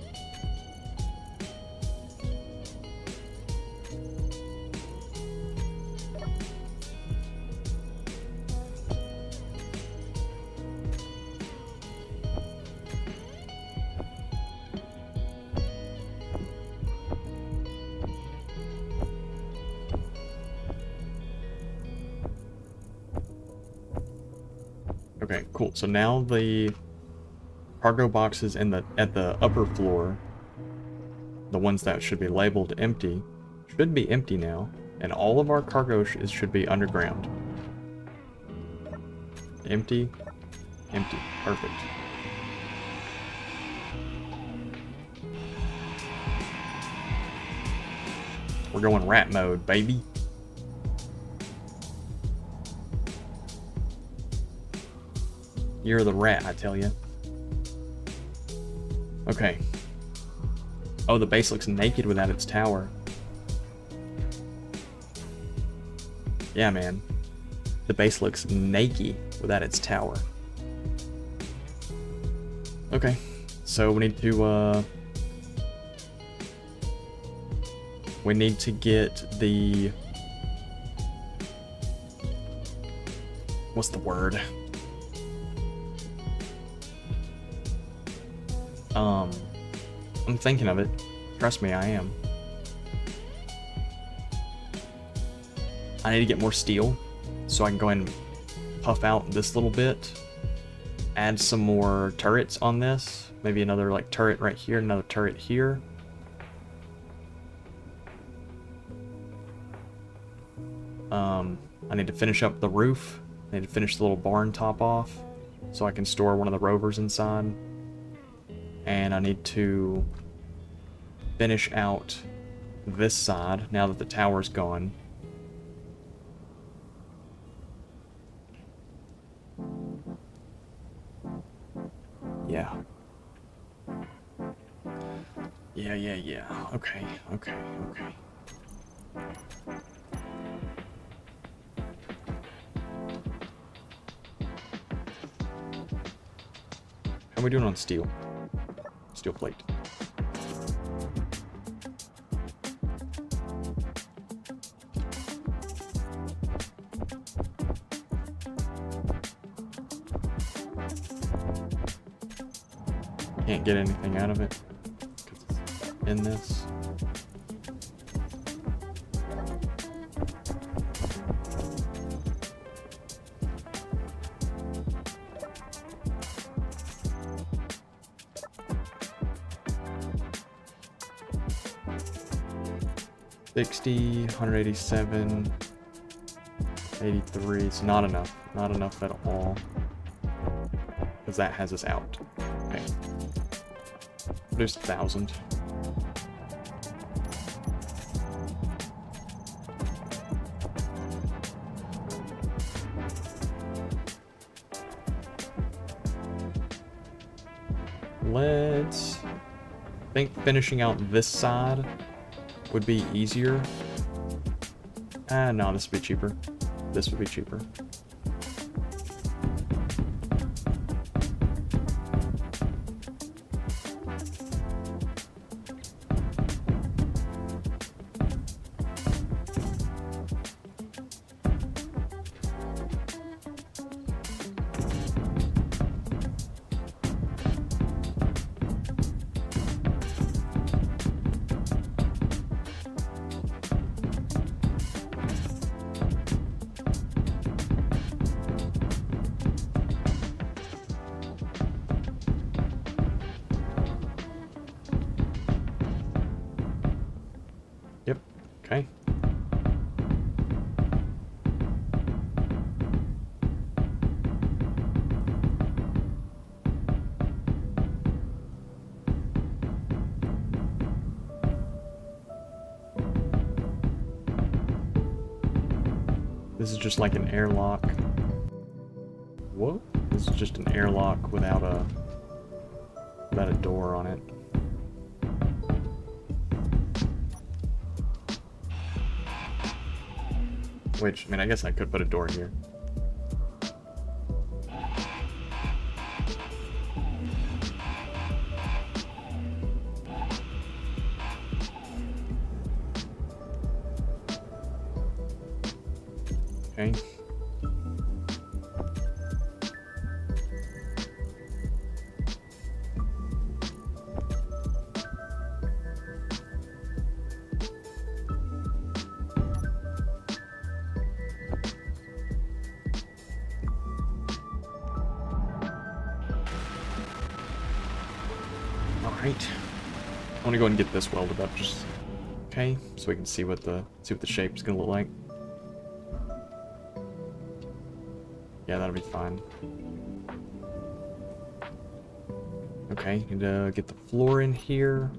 Okay, cool. So now the cargo boxes at the upper floor, the ones that should be labeled empty, should be empty now, and all of our cargo should be underground. Empty, empty. Perfect. We're going rat mode, baby. You're the rat, I tell you. Okay. Oh, the base looks naked without its tower. Yeah, man. The base looks naked without its tower. Okay. So we need to get the... What's the word? I'm thinking of it. Trust me, I am. I need to get more steel so I can go ahead and puff out this little bit. Add some more turrets on this. Maybe another like turret right here, another turret here. I need to finish up the roof. I need to finish the little barn top off so I can store one of the rovers inside. And I need to finish out this side now that the tower's gone. Yeah. Yeah. Okay. How are we doing on steel? Steel plate. Can't get anything out of it because it's in this. $60, 187, 83. It's not enough. Not enough at all. Because that has us out. Okay. There's 1,000. Let's... I think finishing out this side would be easier. No, this would be cheaper. This would be cheaper. This is just like an airlock. Whoa. This is just an airlock without a door on it. Which, I mean, I guess I could put a door here. Okay. Alright. I want to go ahead and get this welded up just okay, so we can see what the shape's gonna look like. Yeah, that'll be fine. Okay, need to get the floor in here.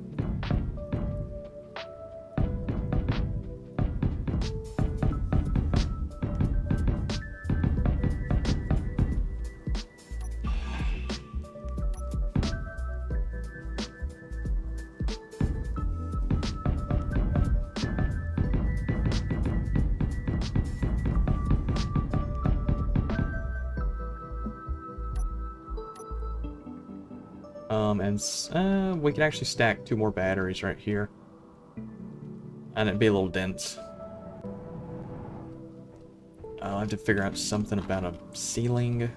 And we can actually stack 2 more batteries right here. And it'd be a little dense. I'll have to figure out something about a ceiling.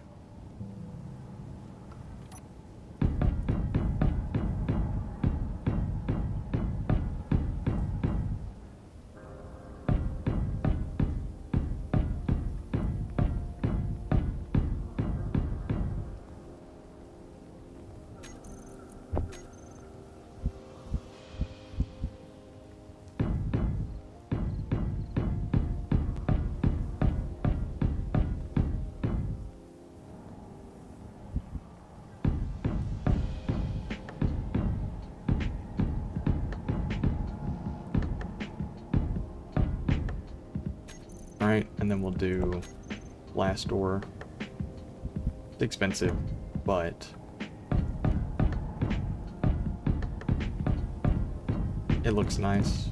Alright, and then we'll do last door. It's expensive, but it looks nice,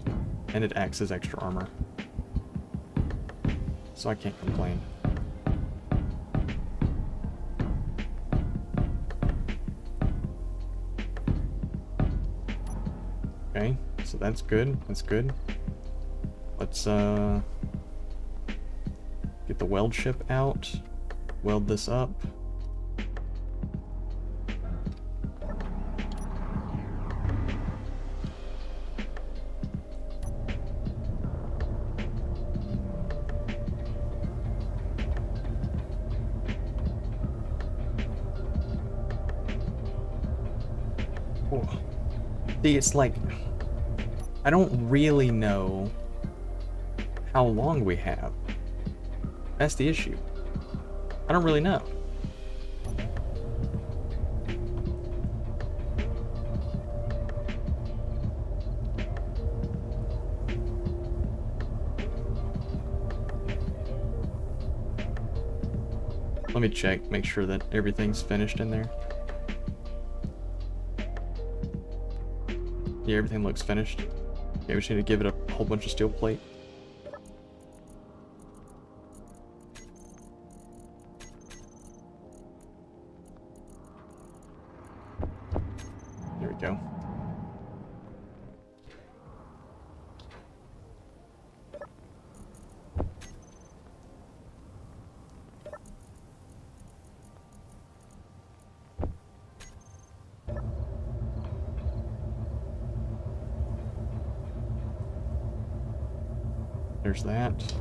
and it acts as extra armor. So I can't complain. Okay, so that's good, that's good. Let's, get the weld ship out, weld this up. Oh. See, it's like, I don't really know how long we have. That's the issue. I don't really know. Let me check, make sure that everything's finished in there. Yeah, everything looks finished. Okay, we just need to give it a whole bunch of steel plate. There we go. There's that.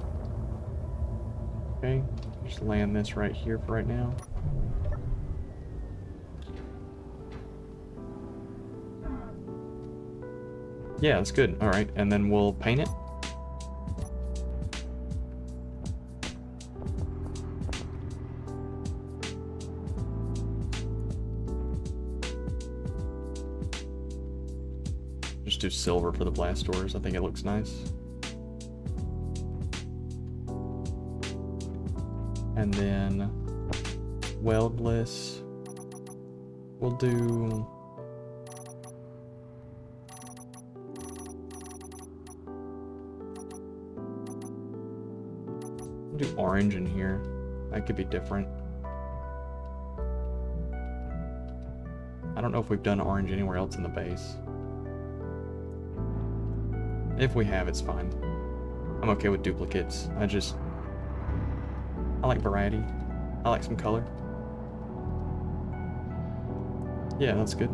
Okay, just land this right here for right now. Yeah, that's good. All right, and then we'll paint it. Just do silver for the blast doors. I think it looks nice. And then weldless, we'll do orange in here. That could be different. I don't know if we've done orange anywhere else in the base. If we have, it's fine. I'm okay with duplicates. I like variety. I like some color. Yeah, that's good.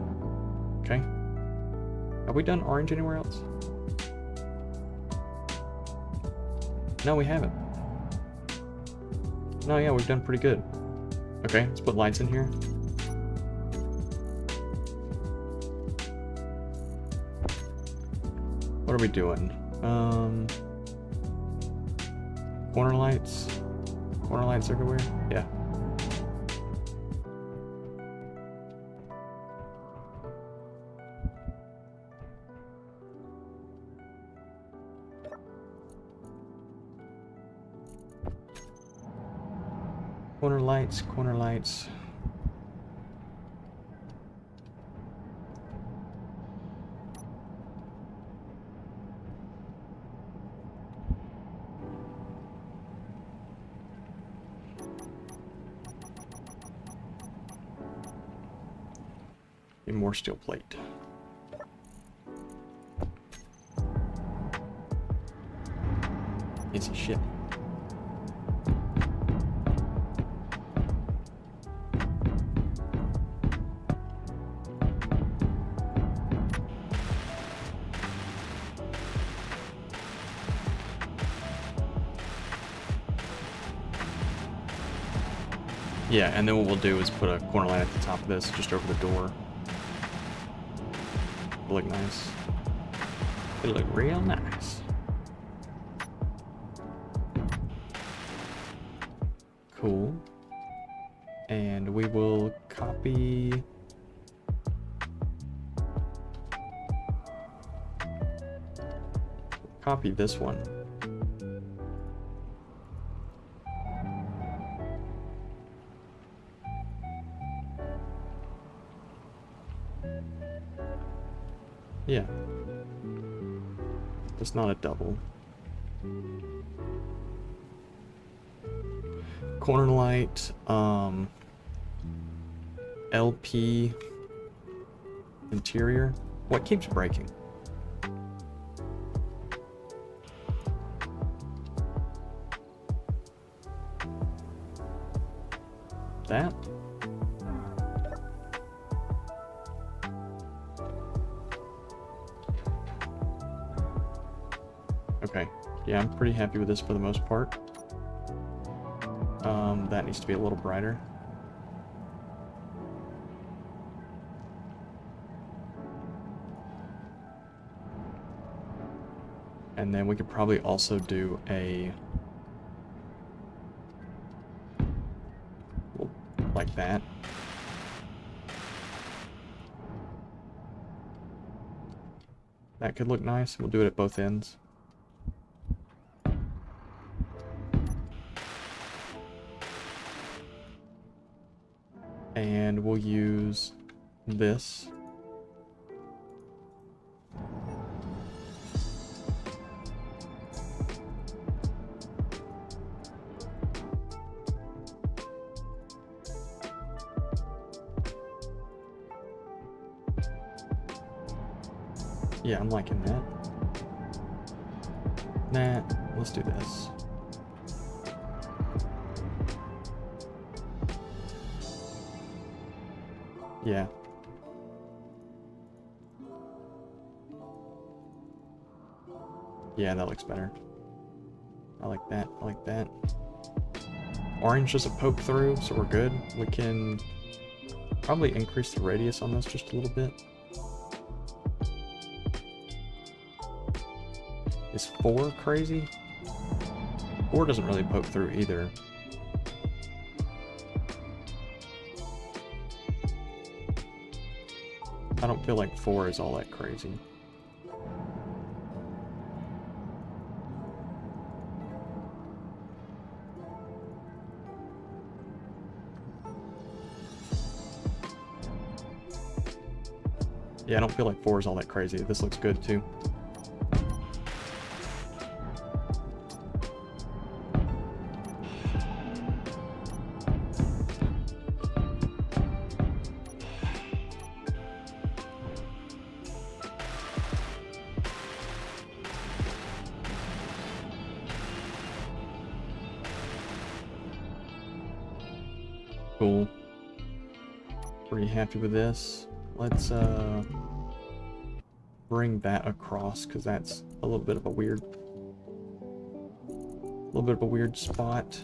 Okay. Have we done orange anywhere else? No, we haven't. No, yeah, we've done pretty good. Okay, let's put lights in here. What are we doing? Corner lights? Corner lights everywhere? Yeah. Corner lights, corner lights. Need more steel plate. Easy shit. Yeah, and then what we'll do is put a corner light at the top of this, just over the door. It'll look nice. It'll look real nice. Cool. And we will copy... copy this one. Yeah. It's not a double. Corner light, LP interior. What keeps breaking? That? Okay, yeah, I'm pretty happy with this for the most part. That needs to be a little brighter. And then we could probably also do a... like that. That could look nice. We'll do it at both ends. And we'll use this. Yeah, I'm liking that. Nah, let's do this. Yeah. Yeah, that looks better. I like that. I like that. Orange doesn't poke through, so we're good. We can probably increase the radius on this just a little bit. Is 4 crazy? 4 doesn't really poke through either. I don't feel like 4 is all that crazy. Yeah, I don't feel like 4 is all that crazy. This looks good too. Cool. Pretty happy with this. Let's bring that across because that's a little bit of a weird spot.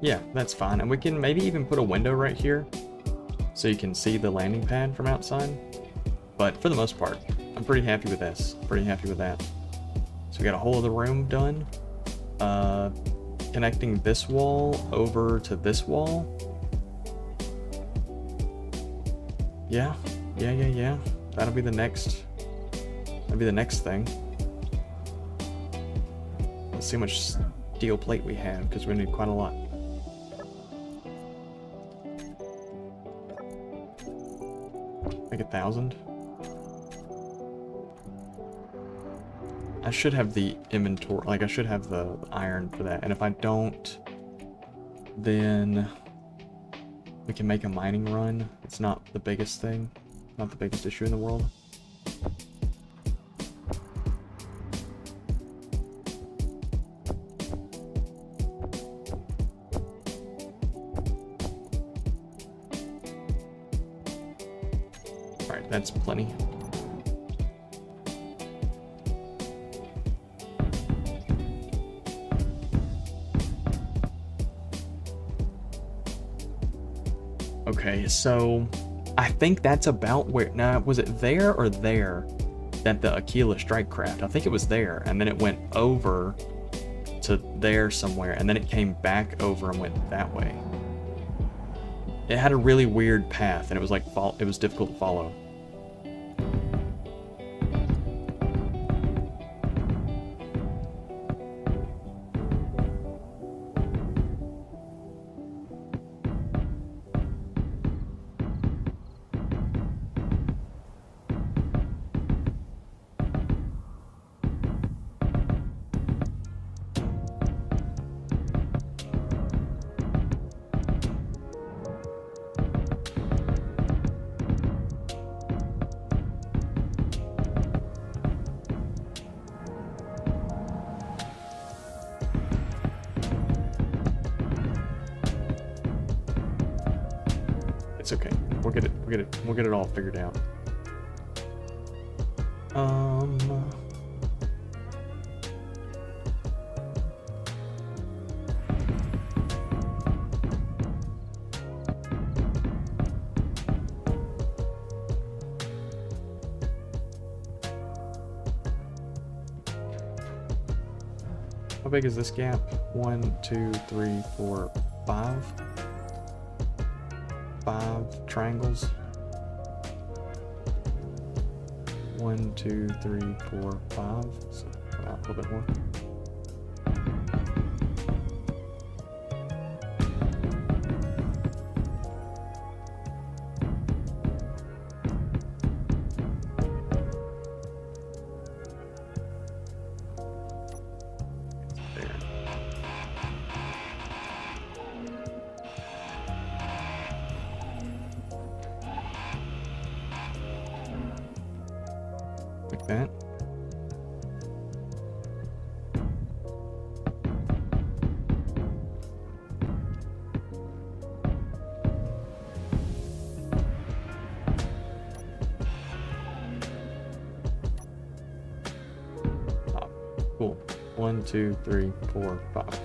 Yeah, that's fine. And we can maybe even put a window right here so you can see the landing pad from outside. But for the most part, I'm pretty happy with this. Pretty happy with that. So we got a whole other room done. Connecting this wall over to this wall. Yeah. That'll be the next thing. Let's see how much steel plate we have, because we need quite a lot. Like 1,000. I should have the inventory, like I should have the iron for that. And if I don't, then we can make a mining run. It's not the biggest thing, not the biggest issue in the world. Alright, that's plenty. Okay, so I think that's about where, now was it there or there that the Aquila strike craft? I think it was there, and then it went over to there somewhere, and then it came back over and went that way. It had a really weird path, and it was like, it was difficult to follow. It's okay. We'll get it all figured out. How big is this gap? 1, 2, 3, 4, 5. 5 triangles. 1, 2, 3, 4, 5. So a little bit more. Like that. Oh, cool. 1, 2, 3, 4, 5.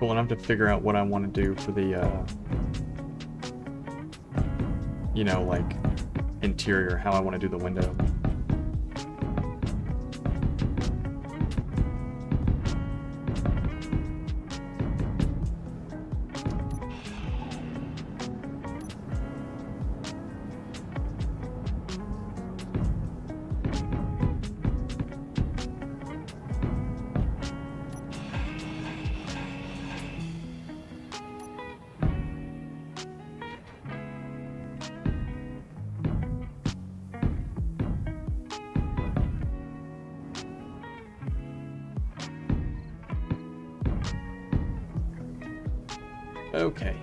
Cool, and I have to figure out what I want to do for the, you know, like, interior, how I want to do the window. Okay.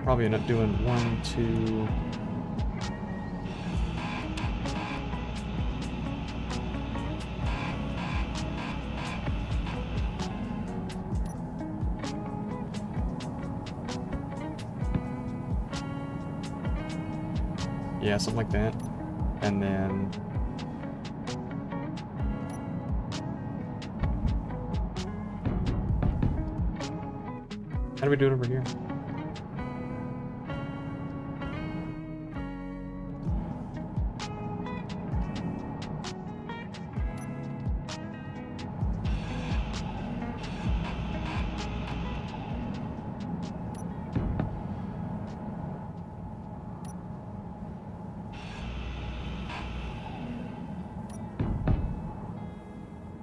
Probably end up doing 1, 2... Yeah, something like that. And then... How do we do it over here?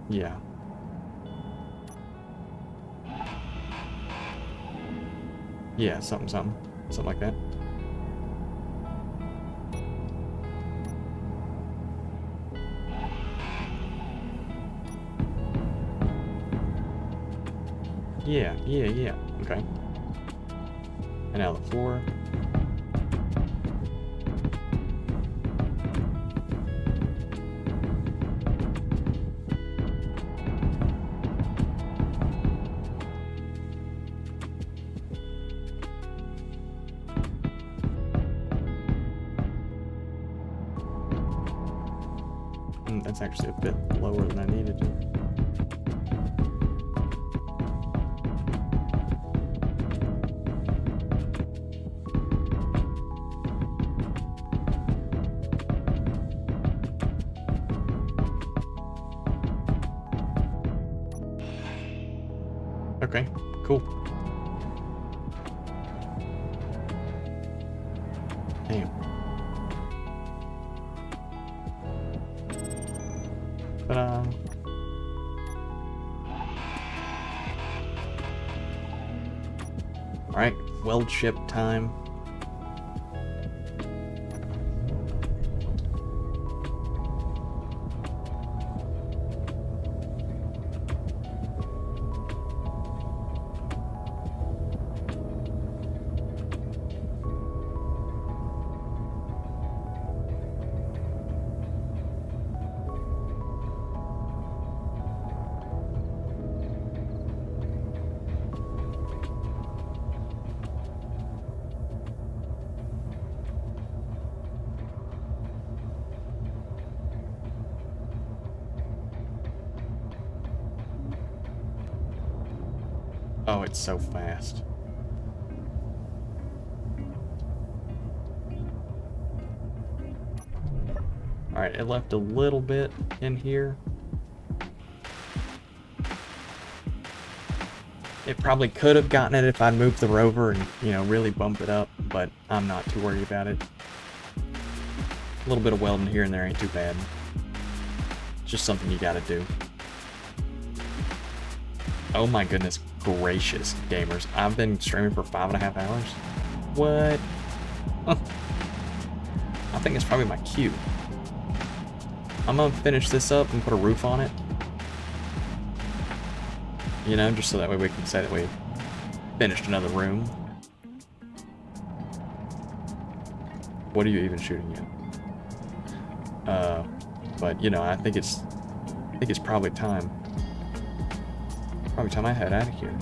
Yeah. Yeah, something like that. Yeah. Okay. And now the floor. That's actually a bit lower than I needed to. Okay, cool. Damn. Ta-da. Alright, weld ship time. Oh, it's so fast. Alright, it left a little bit in here. It probably could have gotten it if I'd moved the rover and, you know, really bump it up, but I'm not too worried about it. A little bit of welding here and there ain't too bad. It's just something you gotta do. Oh my goodness gracious, gamers. I've been streaming for 5.5 hours. What? Huh. I think it's probably my cue. I'm gonna finish this up and put a roof on it. You know, just so that way we can say that we finished another room. What are you even shooting at? But you know, I think it's probably time. Probably time I head out of here.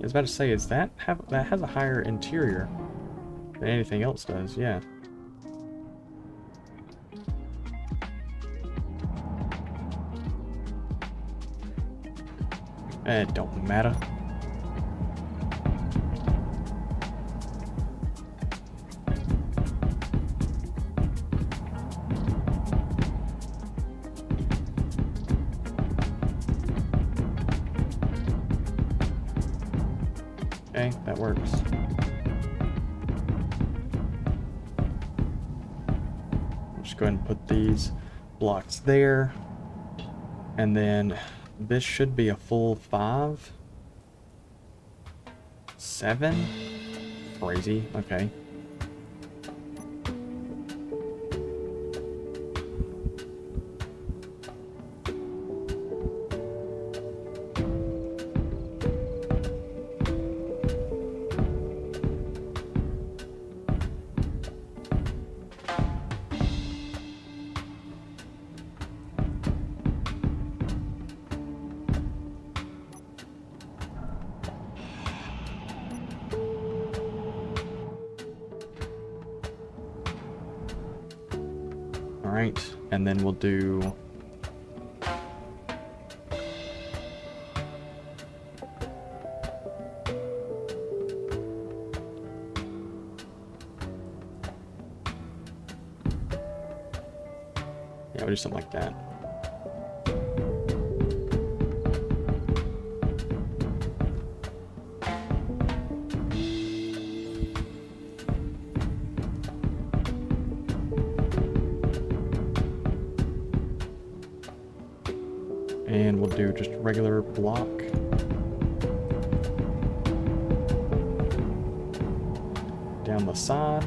I was about to say, is that has a higher interior than anything else does? Yeah. It don't matter. Okay, that works. Just go ahead and put these blocks there. And then this should be a full 5. 7? Crazy. Okay. Alright, and then we'll do... yeah, we'll do something like that. And we'll do just a regular block. Down the side.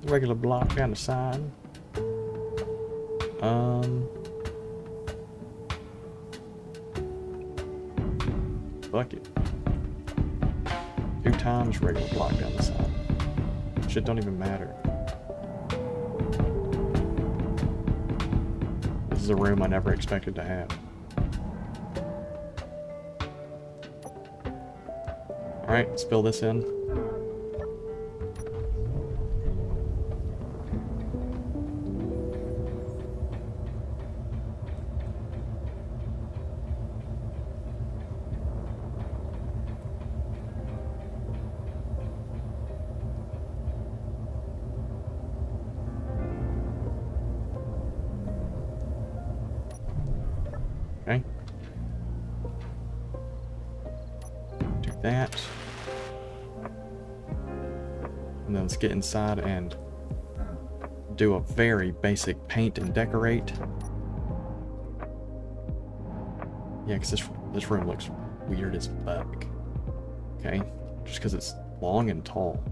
Regular block down the side. Fuck it. 2 times regular block down the side. Shit don't even matter. This is a room I never expected to have. Alright, let's fill this in. Okay. Do that. And then let's get inside and do a very basic paint and decorate. Yeah, because this room looks weird as fuck. Okay, just because it's long and tall.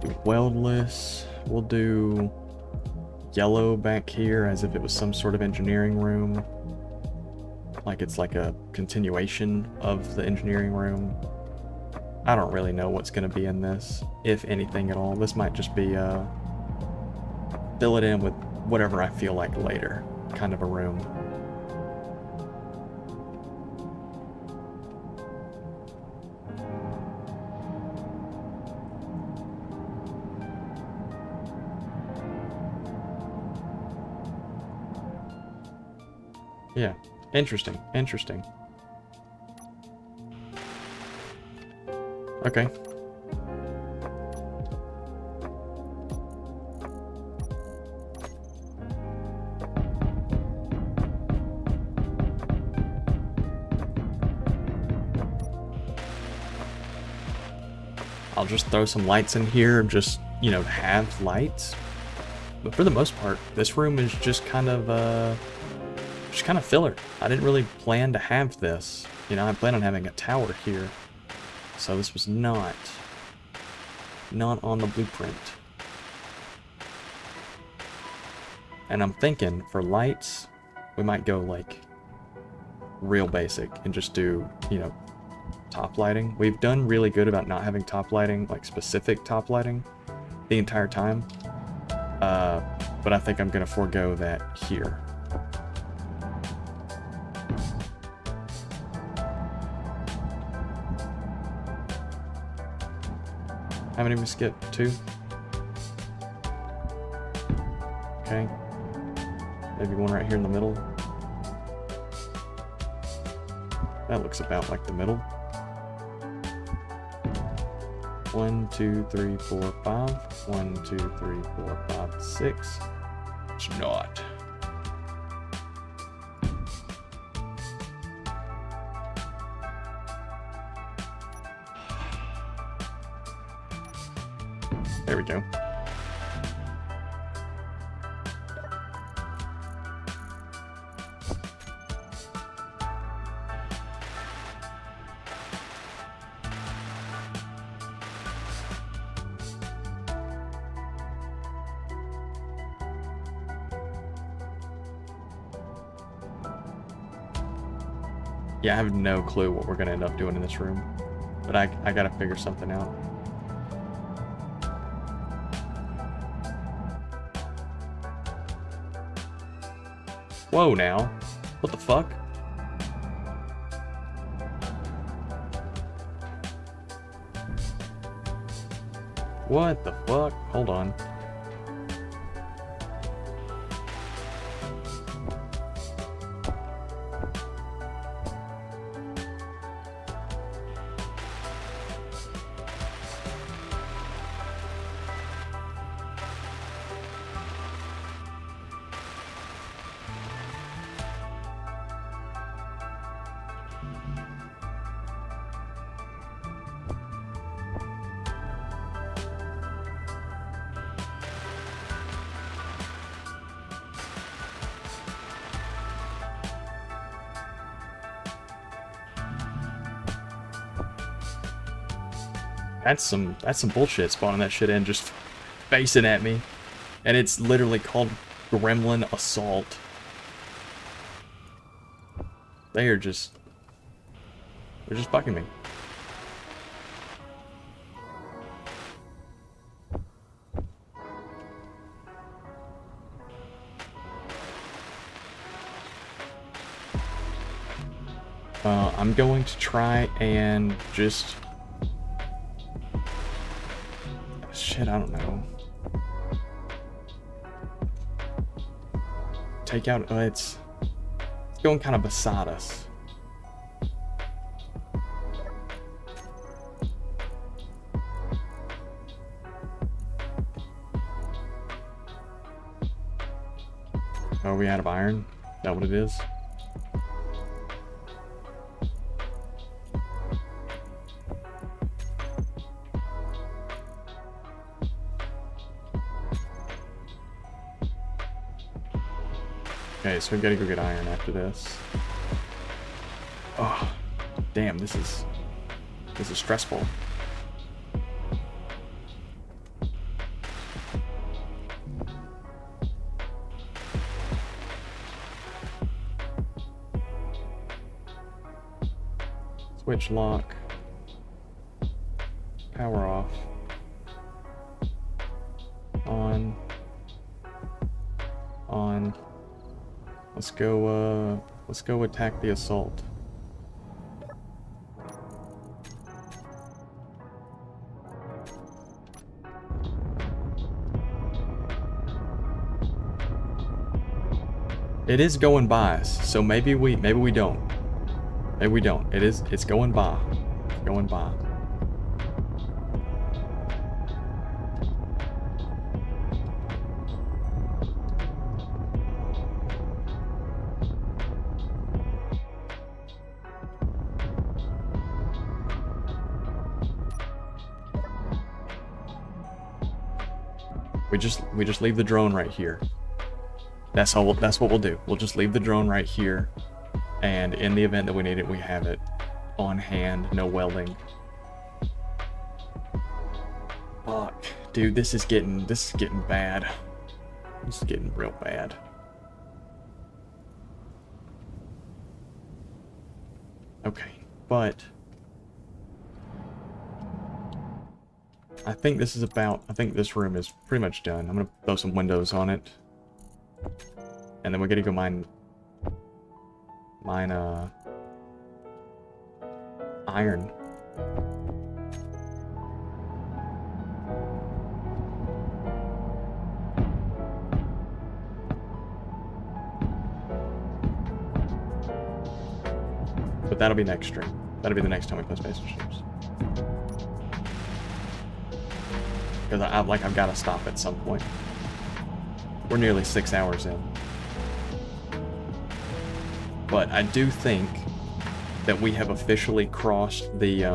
Do weldless. We'll do yellow back here as if it was some sort of engineering room. Like it's like a continuation of the engineering room. I don't really know what's going to be in this, if anything at all. This might just be fill it in with whatever I feel like later kind of a room. Yeah, interesting, interesting. Okay. I'll just throw some lights in here, just, you know, have lights. But for the most part, this room is just kind of filler. I didn't really plan to have this. You know, I plan on having a tower here. So this was not on the blueprint. And I'm thinking for lights, we might go like real basic and just do, you know, top lighting. We've done really good about not having top lighting, like specific top lighting, the entire time. But I think I'm gonna forego that here. How many did we skip? 2? Okay. Maybe one right here in the middle. That looks about like the middle. 1, 2, 3, 4, 5. 1, 2, 3, 4, 5, 6. It's not. There we go. Yeah, I have no clue what we're gonna end up doing in this room, but I gotta figure something out. Whoa, now. What the fuck? What the fuck? Hold on. That's some bullshit spawning that shit in, just facing at me. And it's literally called Gremlin Assault. They're just fucking me. I'm going to try and just... Shit, I don't know. Take out... it's going kind of beside us. Oh, are we out of iron? Is that what it is? Okay, so we've got to go get iron after this. Oh, damn, this is stressful. Switch lock. Power off. On. On. Let's go attack the assault. It is going by us, so maybe we don't. Maybe we don't. It's going by. It's going by. We just leave the drone right here. That's what we'll do. We'll just leave the drone right here, and in the event that we need it, we have it on hand. No welding. Fuck, dude, this is getting bad. This is getting real bad. Okay, but I think this room is pretty much done. I'm gonna throw some windows on it. And then we're gonna go mine iron. But that'll be next stream. That'll be the next time we play Space Streams. Because I've got to stop at some point. We're nearly 6 hours in. But I do think that we have officially crossed the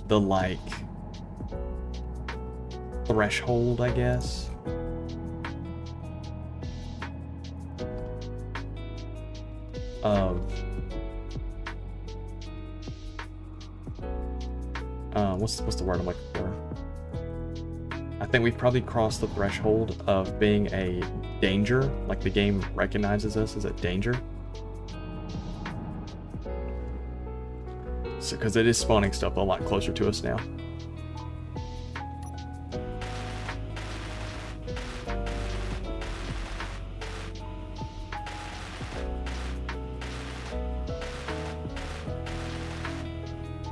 like threshold, I guess. Of what's the word I'm looking for? I think we've probably crossed the threshold of being a danger, like the game recognizes us as a danger. So, because it is spawning stuff a lot closer to us now.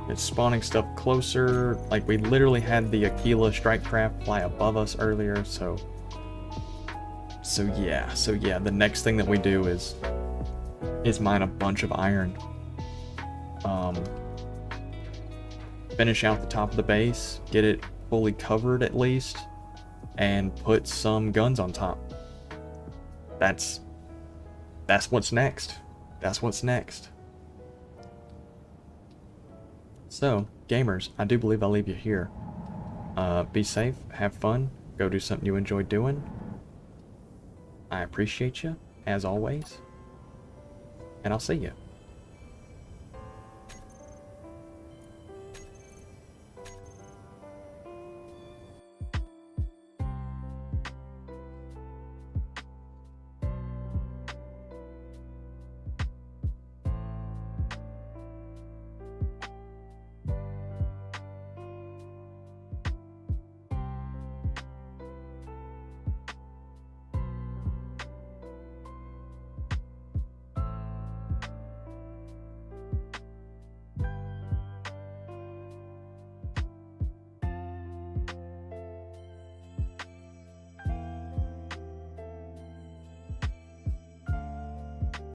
It's spawning stuff closer. Like, we literally had the Aquila strike craft fly above us earlier, so yeah, the next thing that we do is mine a bunch of iron. Finish out the top of the base, get it fully covered at least, and put some guns on top. That's what's next. That's what's next. So, gamers, I do believe I'll leave you here. Be safe, have fun, go do something you enjoy doing. I appreciate you, as always, and I'll see you.